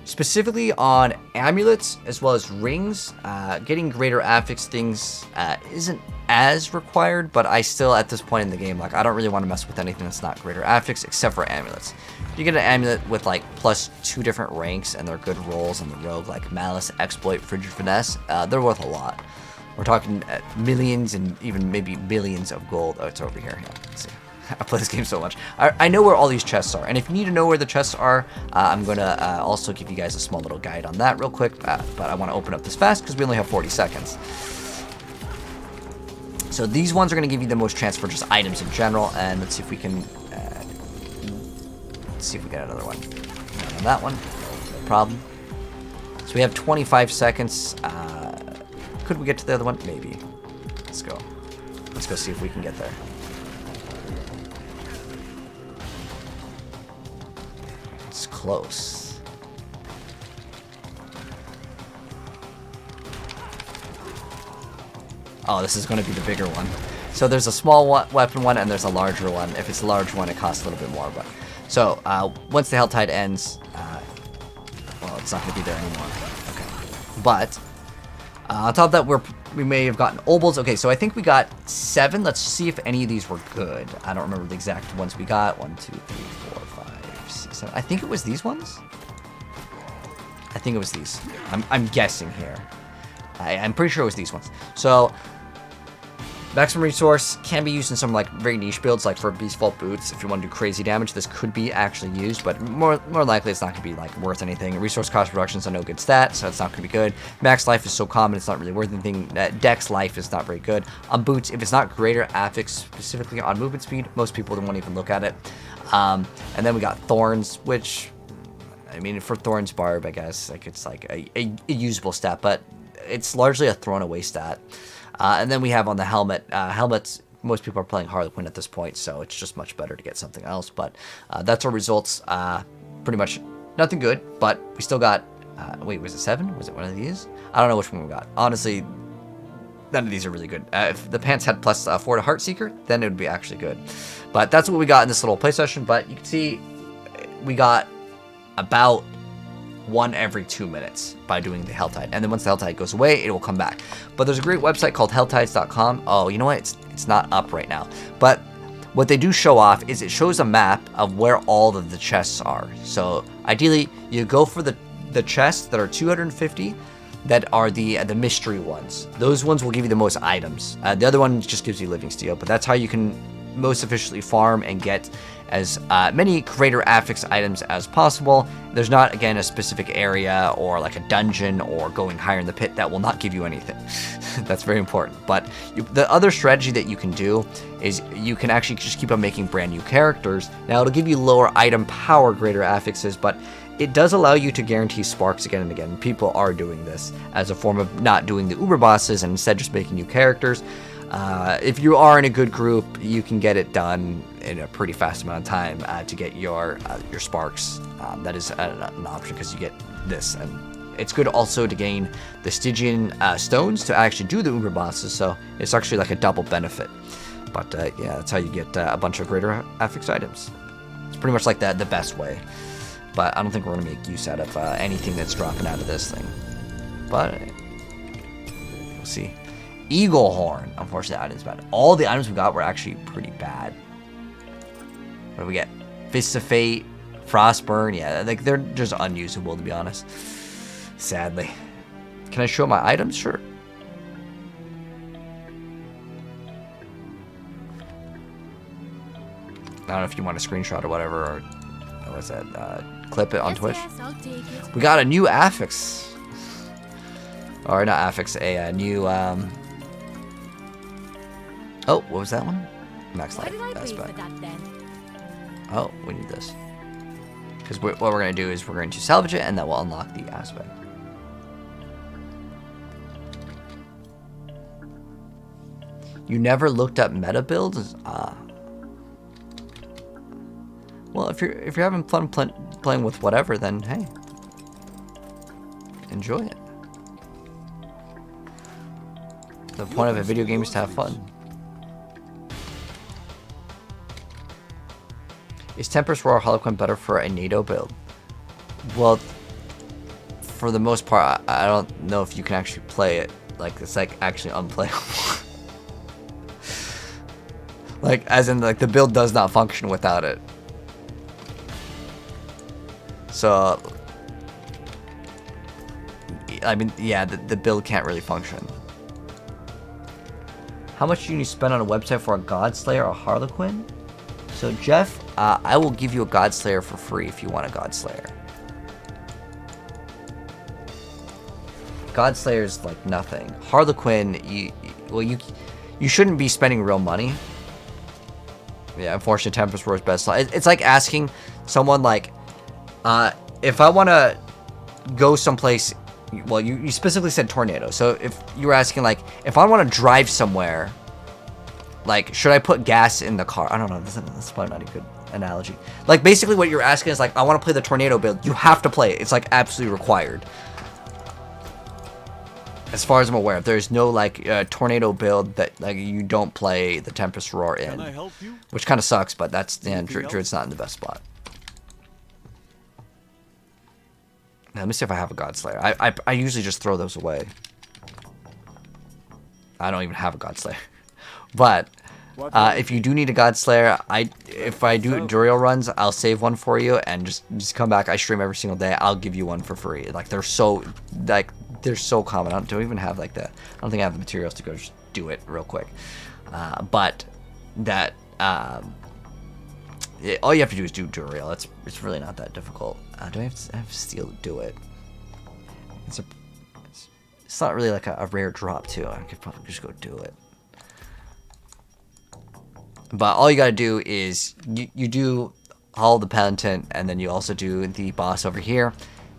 specifically on amulets as well as rings, getting greater affix things isn't as required, but I still at this point in the game, like I don't really want to mess with anything that's not greater affix except for amulets. If you get an amulet with like +2 different ranks and they're good rolls on the rogue, like Malice, Exploit, Frigid Finesse, they're worth a lot. We're talking millions and even maybe billions of gold. Oh, it's over here. Yeah, let's see. I play this game so much. I know where all these chests are, and if you need to know where the chests are, I'm going to also give you guys a small little guide on that real quick, but I want to open up this fast because we only have 40 seconds. So these ones are going to give you the most chance for just items in general, and let's see if we can, let's see if we get another one. And on that one, no problem. So we have 25 seconds. Could we get to the other one? Maybe. Let's go. Let's go see if we can get there. It's close. Oh, this is going to be the bigger one. So there's a small weapon one and there's a larger one. If it's a large one, it costs a little bit more. But so once the Helltide ends, well, it's not going to be there anymore. Okay. But on top of that, we may have gotten obols. Okay, so I think we got 7. Let's see if any of these were good. I don't remember the exact ones we got. 1, 2, 3, 4, 5, 6, 7. I think it was these ones. I think it was these. I'm guessing here. I'm pretty sure it was these ones. So maximum resource can be used in some like very niche builds, like for Beast Vault boots. If you want to do crazy damage, this could be actually used, but more likely it's not going to be like worth anything. Resource cost reduction is a no good stat, so it's not going to be good. Max life is so common, it's not really worth anything. Dex life is not very good. On boots, if it's not greater affix, specifically on movement speed, most people won't even look at it. And then we got thorns, which, I mean, for Thorns Barb, I guess like it's like a usable stat, but it's largely a thrown away stat. And then we have on the helmet. Helmets, most people are playing Harlequin at this point, so it's just much better to get something else. But that's our results. Pretty much nothing good, but we still got... wait, was it 7? Was it one of these? I don't know which one we got. Honestly, none of these are really good. If the pants had +4 to Heartseeker, then it would be actually good. But that's what we got in this little play session. But you can see we got about 1 every 2 minutes by doing the Helltide, and then once the Helltide goes away, it will come back. But there's a great website called helltides.com. Oh, you know what? It's not up right now, but what they do show off is it shows a map of where all of the chests are. So ideally, you go for the chests that are 250, that are the mystery ones. Those ones will give you the most items. The other one just gives you living steel, but that's how you can most efficiently farm and get as many greater affix items as possible. There's not, again, a specific area or like a dungeon or going higher in the pit that will not give you anything. That's very important. But the other strategy that you can do is you can actually just keep on making brand new characters. Now, it'll give you lower item power, greater affixes, but it does allow you to guarantee sparks again and again. People are doing this as a form of not doing the uber bosses and instead just making new characters. If you are in a good group, you can get it done in a pretty fast amount of time to get your sparks. That is an option because you get this, and it's good also to gain the Stygian stones to actually do the Uber bosses. So it's actually like a double benefit. But yeah, that's how you get a bunch of greater affix items. It's pretty much like the best way. But I don't think we're gonna make use out of anything that's dropping out of this thing. But we'll see. Eagle Horn. Unfortunately, the item's bad. All the items we got were actually pretty bad. What do we get? Fists of Fate, Frostburn. Yeah, like they're just unusable, to be honest. Sadly. Can I show my items? Sure. I don't know if you want a screenshot or whatever, or what was that? Clip it on Twitch. Yes, I'll take it. We got a new affix. Or not affix, a new oh, what was that one? Max Why life. did I That's pay for bad. that then? Oh, we need this. Because what we're going to do is we're going to salvage it, and that will unlock the aspect. You never looked up meta builds? Well, if you're having fun playing with whatever, then hey, enjoy it. The point of a video game is to have fun. Is Tempest Roar Harlequin better for a NATO build? Well, for the most part, I don't know if you can actually play it. Like, it's like actually unplayable. Like, as in, like, the build does not function without it. So, I mean, yeah, the build can't really function. How much do you need to spend on a website for a Godslayer or Harlequin? So, Jeff, I will give you a Godslayer for free if you want a Godslayer. Godslayer is like nothing. Harlequin, you shouldn't be spending real money. Yeah, unfortunately, Tempest Roar is best. It's like asking someone like, if I want to go someplace, well, you specifically said tornado. So if you were asking like, if I want to drive somewhere, like, should I put gas in the car? I don't know. That's probably not a good analogy. Like, basically what you're asking is like, I want to play the tornado build. You have to play it. It's like absolutely required. As far as I'm aware, there's no like tornado build that like you don't play the Tempest Roar in. Can I help you? Which kind of sucks, but that's, yeah, Druid's not in the best spot. Now, let me see if I have a Godslayer. I usually just throw those away. I don't even have a Godslayer. But if you do need a Godslayer, if I do Duriel runs, I'll save one for you and just come back. I stream every single day. I'll give you one for free. Like, they're so common. I don't even have like that. I don't think I have the materials to go just do it real quick. But that all you have to do is do Duriel. It's really not that difficult. Do I have to steal to do it? It's not really like a rare drop too. I could probably just go do it. But all you gotta do is you do Hall of the Penitent, and then you also do the boss over here.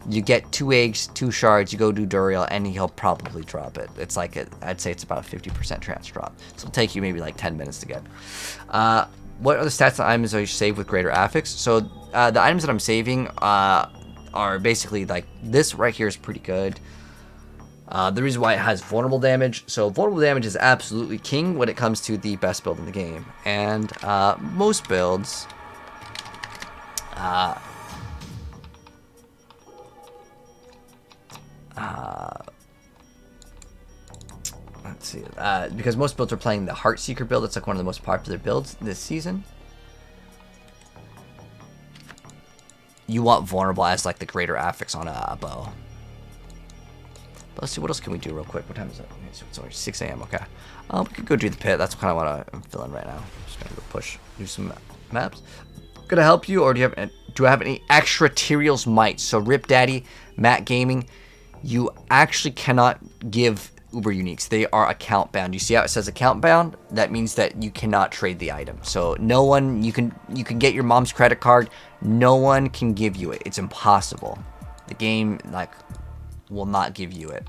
You get 2 eggs, 2 shards, you go do Duriel, and he'll probably drop it. It's like, I'd say it's about a 50% chance drop. So it'll take you maybe like 10 minutes to get. What are the stats and items that you save with greater affix? So the items that I'm saving are basically like, this right here is pretty good. The reason why it has vulnerable damage. So vulnerable damage is absolutely king when it comes to the best build in the game. And most builds... let's see. Because most builds are playing the Heartseeker build. It's like one of the most popular builds this season. You want vulnerable as like the greater affix on a bow. But let's see, what else can we do real quick? What time is it? Okay, so it's only 6 a.m. Okay. We could go do the pit. That's kind of what I'm feeling right now. Just gonna go do some maps. Gonna help you, or do I have any extra Tyrael's might? So Rip Daddy, Matt Gaming, you actually cannot give Uber Uniques. They are account bound. You see how it says account bound? That means that you cannot trade the item. So no one, you can get your mom's credit card. No one can give you it. It's impossible. The game like will not give you it.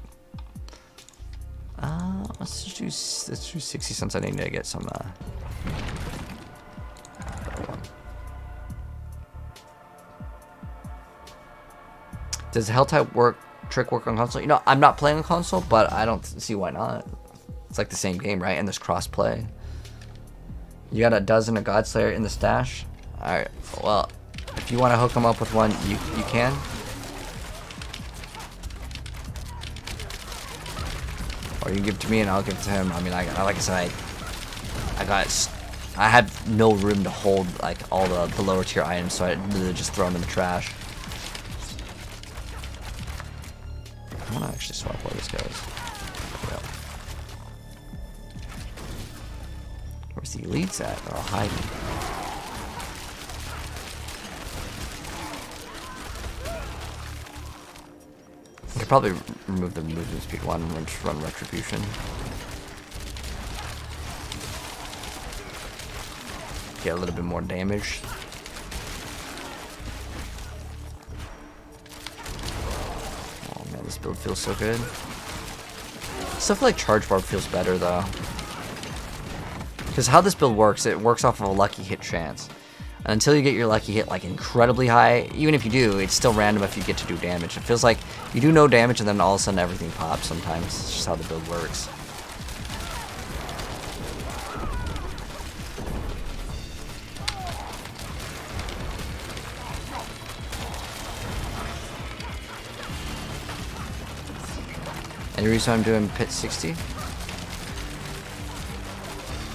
Let's do 60 cents. I need to get some. Does the Hell type trick work on console? You know, I'm not playing on console, but I don't see why not. It's like the same game, right? And there's cross-play. You got a dozen of Godslayer in the stash? Alright, well, if you want to hook them up with one, you can. Or you can give it to me and I'll give it to him. I mean, like I said, I had no room to hold like all the lower tier items, so I literally just throw them in the trash. I want to actually swap where this goes. Yeah. Where's the elites at? They're all hiding. I could probably remove the movement speed one and just run Retribution. Get a little bit more damage. Oh man, this build feels so good. Stuff like Charge Barb feels better though. Because how this build works, it works off of a lucky hit chance. And until you get your lucky hit like incredibly high, even if you do, it's still random if you get to do damage. It feels like you do no damage and then all of a sudden everything pops sometimes. It's just how the build works. Any reason I'm doing pit 60?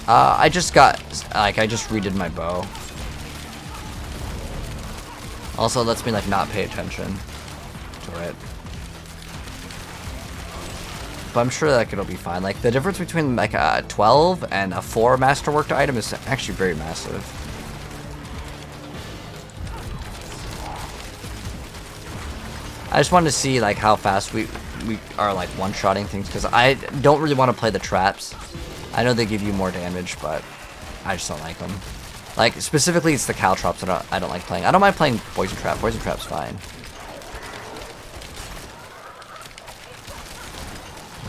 I just redid my bow. Also, it lets me like not pay attention to it. But I'm sure that it'll be fine. Like the difference between like a 12 and a 4 masterworked item is actually very massive. I just wanted to see like how fast we are like one-shotting things, because I don't really want to play the traps. I know they give you more damage, but I just don't like them. Like specifically, it's the Caltrops that I don't like playing. I don't mind playing Poison Trap. Poison Trap's fine.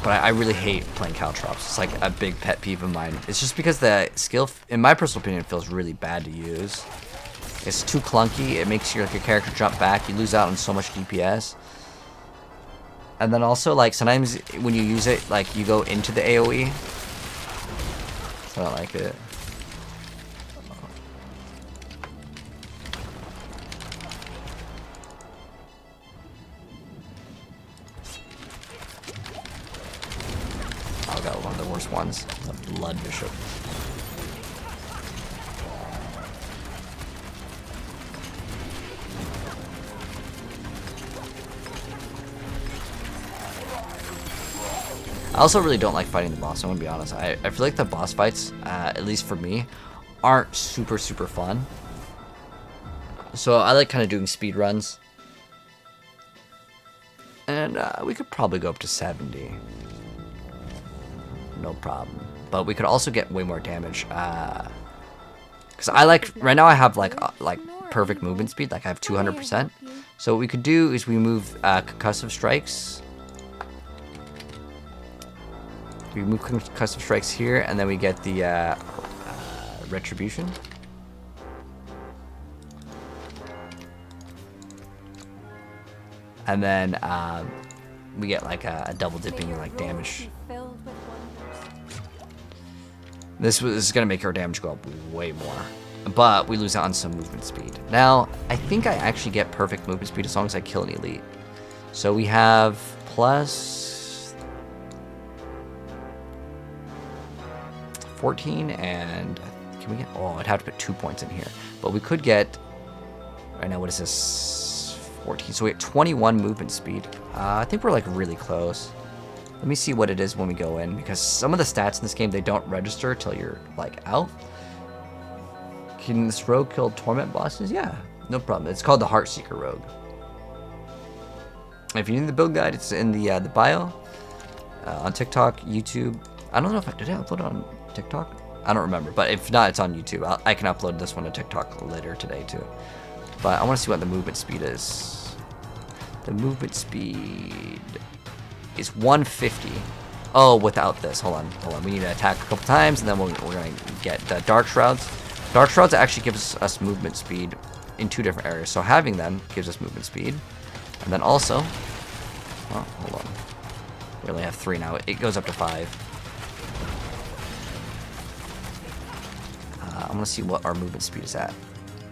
But I really hate playing Caltrops. It's like a big pet peeve of mine. It's just because the skill, in my personal opinion, feels really bad to use. It's too clunky. It makes your character jump back. You lose out on so much DPS. And then also, like, sometimes when you use it, like, you go into the AoE. So I don't like it. Oh, I got one of the worst ones. The Blood Bishop. I also really don't like fighting the boss, I'm gonna be honest. I feel like the boss fights, at least for me, aren't super fun. So I like kind of doing speed runs. And we could probably go up to 70. No problem. But we could also get way more damage. Because I like, right now I have like perfect movement speed, like I have 200%. So what we could do is we move Concussive Strikes. We move Concussive Strikes here, and then we get the Retribution. And then we get like a double dipping like damage. This is gonna make our damage go up way more, but we lose out on some movement speed. Now I think I actually get perfect movement speed as long as I kill an elite. So we have plus 14, and can we get, oh, I'd have to put 2 points in here, but we could get, right now, what is this, 14, so we get 21 movement speed. I think we're like really close. Let me see what it is when we go in, because some of the stats in this game, they don't register till you're like out. Can this rogue kill torment bosses? Yeah, no problem. It's called the Heartseeker Rogue. If you need the build guide, it's in the bio, on TikTok, YouTube. I don't know if did I upload it on TikTok? I don't remember, but if not, it's on YouTube. I can upload this one to TikTok later today too. But I want to see what the movement speed is. The movement speed is 150. Oh, without this. Hold on. We need to attack a couple times, and then we're going to get Dark Shrouds. Dark Shrouds actually gives us movement speed in 2 different areas. So having them gives us movement speed. And then also... Oh, hold on. We only have 3 now. It goes up to 5. I want to see what our movement speed is at.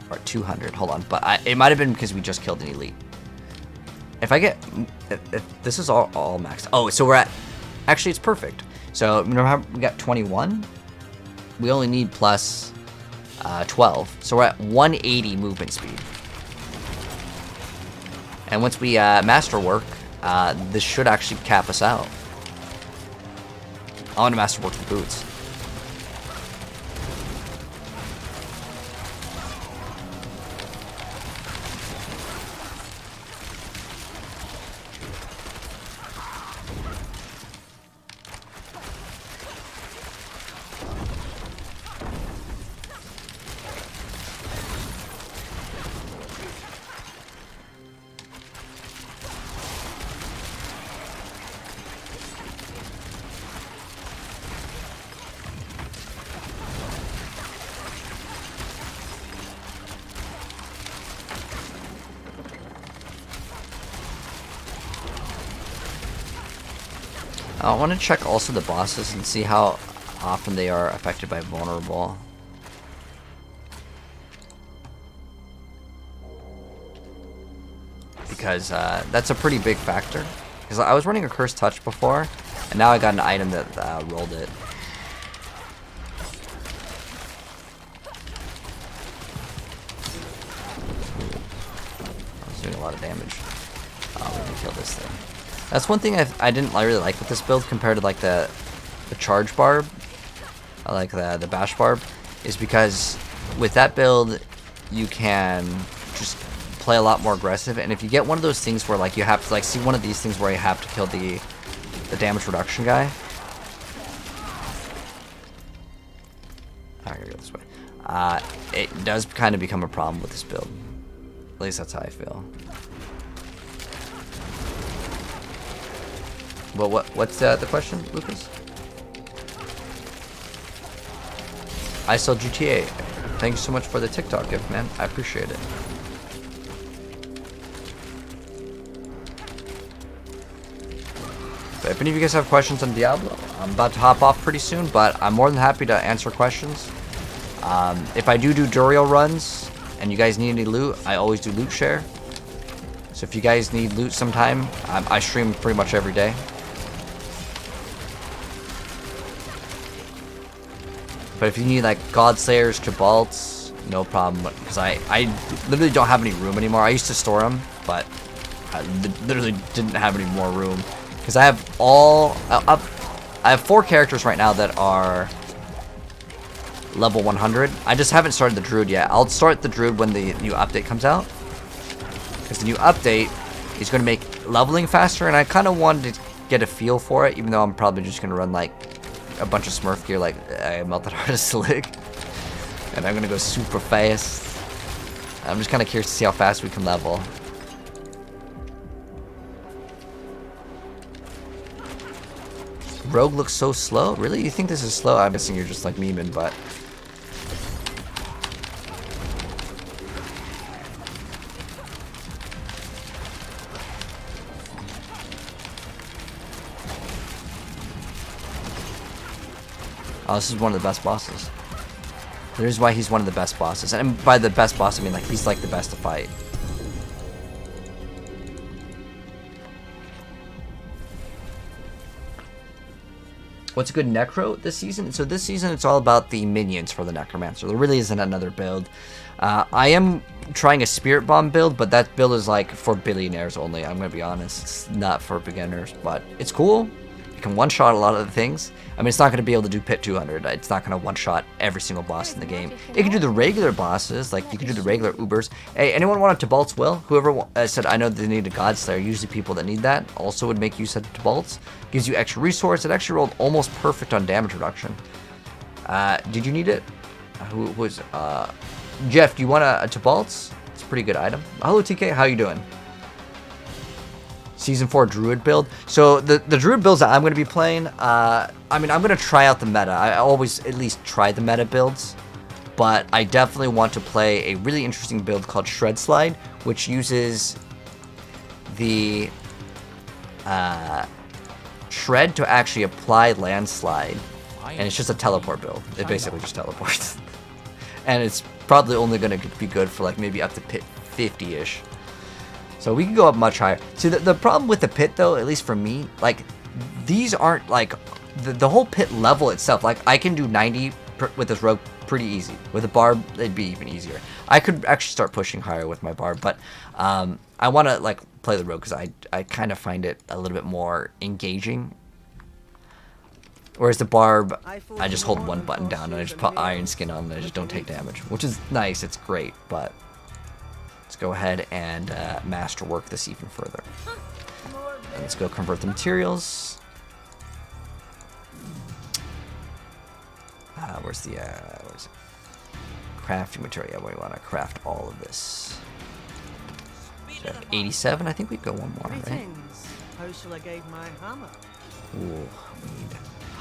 We're at 200. Hold on. But it might have been because we just killed an elite. If I get... If this is all maxed. Oh, so we're at... Actually, it's perfect. So, remember how we got 21? We only need plus 12. So we're at 180 movement speed. And once we masterwork, this should actually cap us out. I want to masterwork the boots. I want to check also the bosses and see how often they are affected by vulnerable. Because that's a pretty big factor. Because I was running a Cursed Touch before, and now I got an item that rolled it. I was doing a lot of damage. Let me kill this thing. That's one thing I didn't really like with this build compared to like the charge barb. I like the bash barb, is because with that build you can just play a lot more aggressive, and if you get one of those things where like you have to like see one of these things where you have to kill the damage reduction guy. I gotta go this way. It does kind of become a problem with this build. At least that's how I feel. Well, what's the question, Lucas? I sell GTA. Thank you so much for the TikTok gift, man. I appreciate it. But if any of you guys have questions on Diablo, I'm about to hop off pretty soon, but I'm more than happy to answer questions. If I do Duriel runs, and you guys need any loot, I always do loot share. So if you guys need loot sometime, I stream pretty much every day. But if you need like Godslayers, Jabalts, no problem. Because I literally don't have any room anymore. I used to store them, but I literally didn't have any more room. Because I have I have 4 characters right now that are level 100. I just haven't started the Druid yet. I'll start the Druid when the new update comes out. Because the new update is going to make leveling faster, and I kind of wanted to get a feel for it, even though I'm probably just going to run like a bunch of Smurf gear, like Melted Heart of Slick, and I'm gonna go super fast. I'm just kind of curious to see how fast we can level. Rogue looks so slow. Really? You think this is slow? I'm guessing you're just like memeing, but oh, this is one of the best bosses. Here's why he's one of the best bosses. And by the best boss, I mean like he's like the best to fight. What's a good Necro this season? So this season, it's all about the minions for the Necromancer. There really isn't another build. I am trying a Spirit Bomb build, but that build is like for billionaires only. I'm going to be honest. It's not for beginners, but it's cool. You can one-shot a lot of the things. I mean, it's not going to be able to do Pit 200. It's not going to one-shot every single boss in the game. It can do the regular bosses, like you can do the regular Ubers. Hey, anyone want a Tibalt's Will? Whoever said, I know they need a Godslayer, usually people that need that also would make use of Tibalt's. Gives you extra resource. It actually rolled almost perfect on damage reduction. Did you need it? Who was, Jeff, do you want a Tibalt's? It's a pretty good item. Hello, TK, how you doing? Season 4 Druid build. So the Druid builds that I'm going to be playing, I mean, I'm going to try out the meta. I always at least try the meta builds, but I definitely want to play a really interesting build called Shred Slide, which uses the Shred to actually apply Landslide, and it's just a teleport build. It basically just teleports. And it's probably only going to be good for like maybe up to pit 50-ish. So we can go up much higher. See, the problem with the pit, though, at least for me, like, these aren't, like, the whole pit level itself. Like, I can do 90 with this rogue pretty easy. With a barb, it'd be even easier. I could actually start pushing higher with my barb, but I want to, like, play the rogue because I kind of find it a little bit more engaging. Whereas the barb, I just hold one button down and I just put Iron Skin on and I just don't take damage, which is nice. It's great, but let's go ahead and masterwork this even further. And let's go convert the materials. Where's it? Crafting material. Yeah, we want to craft all of this. So 87. I think we go one more, right? Greetings. How shall I guide my hammer? Ooh, we need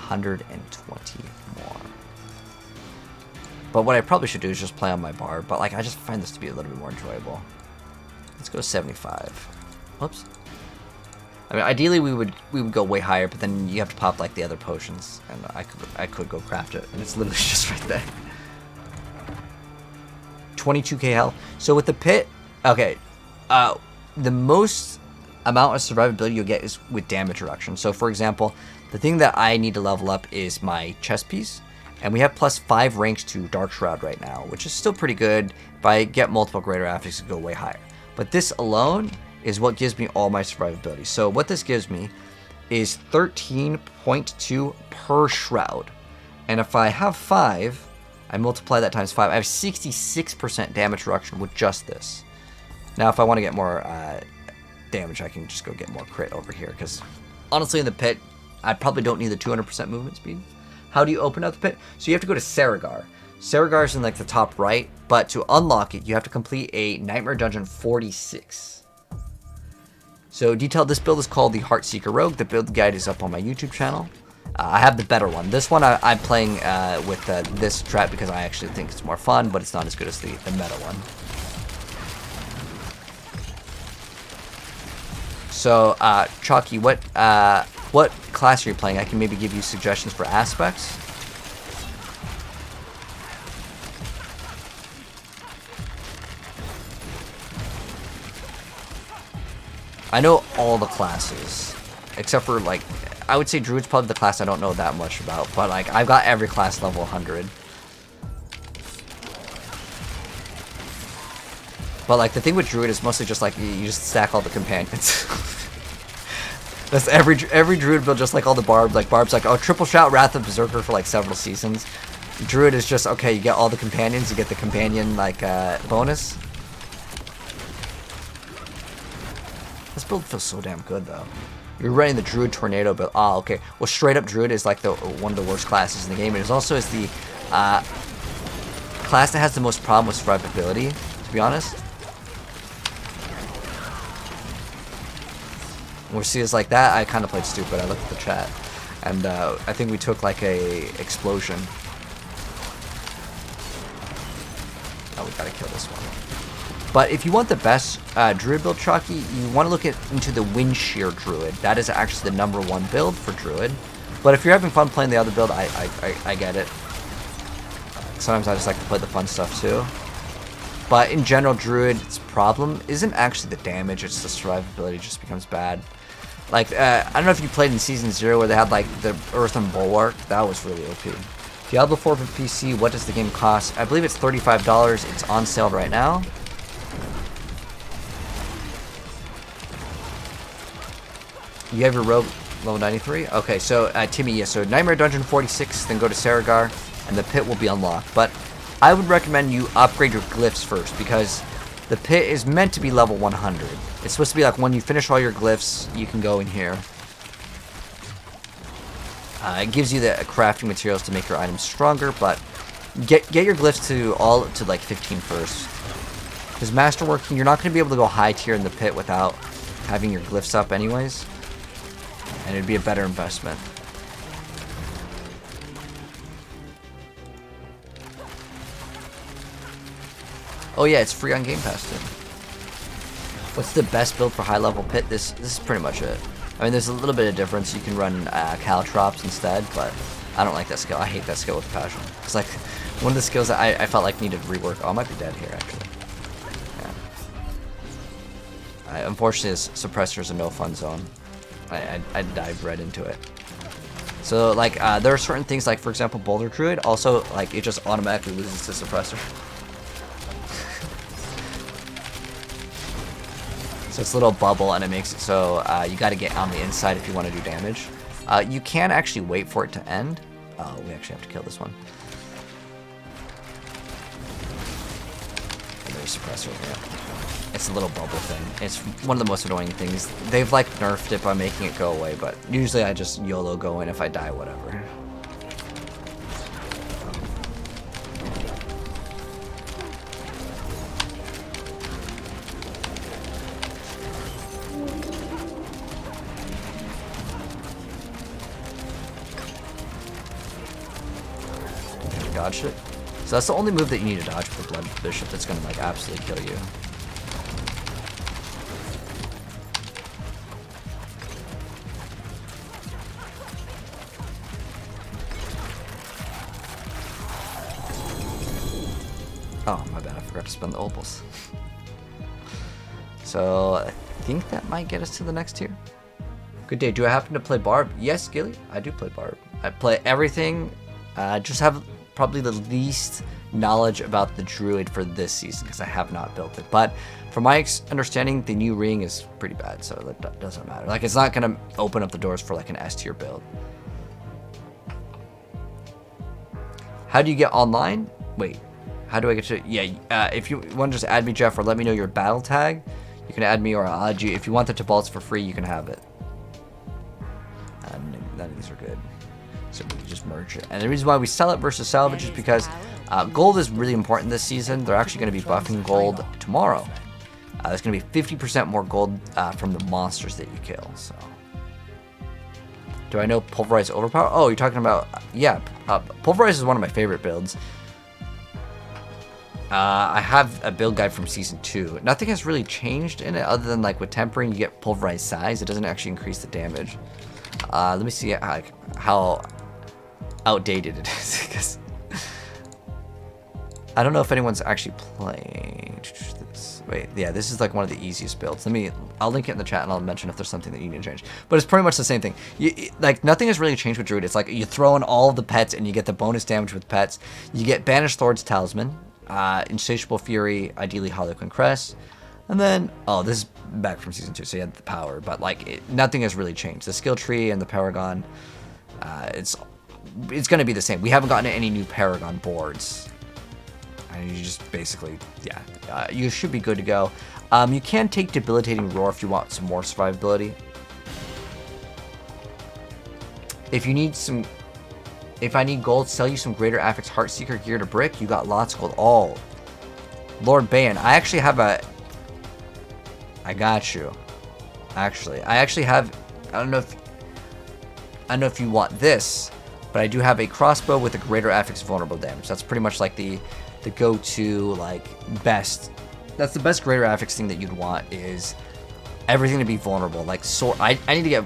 120 more. But what I probably should do is just play on my barb. But like, I just find this to be a little bit more enjoyable. Let's go 75. Whoops. I mean, ideally we would go way higher, but then you have to pop like the other potions, and I could go craft it, and it's literally just right there. 22k health. So with the pit, okay, the most amount of survivability you'll get is with damage reduction. So for example, the thing that I need to level up is my chest piece, and we have +5 ranks to Dark Shroud right now, which is still pretty good. If I get multiple greater affix, it go way higher. But this alone is what gives me all my survivability. So what this gives me is 13.2 per shroud. And if I have 5, I multiply that times 5. I have 66% damage reduction with just this. Now if I want to get more damage, I can just go get more crit over here. Because honestly in the pit, I probably don't need the 200% movement speed. How do you open up the pit? So you have to go to Saragar. Saragar is in like the top right, but to unlock it, you have to complete a Nightmare Dungeon 46. So detailed, this build is called the Heartseeker Rogue. The build guide is up on my YouTube channel. I have the better one. This one I'm playing with this strat because I actually think it's more fun, but it's not as good as the meta one. So Chalky, what class are you playing? I can maybe give you suggestions for aspects. I know all the classes, except for, like, I would say Druid's probably the class I don't know that much about, but, like, I've got every class level 100. But, like, the thing with Druid is mostly just, like, you just stack all the companions. That's every Druid build, just like all the Barbs. Like, Barb's like, oh, triple shout Wrath of Berserker for, like, several seasons. Druid is just, okay, you get all the companions, you get the companion, like, bonus. This build feels so damn good, though. You're running the Druid Tornado build. Ah, okay. Well, straight up Druid is like one of the worst classes in the game. It also is the class that has the most problem with survivability, to be honest. When we see it's like that, I kind of played stupid. I looked at the chat, and I think we took like a explosion. Oh, we gotta kill this one. But if you want the best Druid build, Chalky, you want to look into the Wind Shear Druid. That is actually the #1 build for Druid. But if you're having fun playing the other build, I get it. Sometimes I just like to play the fun stuff too. But in general, Druid's problem isn't actually the damage, it's the survivability just becomes bad. Like, I don't know if you played in Season 0 where they had like the Earthen Bulwark. That was really OP. Diablo 4 for PC, what does the game cost? I believe it's $35. It's on sale right now. You have your rogue level 93? Okay, so Timmy, yeah, so Nightmare Dungeon 46, then go to Saragar, and the pit will be unlocked. But I would recommend you upgrade your glyphs first, because the pit is meant to be level 100. It's supposed to be like when you finish all your glyphs, you can go in here. It gives you the crafting materials to make your items stronger, but get your glyphs to like 15 first. Because masterworking, you're not going to be able to go high tier in the pit without having your glyphs up anyways. And it'd be a better investment. Oh yeah, it's free on Game Pass too. What's the best build for high level pit? This is pretty much it. I mean, there's a little bit of difference. You can run Caltrops instead, but I don't like that skill. I hate that skill with passion. It's like one of the skills that I felt like needed rework. Oh, I might be dead here actually. Yeah. Unfortunately, this suppressor is a no fun zone. I dive right into it. So like there are certain things like, for example, Boulder Druid. Also, like it just automatically loses to suppressor. So it's a little bubble, and it makes it so you got to get on the inside if you want to do damage. You can actually wait for it to end. Oh, we actually have to kill this one. And there's suppressor. Yeah. It's a little bubble thing. It's one of the most annoying things. They've like nerfed it by making it go away, but usually I just YOLO go in. If I die, whatever. Dodged it. So that's the only move that you need to dodge with the Blood Bishop that's gonna like absolutely kill you. Oh, my bad, I forgot to spend the opals. So I think that might get us to the next tier. Good day. Do I happen to play Barb? Yes, Gilly, I do play Barb. I play everything. Just have probably the least knowledge about the Druid for this season because I have not built it. But from my understanding, the new ring is pretty bad, so it doesn't matter. Like, it's not gonna open up the doors for like an S tier build. How do you get online? Wait, how do I get to? Yeah, if you want to just add me, Jeff, or let me know your battle tag, you can add me, or I'll add you. If you want the Tibalts for free, you can have it. None of these are good. So we can just merge it. And the reason why we sell it versus salvage is because gold is really important this season. They're actually going to be buffing gold tomorrow. There's going to be 50% more gold from the monsters that you kill. So, do I know Pulverize Overpower? Oh, you're talking about, yeah. Pulverize is one of my favorite builds. I have a build guide from season 2. Nothing has really changed in it other than like with tempering, you get pulverized size. It doesn't actually increase the damage. Let me see how outdated it is, because I don't know if anyone's actually playing this. Wait, yeah, this is like one of the easiest builds. I'll link it in the chat and I'll mention if there's something that you need to change. But it's pretty much the same thing. Like, nothing has really changed with Druid. It's like you throw in all of the pets and you get the bonus damage with pets. You get Banished Lord's Talisman, Insatiable Fury, ideally Harlequin Crest, and then, oh, this is back from season 2, so you had the power, but like nothing has really changed. The skill tree and the Paragon, it's going to be the same. We haven't gotten any new Paragon boards. And you just basically, yeah, you should be good to go. You can take Debilitating Roar if you want some more survivability. If you need some, if I need gold, sell you some Greater Affix Heartseeker gear to brick. You got lots of gold. Oh, Lord Bayan, I actually have a, I got you. Actually, I actually have, I don't know if you want this, but I do have a crossbow with a Greater Affix vulnerable damage. That's pretty much like the go-to, like, best. That's the best Greater Affix thing that you'd want, is everything to be vulnerable. Like, sword, I need to get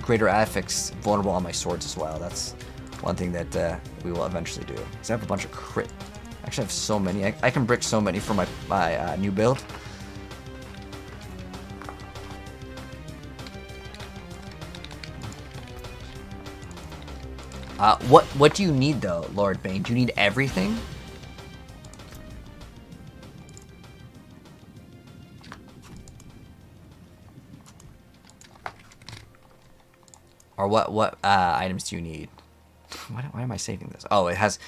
Greater Affix vulnerable on my swords as well. That's one thing that we will eventually do. Because I have a bunch of crit. I actually have so many. I can brick so many for my new build. What do you need though, Lord Bane? Do you need everything? Or what items do you need? Why am I saving this? Oh, it has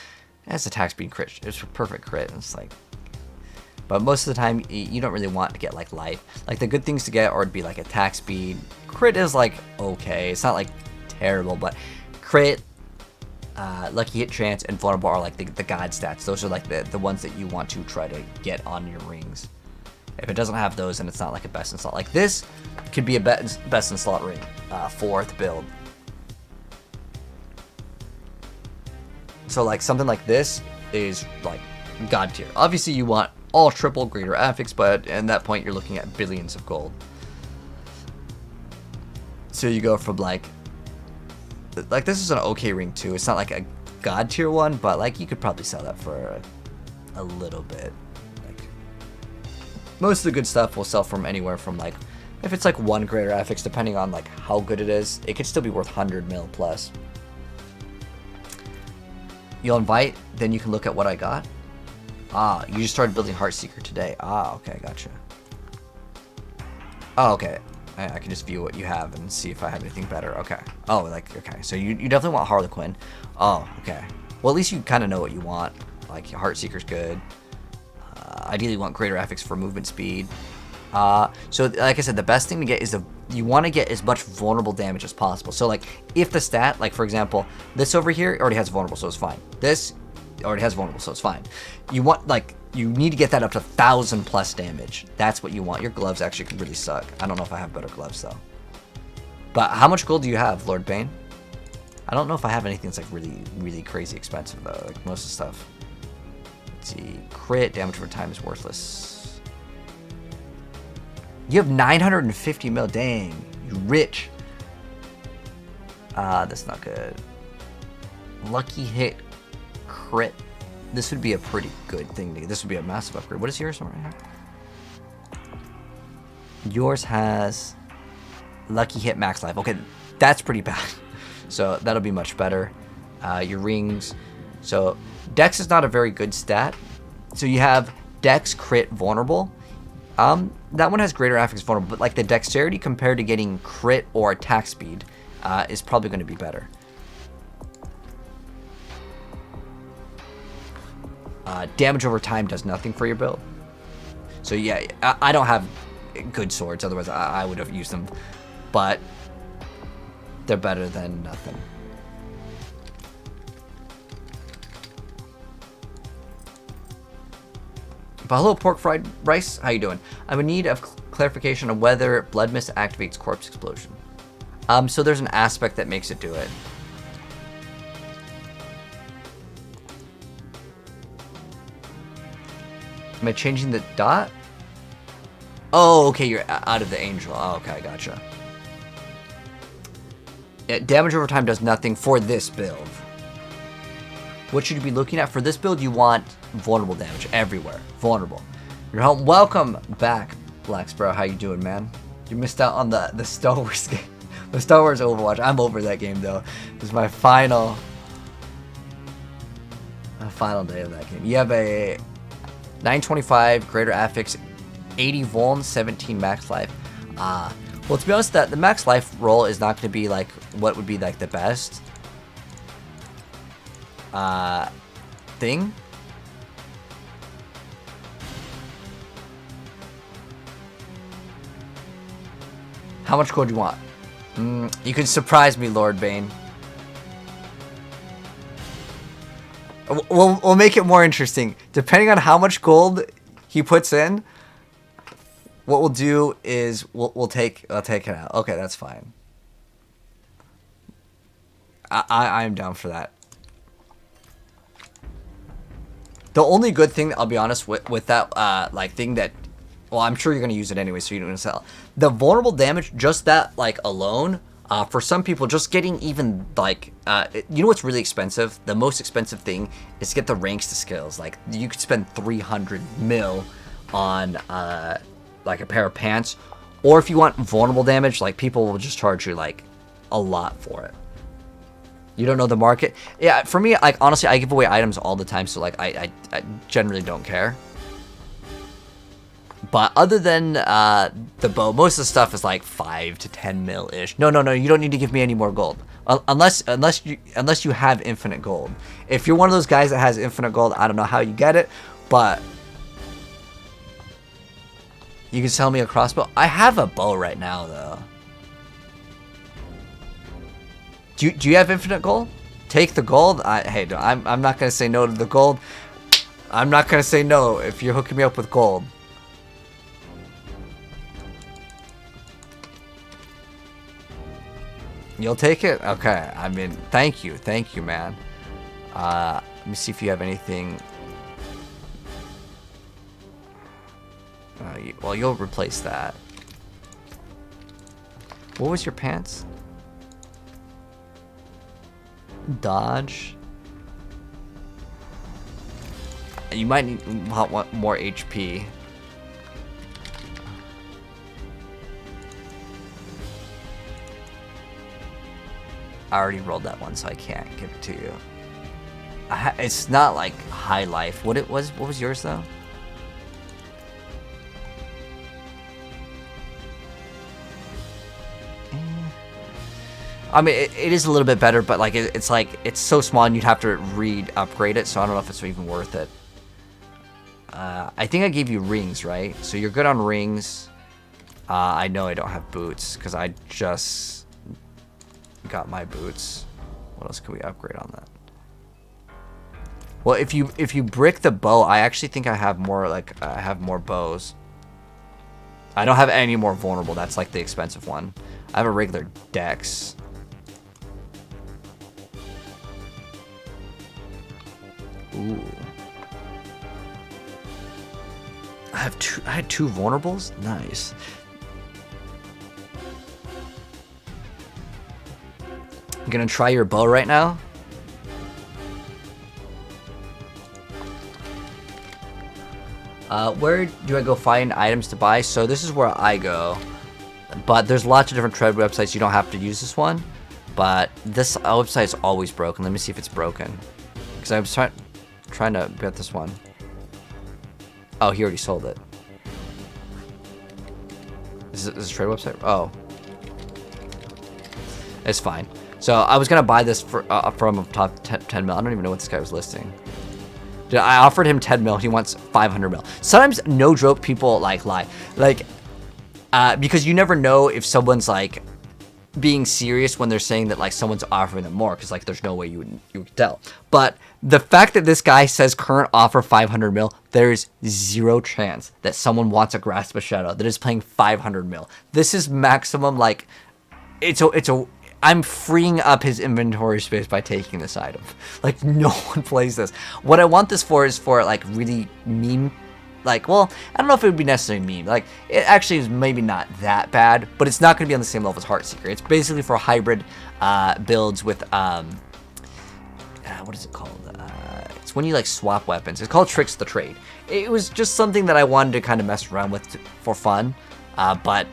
attack speed crit. It's a perfect crit. It's like, but most of the time you don't really want to get like life. Like the good things to get, or it'd be like attack speed. Crit is like okay. It's not like terrible, but crit, lucky hit chance, and vulnerable are like the god stats. Those are like the ones that you want to try to get on your rings. If it doesn't have those, then it's not like a best in slot. Like this could be a best in slot ring, 4th build. So like something like this is like god tier. Obviously you want all triple greater affix, but at that point you're looking at billions of gold. So you go from like this is an okay ring too. It's not like a god tier one, but like you could probably sell that for a little bit. Like most of the good stuff will sell from anywhere from like, if it's like 1 greater affix, depending on like how good it is, it could still be worth 100 mil plus. You'll invite, then you can look at what I got. Ah, you just started building Heartseeker today. Ah, okay, gotcha. Oh, okay. I can just view what you have and see if I have anything better. Okay. Oh, like, okay. So you definitely want Harlequin. Oh, okay. Well, at least you kind of know what you want. Like, Heartseeker's good. Ideally, you want greater affix for movement speed. So, like I said, the best thing to get is you want to get as much vulnerable damage as possible. So, like, if the stat, like, for example, this over here already has vulnerable, so it's fine. This already has vulnerable, so it's fine. You want, like, you need to get that up to 1,000 plus damage. That's what you want. Your gloves actually could really suck. I don't know if I have better gloves, though. But how much gold do you have, Lord Bane? I don't know if I have anything that's, like, really, really crazy expensive, though. Like, most of the stuff. Let's see. Crit damage over time is worthless. You have 950 mil. Dang. You rich. That's not good. Lucky hit crit. This would be a pretty good thing to get. This would be a massive upgrade. What is yours right here? Yours has lucky hit max life. Okay, that's pretty bad. So that'll be much better. Your rings. So Dex is not a very good stat. So you have Dex crit vulnerable. That one has greater affix vulnerable, but like the dexterity compared to getting crit or attack speed is probably going to be better. Damage over time does nothing for your build. So yeah, I don't have good swords, otherwise I would have used them. But they're better than nothing. But hello, pork fried rice. How you doing? I'm in need of clarification on whether Blood Mist activates Corpse Explosion. So there's an aspect that makes it do it. Am I changing the dot? Oh, okay, you're out of the angel. Oh, okay, I gotcha. Yeah, damage over time does nothing for this build. What should you be looking at? For this build, you want vulnerable damage everywhere. Vulnerable. You're home. Welcome back, Black Sparrow. How you doing, man? You missed out on the Star Wars game. The Star Wars Overwatch. I'm over that game, though. This is my final day of that game. You have a 925 greater affix, 80 vuln, 17 max life. Well, to be honest, the max life roll is not going to be like what would be like the best thing. How much gold do you want? You can surprise me, Lord Bane. We'll make it more interesting. Depending on how much gold he puts in, what we'll do is I'll take it out. Okay, that's fine. I'm down for that. The only good thing, I'll be honest, with that like thing that, well, I'm sure you're gonna use it anyway, so you're gonna sell the vulnerable damage. Just that, like, alone. For some people, just getting even, like, you know what's really expensive? The most expensive thing is to get the ranks to skills. Like, you could spend 300 mil on, like, a pair of pants. Or if you want vulnerable damage, like, people will just charge you, like, a lot for it. You don't know the market? Yeah, for me, like, honestly, I give away items all the time, so, like, I generally don't care. But other than the bow, most of the stuff is like 5 to 10 mil-ish. No, you don't need to give me any more gold. Unless you have infinite gold. If you're one of those guys that has infinite gold, I don't know how you get it, but you can sell me a crossbow. I have a bow right now, though. Do you have infinite gold? Take the gold. Hey, I'm not gonna say no to the gold. I'm not gonna say no if you're hooking me up with gold. You'll take it? Okay. I mean, thank you, man. Let me see if you have anything. Well, you'll replace that. What was your pants? Dodge. You might want more HP. I already rolled that one, so I can't give it to you. It's not like high life. What was yours though? I mean, it is a little bit better, but like it's like it's so small, and you'd have to upgrade it. So I don't know if it's even worth it. I think I gave you rings, right? So you're good on rings. I know I don't have boots because I just got my boots. What else can we upgrade on that? Well, if you brick the bow, I actually think I have more. Like I have more bows. I don't have any more vulnerable. That's like the expensive one. I have a regular dex. Ooh. I had two vulnerables? Nice. You gonna try your bow right now? Where do I go find items to buy? So this is where I go. But there's lots of different trade websites. You don't have to use this one. But this website is always broken. Let me see if it's broken. Because I was trying to get this one. Oh, he already sold it. Is this a trade website? Oh. It's fine. So I was going to buy this for, from top 10 mil. I don't even know what this guy was listing. Dude, I offered him 10 mil. He wants 500 mil. Sometimes, no joke, people like lie. Like, because you never know if someone's like being serious when they're saying that like someone's offering them more, because like there's no way you would tell. But the fact that this guy says current offer 500 mil, there's zero chance that someone wants a Grasp of Shadow that is paying 500 mil. This is maximum, like I'm freeing up his inventory space by taking this item. Like, no one plays this. What I want this for is for like really meme. Like, well, I don't know if it would be necessarily meme. Like, it actually is maybe not that bad, but it's not going to be on the same level as Heartseeker. It's basically for hybrid builds with, what is it called? It's when you, like, swap weapons. It's called Tricks the Trade. It was just something that I wanted to kind of mess around with for fun, but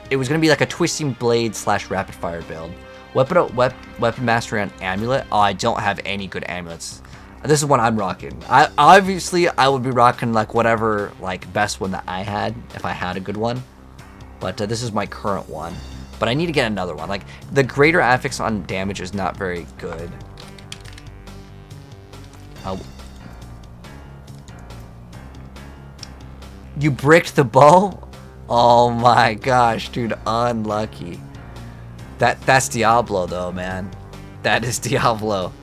it was going to be like a Twisting Blade / rapid fire build. Weapon Mastery on Amulet. Oh, I don't have any good amulets. This is what I'm rocking. I would be rocking like whatever like best one that I had if I had a good one. But this is my current one. But I need to get another one. Like the greater affix on damage is not very good. You bricked the bow? Oh my gosh, dude, unlucky. That's Diablo though, man. That is Diablo.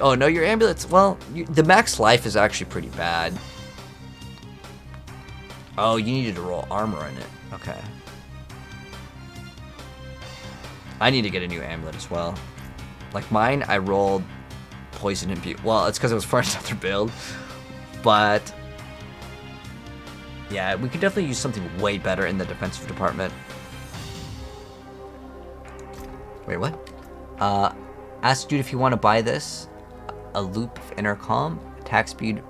Oh no, your ambulance. Well, the max life is actually pretty bad. Oh, you needed to roll armor in it. Okay. I need to get a new amulet as well. Like mine, I rolled poison and beauty. Well, it's because it was for another build. But yeah, we could definitely use something way better in the defensive department. Wait, what? Ask dude if you want to buy this. A loop of intercom, attack speed.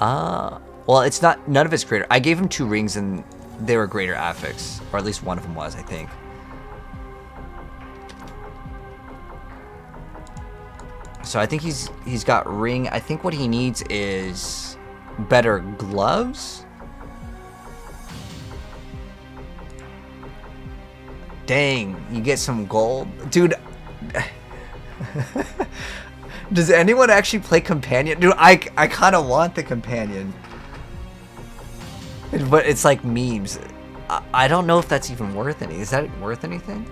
Well, it's not. None of it's greater. I gave him 2 rings and they were greater affix, or at least one of them was, I think. So I think he's got ring. I think what he needs is better gloves. Dang, you get some gold, dude. Does anyone actually play companion? Dude, I kind of want the companion. But it's like memes. I don't know if that's even worth any. Is that worth anything?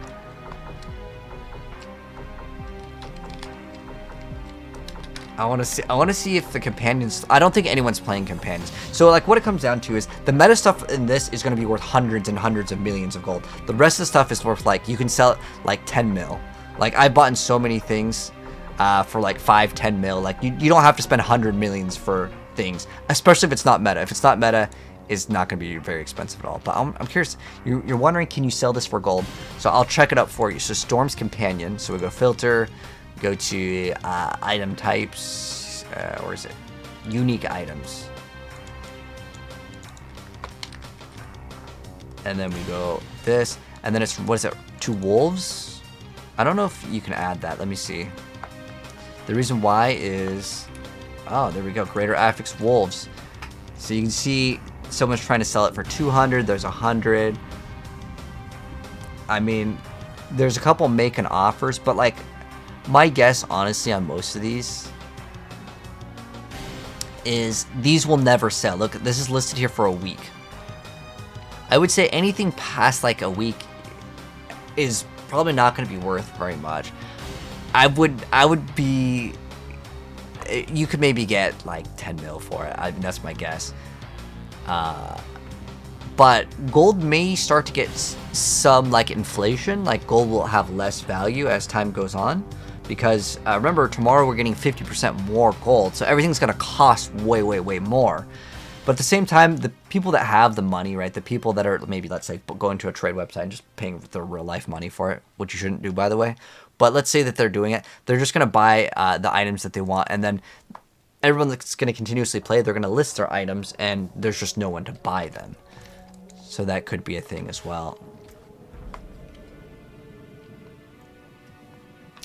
I want to see if the companions. I don't think anyone's playing companions. So like what it comes down to is the meta stuff in this is going to be worth hundreds and hundreds of millions of gold. The rest of the stuff is worth like you can sell it like 10 mil. Like I bought in so many things for like 5-10 mil. Like you don't have to spend 100 millions for things, especially if it's not meta. If it's not meta, it's not going to be very expensive at all. But I'm curious. You're wondering, can you sell this for gold? So I'll check it up for you. So Storm's Companion. So we go filter. Go to item types, or is it unique items? And then we go this, and then it's, what is it, 2 wolves? I don't know if you can add that. Let me see. The reason why is, oh, there we go, Greater Affix Wolves. So you can see someone's trying to sell it for 200. There's 100. I mean, there's a couple making offers, but like, my guess, honestly, on most of these is these will never sell. Look, this is listed here for a week. I would say anything past like a week is probably not going to be worth very much. I would be, you could maybe get like 10 mil for it. That's my guess. But gold may start to get some like inflation. Like gold will have less value as time goes on. Because remember, tomorrow we're getting 50% more gold, so everything's going to cost way, way, way more. But at the same time, the people that have the money, right, the people that are maybe, let's say, going to a trade website and just paying their real life money for it, which you shouldn't do, by the way. But let's say that they're doing it. They're just going to buy the items that they want, and then everyone that's going to continuously play, they're going to list their items, and there's just no one to buy them. So that could be a thing as well.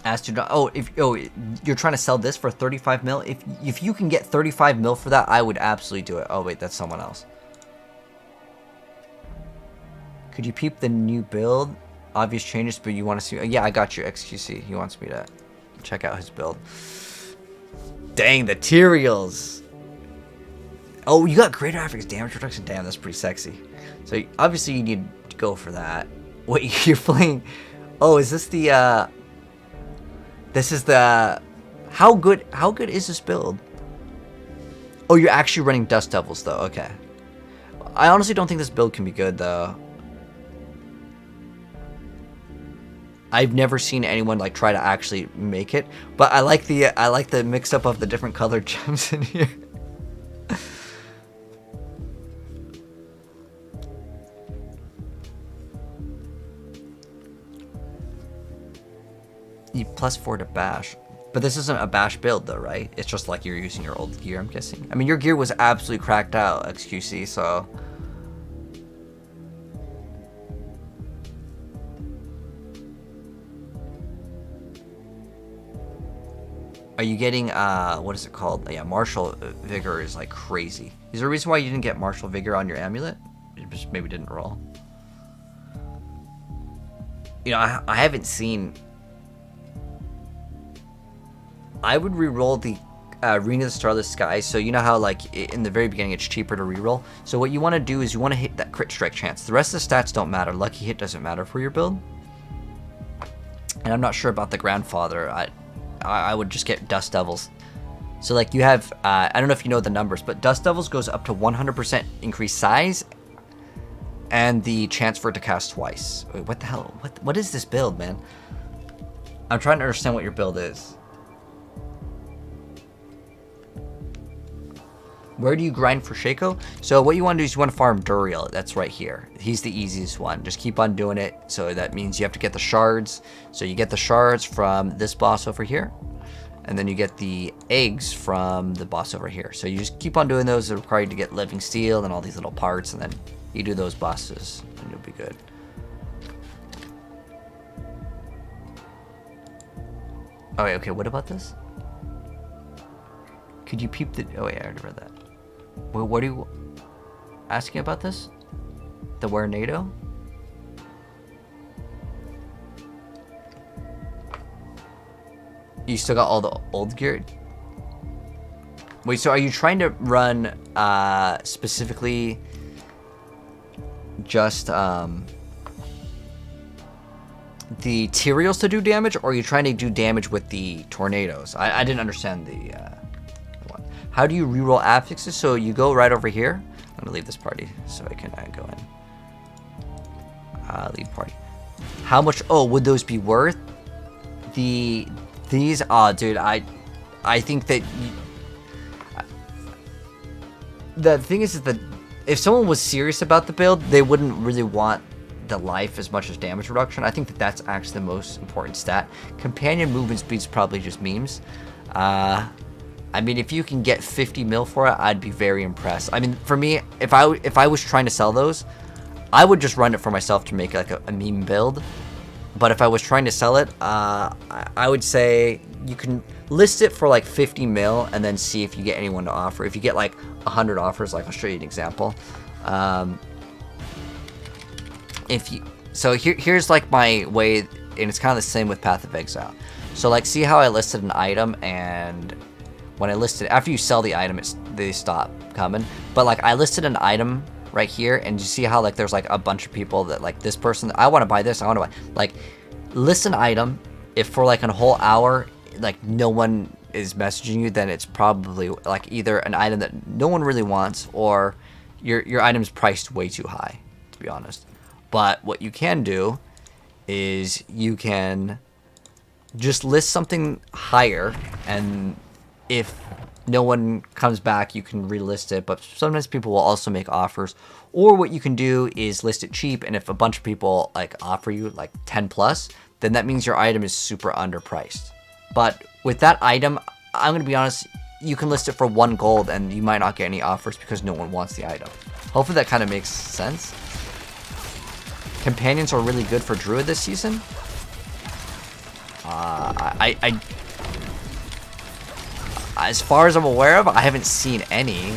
If you're trying to sell this for 35 mil, if you can get 35 mil for that, I would absolutely do it. Oh wait, that's someone else. Could you peep the new build? Obvious changes, but you want to see? Yeah, I got you, XQC. He wants me to check out his build. Dang, the Tyraels. Oh, you got Greater Affix damage reduction. Damn, that's pretty sexy. So obviously you need to go for that. Wait, you're playing? Oh, is this the? This is the, how good is this build? Oh, you're actually running Dust Devils though, okay. I honestly don't think this build can be good though. I've never seen anyone like try to actually make it, but I like the mix up of the different colored gems in here. +4 to bash, but this isn't a bash build though, right? It's just like you're using your old gear, I'm guessing. I mean, your gear was absolutely cracked out, XQC, so are you getting what is it called? Yeah, Martial Vigor is like crazy. Is there a reason why you didn't get Martial Vigor on your amulet? You just maybe didn't roll. You know, I haven't seen. I would re-roll the Arena of the Starless Skies. So you know how like in the very beginning it's cheaper to re-roll. So what you want to do is you want to hit that crit strike chance. The rest of the stats don't matter. Lucky hit doesn't matter for your build. And I'm not sure about the Grandfather. I would just get Dust Devils. So like you have, I don't know if you know the numbers, but Dust Devils goes up to 100% increased size and the chance for it to cast twice. Wait, what the hell? What is this build, man? I'm trying to understand what your build is. Where do you grind for Shaco? So what you want to do is you want to farm Duriel. That's right here. He's the easiest one. Just keep on doing it. So that means you have to get the shards. So you get the shards from this boss over here. And then you get the eggs from the boss over here. So you just keep on doing those. They're required to get living steel and all these little parts. And then you do those bosses and you'll be good. Oh, wait, okay, what about this? Could you peep the... Oh, wait, I already read that. Well, what are you asking about this? The Warnado? You still got all the old gear? Wait, so are you trying to run specifically just the Tyraels to do damage, or are you trying to do damage with the tornadoes? I didn't understand the How do you reroll affixes? So you go right over here. I'm gonna leave this party so I can go in. Leave party. How much? Oh, would those be worth? These? Oh, dude, I think that the thing is that if someone was serious about the build, they wouldn't really want the life as much as damage reduction. I think that that's actually the most important stat. Companion movement speed's probably just memes. I mean, if you can get 50 mil for it, I'd be very impressed. I mean, for me, if I was trying to sell those, I would just run it for myself to make like a meme build. But if I was trying to sell it, I would say you can list it for like 50 mil and then see if you get anyone to offer. If you get like 100 offers, like I'll show you an example. Here's like my way, and it's kind of the same with Path of Exile. So like, see how I listed an item, and when I listed, after you sell the item, they stop coming. But like, I listed an item right here, and you see how like there's like a bunch of people that like this person, I want to buy this, I want to buy, like, list an item. If for like a whole hour, like no one is messaging you, then it's probably like either an item that no one really wants, or your item's priced way too high, to be honest. But what you can do is you can just list something higher, and if no one comes back, you can relist it. But sometimes people will also make offers. Or what you can do is list it cheap, and if a bunch of people like offer you like 10 plus, then that means your item is super underpriced. But with that item, I'm gonna be honest, you can list it for 1 gold and you might not get any offers because no one wants the item. Hopefully that kind of makes sense. Companions are really good for Druid this season. As far as I'm aware of, I haven't seen any.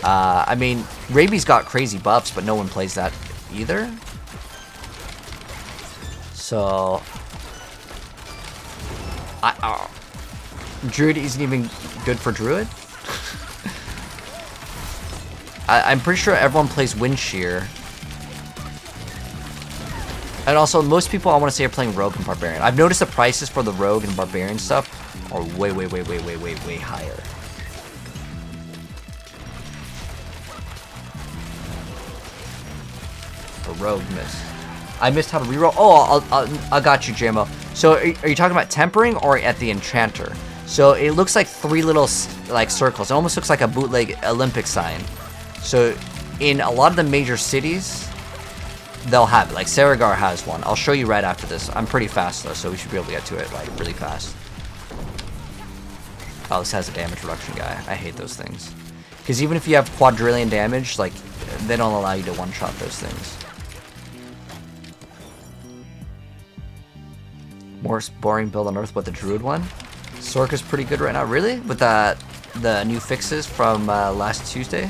I mean, Rabies got crazy buffs, but no one plays that either. So, Druid isn't even good for Druid. I'm pretty sure everyone plays Wind Shear. And also, most people, I want to say, are playing Rogue and Barbarian. I've noticed the prices for the Rogue and Barbarian stuff are way higher. The Rogue missed. I missed how to reroll. Oh, I got you, JMO. So, are you talking about Tempering or at the Enchanter? So, it looks like 3 little, like, circles. It almost looks like a bootleg Olympic sign. So, in a lot of the major cities, they'll have it. Like, Saragar has one. I'll show you right after this. I'm pretty fast, though, so we should be able to get to it, like, really fast. Oh, this has a damage reduction guy. I hate those things. Because even if you have quadrillion damage, like, they don't allow you to one-shot those things. Most boring build on Earth, but the Druid one? Sorka's pretty good right now. Really? With the new fixes from last Tuesday?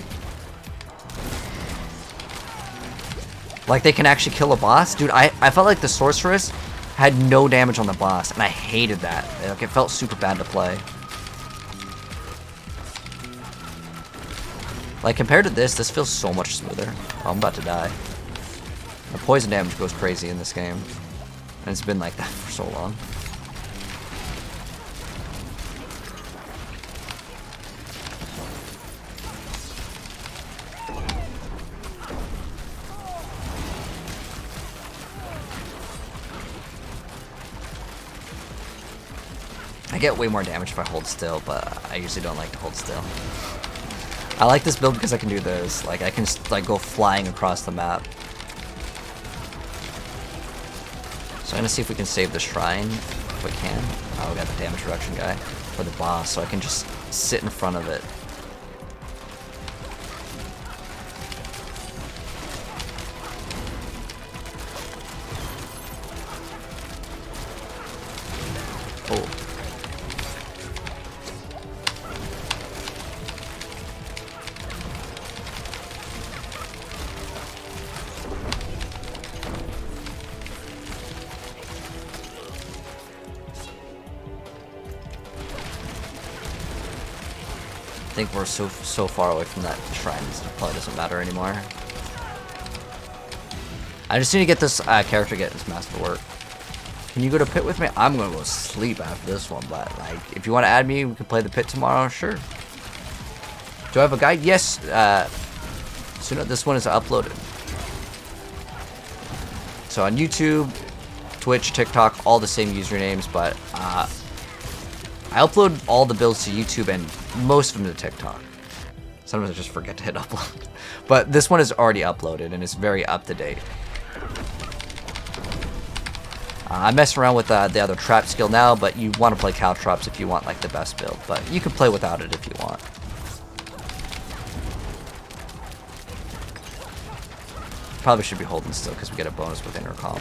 Like, they can actually kill a boss? Dude, I felt like the Sorceress had no damage on the boss, and I hated that. Like, it felt super bad to play. Like, compared to this feels so much smoother. Oh, I'm about to die. The poison damage goes crazy in this game. And it's been like that for so long. I get way more damage if I hold still, but I usually don't like to hold still. I like this build because I can do this. Like, I can like go flying across the map. So I'm gonna see if we can save the shrine, if we can. Oh, we got the damage reduction guy for the boss, so I can just sit in front of it. Oh. I think we're so far away from that shrine, it probably doesn't matter anymore. I just need to get this character, get his master to work. Can you go to pit with me? I'm gonna go sleep after this one, but like, if you want to add me, we can play the pit tomorrow, sure. Do I have a guide? Yes. So no, this one is uploaded. So on YouTube, Twitch, TikTok, all the same usernames, but I upload all the builds to YouTube and most of them to TikTok. Sometimes I just forget to hit upload. But this one is already uploaded and it's very up to date. I mess around with the other trap skill now, but you want to play Caltrops if you want like the best build. But you can play without it if you want. Probably should be holding still because we get a bonus with intercom.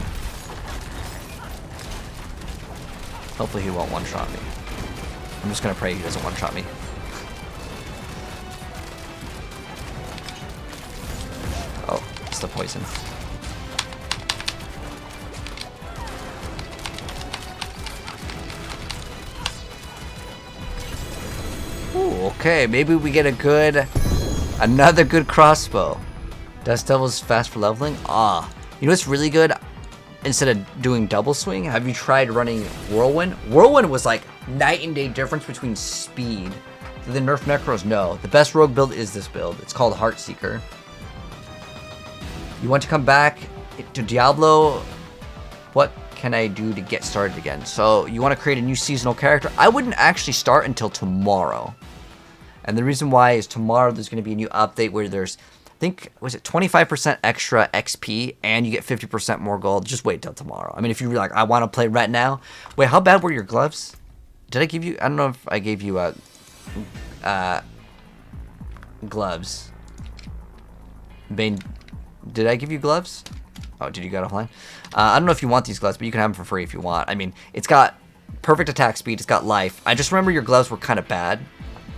Hopefully he won't one-shot me. I'm just gonna pray he doesn't one-shot me. Oh, it's the poison. Ooh, okay, maybe we get another good crossbow. Dust Devil's fast for leveling? Ah, you know what's really good? Instead of doing double swing, have you tried running Whirlwind? Whirlwind was like night and day difference between speed. Do they nerf Necros? No. The best rogue build is this build. It's called Heartseeker. You want to come back to Diablo? What can I do to get started again? So you want to create a new seasonal character? I wouldn't actually start until tomorrow. And the reason why is tomorrow there's going to be a new update where there's, I think, was it 25% extra XP and you get 50% more gold. Just wait till tomorrow. I mean, if you're like, I want to play right now. Wait, how bad were your gloves? Did I give you, I don't know if I gave you gloves. Bane, did I give you gloves? Oh, did you get offline? I don't know if you want these gloves, but you can have them for free if you want. I mean, it's got perfect attack speed. It's got life. I just remember your gloves were kind of bad,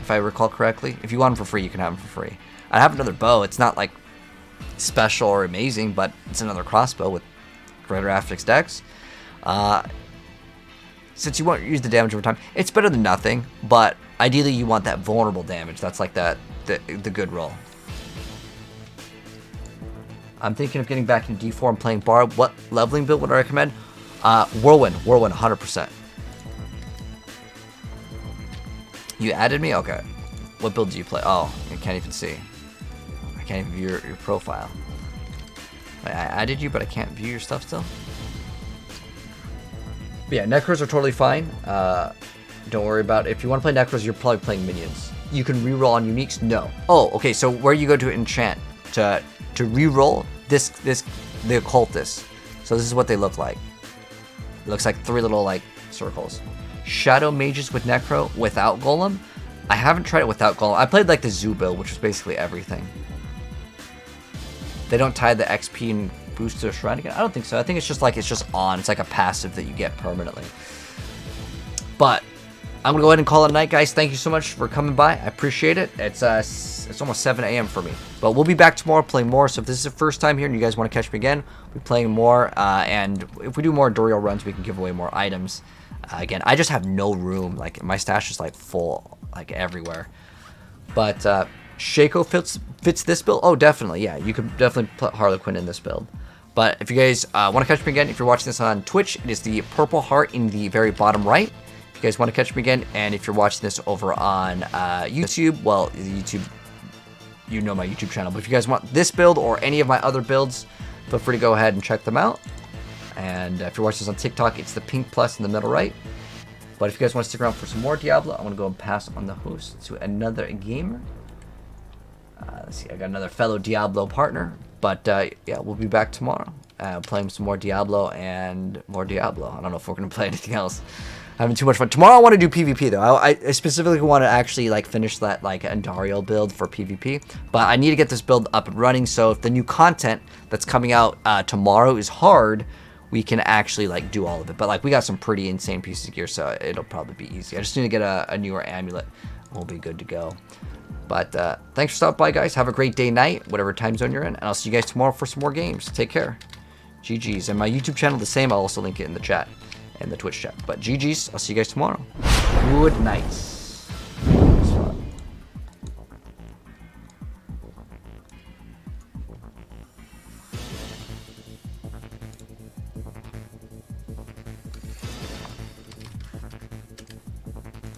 if I recall correctly. If you want them for free, you can have them for free. I have another bow. It's not like special or amazing, but it's another crossbow with greater affix dex. Since you won't use the damage over time, it's better than nothing, but ideally you want that vulnerable damage. That's like the good roll. I'm thinking of getting back into D4 and playing Barb. What leveling build would I recommend? Whirlwind 100%. You added me? Okay. What build do you play? Oh, I can't even see. I can't even view your profile. Wait, I added you, but I can't view your stuff still? But yeah, Necros are totally fine. Don't worry about it. If you want to play Necros, you're probably playing minions. You can reroll on uniques? No. Oh, okay, so where you go to enchant to reroll the occultist. So this is what they look like. It looks like 3 little like circles. Shadow mages with Necro without Golem. I haven't tried it without Golem. I played like the Zoo build, which was basically everything. They don't tie the XP and boost to a shrine again. I don't think so. I think it's just on. It's like a passive that you get permanently. But I'm gonna go ahead and call it a night, guys. Thank you so much for coming by. I appreciate it. It's almost 7 a.m. for me. But we'll be back tomorrow playing more. So if this is the first time here and you guys want to catch me again, we'll be playing more. And if we do more Dorial runs, we can give away more items. Again, I just have no room. Like my stash is like full, like everywhere. But Shaco fits this build. Oh, definitely. Yeah, you could definitely put Harlequin in this build. But if you guys want to catch me again, if you're watching this on Twitch, it is the purple heart in the very bottom right. If you guys want to catch me again, and if you're watching this over on YouTube, well, YouTube, you know my YouTube channel. But if you guys want this build or any of my other builds, feel free to go ahead and check them out. And if you're watching this on TikTok, it's the pink plus in the middle right. But if you guys want to stick around for some more Diablo, I want to go and pass on the host to another gamer. Let's see, I got another fellow Diablo partner. But yeah, we'll be back tomorrow playing some more Diablo and more Diablo. I don't know if we're going to play anything else. Having too much fun. Tomorrow I want to do PvP though. I specifically want to actually like finish that like Andariel build for PvP. But I need to get this build up and running. So if the new content that's coming out tomorrow is hard, we can actually like do all of it. But like we got some pretty insane pieces of gear, so it'll probably be easy. I just need to get a newer amulet. We'll be good to go. But thanks for stopping by, guys. Have a great day, night, whatever time zone you're in. And I'll see you guys tomorrow for some more games. Take care. GG's. And my YouTube channel, the same. I'll also link it in the chat and the Twitch chat. But GG's. I'll see you guys tomorrow. Good night.